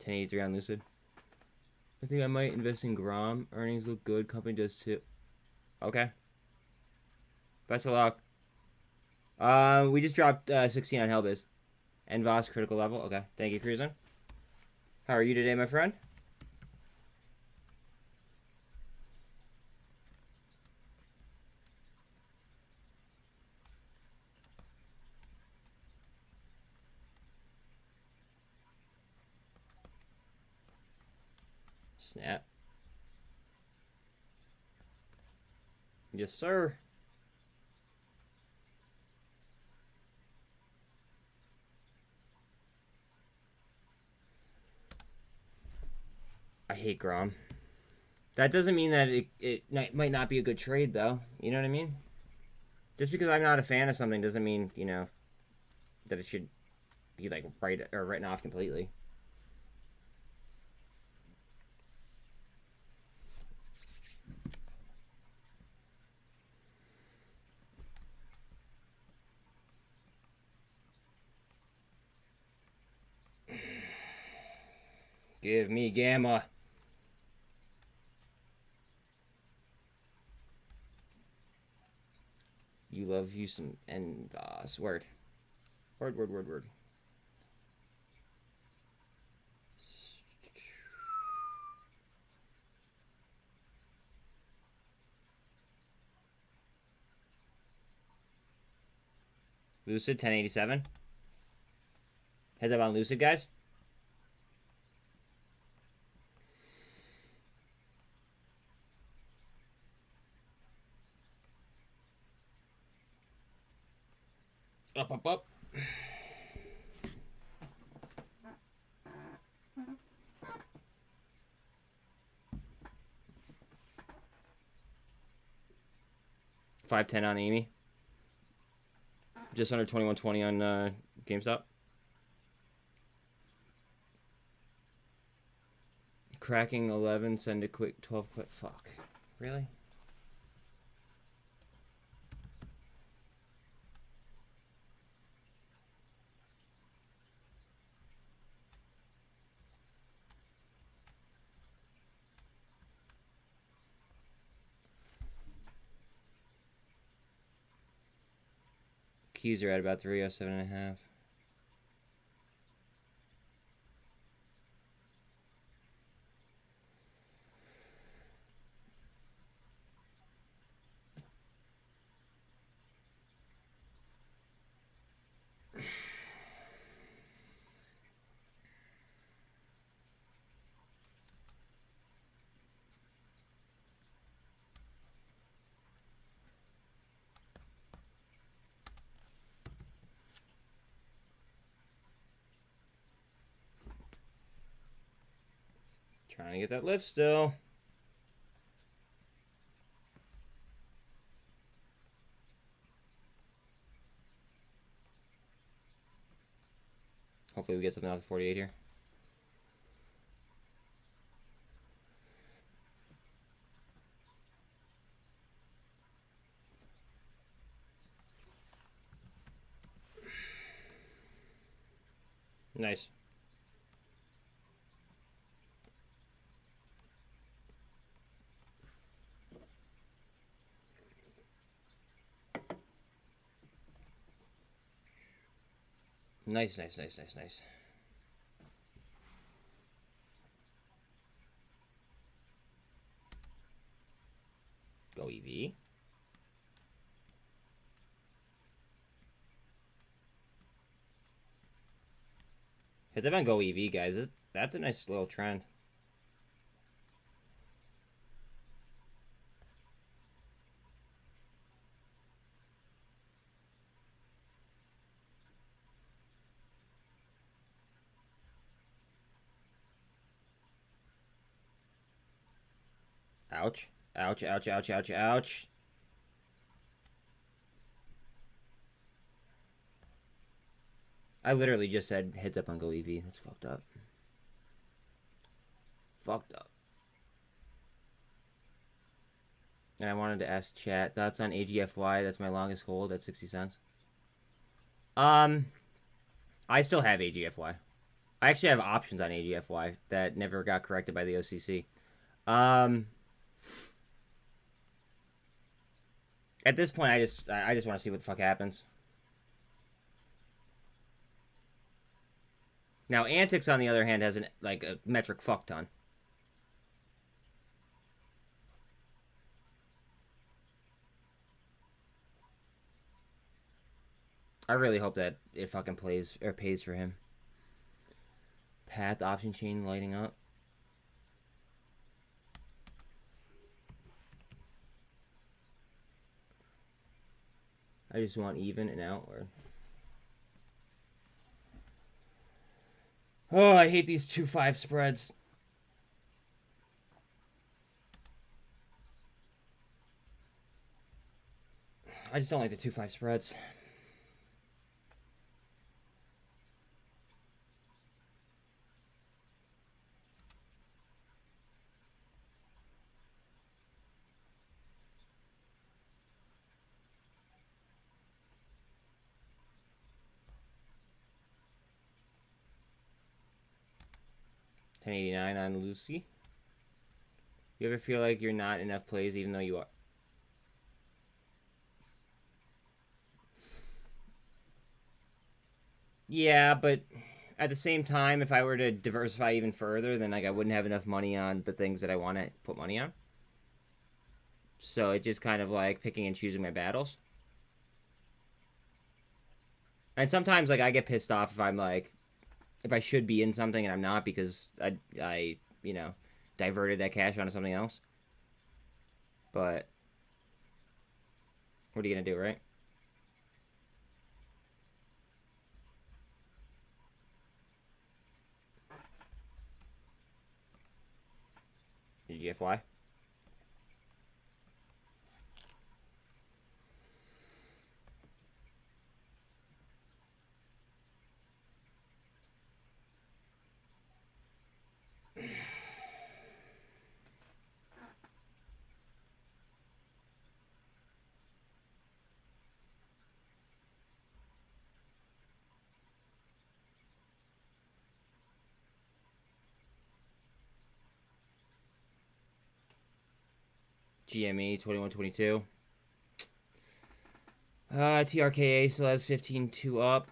$10.83 on Lucid. I think I might invest in Grom. Earnings look good. Company does too. Okay. Best of luck. We just dropped 16 on Hellbiz. NVOS critical level. Okay. Thank you, Cruisin. How are you today, my friend? Snap. Yes, sir. I hate Grom. That doesn't mean that it might not be a good trade, though. You know what I mean? Just because I'm not a fan of something doesn't mean, you know, that it should be, like, written off completely. Give me Gamma. You love you some NVOS. Word. Word. Lucid 1087. Heads up on Lucid, guys. Up. 510 on Amy. Just under 2120 on GameStop. Cracking 11, send a quick 12 quit. Fuck. Really? Keys are at about 307.5. Trying to get that lift still. Hopefully we get something out of 48 here. Nice. Nice, nice, nice, nice, nice. Go EV. Hit them on Go EV, guys. That's a nice little trend. Ouch. Ouch, ouch, ouch, ouch, ouch. I literally just said heads up on Go EV. That's fucked up. Fucked up. And I wanted to ask chat thoughts on AGFY. That's my longest hold at 60 cents. I still have AGFY. I actually have options on AGFY that never got corrected by the OCC. At this point, I just want to see what the fuck happens. Now, Antics, on the other hand, has a metric fuck ton. I really hope that it fucking plays or pays for him. Path option chain lighting up. I just want even and outward. Oh, I hate these 2-5 spreads. I just don't like the 2-5 spreads. $10.89 on Lucy. You ever feel like you're not enough plays even though you are? Yeah, but at the same time, if I were to diversify even further, then I wouldn't have enough money on the things that I want to put money on. So it's just kind of like picking and choosing my battles. And sometimes I get pissed off if I'm if I should be in something and I'm not because I you know, diverted that cash onto something else. But what are you gonna do, right? GFY. GME 2122. TRKA still has 15-2 up.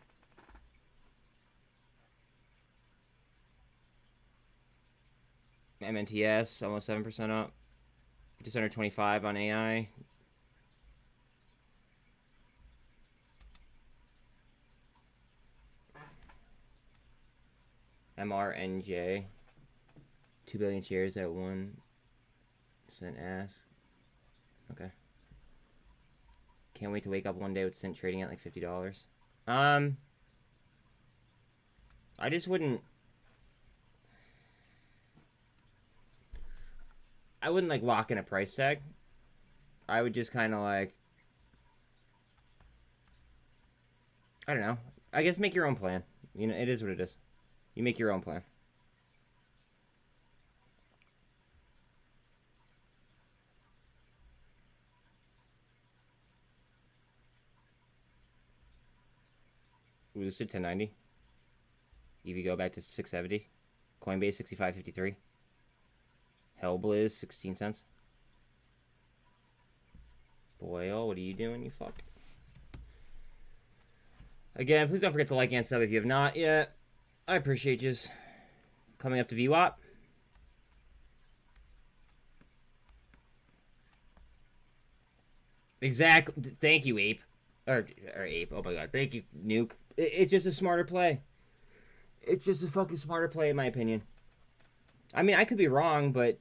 MNTS almost 7% up. Just under 25 on AI. MRNJ. 2 billion shares at 1 cent ask. Okay. Can't wait to wake up one day with SINT trading at like $50. I just wouldn't. I wouldn't lock in a price tag. I would just kind of I don't know. I guess make your own plan. You know, it is what it is. You make your own plan. Lucid 1090. EV go back to 670. Coinbase 65.53. Hellblizz 16 cents. Boyle, what are you doing, you fuck? Again, please don't forget to like and sub if you have not yet. I appreciate you. Coming up to VWAP. Exactly. Thank you, Ape. Or Ape. Oh my god. Thank you, Nuke. It's just a smarter play. It's just a fucking smarter play, in my opinion. I mean, I could be wrong, but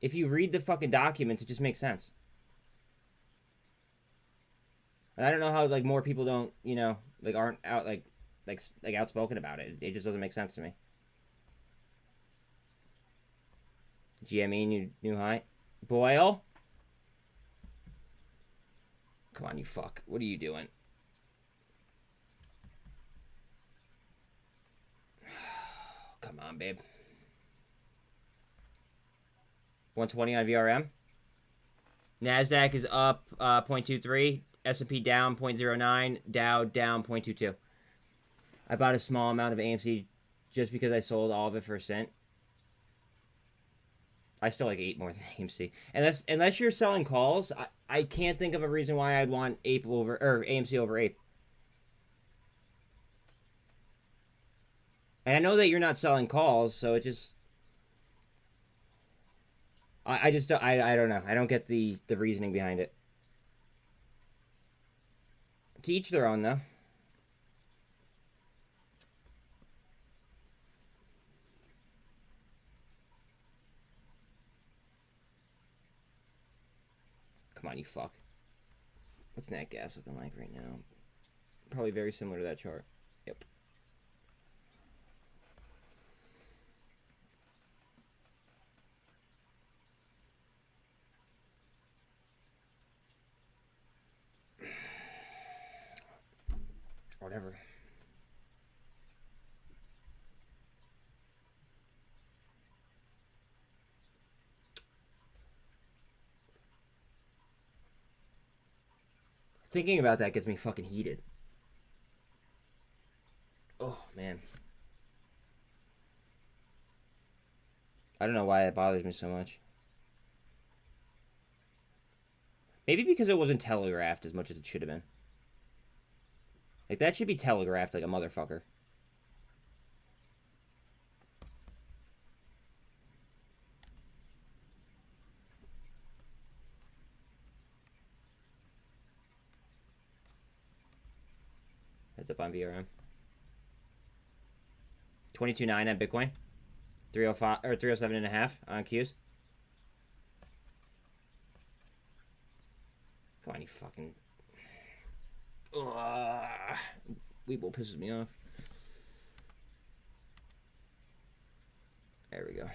if you read the fucking documents, it just makes sense. And I don't know how, like, more people don't, you know, like, aren't out, like outspoken about it. It just doesn't make sense to me. GME, new high. Boyle? Come on, you fuck. What are you doing? Come on, babe. 120 on VRM. NASDAQ is up 0.23. S&P down 0.09. Dow down 0.22. I bought a small amount of AMC just because I sold all of it for a cent. I still like 8 more than AMC. And unless you're selling calls, I can't think of a reason why I'd want APE over or AMC over APE. And I know that you're not selling calls, so it just I just don't I don't know. I don't get the reasoning behind it. To each their own, though. Come on, you fuck. What's nat gas looking like right now? Probably very similar to that chart. Yep. Whatever. Thinking about that gets me fucking heated. Oh, man. I don't know why it bothers me so much. Maybe because it wasn't telegraphed as much as it should have been. Like, that should be telegraphed like a motherfucker. Heads up on VRM. 22.9 on Bitcoin. 305 or 307.5 on Qs. Come on, you fucking. Webull pisses me off. There we go.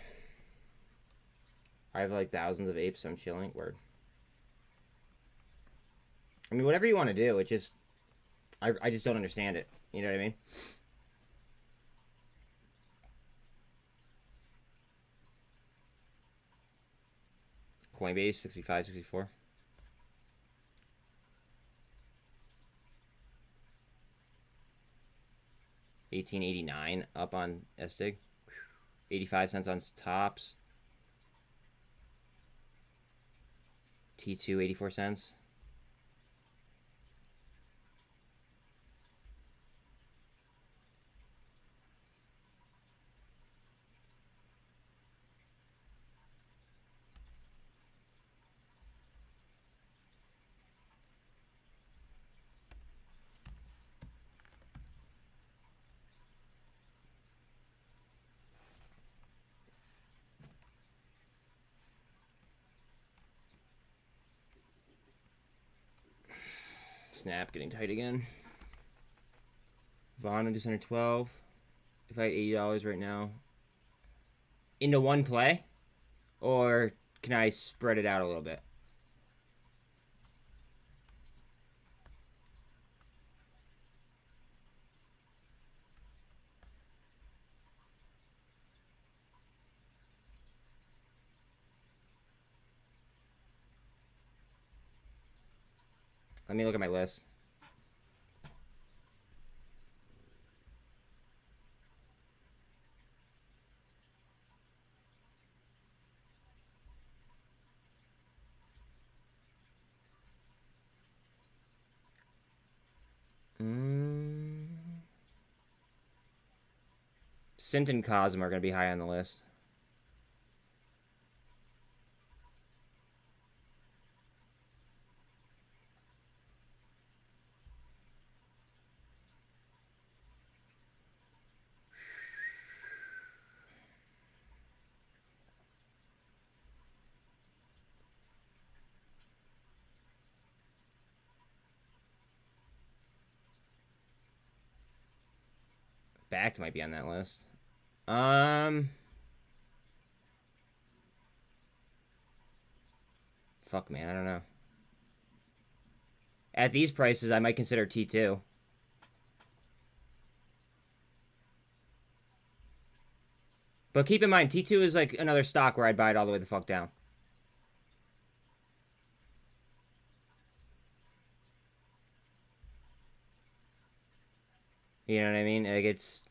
I have like thousands of apes, so I'm chilling. Word. I mean, whatever you want to do, it just. I just don't understand it. You know what I mean? Coinbase 65, 64. $18.89 up on SDIG. 85 cents on tops. T2 84 cents. Snap getting tight again. Vaughn just under 12. If I had $80 right now. Into one play? Or can I spread it out a little bit? Let me look at my list. SINT and COSM are going to be high on the list. BACT might be on that list. Fuck, man, I don't know. At these prices, I might consider T2. But keep in mind, T2 is like another stock where I'd buy it all the way the fuck down. You know what I mean? Like, it's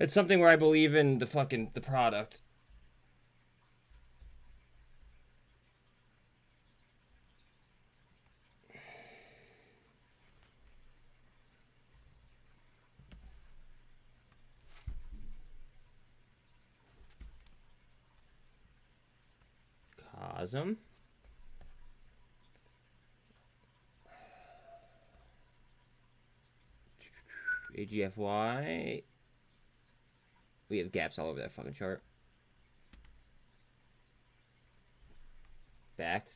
something where I believe in the product. COSM. AGFY. We have gaps all over that fucking chart. Backed.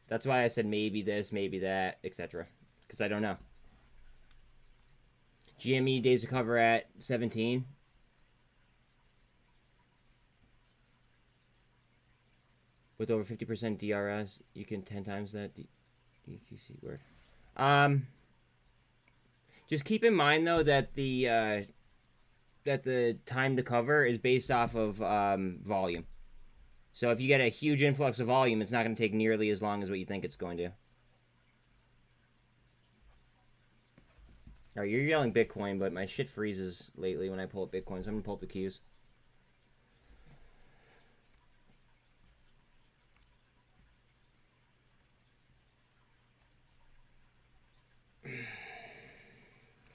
That's why I said maybe this, maybe that, etc. Because I don't know. GME days to cover at 17. With over 50% DRS, you can 10 times that DTC word. Just keep in mind though that the time to cover is based off of volume. So if you get a huge influx of volume, it's not going to take nearly as long as what you think it's going to. All right, you're yelling Bitcoin, but my shit freezes lately when I pull up Bitcoin, so I'm going to pull up the keys.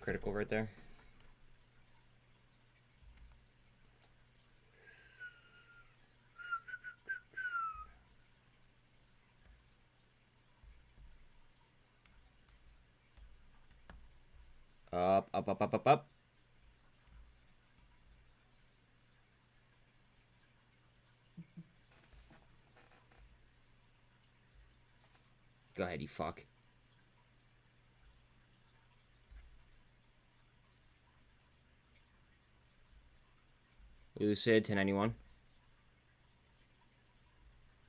Critical right there. Up, up, up, up, up, up. Go ahead, you fuck. Lucid, 1091.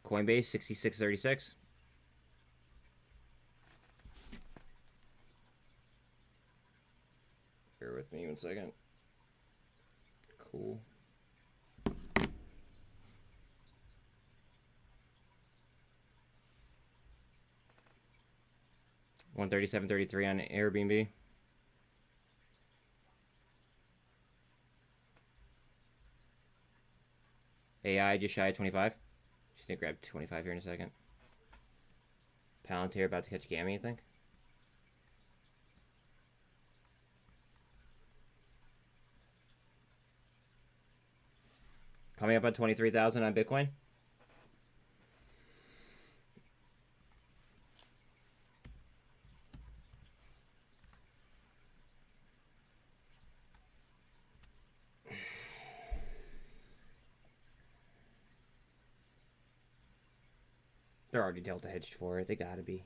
Coinbase, 6636. Bear with me 1 second. Cool. $137.33 on Airbnb. AI just shy of 25. Just gonna grab 25 here in a second. Palantir about to catch Gammy, I think. Coming up on 23,000 on Bitcoin. They're already delta hedged for it. They gotta be.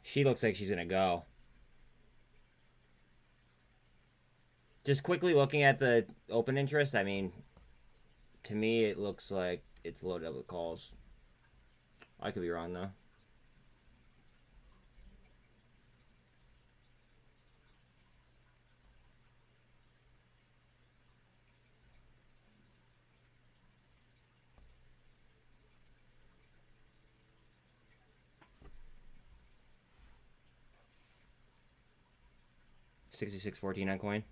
She looks like she's gonna go. Just quickly looking at the open interest, I mean, to me it looks like it's loaded up with calls. I could be wrong though. $66.14 on coin.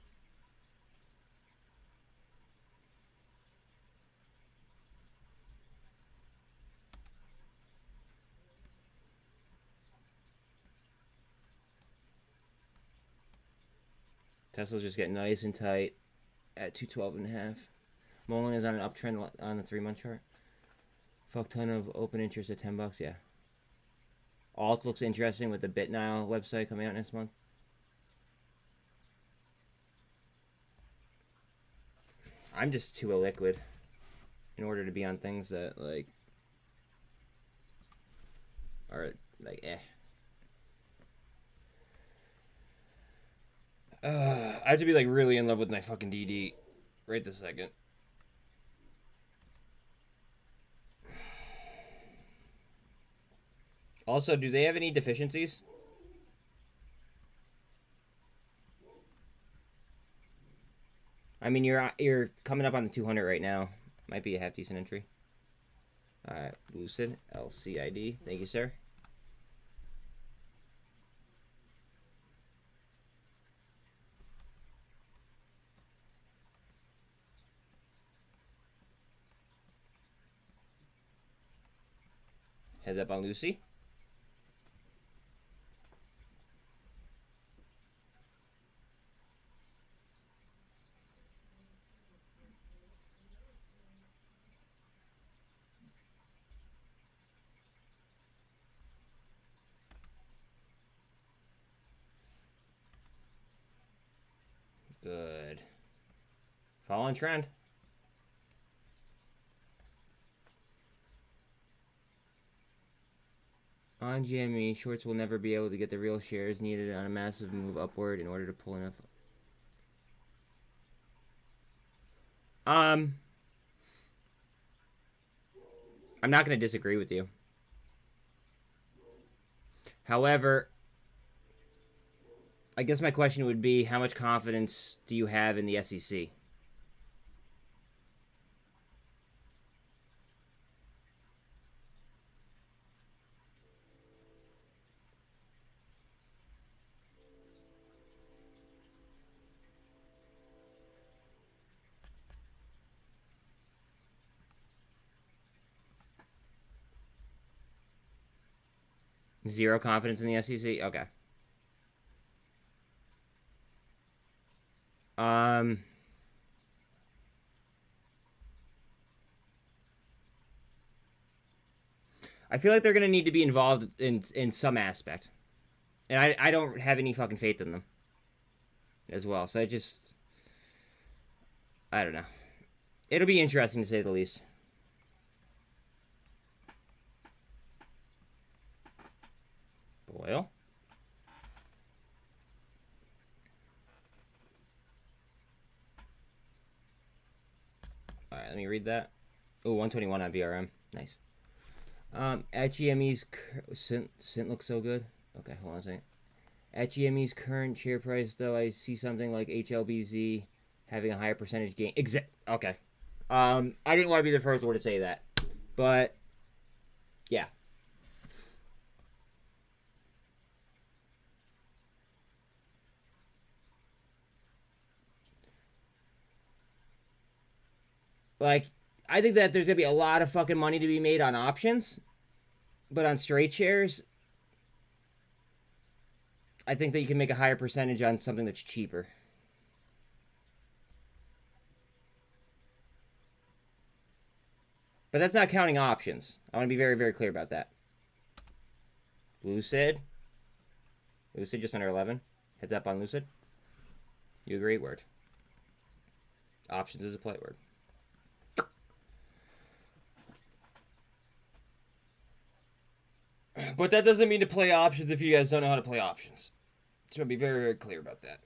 Tesla's just getting nice and tight at 212.5. Mullen is on an uptrend on the 3-month chart. Fuck ton of open interest at $10, yeah. Alt looks interesting with the BitNile website coming out next month. I'm just too illiquid in order to be on things that, like, are, like, eh. I have to be, like, really in love with my fucking DD right this second. Also, do they have any deficiencies? I mean, you're coming up on the 200 right now. Might be a half decent entry. Alright, Lucid, LCID. Thank you, sir. Heads up on Lucy. Good. Following trend. On GME, shorts will never be able to get the real shares needed on a massive move upward in order to pull enough. I'm not going to disagree with you. However, I guess my question would be, how much confidence do you have in the SEC? Zero confidence in the SEC? Okay. I feel like they're going to need to be involved in some aspect. And I don't have any fucking faith in them as well. So I don't know. It'll be interesting to say the least. Boyle. Alright, let me read that. Oh, 121 on VRM. Nice. At GME's SINT looks so good. Okay, hold on a second. At GME's current share price, though, I see something like HLBZ having a higher percentage gain. Okay. I didn't want to be the first one to say that, but yeah. Like, I think that there's going to be a lot of fucking money to be made on options. But on straight shares, I think that you can make a higher percentage on something that's cheaper. But that's not counting options. I want to be very, very clear about that. Lucid. Lucid just under 11. Heads up on Lucid. You agree? Word. Options is a play word. But that doesn't mean to play options if you guys don't know how to play options. So I'll be very, very clear about that.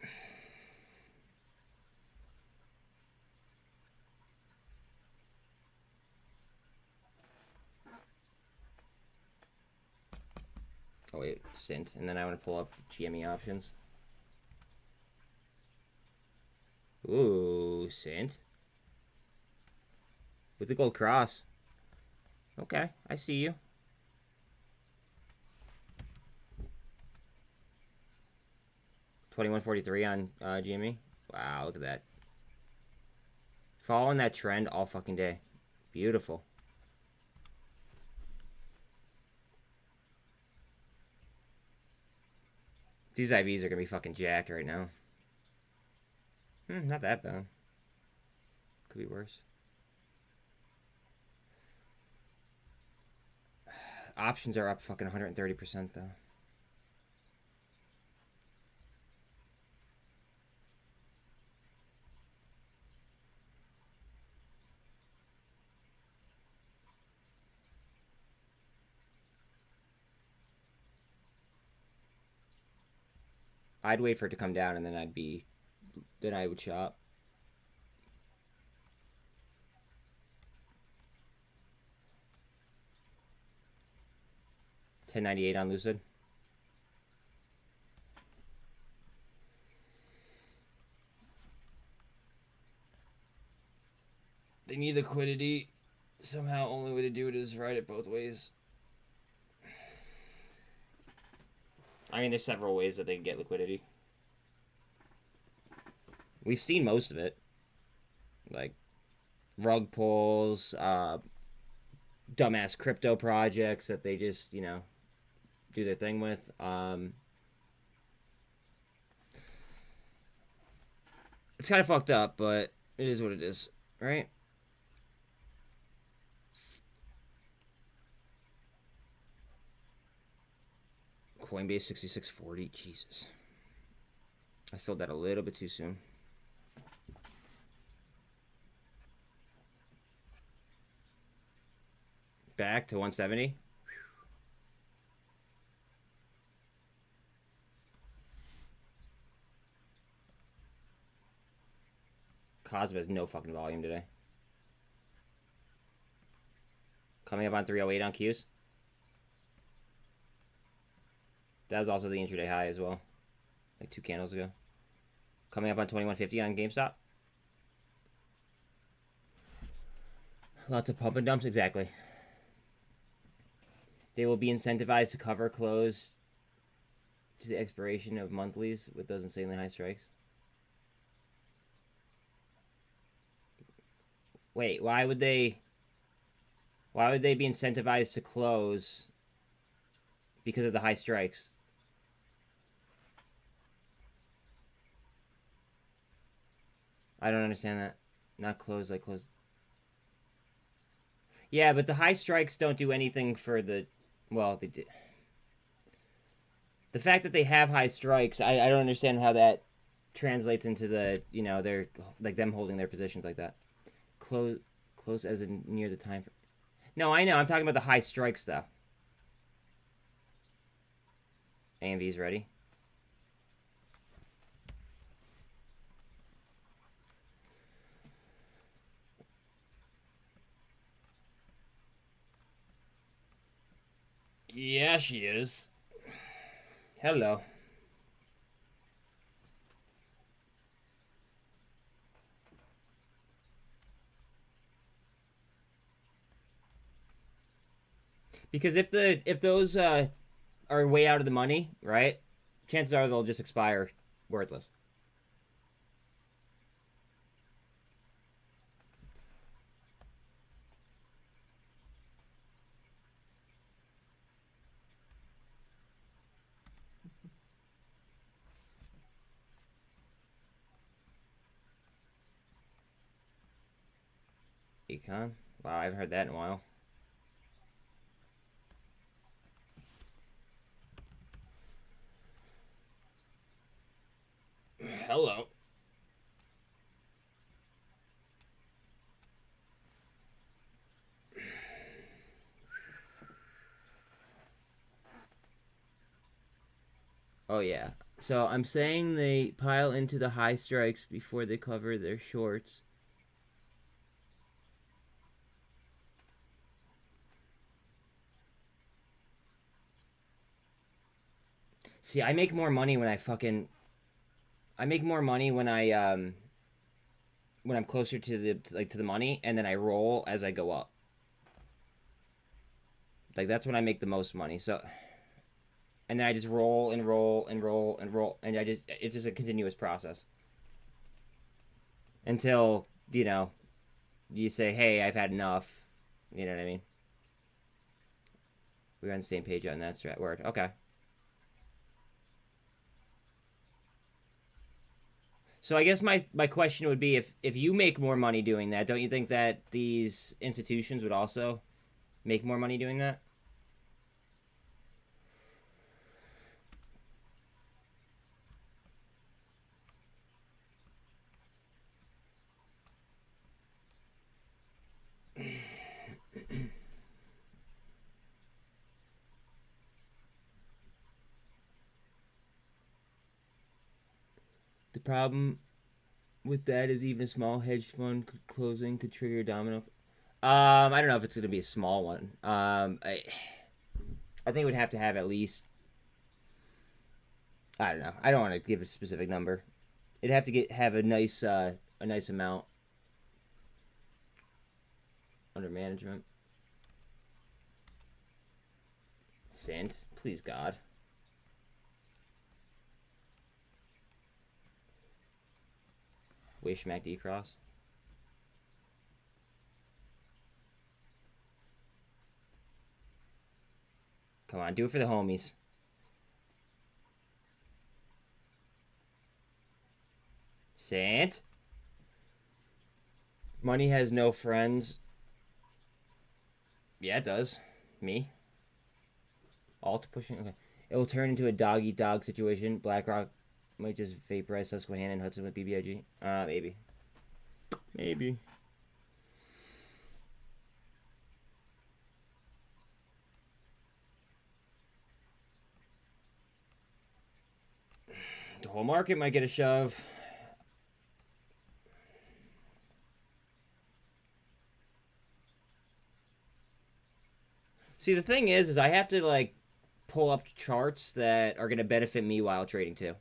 Oh wait, SINT, and then I want to pull up GME options. Ooh, SINT. With the gold cross. Okay, I see you. $21.43 on GME. Wow, look at that. Following that trend all fucking day. Beautiful. These IVs are gonna be fucking jacked right now. Not that bad. Could be worse. Options are up fucking 130% though. I'd wait for it to come down and then I would shop. $10.98 on Lucid. They need liquidity. Somehow, only way to do it is ride it both ways. I mean, there's several ways that they can get liquidity. We've seen most of it. Like, rug pulls, dumbass crypto projects that they just, you know, do their thing with. It's kind of fucked up, but it is what it is, right? Coinbase 6640, Jesus. I sold that a little bit too soon. Back to 170. COSM has no fucking volume today. Coming up on 308 on Qs. That was also the intraday high as well. Like 2 candles ago. Coming up on 2150 on GameStop. Lots of pump and dumps, exactly. They will be incentivized to cover close to the expiration of monthlies with those insanely high strikes. Wait, why would they be incentivized to close because of the high strikes? I don't understand that. Not close, like close. Yeah, but the high strikes don't do anything for the... Well, they did. The fact that they have high strikes, I don't understand how that translates into the, you know, they're like them holding their positions like that. Close as in near the time. No, I know. I'm talking about the high strikes though. AMV's ready. Yeah, she is. Hello. Because if those are way out of the money, right? Chances are they'll just expire worthless. Econ? Wow, I haven't heard that in a while. Hello. Oh yeah. So I'm saying they pile into the high strikes before they cover their shorts. See, I make more money when I make more money when I'm closer to the money, and then I roll as I go up. Like that's when I make the most money. So, and then I just roll and roll and roll and roll, and it's just a continuous process until, you know, you say, hey, I've had enough. You know what I mean? We're on the same page on that strat word. Okay. So I guess my question would be, if you make more money doing that, don't you think that these institutions would also make more money doing that? The problem with that is even a small hedge fund closing could trigger a domino. I don't know if it's going to be a small one. I think it would have to have at least. I don't know. I don't want to give a specific number. It'd have to have a nice amount under management. SINT, please God. Wish MACD cross. Come on, do it for the homies. SINT. Money has no friends. Yeah, it does. Me. Alt pushing. Okay. It will turn into a dog-eat-dog situation. BlackRock might just vaporize Susquehanna and Hudson with BBIG. Maybe. Maybe. The whole market might get a shove. See, the thing is I have to, like, pull up charts that are going to benefit me while trading, too.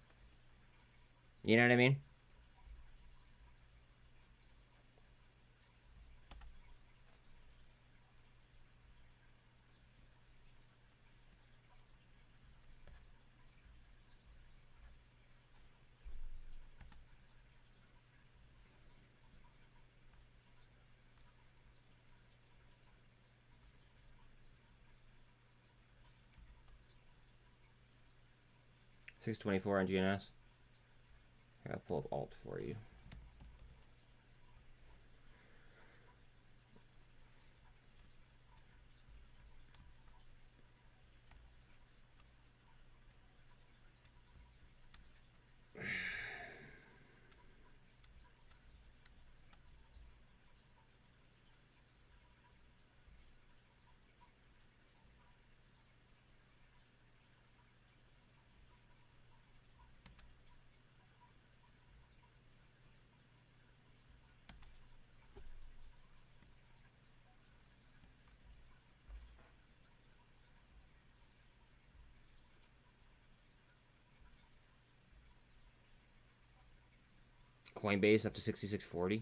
You know what I mean? $624 on GNS. I'll pull up alt for you. Coinbase up to 66.40.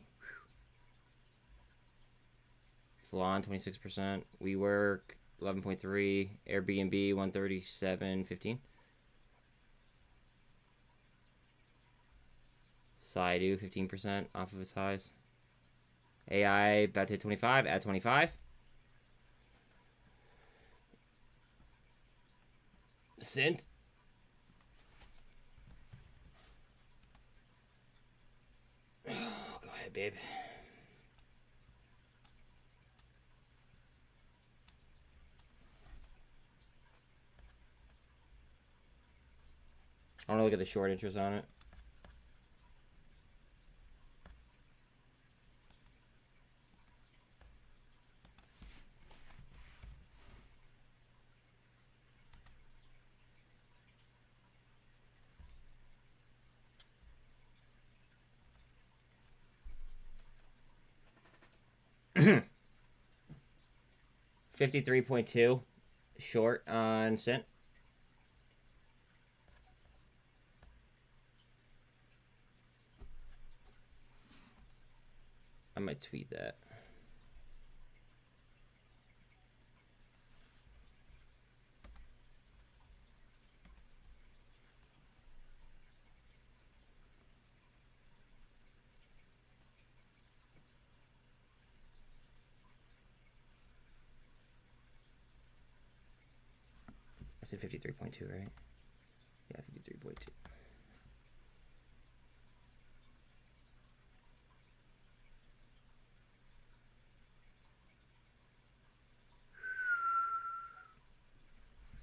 Flan 26%. WeWork 11.3. Airbnb 137.15. Saidu 15% off of its highs. AI about to hit 25. At 25. SINT. Go ahead, babe. I want to look at the short interest on it. $53.2 short on SINT. I might tweet that. I said 53.2, right? Yeah, 53.2.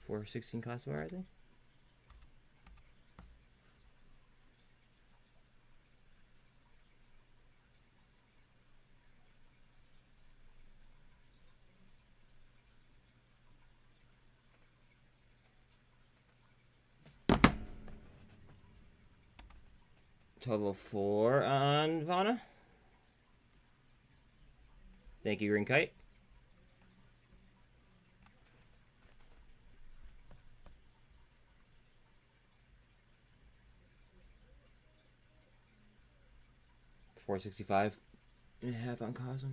416 cost bar, I think. Total 4 on Vana. Thank you, Green Kite. $465.5 on COSM.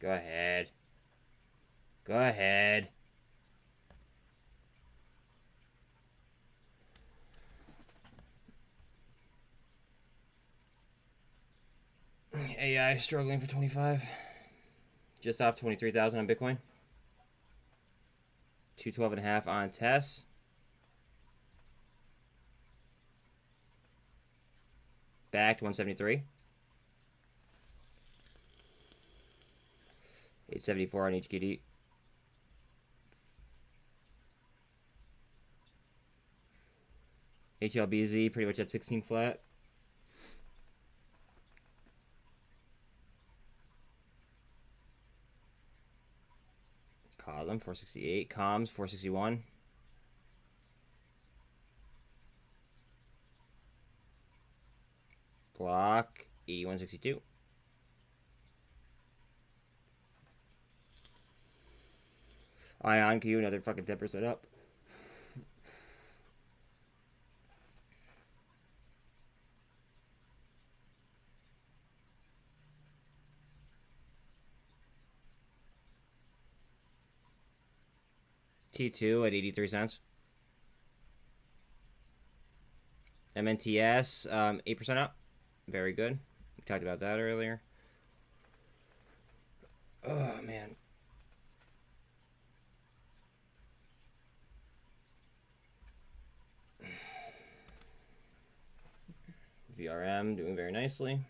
Go ahead. Go ahead. AI struggling for 25. Just off 23,000 on Bitcoin. 212.5 on Tess. Back to 173. 874 on each KD. HLBZ pretty much at 16 flat. COSM 468. Comms 461. Block 8162. Ion Q, another fucking 10% up. T2 at 83 cents. MNTS, 8% up. Very good. We talked about that earlier. Oh, man. VRM doing very nicely.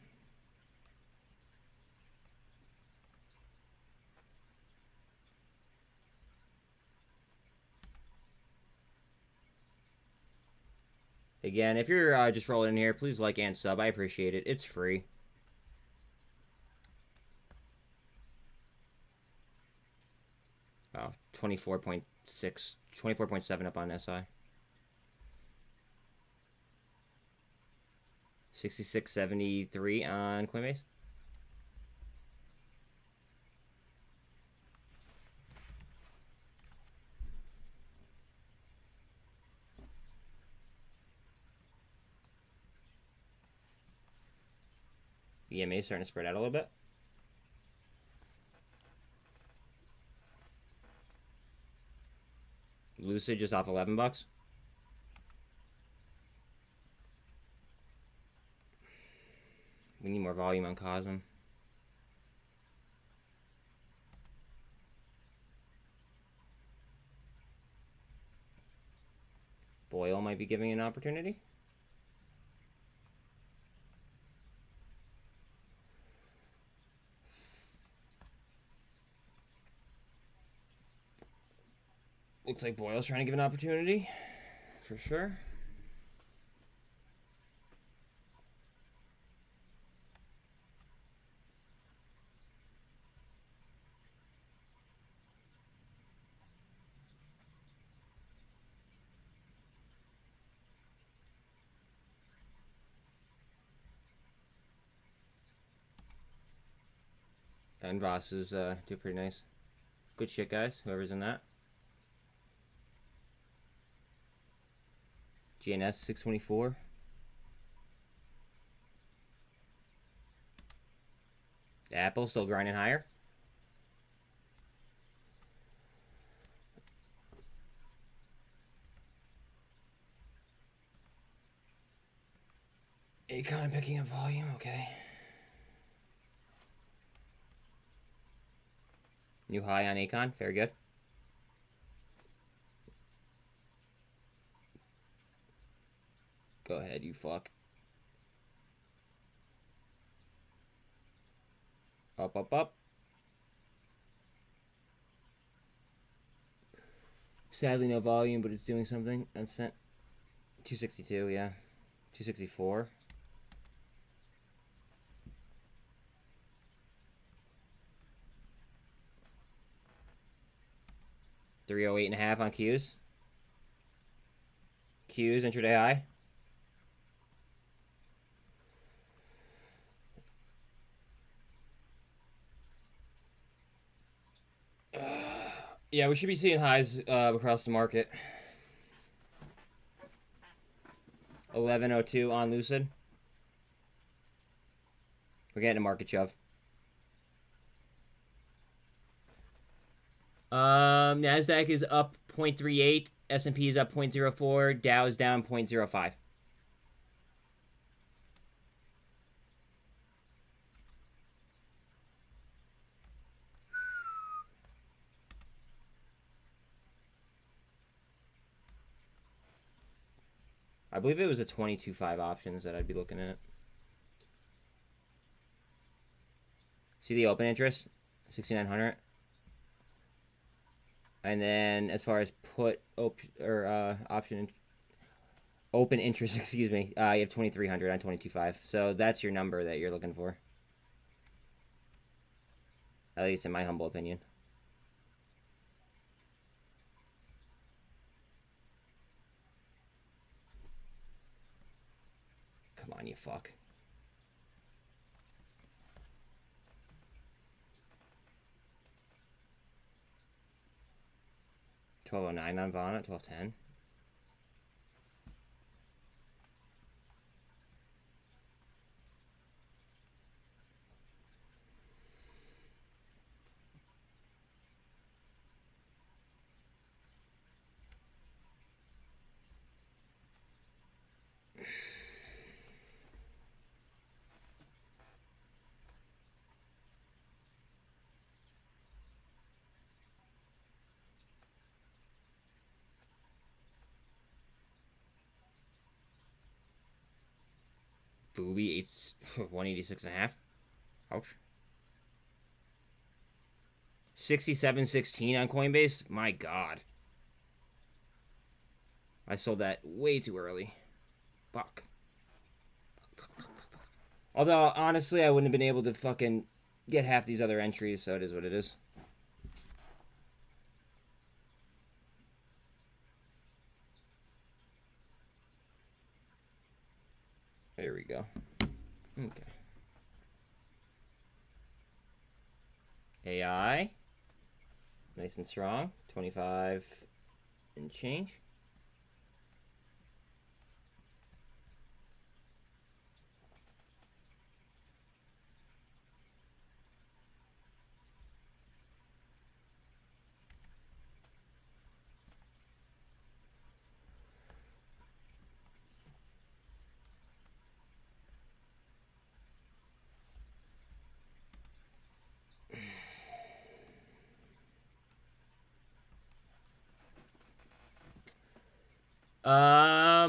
Again, if you're just rolling in here, please like and sub. I appreciate it. It's free. Oh, 24.6, 24.7 up on SI. 66.73 on Coinbase. EMA starting to spread out a little bit. Lucid just off $11. We need more volume on COSM. Boyle might be giving an opportunity. Looks like Boyle's trying to give an opportunity, for sure. And Voss is doing pretty nice. Good shit, guys, whoever's in that. GNS 624. Apple still grinding higher. Acon picking up volume, okay. New high on Acon, very good. dead, you fuck. Up, up, up. Sadly, no volume, but it's doing something. Unsent. 262, yeah. 264. 308.5 on Qs. Qs, intraday high. Yeah, we should be seeing highs across the market. 1102 on Lucid. We're getting a market shove. Nasdaq is up 0.38, S&P is up 0.04, Dow is down 0.05. I believe it was a 22.5 options that I'd be looking at. See the open interest? 6,900. And then as far as put option open interest, excuse me, you have 2,300 on 22.5. So that's your number that you're looking for. At least in my humble opinion. Come on, you fuck. $12.09 on Vana, $12.10. Booby 186.5. Ouch. 67.16 on Coinbase. My God. I sold that way too early. Fuck. Although honestly, I wouldn't have been able to fucking get half these other entries, so it is what it is. There we go. Okay. AI. Nice and strong. 25 and change.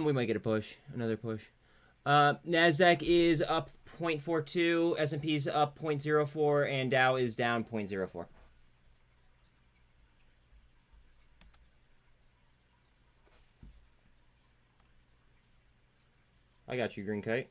We might get a push, another push. Nasdaq is up 0.42, S&P is up 0.04, and Dow is down 0.04. I got you, Green Kite.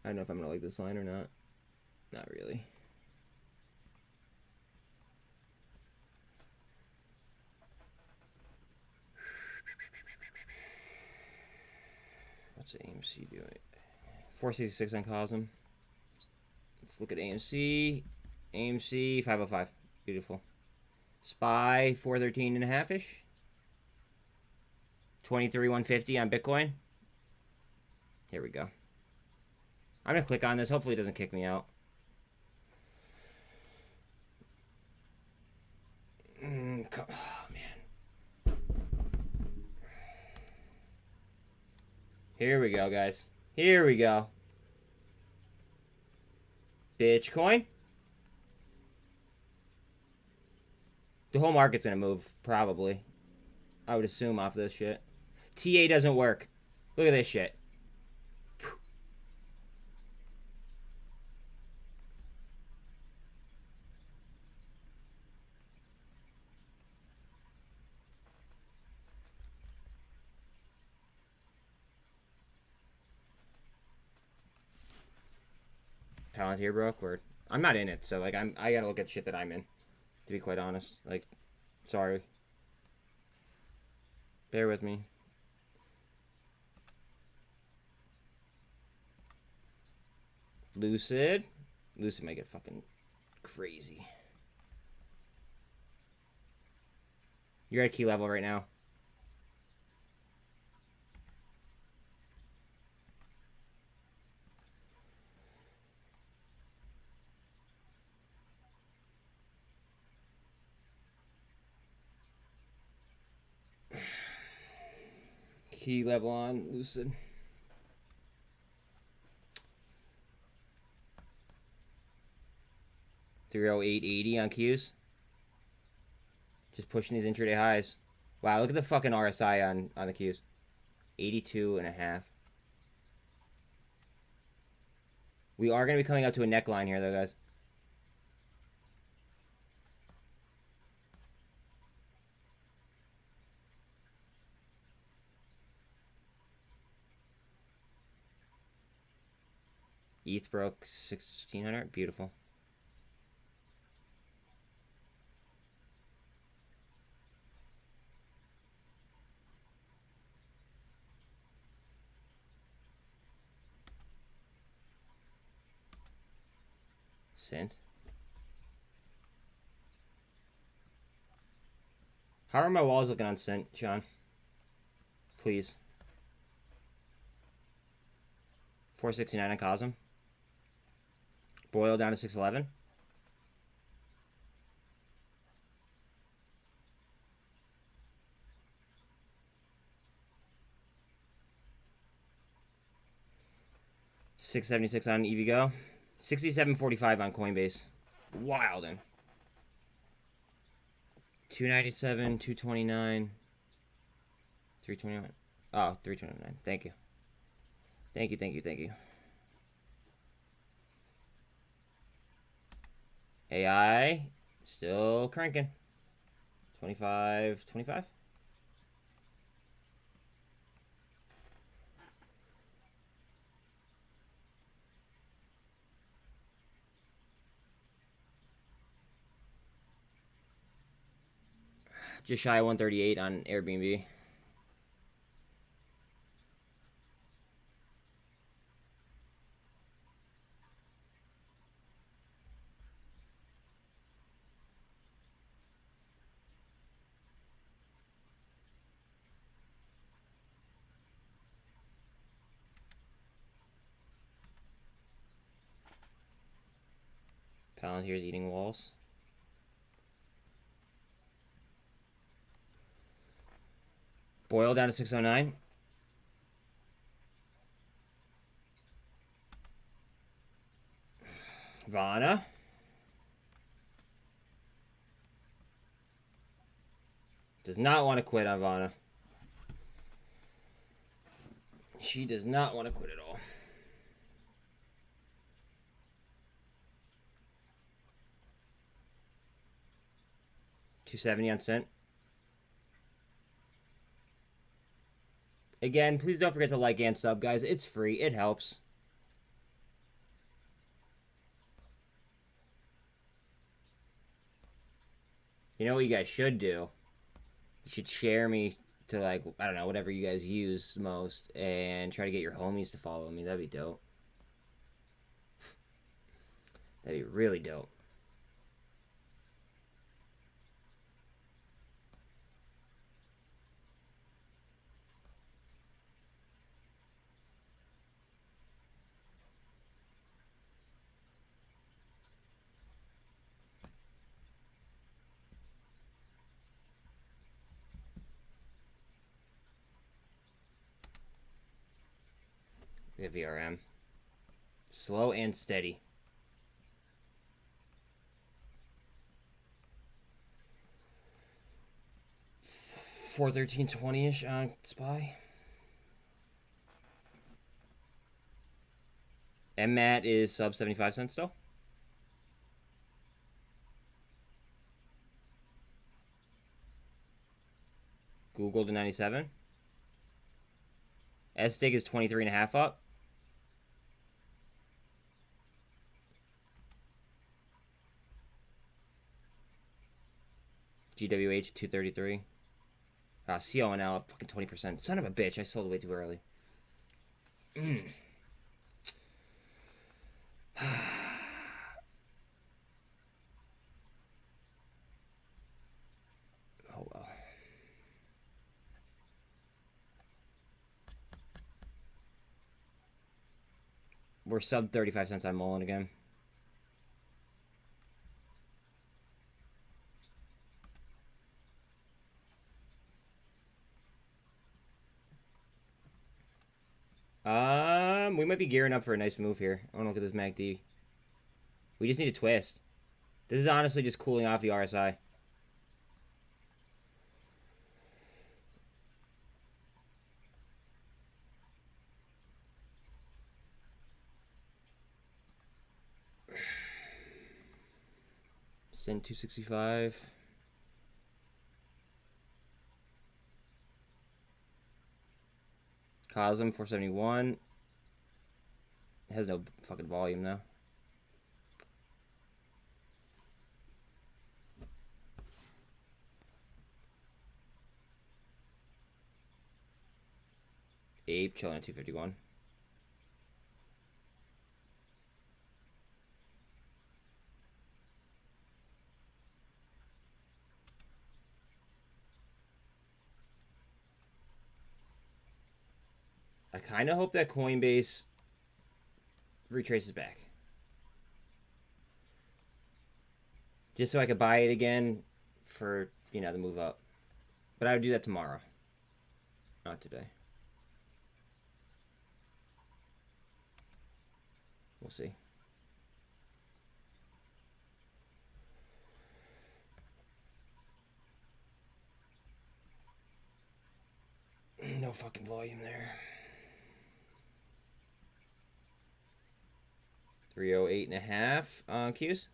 I don't know if I'm gonna like this line or not. Not really. What's AMC doing? 466 on COSM. Let's look at AMC. AMC 505. Beautiful. SPY 413 and a half ish. 23,150 on Bitcoin. Here we go. I'm gonna click on this. Hopefully it doesn't kick me out. Oh, man. Here we go, guys. Here we go. Bitcoin. The whole market's gonna move, probably. I would assume off this shit. TA doesn't work. Look at this shit. Palantir broke. Word. I'm not in it, so like I gotta look at shit that I'm in. To be quite honest, like, sorry. Bear with me. Lucid. Lucid might get fucking crazy. You're at key level right now. Key level on Lucid. $308.80 on Qs. Just pushing these intraday highs. Wow, look at the fucking RSI on the Qs. 82.5. We are going to be coming up to a neckline here, though, guys. ETH broke 1600. Beautiful. SINT. How are my walls looking on SINT, Sean? Please. 469 on COSM. Boil down to 611. $676 on EVGO. 67.45 on Coinbase. Wildin'. 297, 229, 321. Oh, 329. Thank you. Thank you, thank you, thank you. AI still cranking. 25, 25. Just shy of 138 on Airbnb. Palantir's eating walls. Boil down to 609. Vana. Does not want to quit on Vana. She does not want to quit at all. $270 on SINT. Again, please don't forget to like and sub, guys. It's free. It helps. You know what you guys should do? You should share me to, like, I don't know, whatever you guys use most, and try to get your homies to follow me. That'd be dope. That'd be really dope. We have VRM. Slow and steady. $413.20-ish on SPY. MMAT is sub 75 cents still. Google to 97. SDIG is 23.5 up. GWH 233. CONL up fucking 20%. Son of a bitch, I sold way too early. Oh well. We're sub 35 cents on muln again. We might be gearing up for a nice move here. I want to look at this MACD. We just need a twist. This is honestly just cooling off the RSI. SINT 265. COSM 471. It has no fucking volume though. APE chilling at 251. I kind of hope that Coinbase retraces back. Just so I could buy it again for, you know, the move up. But I would do that tomorrow. Not today. We'll see. No fucking volume there. 308.5 on Qs.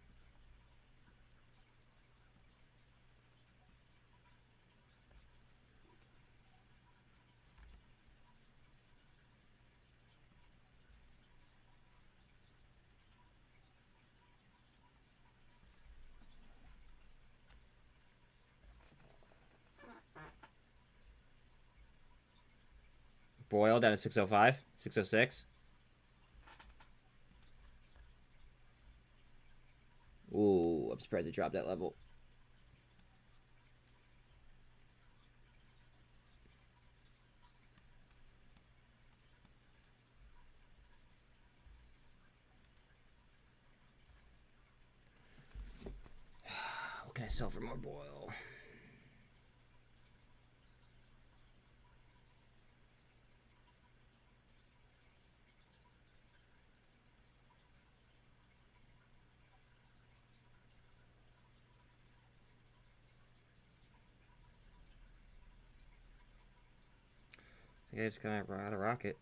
Boyle down at 605, 606. Ooh, I'm surprised it dropped that level. What can I sell for more Boyle? I think I just kind of out of rocket.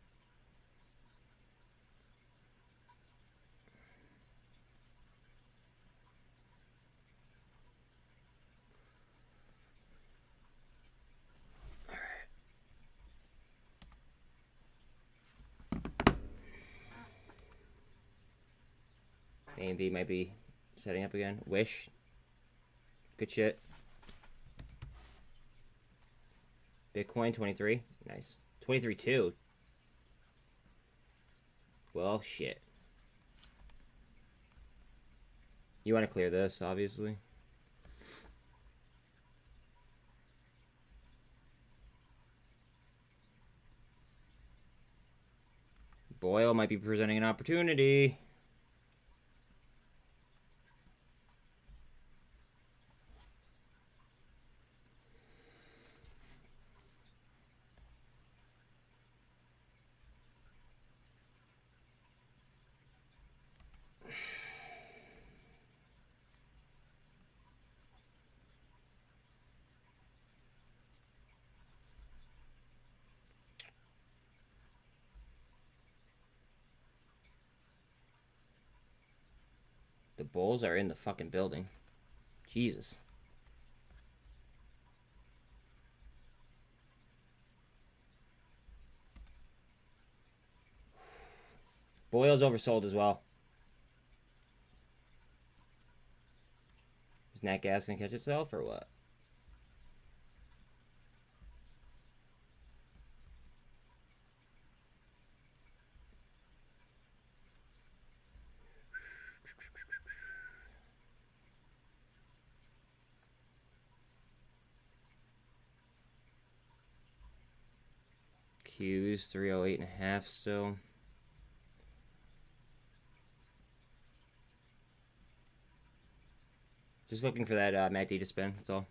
AMV might be setting up again. Wish. Good shit. Bitcoin 23. Nice. 23.2. Well, shit. You want to clear this, obviously. Boyle might be presenting an opportunity. the bulls are in the fucking building. Jesus. Boyle's oversold as well. Is Nat Gas gonna catch itself or what? Q's 308.5 still. Just looking for that MACD to spin, that's all.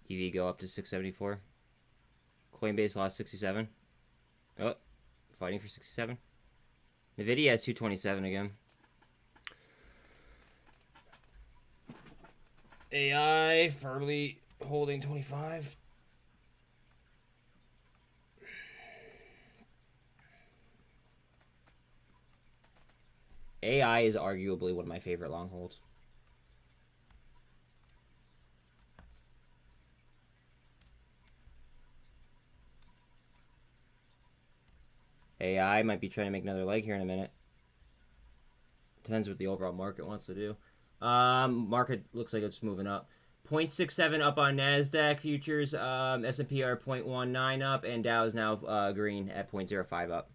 EV go up to 674. Coinbase lost 67. Oh, fighting for 67. Nvidia has 227 again. AI firmly holding 25. AI is arguably one of my favorite long holds. AI might be trying to make another leg here in a minute. Depends what the overall market wants to do. Market looks like it's moving up. 0.67 up on NASDAQ futures. S&P are 0.19 up, and Dow is now green at 0.05 up.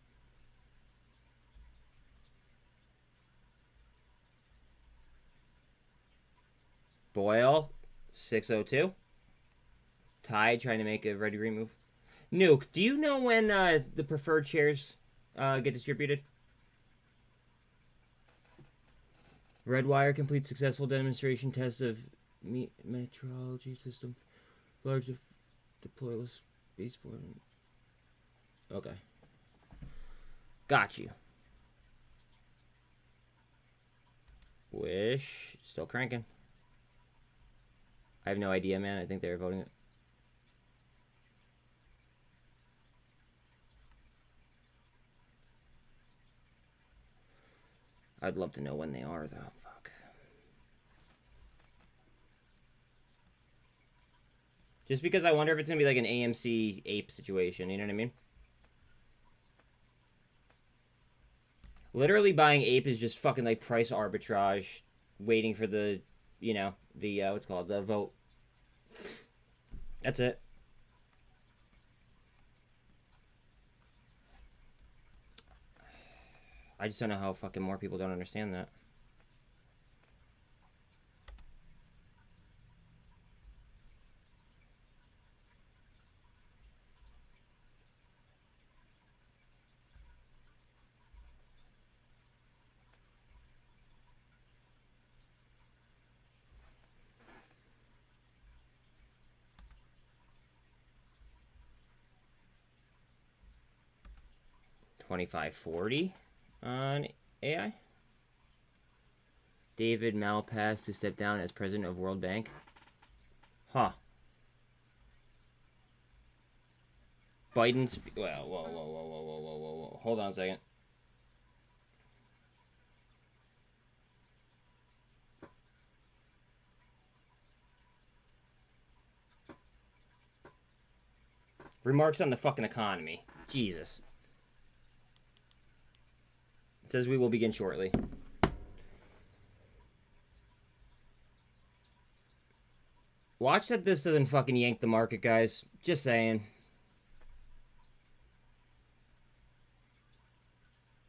Boyle, 602. Tide trying to make a red-green move. Nuke, do you know when the preferred shares get distributed? Redwire completes successful demonstration test of metrology system. Large deployless baseboard. Okay. Got you. Wish. Still cranking. I have no idea, man. I think they're voting it. I'd love to know when they are, though. Fuck. Just because I wonder if it's going to be like an AMC APE situation. You know what I mean? Literally buying APE is just fucking like price arbitrage. Waiting for the, you know, the, what's it called? The vote. That's it. I just don't know how fucking more people don't understand that. $25.40 on AI. David Malpass to step down as president of World Bank. Huh. Biden's... Well, whoa. Hold on a second. Remarks on the fucking economy. Jesus. It says we will begin shortly. Watch that this doesn't fucking yank the market, guys. Just saying.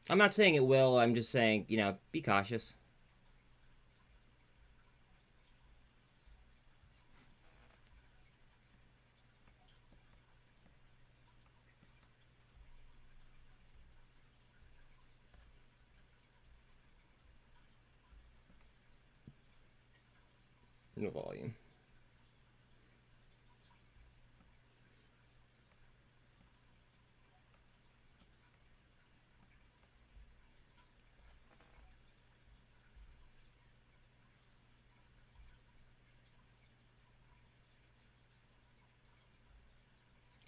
I'm not saying it will. I'm just saying, you know, be cautious. No volume.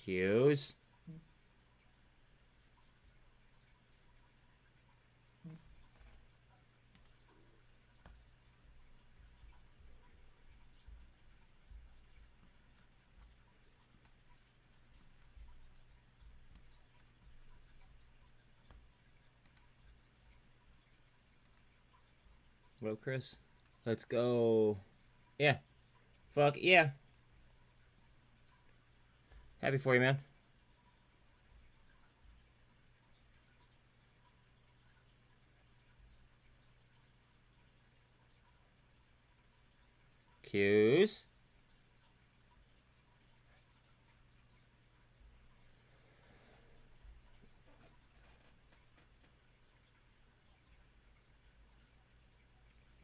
Cues. What up, Chris? Let's go. Yeah. Fuck yeah. Happy for you, man. Cues.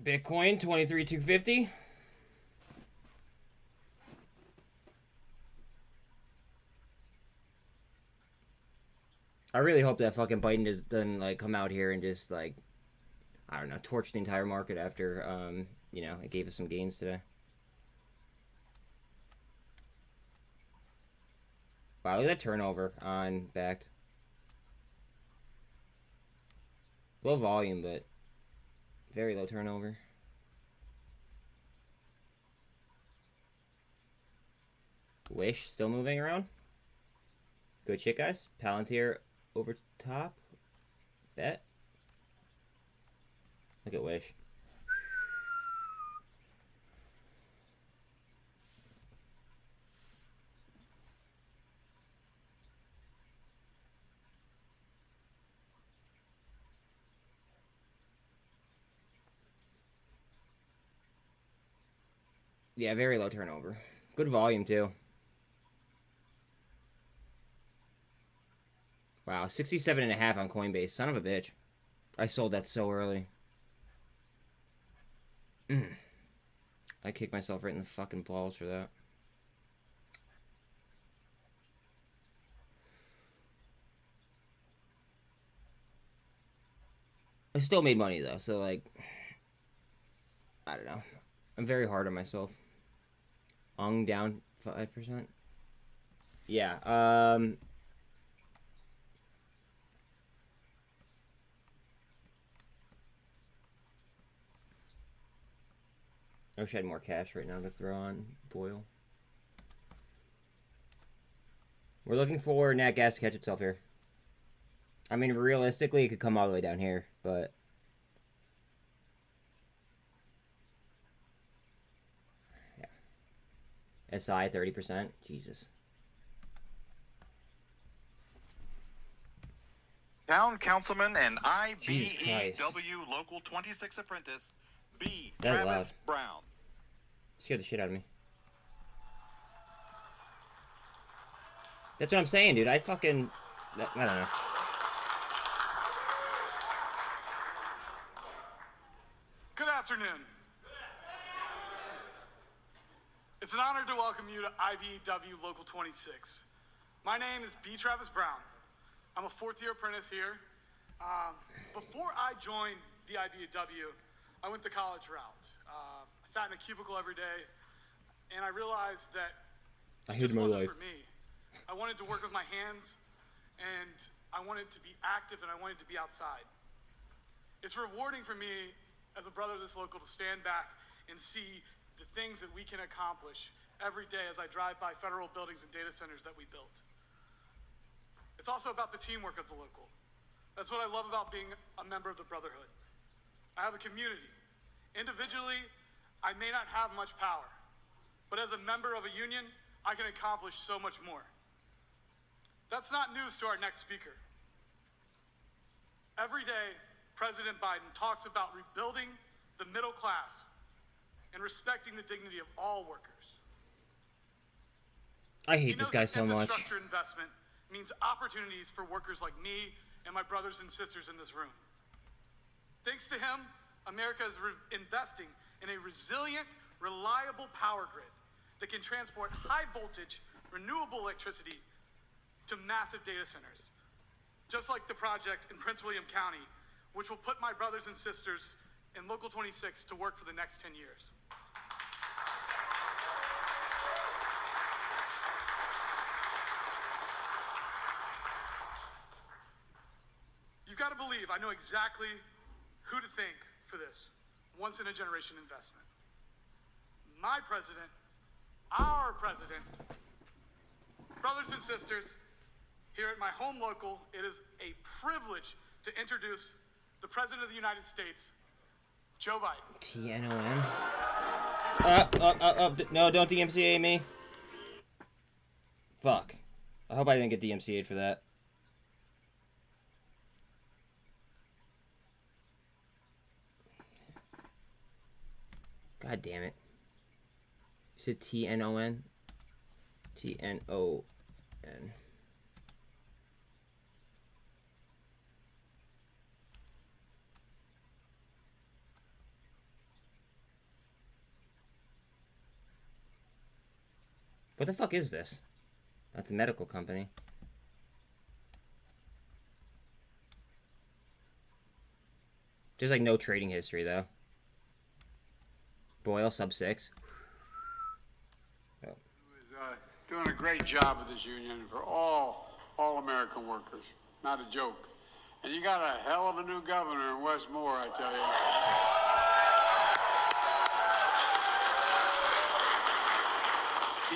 Bitcoin 23,250. I really hope that fucking Biden doesn't like come out here and just like, I don't know, torch the entire market after you know, it gave us some gains today. Wow, look at that turnover on backed. Low volume, but very low turnover. Wish still moving around. Good shit, guys. Palantir over top. Bet. Look at Wish. Yeah, very low turnover. Good volume, too. Wow, 67.5 on Coinbase. Son of a bitch. I sold that so early. I kicked myself right in the fucking balls for that. I still made money, though, so, like, I don't know. I'm very hard on myself. Down 5%. Yeah, I wish I had more cash right now to throw on Boyle. We're looking for nat gas to catch itself here. I mean, realistically, it could come all the way down here, but... yeah. SI, 30%? Jesus. Town Councilman and IBEW Local 26 Apprentice, B. Travis Brown. Scared the shit out of me. That's what I'm saying, dude. I fucking... I don't know. Good afternoon. It's an honor to welcome you to IBEW Local 26. My name is B. Travis Brown. I'm a fourth-year apprentice here. Before I joined the IBEW, I went the college route. I sat in a cubicle every day, and I realized that it just wasn't for me. I wanted to work with my hands, and I wanted to be active, and I wanted to be outside. It's rewarding for me as a brother of this local to stand back and see the things that we can accomplish every day as I drive by federal buildings and data centers that we built. It's also about the teamwork of the local. That's what I love about being a member of the Brotherhood. I have a community. Individually, I may not have much power, but as a member of a union, I can accomplish so much more. That's not news to our next speaker. Every day, President Biden talks about rebuilding the middle class and respecting the dignity of all workers. I hate this guy so much. Infrastructure investment means opportunities for workers like me and my brothers and sisters in this room. Thanks to him, America is investing in a resilient, reliable power grid that can transport high voltage, renewable electricity to massive data centers, just like the project in Prince William County, which will put my brothers and sisters in Local 26 to work for the next 10 years. believe I know exactly who to thank for this once-in-a-generation investment. My president, our president, brothers and sisters, here at my home local, it is a privilege to introduce the President of the United States, Joe Biden. TNON. No, don't DMCA me. Fuck. I hope I didn't get DMCA'd for that. God damn it. You said TNON? TNON. What the fuck is this? That's a medical company. There's like no trading history though. Boyle sub 6. Oh. Doing a great job with this union for all American workers. Not a joke. And you got a hell of a new governor in Westmore, I tell you.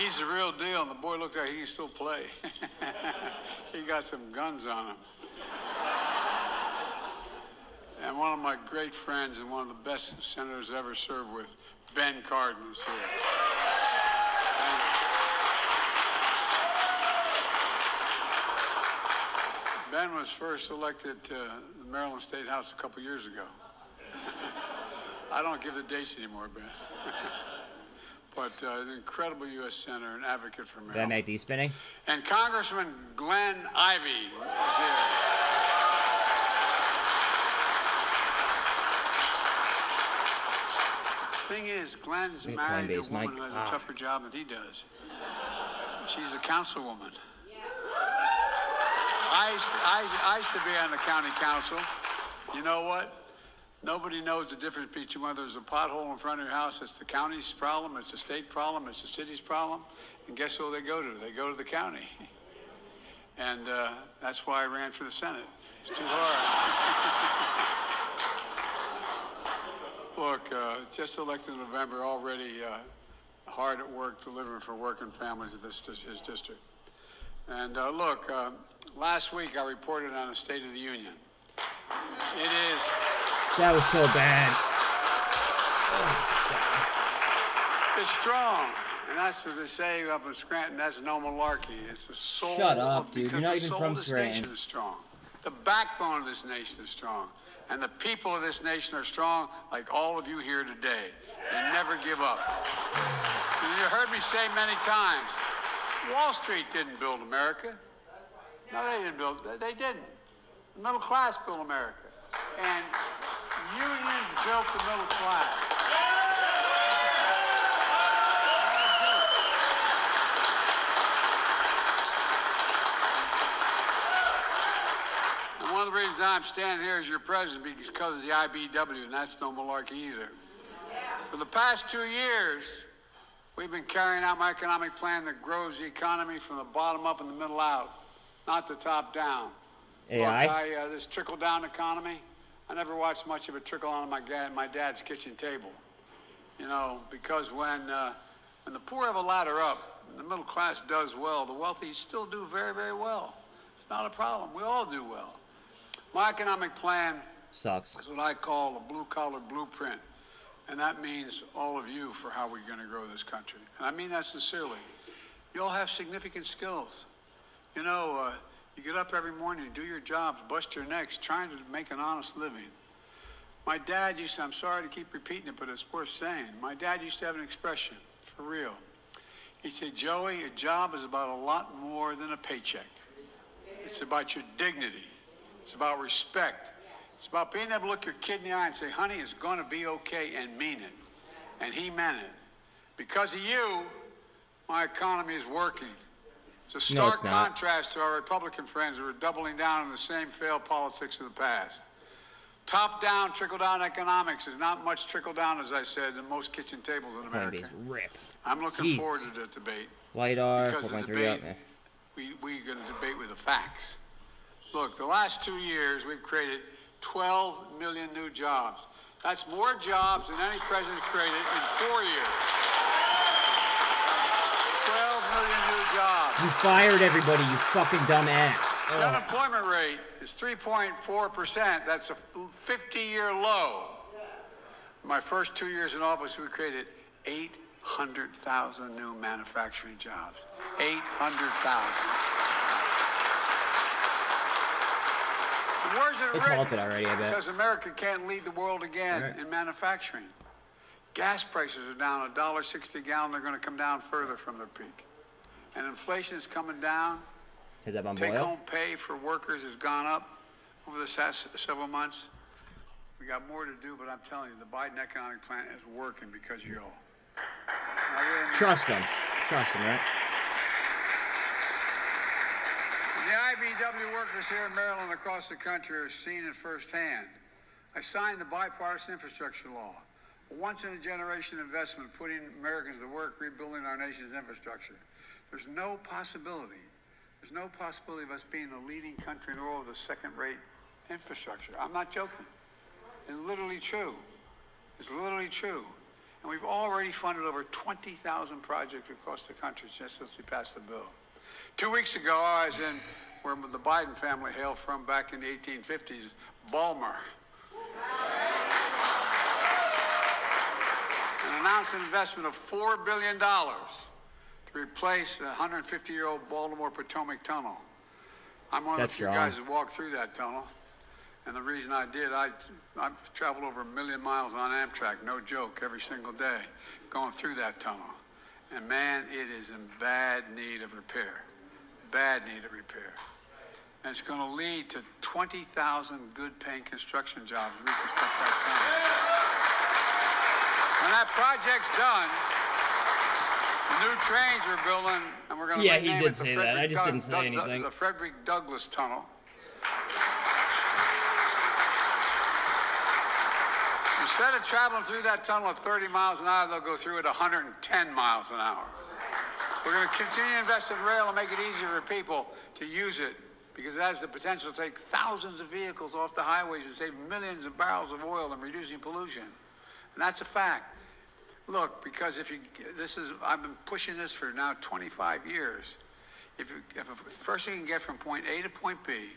He's the real deal, and the boy looked like he can still play. He got some guns on him. And one of my great friends and one of the best senators I ever served with, Ben Cardin, is here. Ben was first elected to the Maryland State House a couple years ago. I don't give the dates anymore, Ben. But an incredible U.S. senator and advocate for Maryland. Did I make these spinning? And Congressman Glenn Ivey is here. The thing is, Glenn's married to a woman who has a tougher job than he does. She's a councilwoman. I used to be on the county council. You know what? Nobody knows the difference between whether there's a pothole in front of your house. It's the county's problem, it's the state problem, it's the city's problem. And guess who they go to? They go to the county. And that's why I ran for the Senate. It's too hard. Look, just elected in November, already hard at work delivering for working families in his district. And look, last week I reported on the State of the Union. It is... That was so bad. It's strong. And that's what they say up in Scranton, that's no malarkey. It's the soul. Shut up, dude. You're not even from Scranton. Because the soul of this nation is strong. The backbone of this nation is strong. And the people of this nation are strong, like all of you here today. They never give up. And you heard me say many times, Wall Street didn't build America. No, they didn't build, they didn't. The middle class built America. And unions built the middle class. And one of the reasons I'm standing here as your president is because of the IBW, and that's no malarkey either. For the past 2 years, we've been carrying out my economic plan that grows the economy from the bottom up and the middle out, not the top down. AI? Look, this trickle-down economy, I never watched much of it trickle on my dad's kitchen table. You know, because when the poor have a ladder up, and the middle class does well, the wealthy still do very, very well. It's not a problem. We all do well. My economic plan Sucks. is what I call a blue-collar blueprint. And that means all of you for how we're going to grow this country. And I mean that sincerely. You all have significant skills. You know, you get up every morning, do your jobs, bust your necks, trying to make an honest living. My dad used to, I'm sorry to keep repeating it, but it's worth saying. My dad used to have an expression, for real. He'd say, Joey, a job is about a lot more than a paycheck. It's about your dignity. It's about respect. It's about being able to look your kid in the eye and say, honey, it's going to be okay, and mean it. And he meant it. Because of you, my economy is working. It's a stark contrast to our Republican friends who are doubling down on the same failed politics of the past. Top-down, trickle-down economics is not much trickle-down, as I said, in most kitchen tables in America. Rip. I'm looking forward to the debate. LiDAR, because the 4.3 debate, up, man. we're going to debate with the facts. Look, the last 2 years, we've created 12 million new jobs. That's more jobs than any president created in 4 years. 12 million new jobs. You fired everybody, you fucking dumb ass. The unemployment rate is 3.4%. That's a 50-year low. My first 2 years in office, we created 800,000 new manufacturing jobs. 800,000. Where's it It's written? halted already, I It bet. says America can't lead the world again in manufacturing. Gas prices are down $1.60 a gallon. They're going to come down further from their peak. And inflation is coming down. Has that been Take-home pay for workers has gone up over the past several months. We got more to do, but I'm telling you, the Biden economic plan is working because of you all. Trust them. Trust them, right? The IBW workers here in Maryland and across the country are seeing it firsthand. I signed the bipartisan infrastructure law, a once-in-a-generation investment putting Americans to work rebuilding our nation's infrastructure. There's no possibility of us being the leading country in the world with a second-rate infrastructure. I'm not joking. It's literally true. It's literally true. And we've already funded over 20,000 projects across the country just since we passed the bill. 2 weeks ago, I was in where the Biden family hailed from back in the 1850s, Balmer. And announced an investment of $4 billion to replace the 150-year-old Baltimore Potomac Tunnel. I'm one of the few guys that walked through that tunnel. And the reason I did, I've traveled over 1 million miles on Amtrak, no joke, every single day, going through that tunnel. And man, it is in bad need of repair. Bad need of repair. And it's going to lead to 20,000 good-paying construction jobs to reconstruct that tunnel. When that project's done, the new trains we're building, and we're going to rename it the that. I just didn't say anything. The Frederick Douglass Tunnel. Instead of traveling through that tunnel at 30 miles an hour, they'll go through it 110 miles an hour. We're going to continue to invest in rail and make it easier for people to use it because it has the potential to take thousands of vehicles off the highways and save millions of barrels of oil and reducing pollution. And that's a fact. Look, because I've been pushing this for now 25 years. If a person can get from point A to point B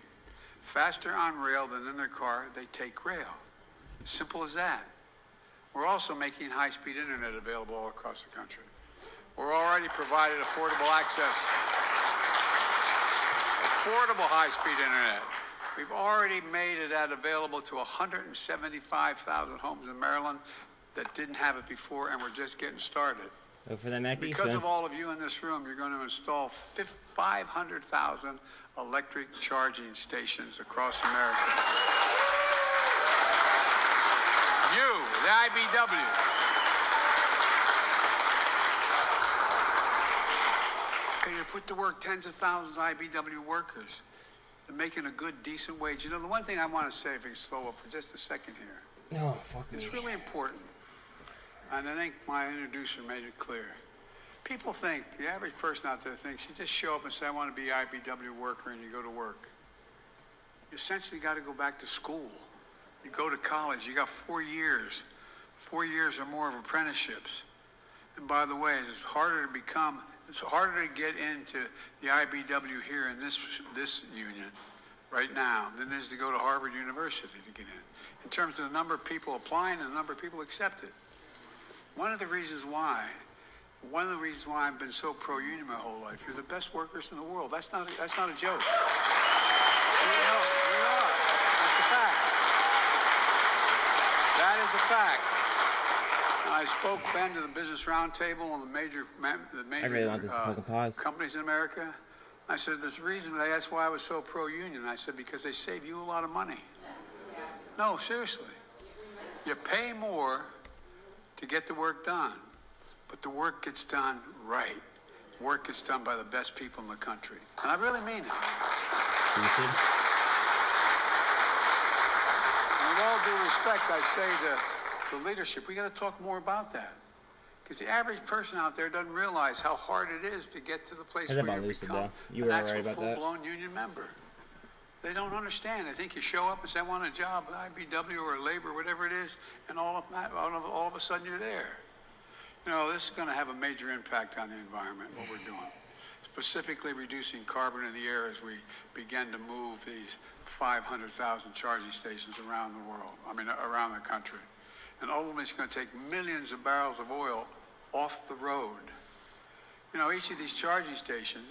faster on rail than in their car, they take rail. Simple as that. We're also making high-speed internet available all across the country. We're already provided affordable access, affordable high-speed internet. We've already made it available to 175,000 homes in Maryland that didn't have it before, and we're just getting started. Go for that, Mac. Because of all of you in this room, you're going to install 500,000 electric charging stations across America. You, the IBW. You put to work tens of thousands of IBW workers. They're making a good, decent wage. You know, the one thing I want to say, if you slow up for just a second here. Oh, fuck me. It's really important. And I think my introducer made it clear. People think, the average person out there thinks, you just show up and say, I want to be an IBW worker, and you go to work. You essentially got to go back to school. You go to college, you got 4 years. 4 years or more of apprenticeships. And by the way, it's harder to get into the IBW here in this union right now than it is to go to Harvard University to get in terms of the number of people applying and the number of people accepted. One of the reasons why I've been so pro-union my whole life, you're the best workers in the world. That's not a joke. We are. That's a fact. That is a fact. I spoke then to the Business Roundtable and the major I really want this to fucking pause. companies in America. I said, there's a reason, that's why I was so pro-union. I said, because they save you a lot of money. No, seriously. You pay more to get the work done, but the work gets done right. Work gets done by the best people in the country. And I really mean it. And with all due respect, I say to the leadership, we got to talk more about that. Because the average person out there doesn't realize how hard it is to get to the place where you become an actual full-blown union member. They don't understand. They think you show up and say, I want a job at IBW or labor, whatever it is, and all of a sudden you're there. You know, this is going to have a major impact on the environment, what we're doing. Specifically reducing carbon in the air as we begin to move these 500,000 charging stations around the world, around the country. And ultimately it's going to take millions of barrels of oil off the road. You know, each of these charging stations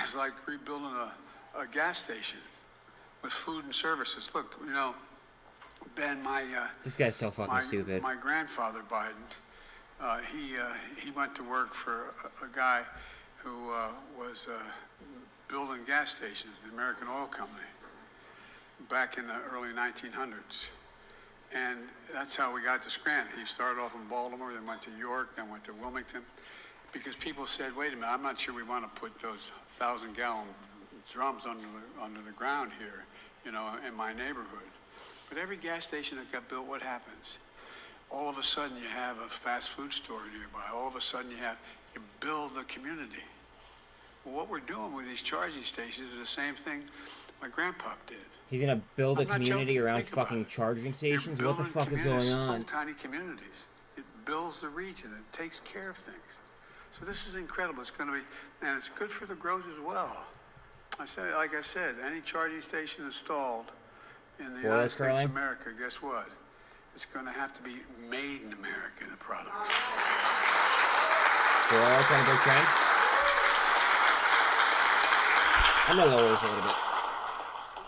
is like rebuilding a gas station with food and services. Look, you know, Ben, this guy's so fucking stupid. My grandfather, Biden, he went to work for a guy who was building gas stations, the American Oil Company, back in the early 1900s. And that's how we got to Scranton. He started off in Baltimore, then went to York, then went to Wilmington, because people said, wait a minute, I'm not sure we want to put those 1,000-gallon drums under the ground here, you know, in my neighborhood. But every gas station that got built, what happens? All of a sudden you have a fast food store nearby. All of a sudden you build the community. Well, what we're doing with these charging stations is the same thing my grandpa did. He's gonna build a community around fucking charging stations? What the fuck is going on? Tiny communities. It builds the region. It takes care of things. So this is incredible. It's going to be, and it's good for the growth as well. Like I said, any charging station installed in the United States of America, guess what? It's going to have to be made in America, the products. We're all trying to break trend. I'm gonna lower this a little bit.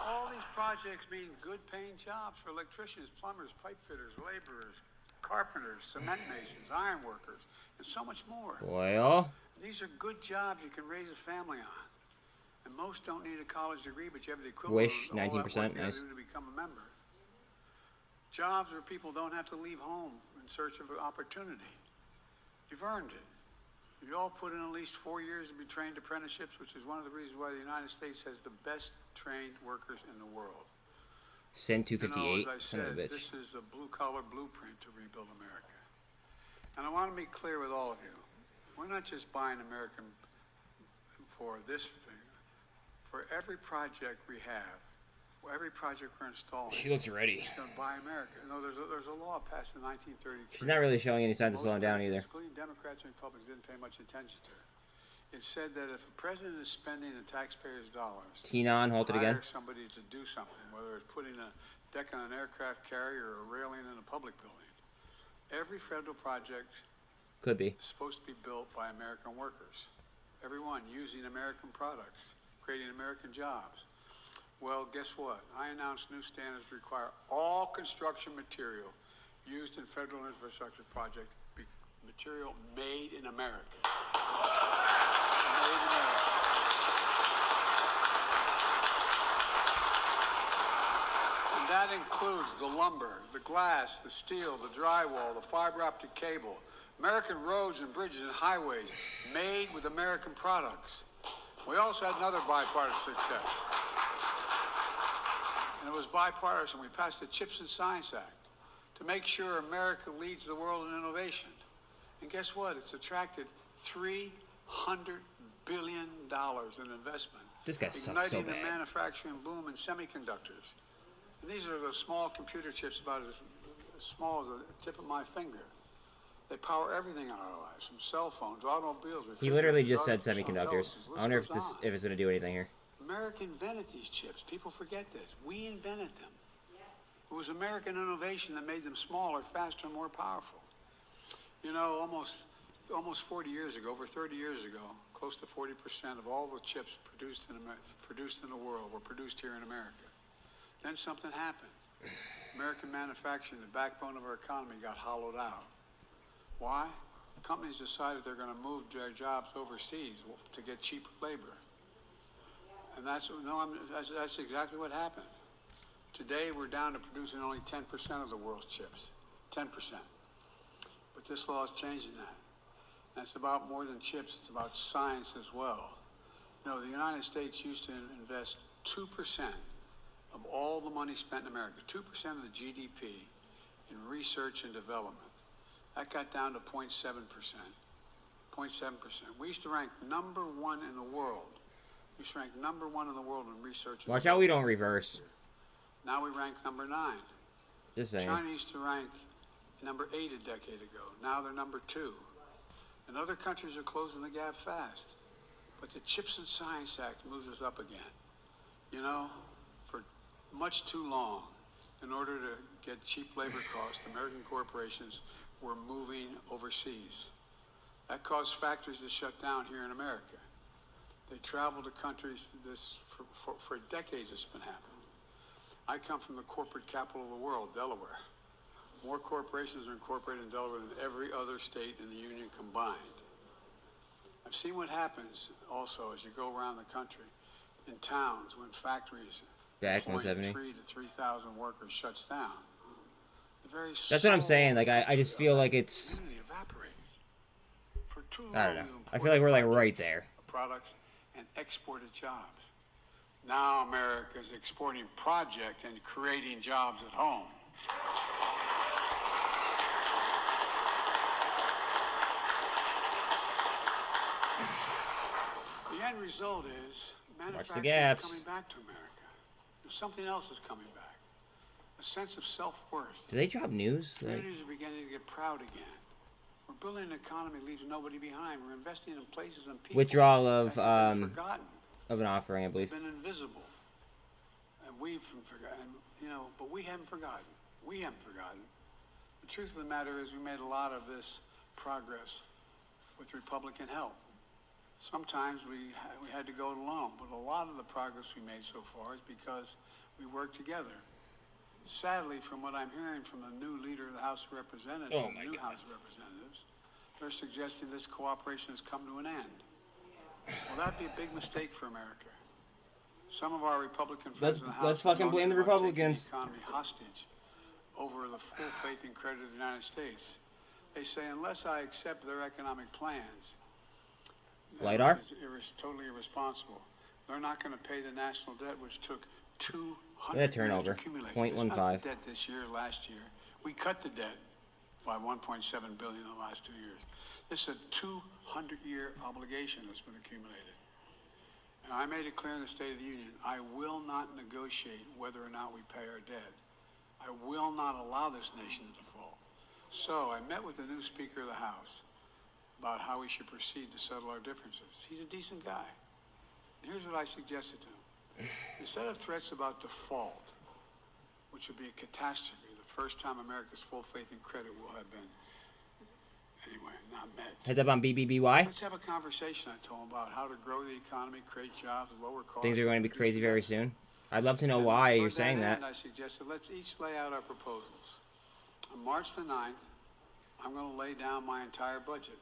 All these projects mean good paying jobs for electricians, plumbers, pipe fitters, laborers, carpenters, cement masons, iron workers, and so much more. Well, these are good jobs you can raise a family on. And most don't need a college degree, but you have the equivalent Wish, of all 19%, that work you nice. do to become a member. Jobs where people don't have to leave home in search of opportunity. You've earned it. You all put in at least 4 years to be trained apprenticeships, which is one of the reasons why the United States has the best trained workers in the world. SINT 258, you know, as I son of a said, bitch. this is a blue-collar blueprint to rebuild America. And I want to be clear with all of you. We're not just buying American for this thing. For every project we have, every project we're installing, She looks ready. it's going to buy America. You know, there's a law passed in 1933. She's not really showing any signs of slowing down either. Including Democrats and Republicans didn't pay much attention to it. It said that if a president is spending the taxpayers' dollars T-non, hold it again. hire somebody to do something, whether it's putting a deck on an aircraft carrier or a railing in a public building, every federal project Could be. is supposed to be built by American workers. Everyone using American products, creating American jobs. Well, guess what? I announced new standards require all construction material used in federal infrastructure projects be material made in America. Made in America. And that includes the lumber, the glass, the steel, the drywall, the fiber optic cable, American roads and bridges and highways made with American products. We also had another bipartisan success. And it was bipartisan. We passed the Chips and Science Act to make sure America leads the world in innovation. And guess what? It's attracted $300 billion in investment. This guy sucks so igniting the bad. manufacturing boom in semiconductors. And these are the small computer chips about as small as the tip of my finger. They power everything in our lives, from cell phones, automobiles. He literally just said refrigerators, semiconductors. televisions. I wonder if List goes on. it's gonna do anything here. America invented these chips. People forget this. We invented them. It was American innovation that made them smaller, faster, and more powerful. You know, almost 40 years ago, over 30 years ago, close to 40% of all the chips produced in the world were produced here in America. Then something happened. American manufacturing, the backbone of our economy, got hollowed out. Why? Companies decided they're going to move their jobs overseas to get cheaper labor. And that's exactly what happened. Today, we're down to producing only 10% of the world's chips. 10%. But this law is changing that. And it's about more than chips. It's about science as well. You know, the United States used to invest 2% of all the money spent in America, 2% of the GDP in research and development. That got down to 0.7%. 0.7%. We used to rank #1 in the world We used to rank #1 in the world in research. Watch out we don't reverse. Now we rank #9. Just saying. China used to rank #8 a decade ago. Now they're #2. And other countries are closing the gap fast. But the Chips and Science Act moves us up again. You know, for much too long, in order to get cheap labor costs, American corporations were moving overseas. That caused factories to shut down here in America. They travel to countries, for decades it's been happening. I come from the corporate capital of the world, Delaware. More corporations are incorporated in Delaware than every other state in the union combined. I've seen what happens also as you go around the country in towns when factories Back employing 170. 3,000 to 3,000 workers shuts down. The very That's what I'm saying. Like I just feel like it's. community evaporates. For too long, I don't know. you I feel like we're like imported right there. products and exported jobs. Now America is exporting project and creating jobs at home. The end result is manufacturing gaps. is coming back to America. And something else is coming back. A sense of self-worth. Do they drop news? Like, Communities are beginning to get proud again. We're building an economy that leaves nobody behind. We're investing in places and people withdrawal that have been forgotten, of an offering, I believe. been invisible. And we've forgotten, you know, but we haven't forgotten. We haven't forgotten. The truth of the matter is we made a lot of this progress with Republican help. Sometimes we had to go it alone, but a lot of the progress we made so far is because we worked together. Sadly, from what I'm hearing from the new leader of the House of Representatives, House of Representatives, they're suggesting this cooperation has come to an end. Well, that'd be a big mistake for America. Some of our Republican friends in the House let's fucking blame the talking about taking Republicans. the economy hostage over the full faith and credit of the United States. They say unless I accept their economic plans, LiDAR? It was totally irresponsible. They're not going to pay the national debt, which took 200 That turnover, years to accumulate. 0.15. It's not the debt this year, last year. We cut the debt by 1.7 billion in the last 2 years. This is a 200-year obligation that's been accumulated. And I made it clear in the State of the Union, I will not negotiate whether or not we pay our debt. I will not allow this nation to default. So I met with the new Speaker of the House about how we should proceed to settle our differences. He's a decent guy. And here's what I suggested to him. Instead of threats about default, which would be a catastrophe, the first time America's full faith and credit will have been, anyway, not met. Heads up on BBBY. Let's have a conversation, I told him, about how to grow the economy, create jobs, lower costs. Things are going to be crazy very soon. I'd love to know why you're saying that. I suggested let's each lay out our proposals. On March the 9th, I'm going to lay down my entire budget.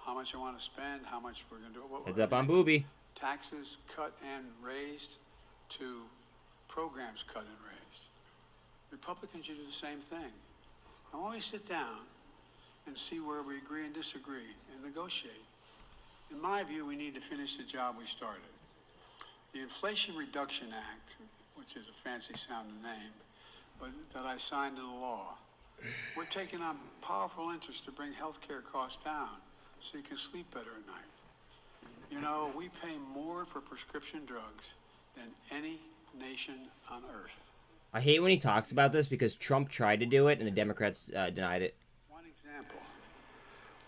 How much I want to spend, how much we're going to do. Heads up on Booby. Taxes cut and raised to programs cut and raised. Republicans should do the same thing. And when we sit down and see where we agree and disagree and negotiate, in my view, we need to finish the job we started. The Inflation Reduction Act, which is a fancy sounding name, but that I signed into law, we're taking on powerful interest to bring health care costs down so you can sleep better at night. You know, we pay more for prescription drugs than any nation on earth. I hate when he talks about this because Trump tried to do it and the Democrats denied it. One example.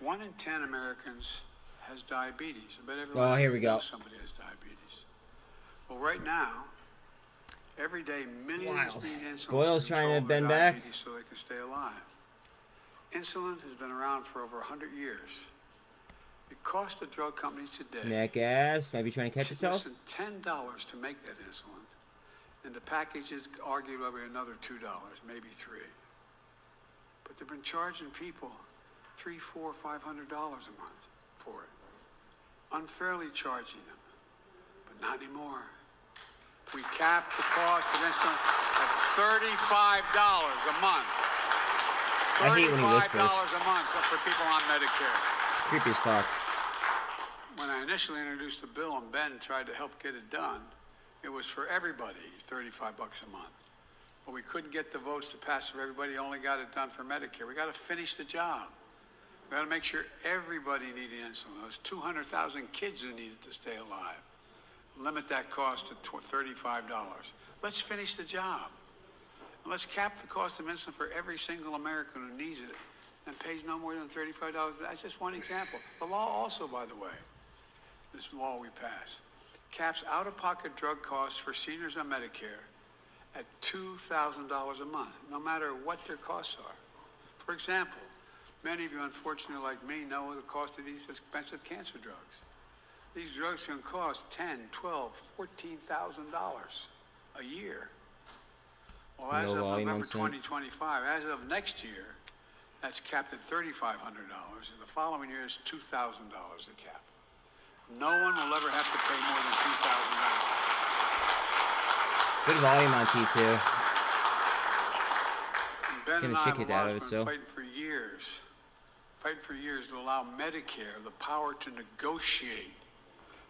1 in 10 Americans has diabetes. I bet everyone Oh, here we go. knows somebody has diabetes. Well, right now, every day millions Wild. need insulin Boyle's to trying to control their bend back. diabetes so they can stay alive. Insulin has been around for over 100 years. It costs the drug companies today Neck ass. Might be trying to catch less itself. than $10 to make that insulin, and the package is arguably another $2, maybe $3. But they've been charging people $300, $400, $500 a month for it, unfairly charging them. But not anymore. We capped the cost of insulin at $35 a month. I hate when he whispers. $35 a month for people on Medicare. Creepy as fuck. When I initially introduced the bill and Ben tried to help get it done, it was for everybody, $35 a month. But we couldn't get the votes to pass for everybody, only got it done for Medicare. We got to finish the job. We got to make sure everybody needed insulin. Those 200,000 kids who needed to stay alive. limit that cost to $35. Let's finish the job. Let's cap the cost of insulin for every single American who needs it and pays no more than $35. That's just one example. The law also, by the way, this law we passed, caps out-of-pocket drug costs for seniors on Medicare at $2,000 a month, no matter what their costs are. For example, many of you, unfortunately, like me, know the cost of these expensive cancer drugs. These drugs can cost $10,000, $12,000, $14,000 a year. Well, as of November 2025, as of next year, that's capped at $3,500, and the following year is $2,000 a cap. No one will ever have to pay more than $2,000. Good volume on T2. Ben and Getting I shit have kicked out of it been still. fighting for years to allow Medicare the power to negotiate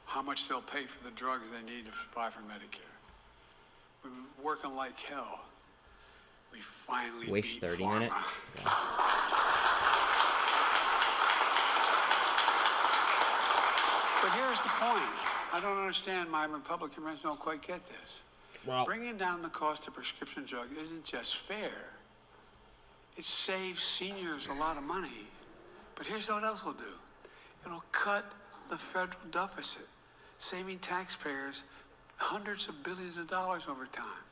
how much they'll pay for the drugs they need to buy from Medicare. We've been working like hell. We finally Waste beat 30 pharma. minutes. But here's the point. I don't understand. My Republican friends don't quite get this. Well, Bringing down the cost of prescription drugs isn't just fair. It saves seniors a lot of money. But here's what else it'll do. It'll cut the federal deficit, saving taxpayers hundreds of billions of dollars over time.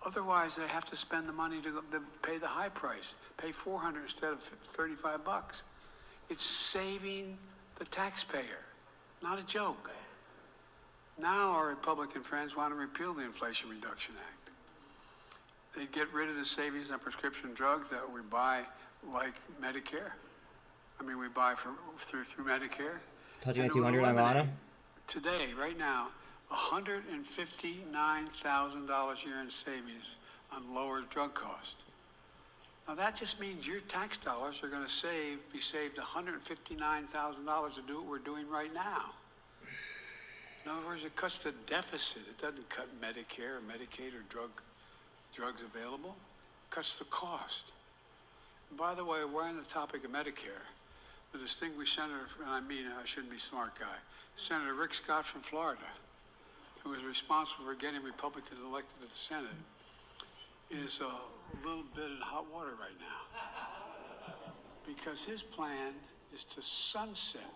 Otherwise, they have to spend the money to pay the high price, pay $400 instead of $35. It's saving the taxpayer, not a joke. Now our Republican friends want to repeal the Inflation Reduction Act. They get rid of the savings on prescription drugs that we buy like Medicare. I mean, we buy through Medicare. touching And at it would 200 on eliminate Lana. Today, right now, $159,000 a year in savings on lower drug cost. Now that just means your tax dollars are going to be saved $159,000 to do what we're doing right now. In other words, it cuts the deficit. It doesn't cut Medicare or Medicaid or drugs available. It cuts the cost. And by the way, we're on the topic of Medicare. The distinguished senator, and I mean, I shouldn't be a smart guy, Senator Rick Scott from Florida, who is responsible for getting Republicans elected to the Senate, is a little bit in hot water right now. Because his plan is to sunset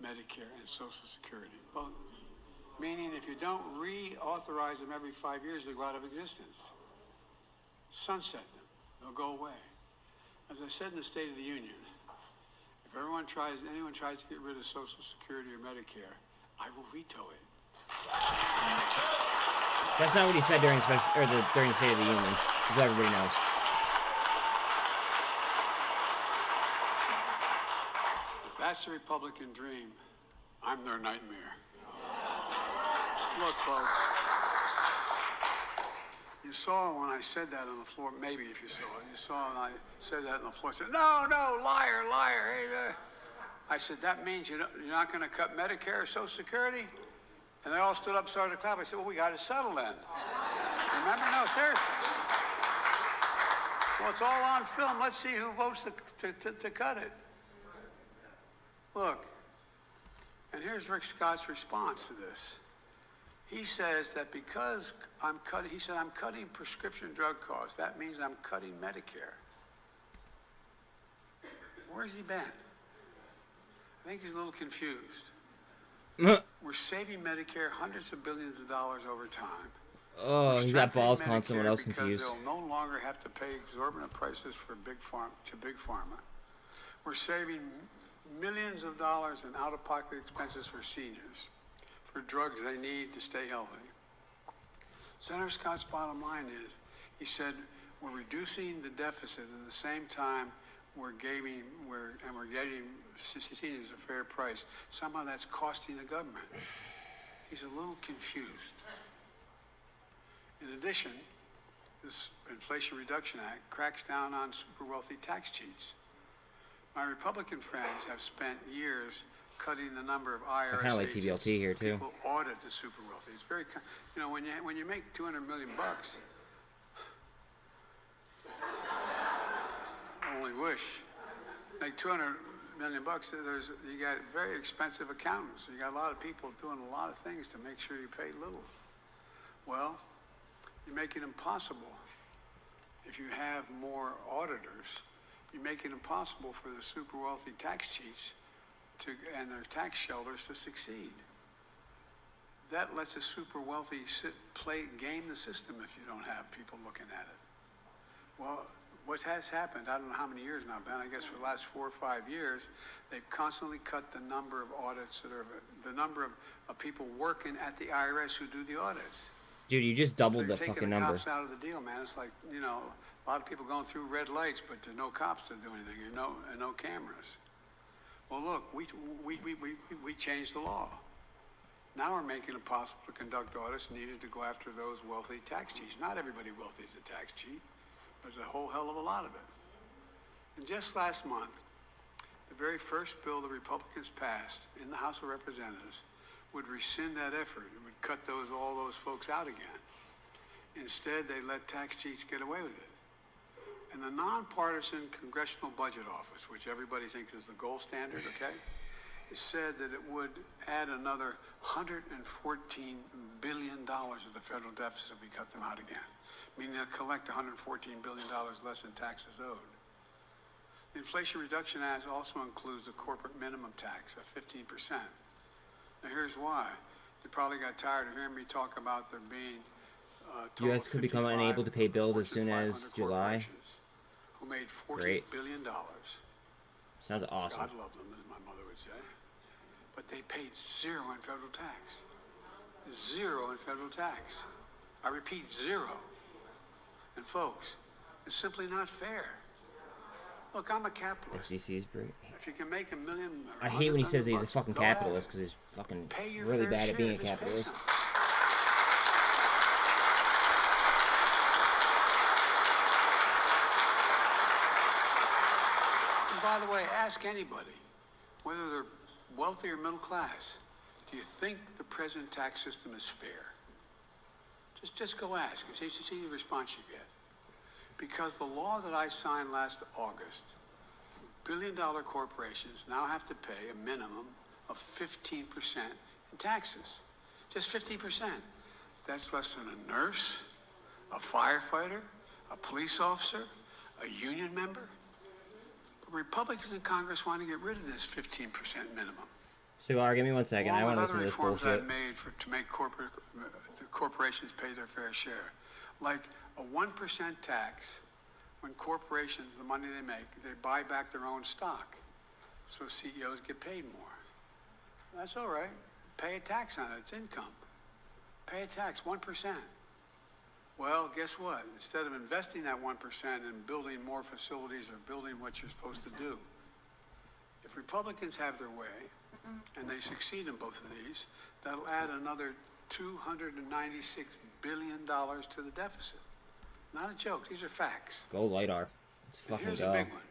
Medicare and Social Security. Well, meaning if you don't reauthorize them every 5 years, they go out of existence. Sunset them. They'll go away. As I said in the State of the Union, if anyone tries to get rid of Social Security or Medicare, I will veto it. That's not what he said during during the State of the Union, as everybody knows. If that's the Republican dream, I'm their nightmare. Look, folks, you saw when I said that on the floor, maybe if you saw it, you saw when I said that on the floor, I said, no, liar, hey, I said, that means you're not going to cut Medicare or Social Security? And they all stood up, started to clap. I said, well, we got to settle then. Remember? No, seriously. Well, it's all on film. Let's see who votes to cut it. Look, and here's Rick Scott's response to this. He says that because I'm cutting prescription drug costs, that means I'm cutting Medicare. Where's he been? I think he's a little confused. We're saving Medicare hundreds of billions of dollars over time. Oh, he's got balls calling Medicare someone else because confused. they'll no longer have to pay exorbitant prices for big pharma. We're saving millions of dollars in out-of-pocket expenses for seniors, for drugs they need to stay healthy. Senator Scott's bottom line is, he said, we're reducing the deficit at the same time we're getting seniors a fair price. Somehow that's costing the government. He's a little confused. In addition, this Inflation Reduction Act cracks down on super wealthy tax cheats. My Republican friends have spent years cutting the number of IRS kind of like agents TBLT here too. who audit the super wealthy. It's very, when you make $200 million, I only wish, make $200 million bucks, you got very expensive accountants. You got a lot of people doing a lot of things to make sure you pay little. Well, you make it impossible. If you have more auditors, you make it impossible for the super wealthy tax cheats and their tax shelters to succeed. That lets the super wealthy game the system if you don't have people looking at it. Well, what has happened, I don't know how many years now, Ben, I guess for the last 4 or 5 years, they've constantly cut the number of audits the number of people working at the IRS who do the audits. Dude, you just doubled the taking fucking the number. cops out of the deal, man. It's like, you know, a lot of people going through red lights, but there's no cops to do anything, and no cameras. Well, look, we changed the law. Now we're making it possible to conduct audits needed to go after those wealthy tax cheats. Not everybody wealthy is a tax cheat. There's a whole hell of a lot of it. And just last month, the very first bill the Republicans passed in the House of Representatives would rescind that effort. It would cut all those folks out again. Instead, they let tax cheats get away with it. And the nonpartisan Congressional Budget Office, which everybody thinks is the gold standard, okay, it said that it would add another $114 billion of the federal deficit if we cut them out again, meaning they'll collect $114 billion less in taxes owed. The Inflation Reduction Act also includes a corporate minimum tax of 15%. Now here's why. You probably got tired of hearing me talk about there being U.S. could become unable to pay bills as soon as July. Who made $40 billion. Sounds awesome. God love them, as my mother would say. But they paid zero in federal tax. Zero in federal tax. I repeat, zero. And folks, it's simply not fair. Look, I'm a capitalist. SDC's great. If you can make $1 million, I hate when he says that he's a fucking capitalist because he's fucking really bad at being a capitalist. And by the way, ask anybody, whether they're wealthy or middle class, do you think the present tax system is fair? Just go ask and see the response you get. Because the law that I signed last August, billion-dollar corporations now have to pay a minimum of 15% in taxes. Just 15%. That's less than a nurse, a firefighter, a police officer, a union member. But Republicans in Congress want to get rid of this 15% minimum. Cigar, give me 1 second. I want to listen to this bullshit. I've made to make the corporations pay their fair share. Like a 1% tax when corporations, the money they make, they buy back their own stock. So CEOs get paid more. That's all right. Pay a tax on it. It's income. Pay a tax, 1%. Well, guess what? Instead of investing that 1% and building more facilities or building what you're supposed to do, if Republicans have their way, and they succeed in both of these, that'll add another $296 billion to the deficit. Not a joke. These are facts. Go LiDAR. Let's fucking here's go. a big one.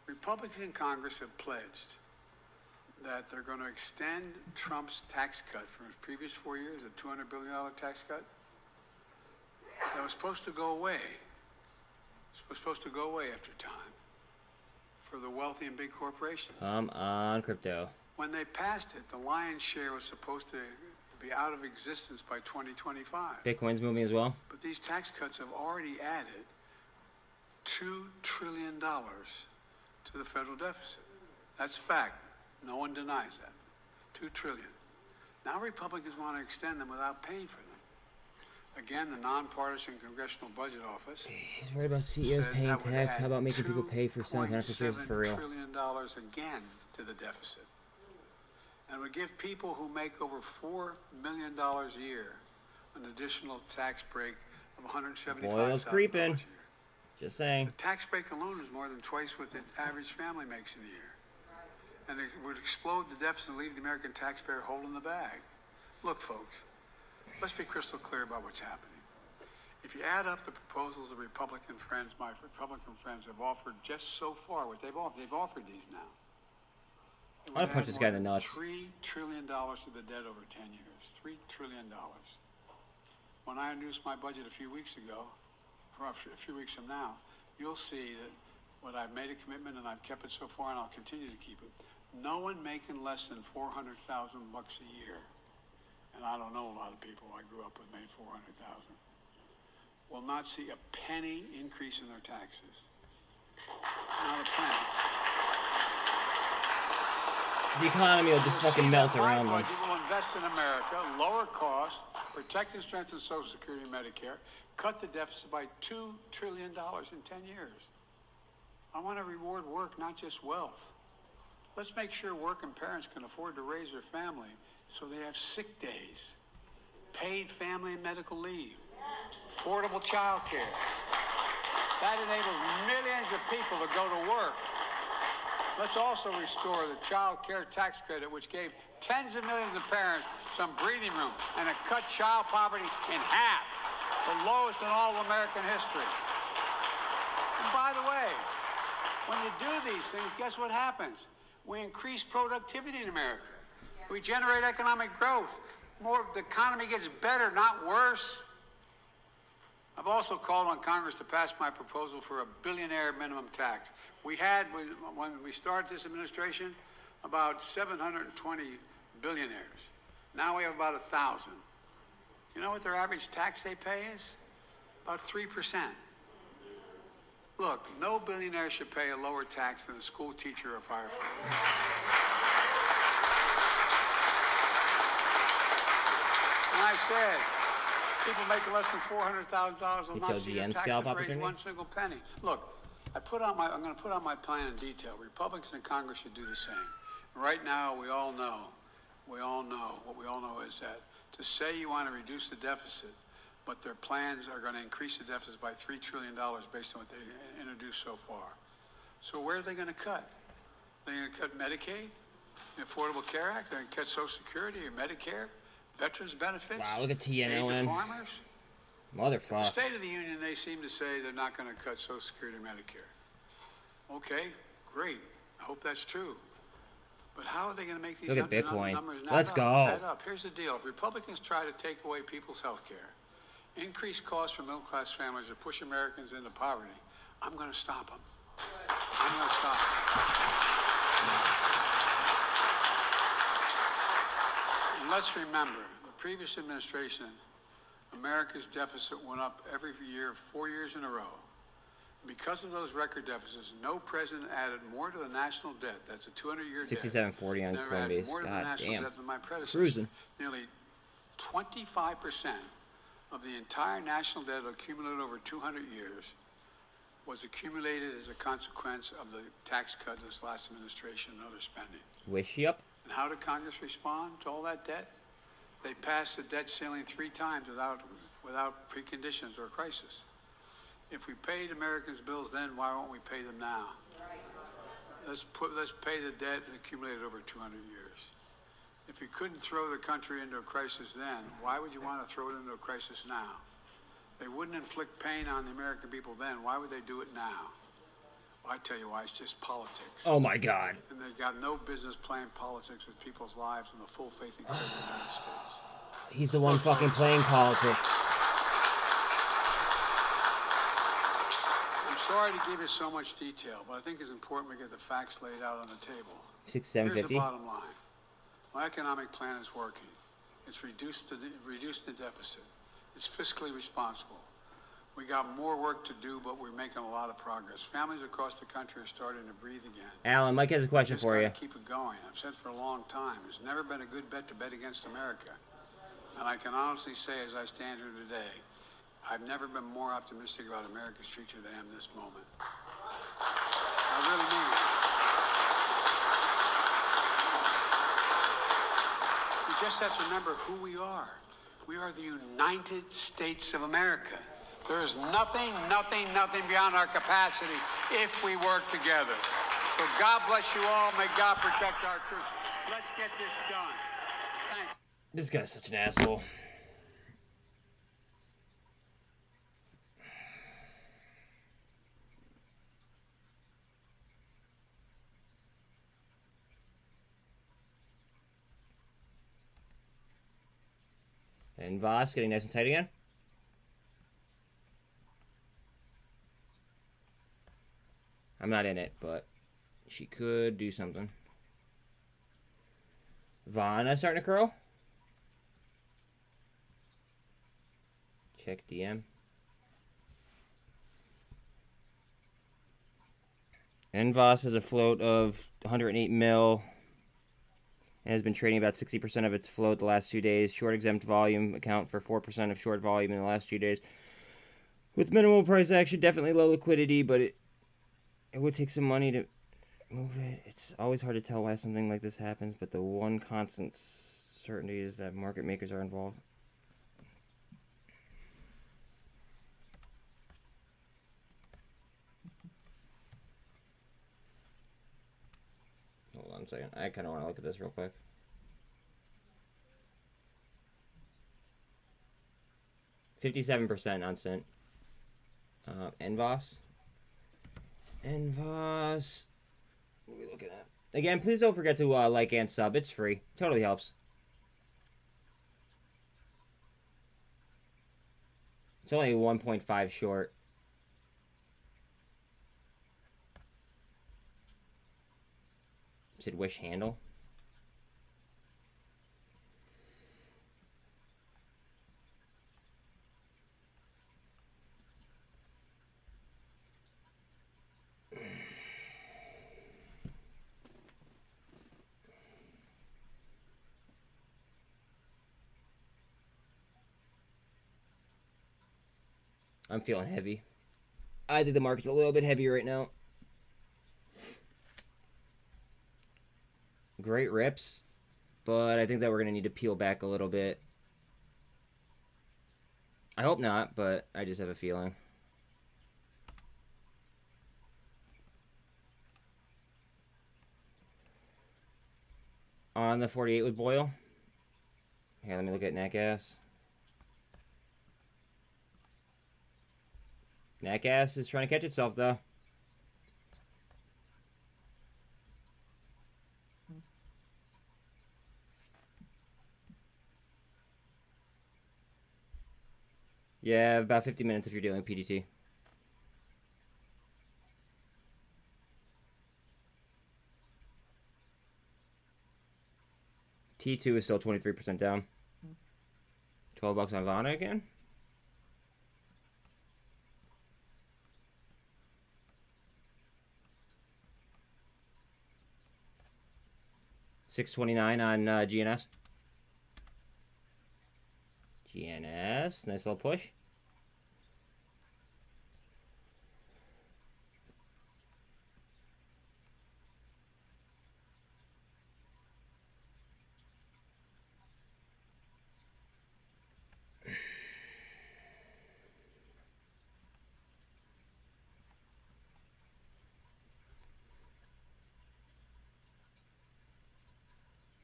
Republicans in Congress have pledged that they're going to extend Trump's tax cut from his previous 4 years, a $200 billion tax cut. That was supposed to go away. It was supposed to go away after time for the wealthy and big corporations. Come on, crypto. When they passed it, the lion's share was supposed to be out of existence by 2025. Bitcoin's moving as well. But these tax cuts have already added $2 trillion to the federal deficit. That's a fact. No one denies that. $2 trillion. Now Republicans want to extend them without paying for them. Again, the nonpartisan Congressional Budget Office. He's worried about CEOs paying tax. How about making people pay for selling beneficiaries for real? $2.7 trillion again to the deficit. And would give people who make over $4 million a year an additional tax break of $175,000 Oil's creeping. a year. Just saying. The tax break alone is more than twice what the average family makes in a year. And it would explode the deficit and leave the American taxpayer holding the bag. Look, folks, let's be crystal clear about what's happening. If you add up the proposals the Republican friends, my Republican friends have offered just so far, what they've offered these now. I'm gonna punch this guy in the nuts. $3 trillion to the debt over 10 years. $3 trillion. When I introduced my budget a few weeks ago, a few weeks from now, you'll see that what I've made a commitment and I've kept it so far and I'll continue to keep it. No one making less than $400,000 a year, and I don't know a lot of people I grew up with made $400,000, will not see a penny increase in their taxes. Not a penny. The economy will just fucking melt around them. My budget will invest in America, lower costs, protect and strengthen Social Security and Medicare, cut the deficit by $2 trillion in 10 years. I want to reward work, not just wealth. Let's make sure working parents can afford to raise their family so they have sick days, paid family and medical leave, affordable child care. That enables millions of people to go to work. Let's also restore the child care tax credit, which gave tens of millions of parents some breathing room, and it cut child poverty in half, the lowest in all of American history. And by the way, when you do these things, guess what happens? We increase productivity in America. We generate economic growth. The economy gets better, not worse. I've also called on Congress to pass my proposal for a billionaire minimum tax. We had, when we started this administration, about 720 billionaires. Now we have about 1,000. You know what their average tax they pay is? About 3%. Look, no billionaire should pay a lower tax than a school teacher or firefighter. And I said, people making less than $400,000 will not see their taxes raise one single penny. Look, I'm going to put out my plan in detail. Republicans in Congress should do the same. Right now, what we all know is that to say you want to reduce the deficit, but their plans are going to increase the deficit by $3 trillion based on what they introduced so far. So where are they going to cut? They're going to cut Medicaid, the Affordable Care Act, they're going to cut Social Security or Medicare, veterans benefits. Wow, look at aid to TNLN. farmers. Motherfucker. The State of the Union, they seem to say they're not going to cut Social Security or Medicare. Okay, great. I hope that's true. But how are they going to make these Look at Bitcoin. numbers Let's go. add up? Here's the deal. If Republicans try to take away people's health care, increase costs for middle-class families, or push Americans into poverty, I'm going to stop them. I'm going to stop them. And let's remember, the previous administration, America's deficit went up every year, 4 years in a row. Because of those record deficits, no president added more to the national debt. That's a 200-year debt. 6740 on Never added Coinbase. more to the God national damn. debt than my predecessor. Cruising. Nearly 25% of the entire national debt accumulated over 200 years was accumulated as a consequence of the tax cut of this last administration and other spending. Wish up. And how did Congress respond to all that debt? They passed the debt ceiling 3 times without preconditions or crisis. If we paid Americans' bills then, why won't we pay them now? Let's pay the debt accumulated over 200 years. If we couldn't throw the country into a crisis then, why would you want to throw it into a crisis now? They wouldn't inflict pain on the American people then. Why would they do it now? Well, I tell you why, it's just politics. Oh my God. And they've got no business playing politics with people's lives and the full faith and credit of the United States. He's the one fucking playing politics. I'm sorry to give you so much detail, but I think it's important we get the facts laid out on the table. 6750. Here's the bottom line. My economic plan is working. It's reduced the deficit. It's fiscally responsible. We got more work to do, but we're making a lot of progress. Families across the country are starting to breathe again. Alan, Mike has a question Just for you. gotta keep it going. I've said for a long time, there's never been a good bet to bet against America. And I can honestly say, as I stand here today, I've never been more optimistic about America's future than I am this moment. I really mean it. We just have to remember who we are. We are the United States of America. There is nothing beyond our capacity if we work together. So God bless you all. May God protect our troops. Let's get this done. Thanks. This guy's such an asshole. And Voss getting nice and tight again. I'm not in it, but she could do something. Vanna starting to curl. Check DM. NVOS has a float of 108 mil and has been trading about 60% of its float the last 2 days. Short exempt volume account for 4% of short volume in the last 2 days. With minimal price action, definitely low liquidity, but it would take some money to move it. It's always hard to tell why something like this happens, but the one constant certainty is that market makers are involved. Hold on a second. I kind of want to look at this real quick. %57% on SINT. NVOS. NVOS. What are we looking at? Again, please don't forget to like and sub. It's free. Totally helps. It's only 1.5 short. Said wish handle. I'm feeling heavy. I think the market's a little bit heavy right now. Great rips, but I think that we're going to need to peel back a little bit. I hope not, but I just have a feeling. On the 48 with Boyle. Here, let me look at nat gas. Nat gas is trying to catch itself, though. Yeah, about 50 minutes if you're dealing PDT. T2 is still 23% down. $12 on Vana again. $6.29 on GNS. GNS, nice little push.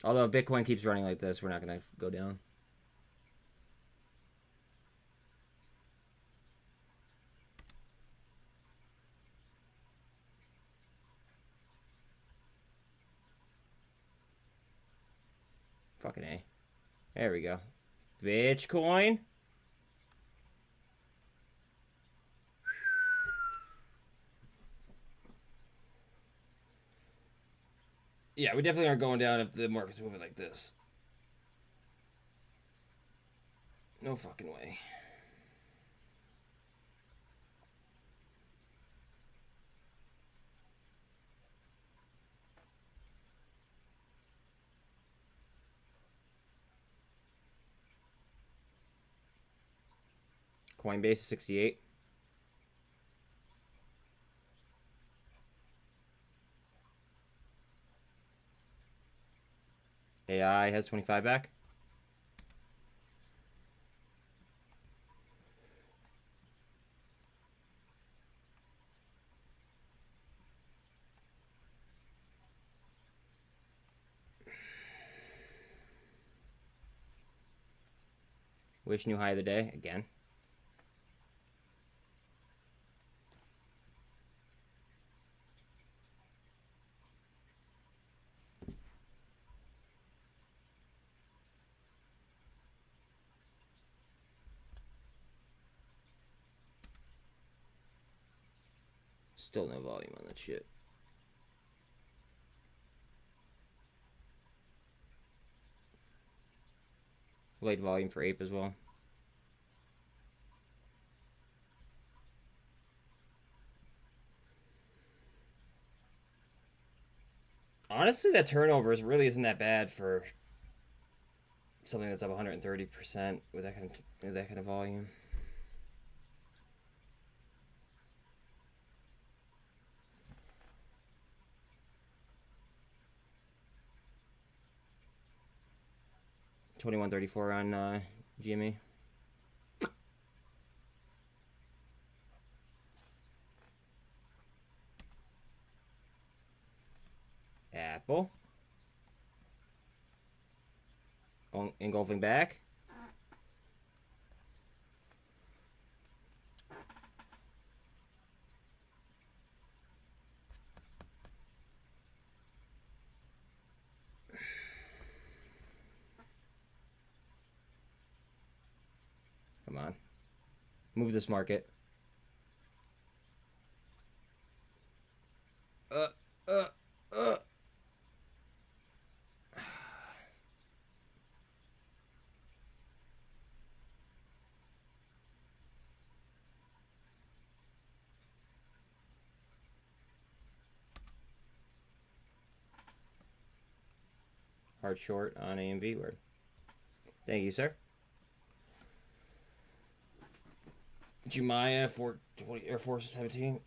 Although if Bitcoin keeps running like this, we're not going to go down. Fucking A. There we go. Bitcoin. Yeah, we definitely aren't going down if the market's moving like this. No fucking way. Coinbase 68. AI has 25 back. Wish new high of the day again. Still no volume on that shit. Light volume for APE as well. Honestly, that turnover really isn't that bad for something that's up 130% with that kind of volume. $21.34 on GME. Apple. Engulfing back. Come on. Move this market. Hard short on AMV word. Thank you, sir. Jumaya 420 or 417.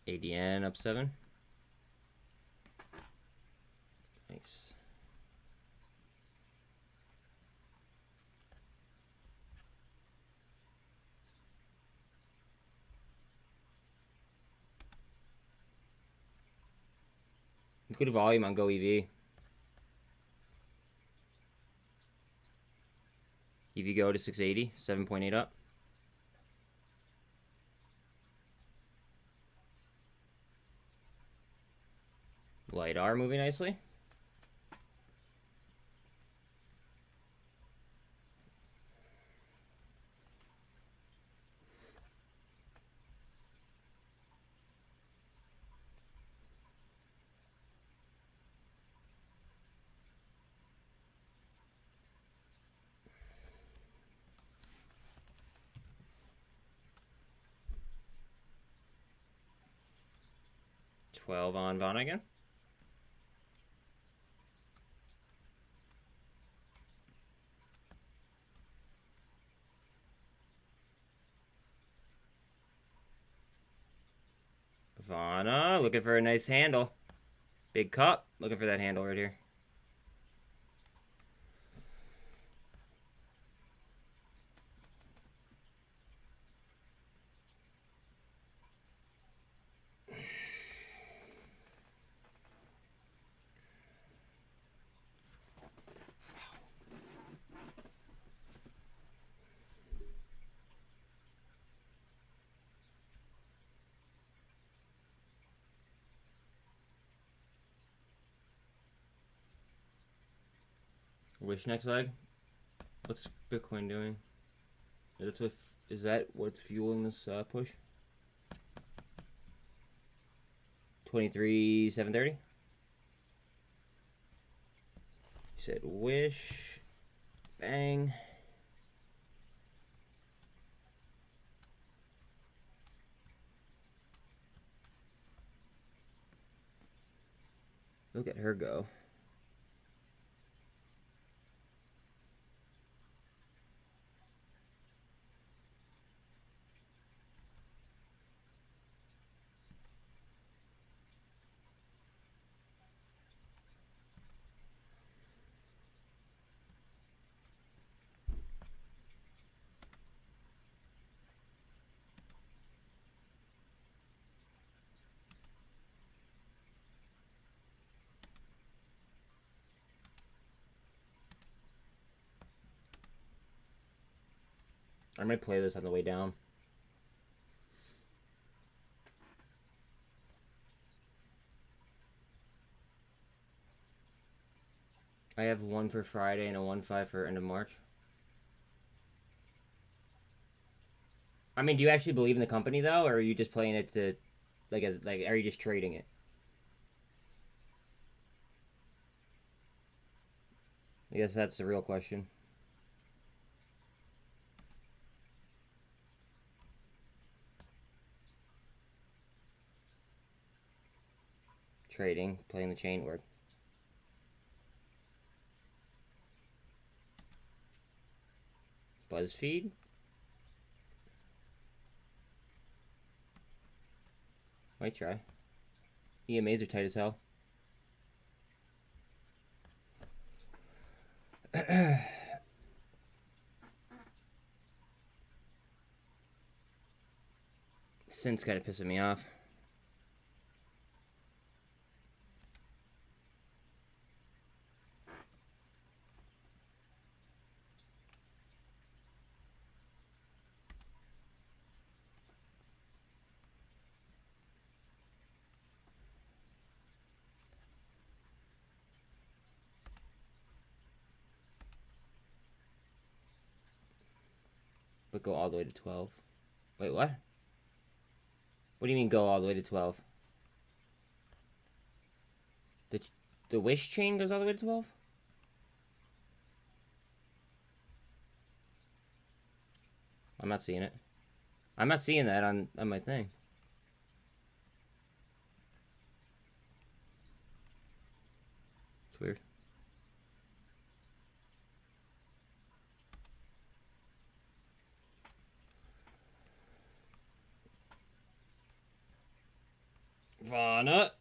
ADN up 7. Nice. Good volume on goev. EV go to 680, 7.8 up. LiDAR moving nicely. $12 on Vana again. Vana looking for a nice handle. Big cup. Looking for that handle right here. Wish next leg. What's Bitcoin doing? Is that what's fueling this push? 23,730. You said wish. Bang. Look at her go. I might play this on the way down. I have one for Friday and a 1.5 for end of March. I mean, do you actually believe in the company though, or are you just playing it to, like, are you just trading it? I guess that's the real question. Trading, playing the chain word. BuzzFeed? Might try. EMAs are tight as hell. SINT's kind of pissing me off. But go all the way to 12. Wait, what? What do you mean go all the way to 12? The wish chain goes all the way to 12? I'm not seeing it. I'm not seeing that on my thing. It's weird. Vana.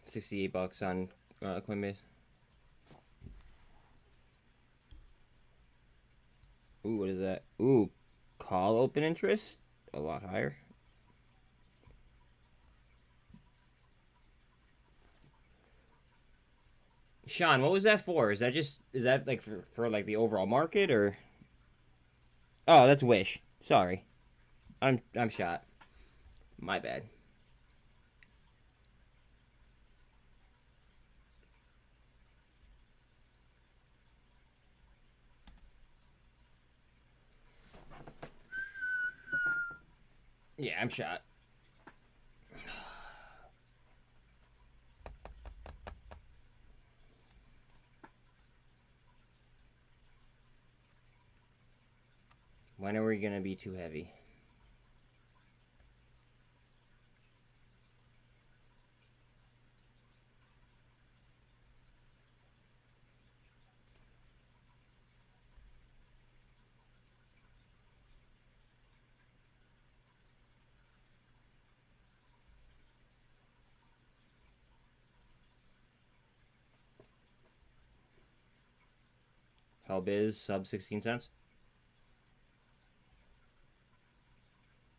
$68 on Coinbase. Ooh, what is that? Ooh, call open interest? A lot higher. Sean, what was that for? Is that like for like the overall market or? Oh, that's Wish. Sorry. I'm shot. My bad. Yeah, I'm shot. When are we gonna be too heavy? Hellbiz sub 16 cents.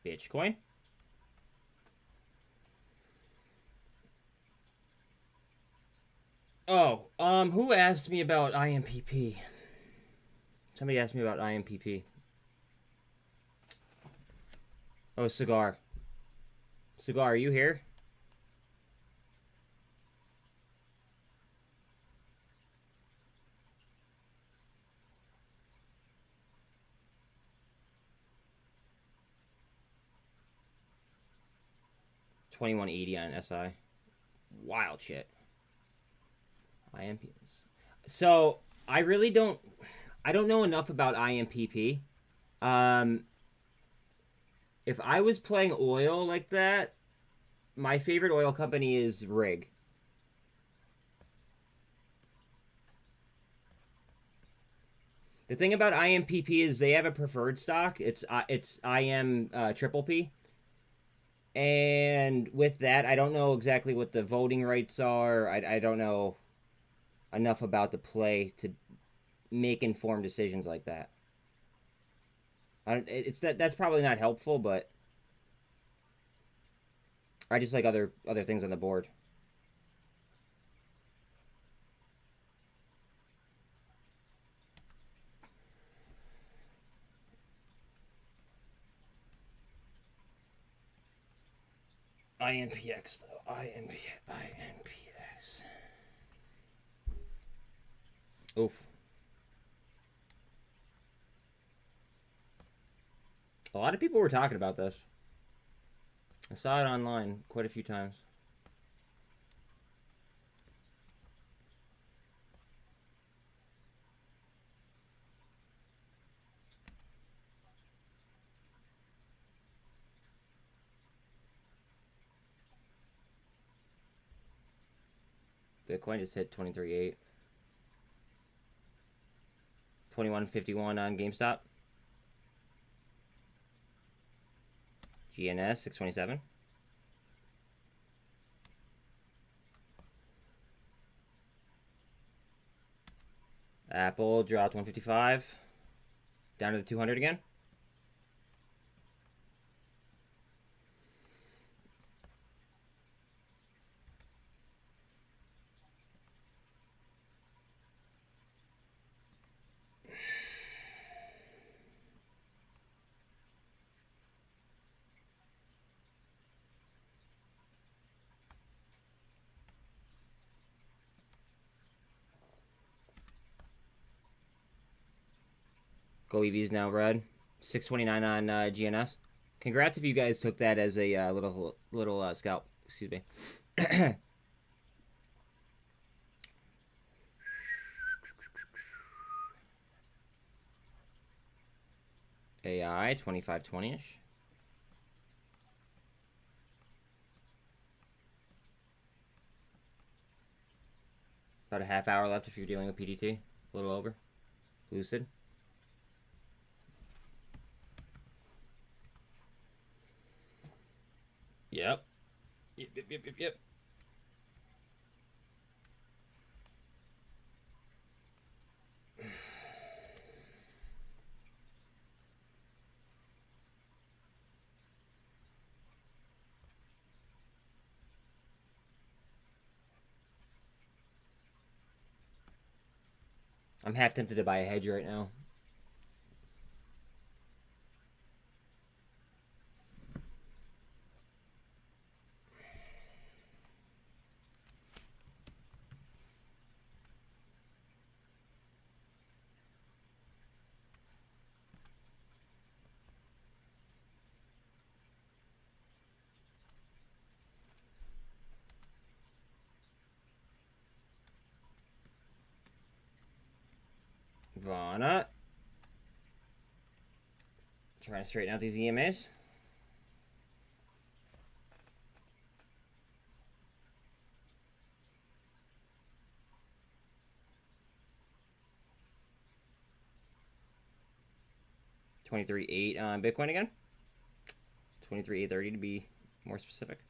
Bitcoin. Oh, who asked me about IMPP? Somebody asked me about IMPP. Oh, Cigar. Cigar, are you here? $21.80 on SI. Wild shit. IMPs. So I really don't know enough about IMPP. If I was playing oil like that, my favorite oil company is Rig. The thing about IMPP is they have a preferred stock. It's IM triple P. And with that, I don't know exactly what the voting rights are. I don't know enough about the play to make informed decisions like that. That's probably not helpful, but I just like other things on the board. INPX though. INPX. Oof. A lot of people were talking about this. I saw it online quite a few times. Bitcoin just hit 23.8. 21.51 on GameStop. GNS 627. Apple dropped 155. Down to the 200 again. GoEV is now red. 629 on GNS. Congrats if you guys took that as a little scalp. Excuse me. AI 2520-ish. About a half hour left if you're dealing with PDT. A little over. Lucid. Yep. Yep. I'm half tempted to buy a hedge right now. Vana. Trying to straighten out these EMAs. $23.8 on Bitcoin again. 23.830 to be more specific.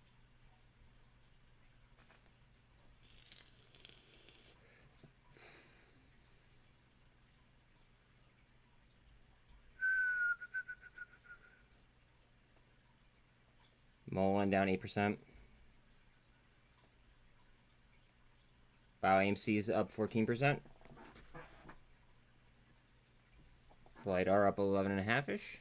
Muln down 8%. AMC's up 14%. LiDAR up 11.5-ish.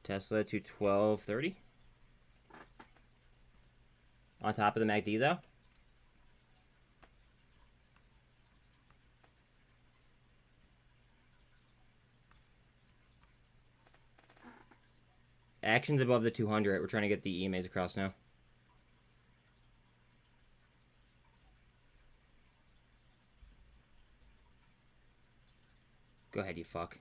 Tesla to 12.30. On top of the MACD though. Actions above the 200. We're trying to get the EMAs across now. Go ahead, you fuck.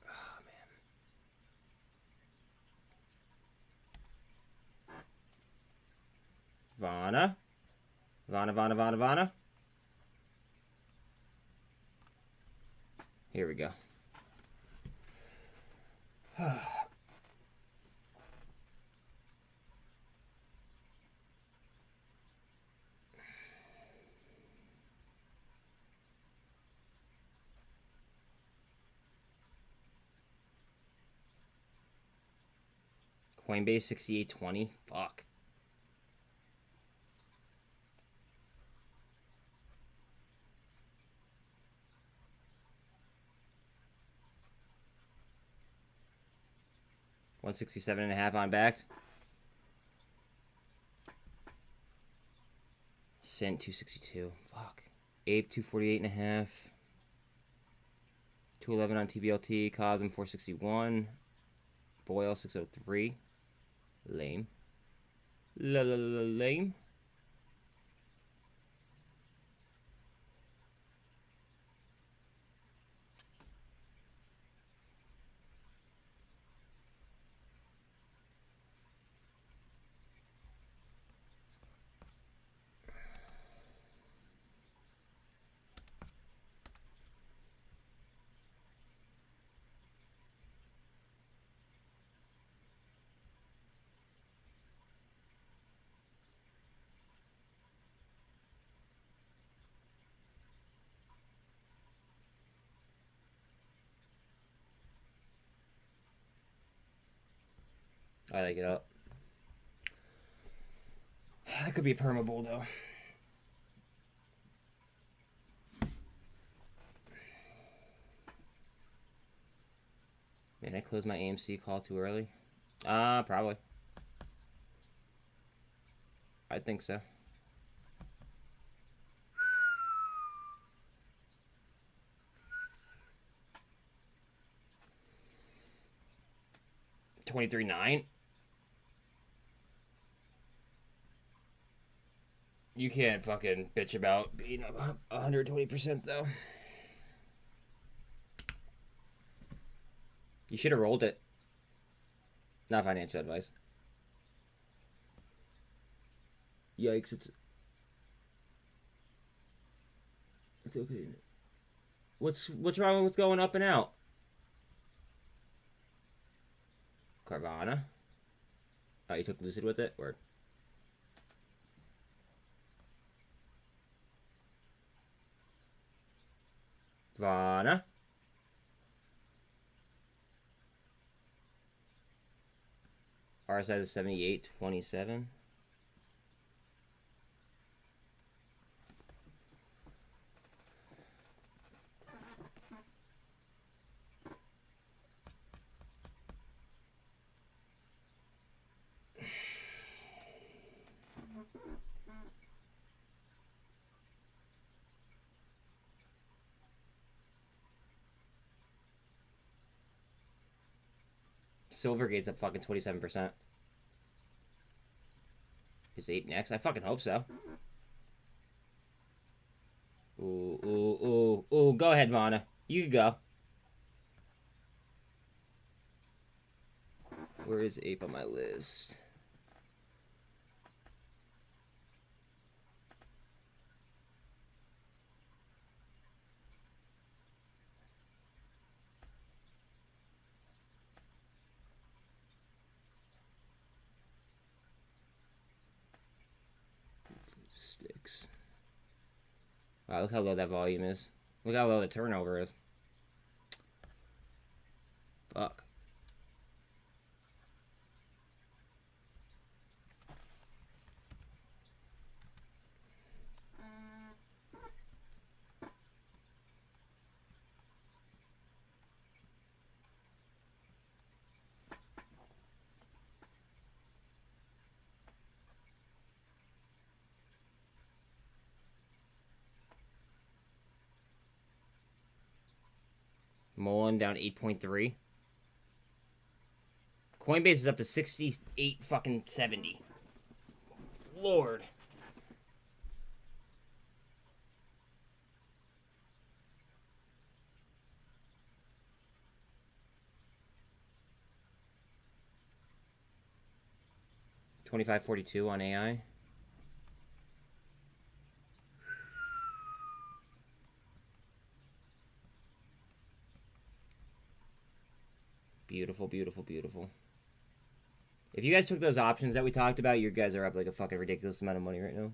Oh, man. Vana. Vana. Here we go. Coinbase 6820. Fuck. $167.5 on backed. SINT 262. Fuck. APE 248.5. 211 on tblt. COSM 461. Boyle 603. Lame. Lame. I like it up. That could be a perma bull though. Man, I closed my AMC call too early. Probably. I think so. $23.9. You can't fucking bitch about being 120% though. You should have rolled it. Not financial advice. Yikes, it's okay. What's wrong with going up and out? Carvana. Oh, you took Lucid with it? Word. Vana. RSI is 78.27. Silvergate's up fucking 27%. Is APE next? I fucking hope so. Ooh. Go ahead, Vana. You can go. Where is APE on my list? Sticks. Wow, look how low that volume is. Look how low the turnover is. Fuck. Mullen down 8.3. Coinbase is up to 68 fucking 70. Lord. $25.42 on AI. Beautiful, beautiful, beautiful. If you guys took those options that we talked about, you guys are up like a fucking ridiculous amount of money right now.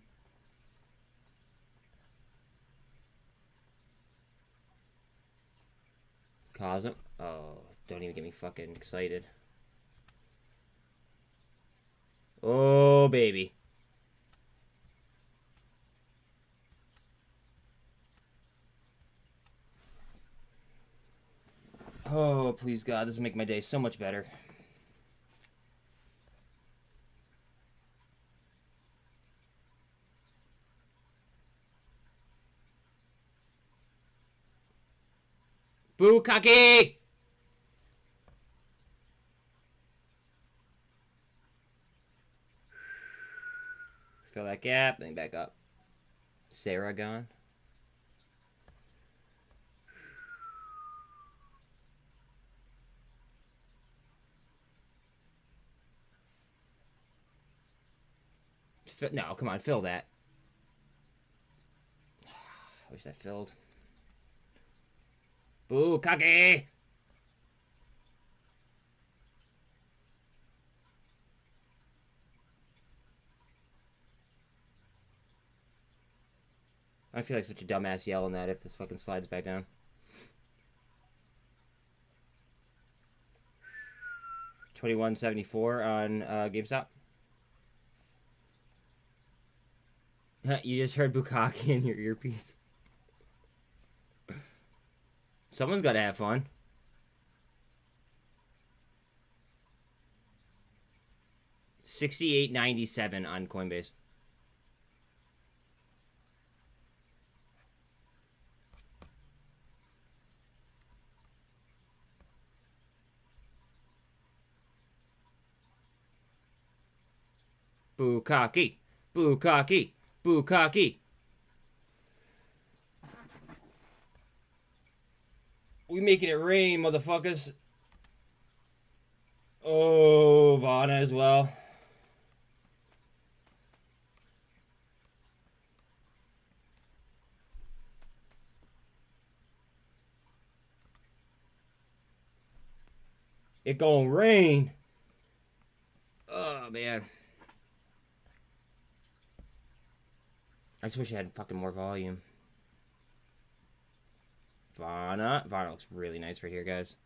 COSM. Oh, don't even get me fucking excited. Oh, baby. Oh, please, God. This will make my day so much better. Bukaki! Fill that gap, then back up. Sarah gone. No, come on, fill that. I wish that filled. Bukaki! I feel like such a dumbass yelling that if this fucking slides back down. $21.74 on GameStop. You just heard Bukaki in your earpiece. Someone's got to have fun. $68.97 on Coinbase. Bukaki, Bukaki, Bukaki. We making it rain, motherfuckers. Oh, Vana as well. It gonna rain. Oh, man. I just wish I had fucking more volume. Vana looks really nice right here, guys.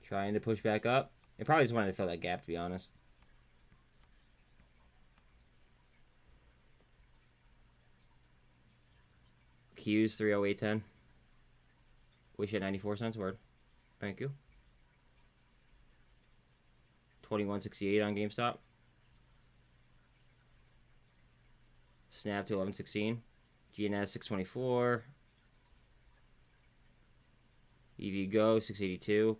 Trying to push back up. It probably just wanted to fill that gap, to be honest. Q's 30810. Wish you had 94 cents. Word. Thank you. 2168 on GameStop. Snap to 1116. GNS 624. EV Go 682.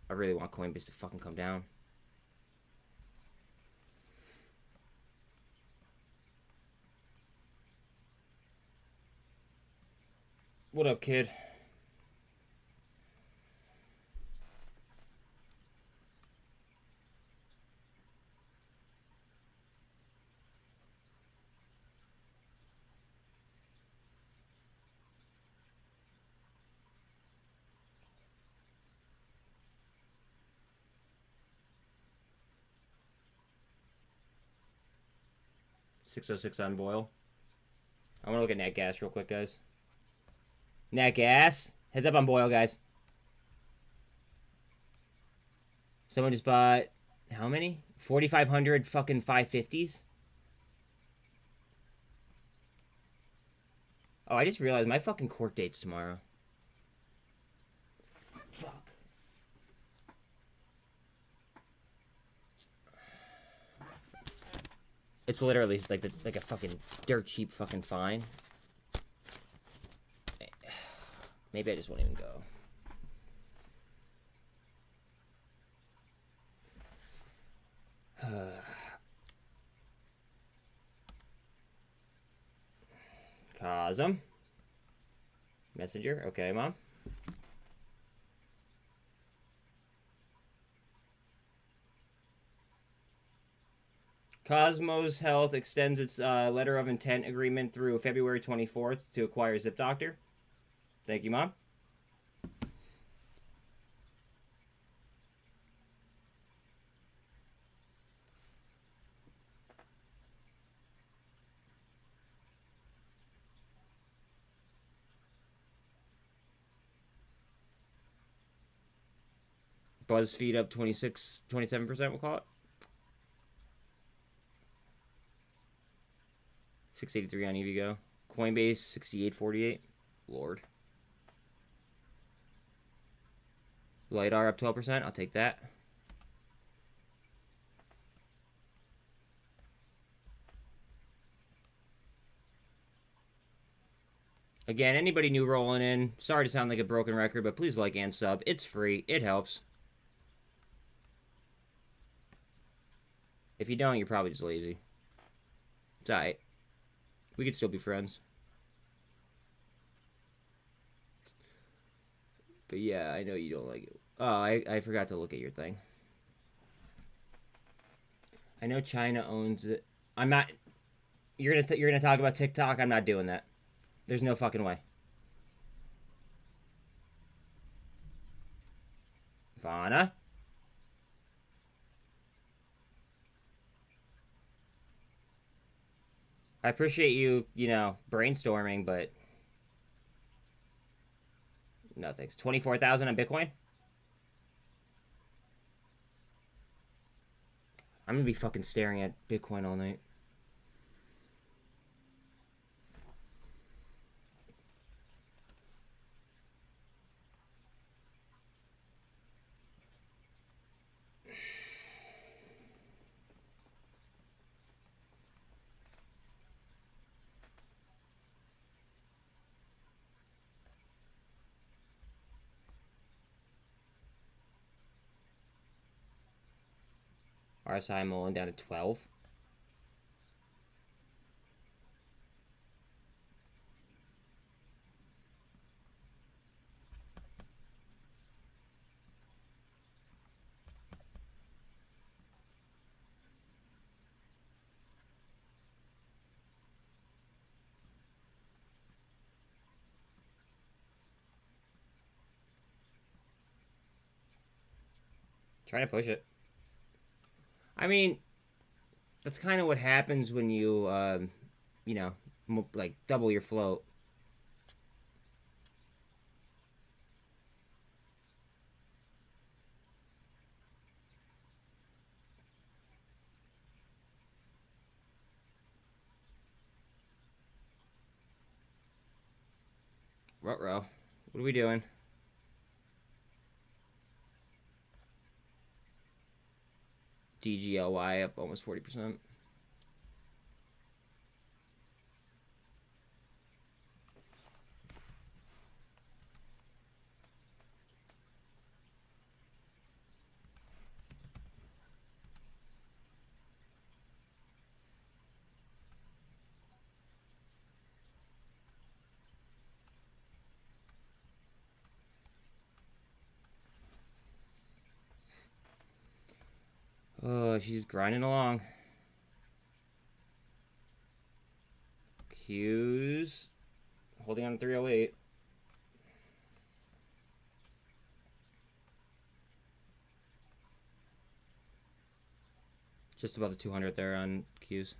I really want Coinbase to fucking come down. What up, kid? $606 on Boyle. I want to look at Nat Gas real quick, guys. Nat Gas. Heads up on Boyle, guys. Someone just bought, how many? 4,500 fucking 550s? Oh, I just realized my fucking court date's tomorrow. Fuck. It's literally like a fucking dirt cheap fucking fine. Maybe I just won't even go. COSM. Messenger. Okay, Mom. Cosmos Health extends its letter of intent agreement through February 24th to acquire Zip Doctor. Thank you, Mom. BuzzFeed up 27%, we'll call it. 683 on EVGO. Coinbase 68.48. Lord. LiDAR up 12%. I'll take that. Again, anybody new rolling in, sorry to sound like a broken record, but please like and sub. It's free. It helps. If you don't, you're probably just lazy. It's alright. We could still be friends. But yeah, I know you don't like it. Oh, I forgot to look at your thing. I know China owns it. I'm not... You're gonna talk about TikTok? I'm not doing that. There's no fucking way. Vana? I appreciate you, you know, brainstorming, but... No thanks. 24,000 on Bitcoin? I'm gonna be fucking staring at Bitcoin all night. RSI mulling down to 12. Trying to push it. I mean, that's kind of what happens when you, you know, like double your float. Ruh-roh. What are we doing? DGLY up almost 40%. Oh, she's grinding along. Q's holding on to 308. Just above the 200 there on Q's.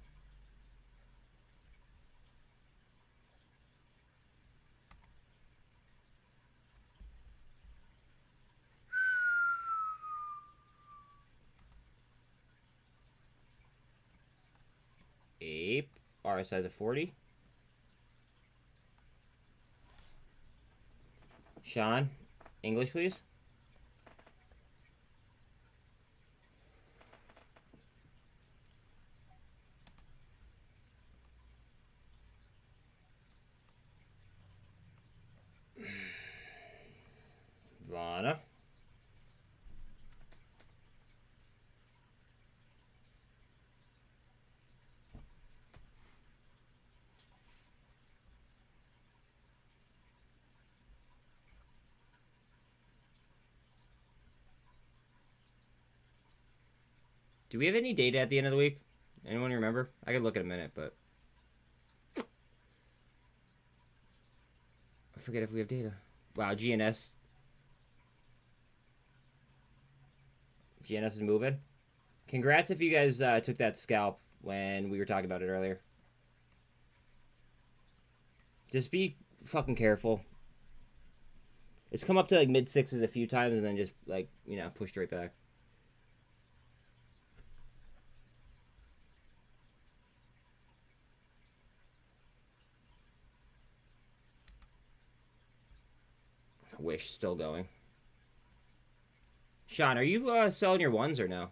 APE, RSI is a 40. Sean, English please. Vana. Do we have any data at the end of the week? Anyone remember? I could look in a minute, but I forget if we have data. Wow, GNS. GNS is moving. Congrats if you guys took that scalp when we were talking about it earlier. Just be fucking careful. It's come up to like mid sixes a few times and then just like, you know, push straight back. Wish still going. Sean, are you selling your ones or no?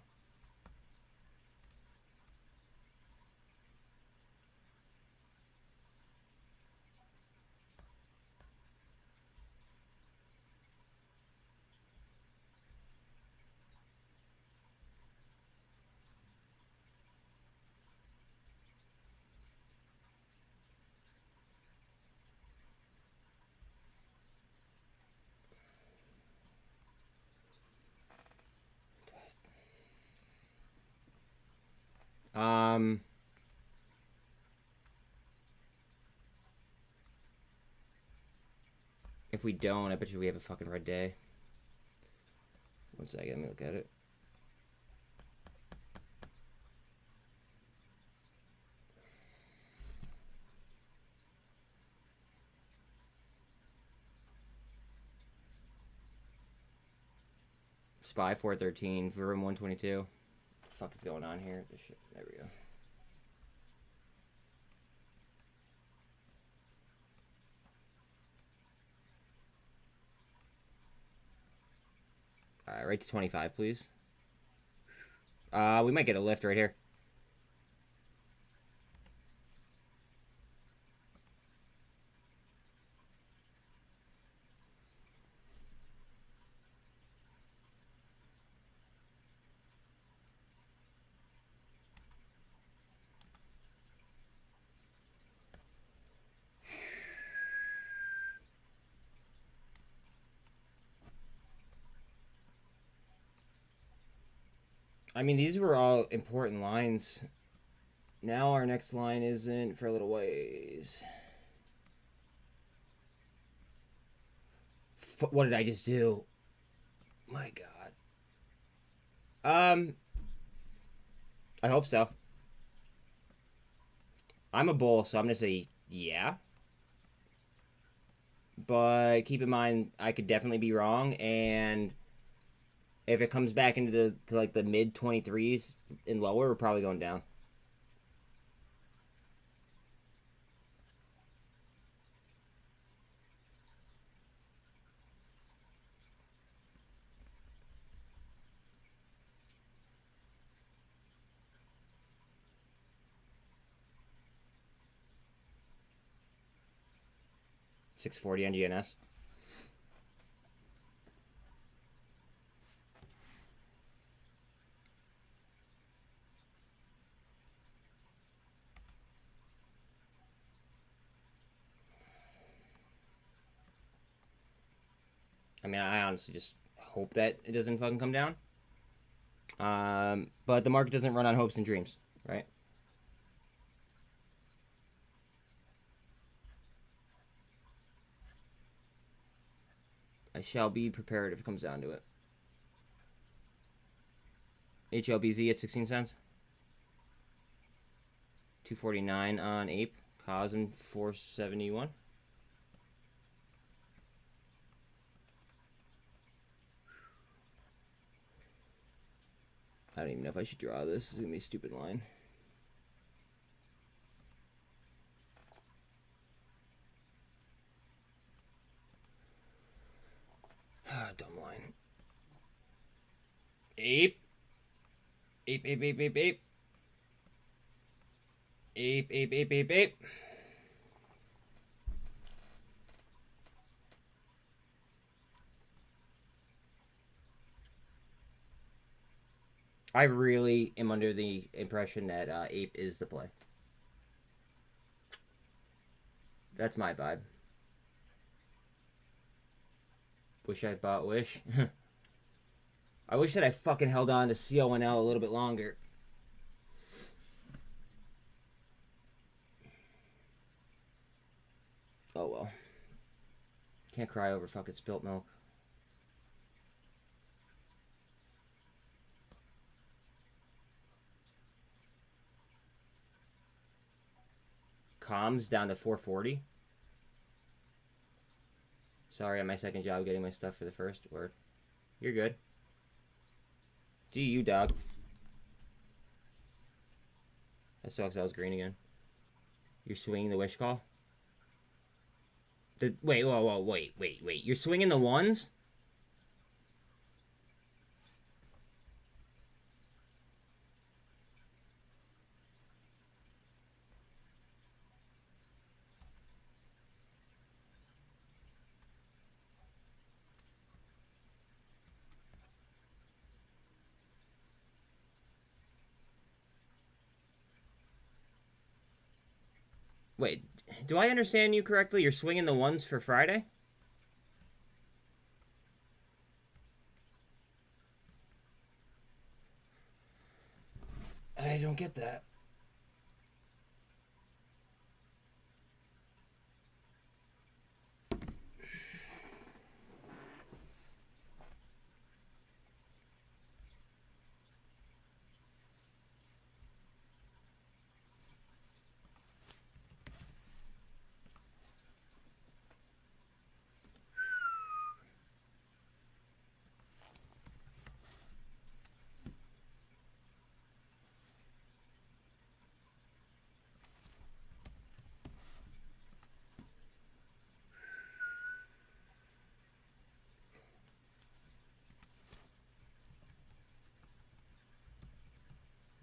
If we don't, I bet you we have a fucking red day. One second, let me look at it. Spy 413, Verum 122. What the fuck is going on here? This shit. There we go. Alright, right to 25, please. We might get a lift right here. I mean, these were all important lines. Now our next line isn't for a little ways. What did I just do? My God. I hope so. I'm a bull, so I'm gonna say yeah. But keep in mind, I could definitely be wrong, and if it comes back into like the mid 23s and lower, we're probably going down. $640 on GNS. I mean, I honestly just hope that it doesn't fucking come down. But the market doesn't run on hopes and dreams, right? I shall be prepared if it comes down to it. HLBZ at 16 cents. 249 on APE. COSM 471. I don't even know if I should draw this. This is gonna be a stupid line. Dumb line. Ape. Ape, ape, ape, ape, ape. Ape, ape, ape, ape, ape. I really am under the impression that Ape is the play. That's my vibe. Wish I bought Wish. I wish that I fucking held on to CONL a little bit longer. Can't cry over fucking spilt milk. Comms down to 440. Sorry, at my second job getting my stuff for the first word. You're good. Gee, you dog. That sucks. That was green again. You're swinging the wish call? Wait, whoa, wait. You're swinging the ones? Wait, do I understand you correctly? You're swinging the ones for Friday? I don't get that.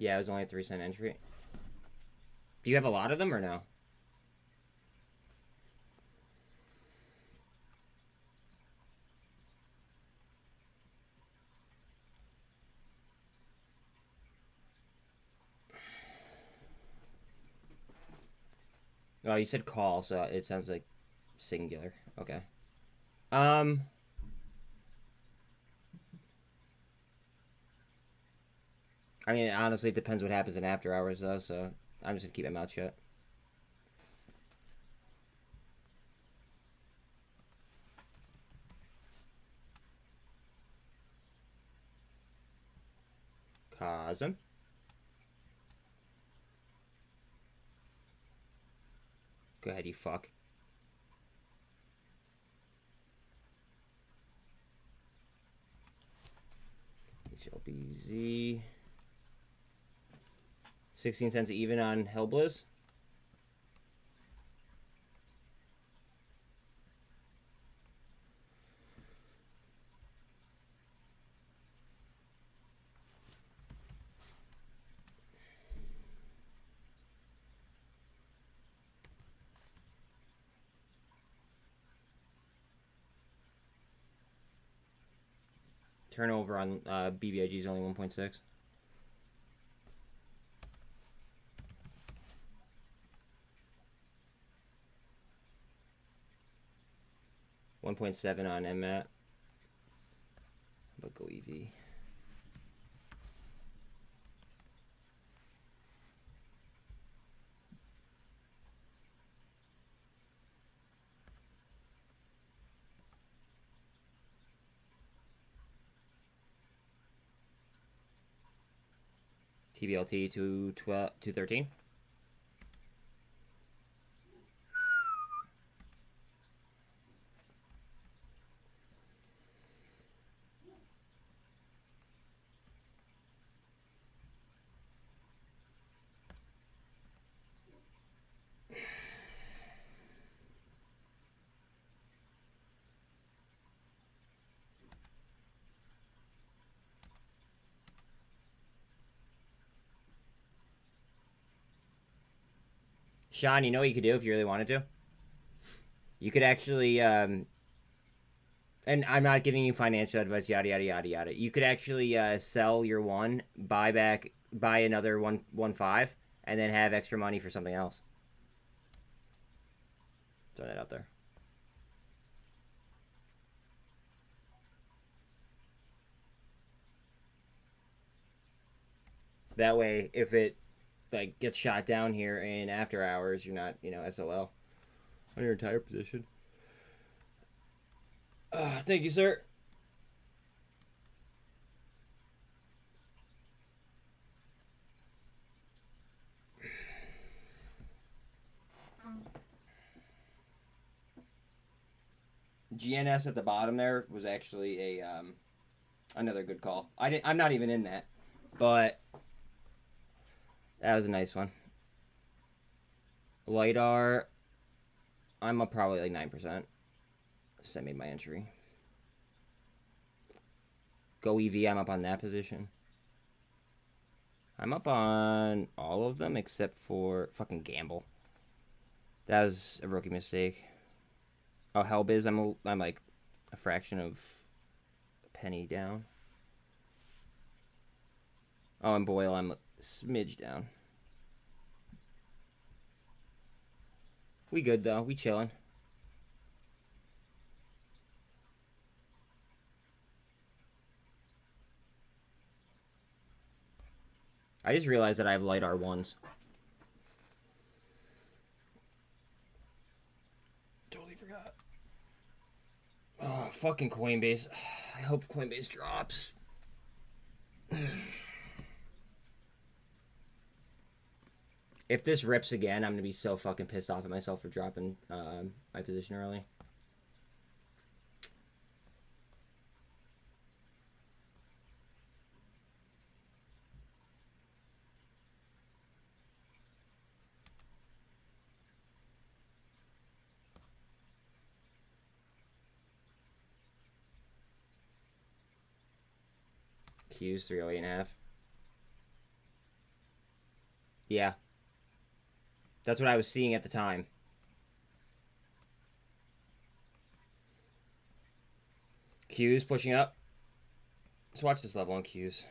Yeah, it was only a 3-cent entry. Do you have a lot of them or no? Oh, you said call, so it sounds like singular. Okay. I mean, honestly, it depends what happens in after hours, though, so I'm just gonna keep my mouth shut. COSM. Go ahead, you fuck. HLBZ. 16 cents even on Hellblaze. Turnover on BBIG is only 1.6. .7 on MMAT. But goev. tblt 213. Sean, you know what you could do if you really wanted to? You could actually, and I'm not giving you financial advice, yada, yada, yada, yada. You could actually sell your one, buy another 1.5, and then have extra money for something else. Throw that out there. That way, if it like gets shot down here in after hours, you're not, SOL on your entire position. Thank you, sir. GNS at the bottom there was actually a another good call. I'm not even in that, but that was a nice one. LiDAR, I'm up probably like 9%. Since I made my entry. GoEV, I'm up on that position. I'm up on all of them except for fucking Gamble. That was a rookie mistake. Oh, Hellbiz, I'm like a fraction of a penny down. Oh, and Boyle, I'm a smidge down. We good though. We chilling. I just realized that I have LiDAR ones. Totally forgot. Oh, fucking Coinbase. I hope Coinbase drops. If this rips again, I'm gonna be so fucking pissed off at myself for dropping my position early. Q's 308.5. Yeah. That's what I was seeing at the time. Q's pushing up. Let's watch this level on Q's.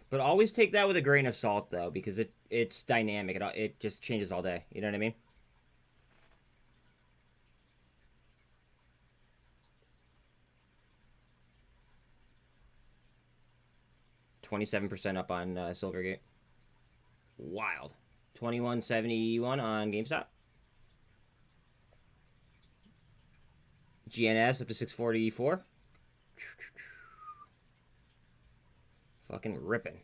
But always take that with a grain of salt, though, because it's dynamic. It just changes all day. You know what I mean? $27% up on Silvergate. Wild. 21.71 on GameStop. GNS up to 644. Fucking ripping.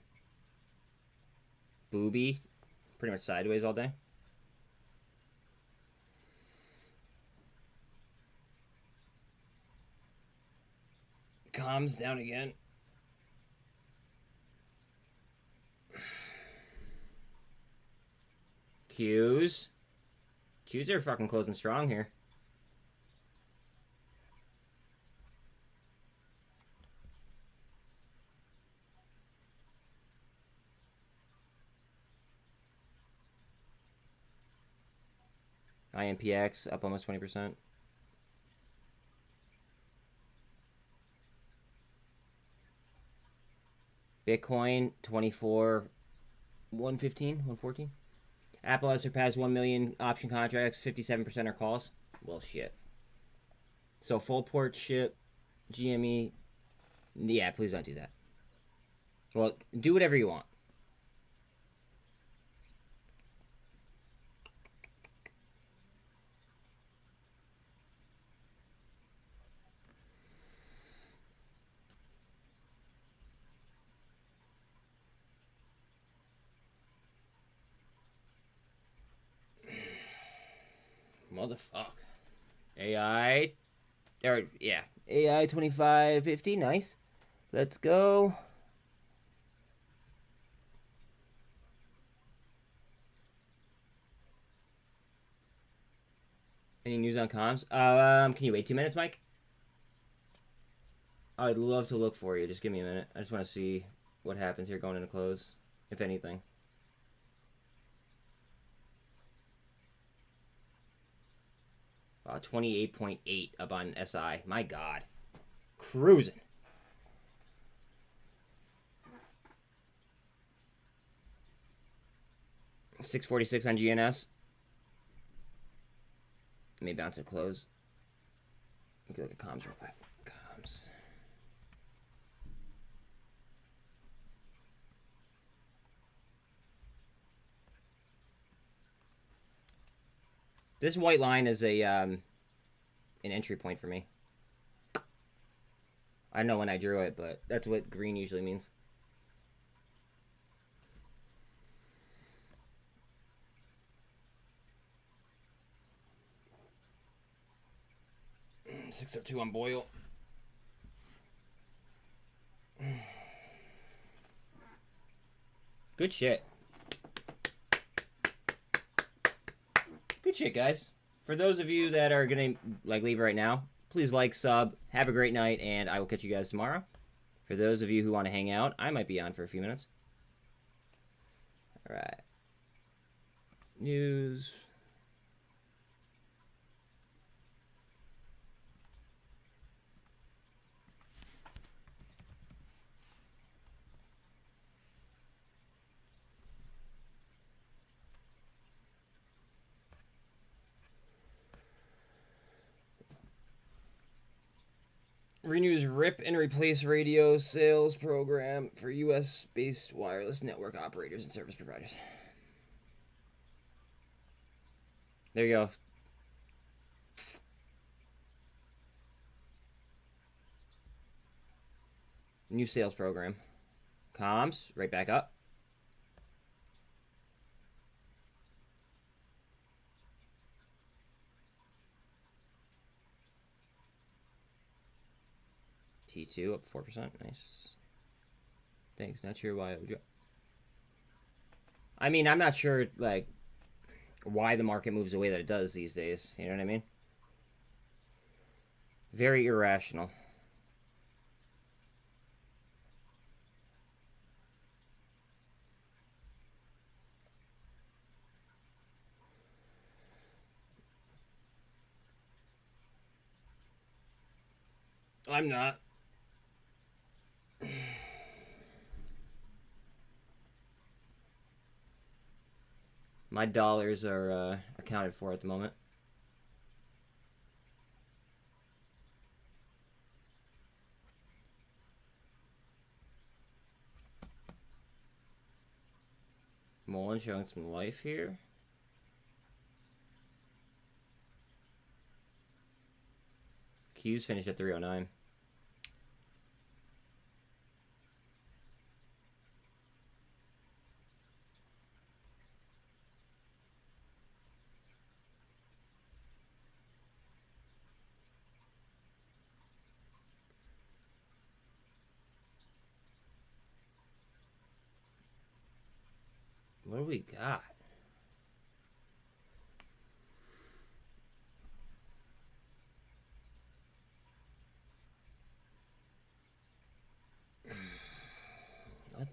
Booby, pretty much sideways all day. Comms down again. Q's. Q's are fucking closing strong here. INPX up almost 20%. Bitcoin 24, 115, 114. Apple has surpassed 1 million option contracts, 57% are calls. Well, shit. So full port ship, GME. Yeah, please don't do that. Well, do whatever you want. Motherfuck. AI. Or, yeah. AI 2550. Nice. Let's go. Any news on comms? Can you wait 2 minutes, Mike? I'd love to look for you. Just give me a minute. I just want to see what happens here going into close, if anything. Wow, 28.8 up on SI. My God. Cruising. $646 on GNS. May bounce at close. We can look at comms real quick. Comms. This white line is a an entry point for me. I don't know when I drew it, but that's what green usually means. $602 on Boyle. Good shit. Good shit, guys. For those of you that are gonna leave right now, please like, sub, have a great night, and I will catch you guys tomorrow. For those of you who want to hang out, I might be on for a few minutes. All right. News. Renews RIP and replace radio sales program for U.S.-based wireless network operators and service providers. There you go. New sales program. Comms, right back up. T2 up 4%. Nice. Thanks. Not sure why. I mean, I'm not sure, like, why the market moves the way that it does these days. You know what I mean? Very irrational. I'm not. My dollars are accounted for at the moment. Mullen showing some life here. Q's finished at 309. What do we got?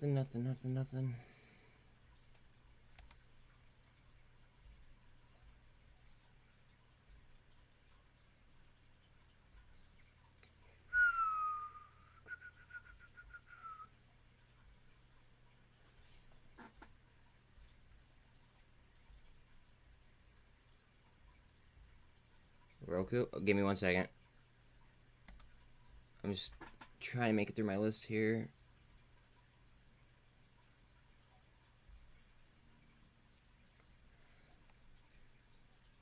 Nothing. Roku, give me 1 second. I'm just trying to make it through my list here.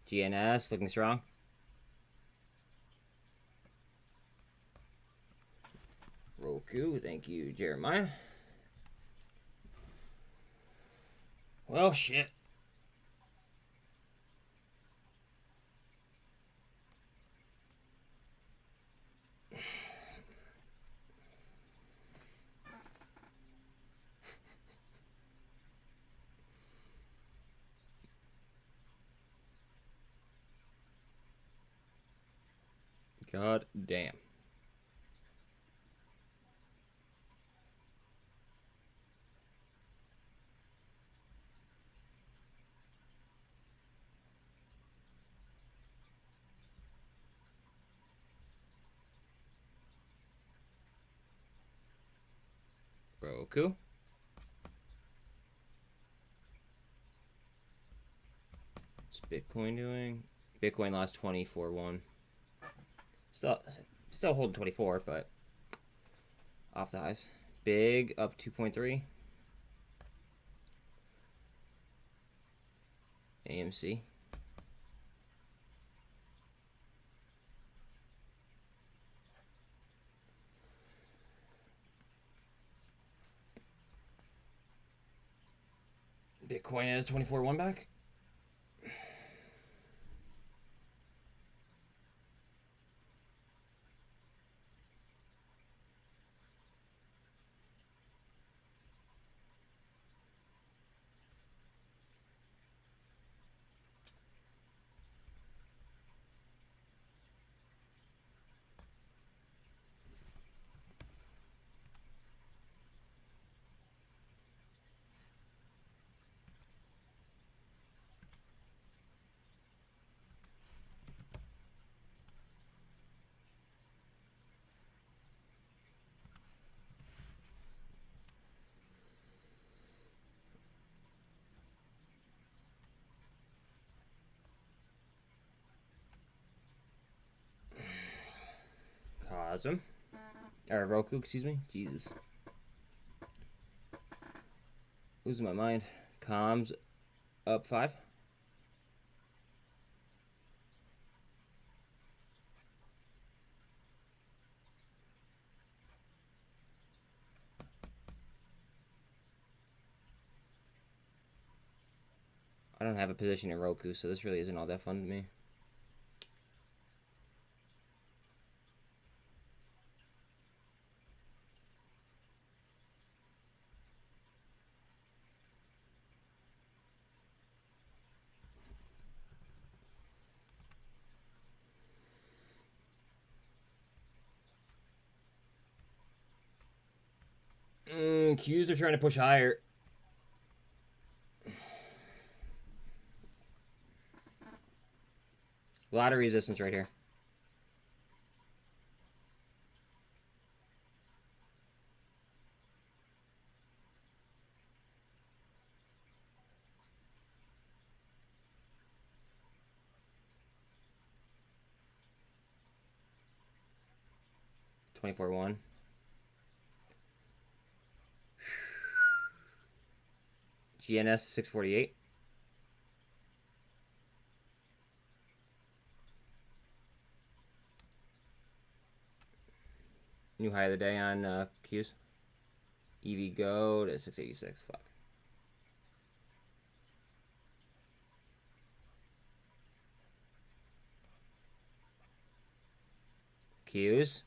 GNS looking strong. Roku, thank you, Jeremiah. Well, shit. God damn. Roku. What's Bitcoin doing? Bitcoin lost 24-1. Still holding 24, but off the highs. Big up 2.3. AMC. Bitcoin has 24-1 back. COSM. Or Roku, excuse me. Jesus. Losing my mind. Comms up 5. I don't have a position in Roku, so this really isn't all that fun to me. Qs are trying to push higher. A lot of resistance right here. $24.1. GNS 648. New high of the day on Qs. EV go to 686. Fuck. Qs.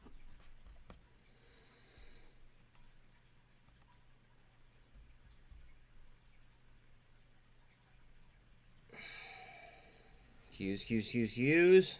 Qs.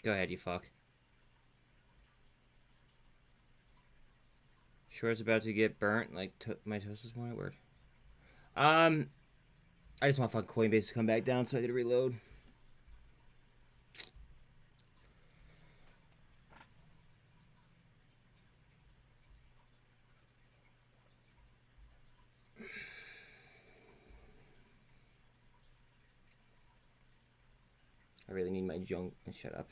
Go ahead, you fuck. Sure it's about to get burnt like my toast this morning. Word. I just want fucking Coinbase to come back down so I can reload. I really need my junk. Shut up.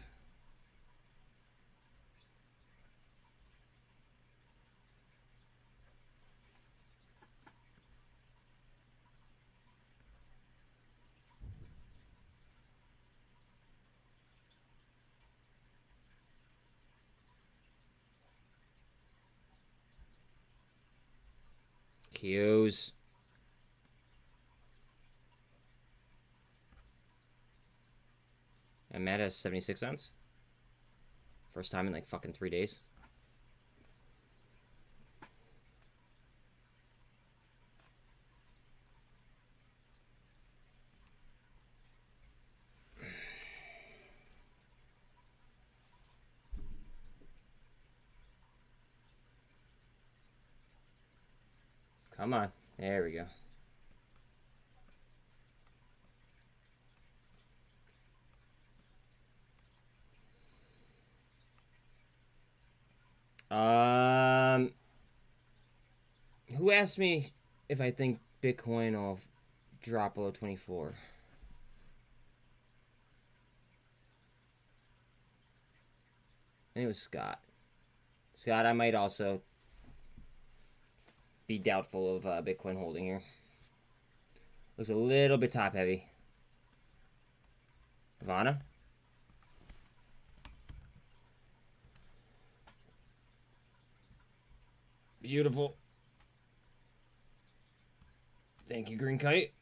Qs. And MMAT has 76 cents. First time in like fucking 3 days. Come on. There we go. Who asked me if I think Bitcoin will drop below 24? think it was Scott. Scott, I might also be doubtful of Bitcoin holding here. Looks a little bit top heavy. Ivana? Beautiful. Thank you, Green Kite.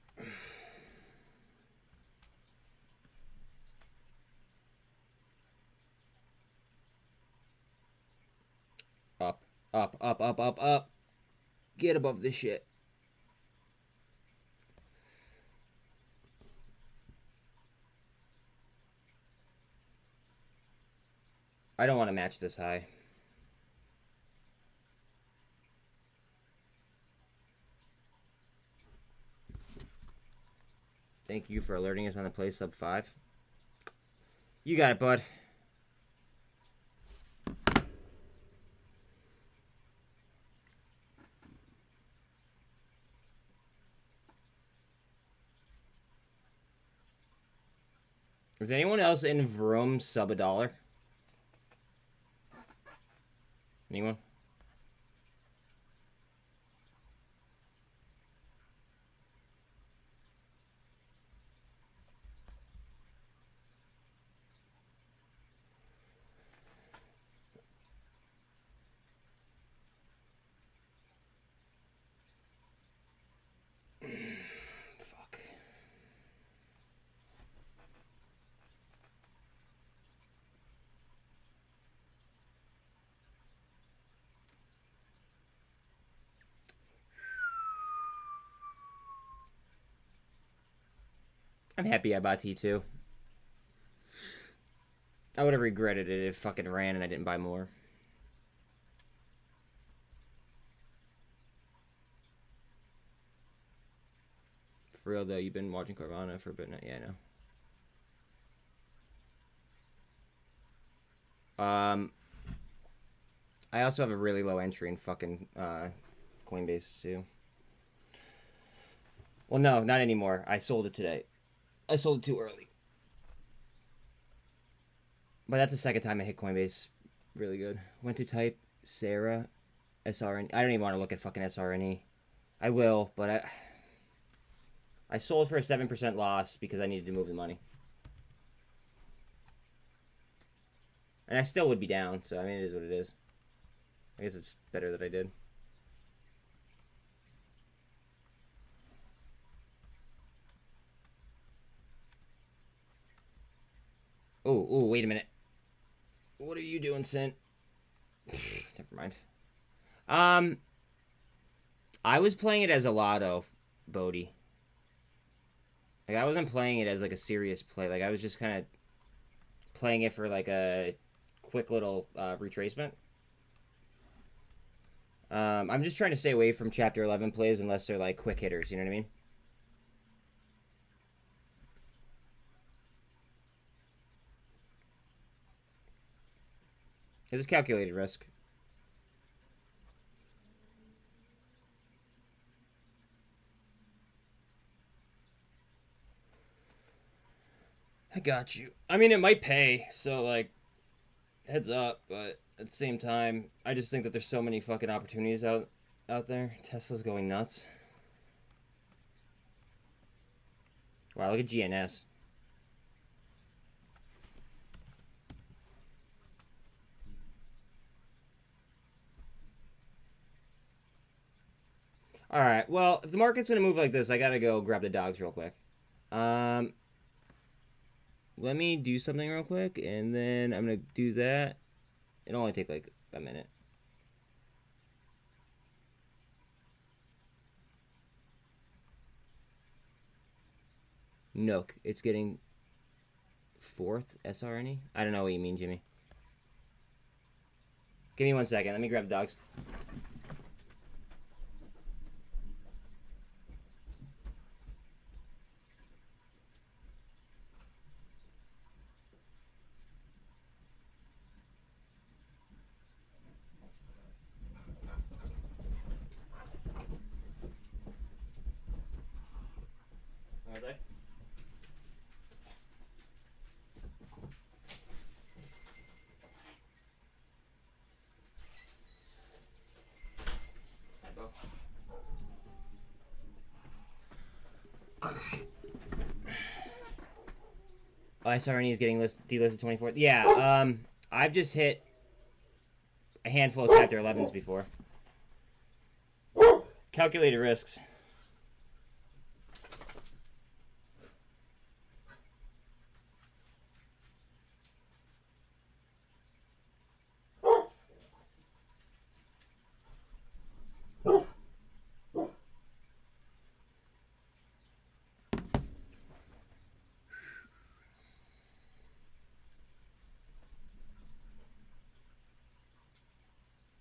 Up, up, up, up, up, up. Get above this shit. I don't want to match this high. Thank you for alerting us on the play sub 5. You got it, bud. Is anyone else in Vroom sub $1? Anyone? Fuck. I'm happy I bought T2. I would have regretted it if it fucking ran and I didn't buy more. For real though, you've been watching Carvana for a bit now. Yeah, I know. I also have a really low entry in fucking Coinbase too. Well, no, not anymore. I sold it today. I sold it too early. But that's the second time I hit Coinbase really good. Went to type Sarah SRN. I don't even want to look at fucking SRNE. I will, but I sold for a 7% loss because I needed to move the money. And I still would be down, so I mean, it is what it is. I guess it's better that I did. Oh, wait a minute. What are you doing, SINT? Never mind. I was playing it as a lotto, Bodie. Like, I wasn't playing it as, like, a serious play. Like, I was just kind of playing it for, like, a quick little retracement. I'm just trying to stay away from Chapter 11 plays unless they're, like, quick hitters, you know what I mean? This is calculated risk. I got you. I mean, it might pay, so, like, heads up, but at the same time, I just think that there's so many fucking opportunities out there. Tesla's going nuts. Wow, look at GNS. Alright, well, if the market's gonna move like this, I gotta go grab the dogs real quick. Let me do something real quick, and then I'm gonna do that. It'll only take like a minute. Nook, it's getting 4th SRNE? I don't know what you mean, Jimmy. Give me 1 second, let me grab the dogs. Oh, SRNE is getting delisted 24th. Yeah, I've just hit a handful of Chapter 11s before. Calculated risks.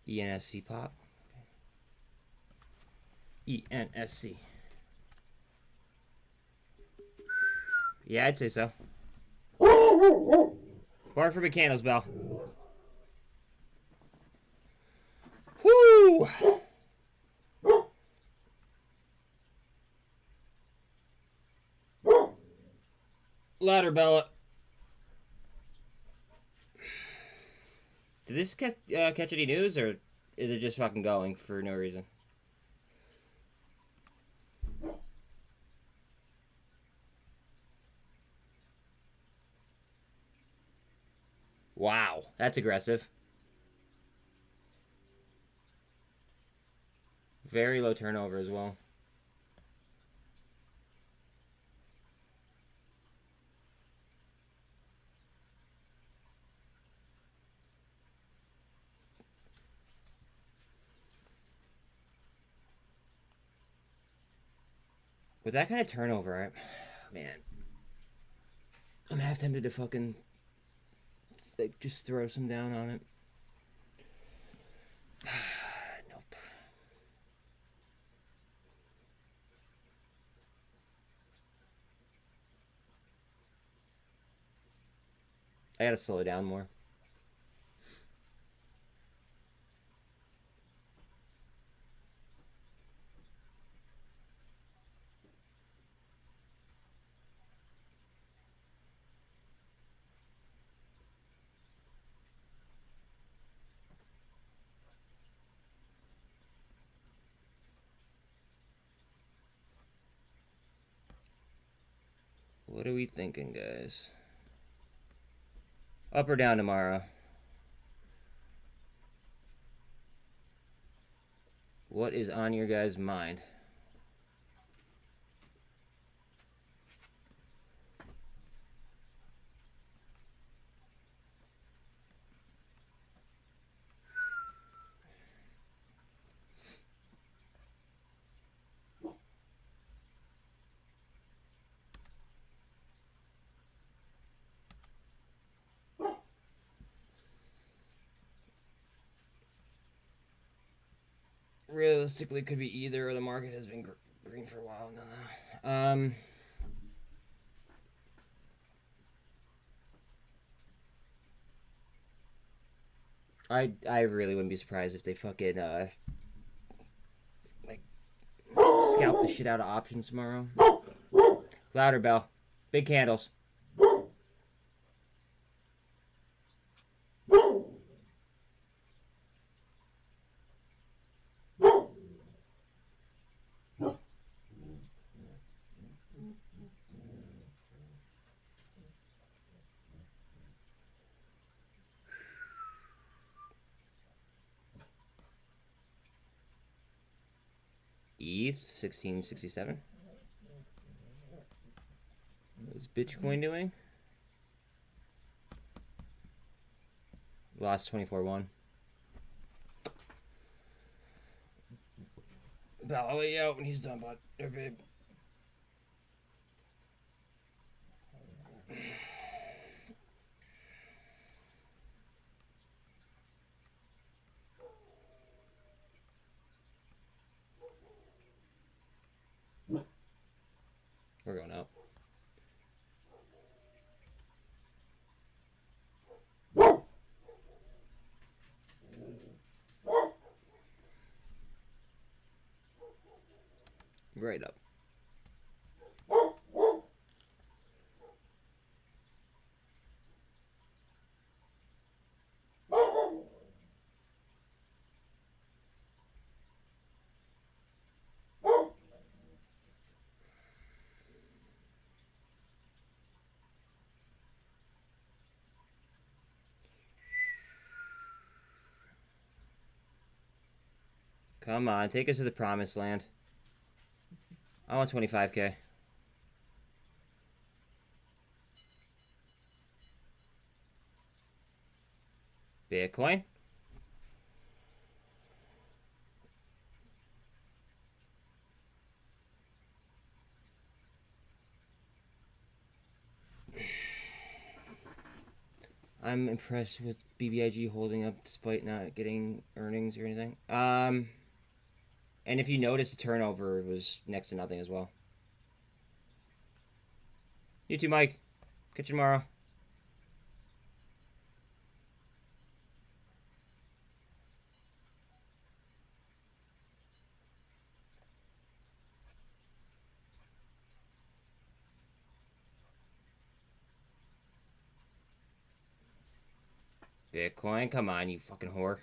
ENSC pop. ENSC. Yeah, I'd say so. Bark for McCandles, Bell. Whoo! Louder, Bella. Did this catch any news, or is it just fucking going for no reason? Wow, that's aggressive. Very low turnover as well. With that kind of turnover, man, I'm half tempted to fucking like just throw some down on it. Nope. I gotta slow it down more. What are we thinking, guys? Up or down tomorrow? What is on your guys' mind? Realistically, could be either, or the market has been green for a while now. I really wouldn't be surprised if they fucking like scalp the shit out of options tomorrow. Louder, Bell. Big candles. ETH 1667. What's Bitcoin doing? Lost 24-1. I'll let you out when he's done, bud. Or babe. We're going up. Right up. Come on, take us to the promised land. I want 25K. Bitcoin. I'm impressed with BBIG holding up despite not getting earnings or anything. And if you notice, the turnover was next to nothing as well. You too, Mike. Catch you tomorrow. Bitcoin, come on, you fucking whore.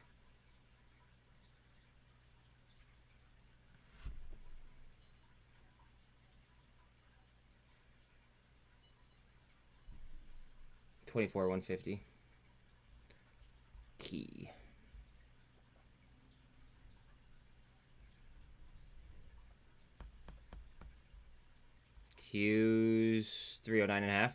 $24,150. Key. Q's 309.5.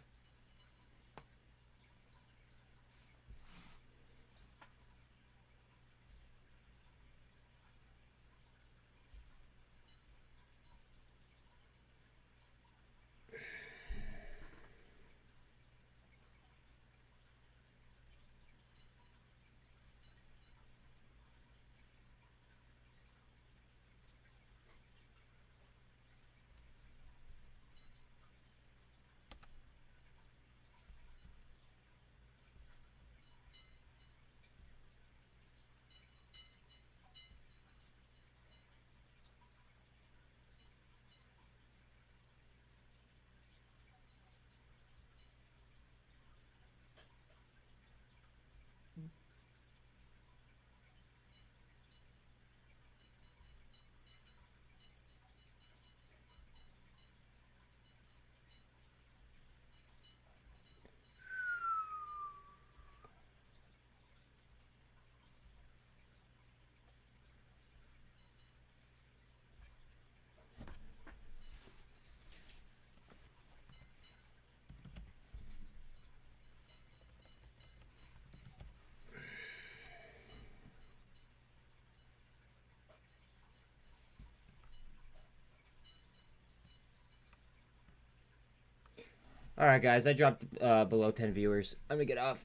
Alright, guys, I dropped below 10 viewers. I'm gonna get off.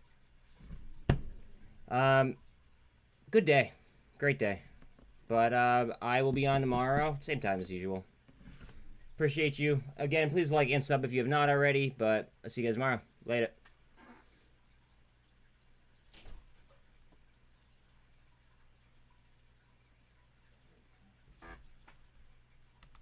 Good day. Great day. But I will be on tomorrow, same time as usual. Appreciate you. Again, please like and sub if you have not already, but I'll see you guys tomorrow. Later.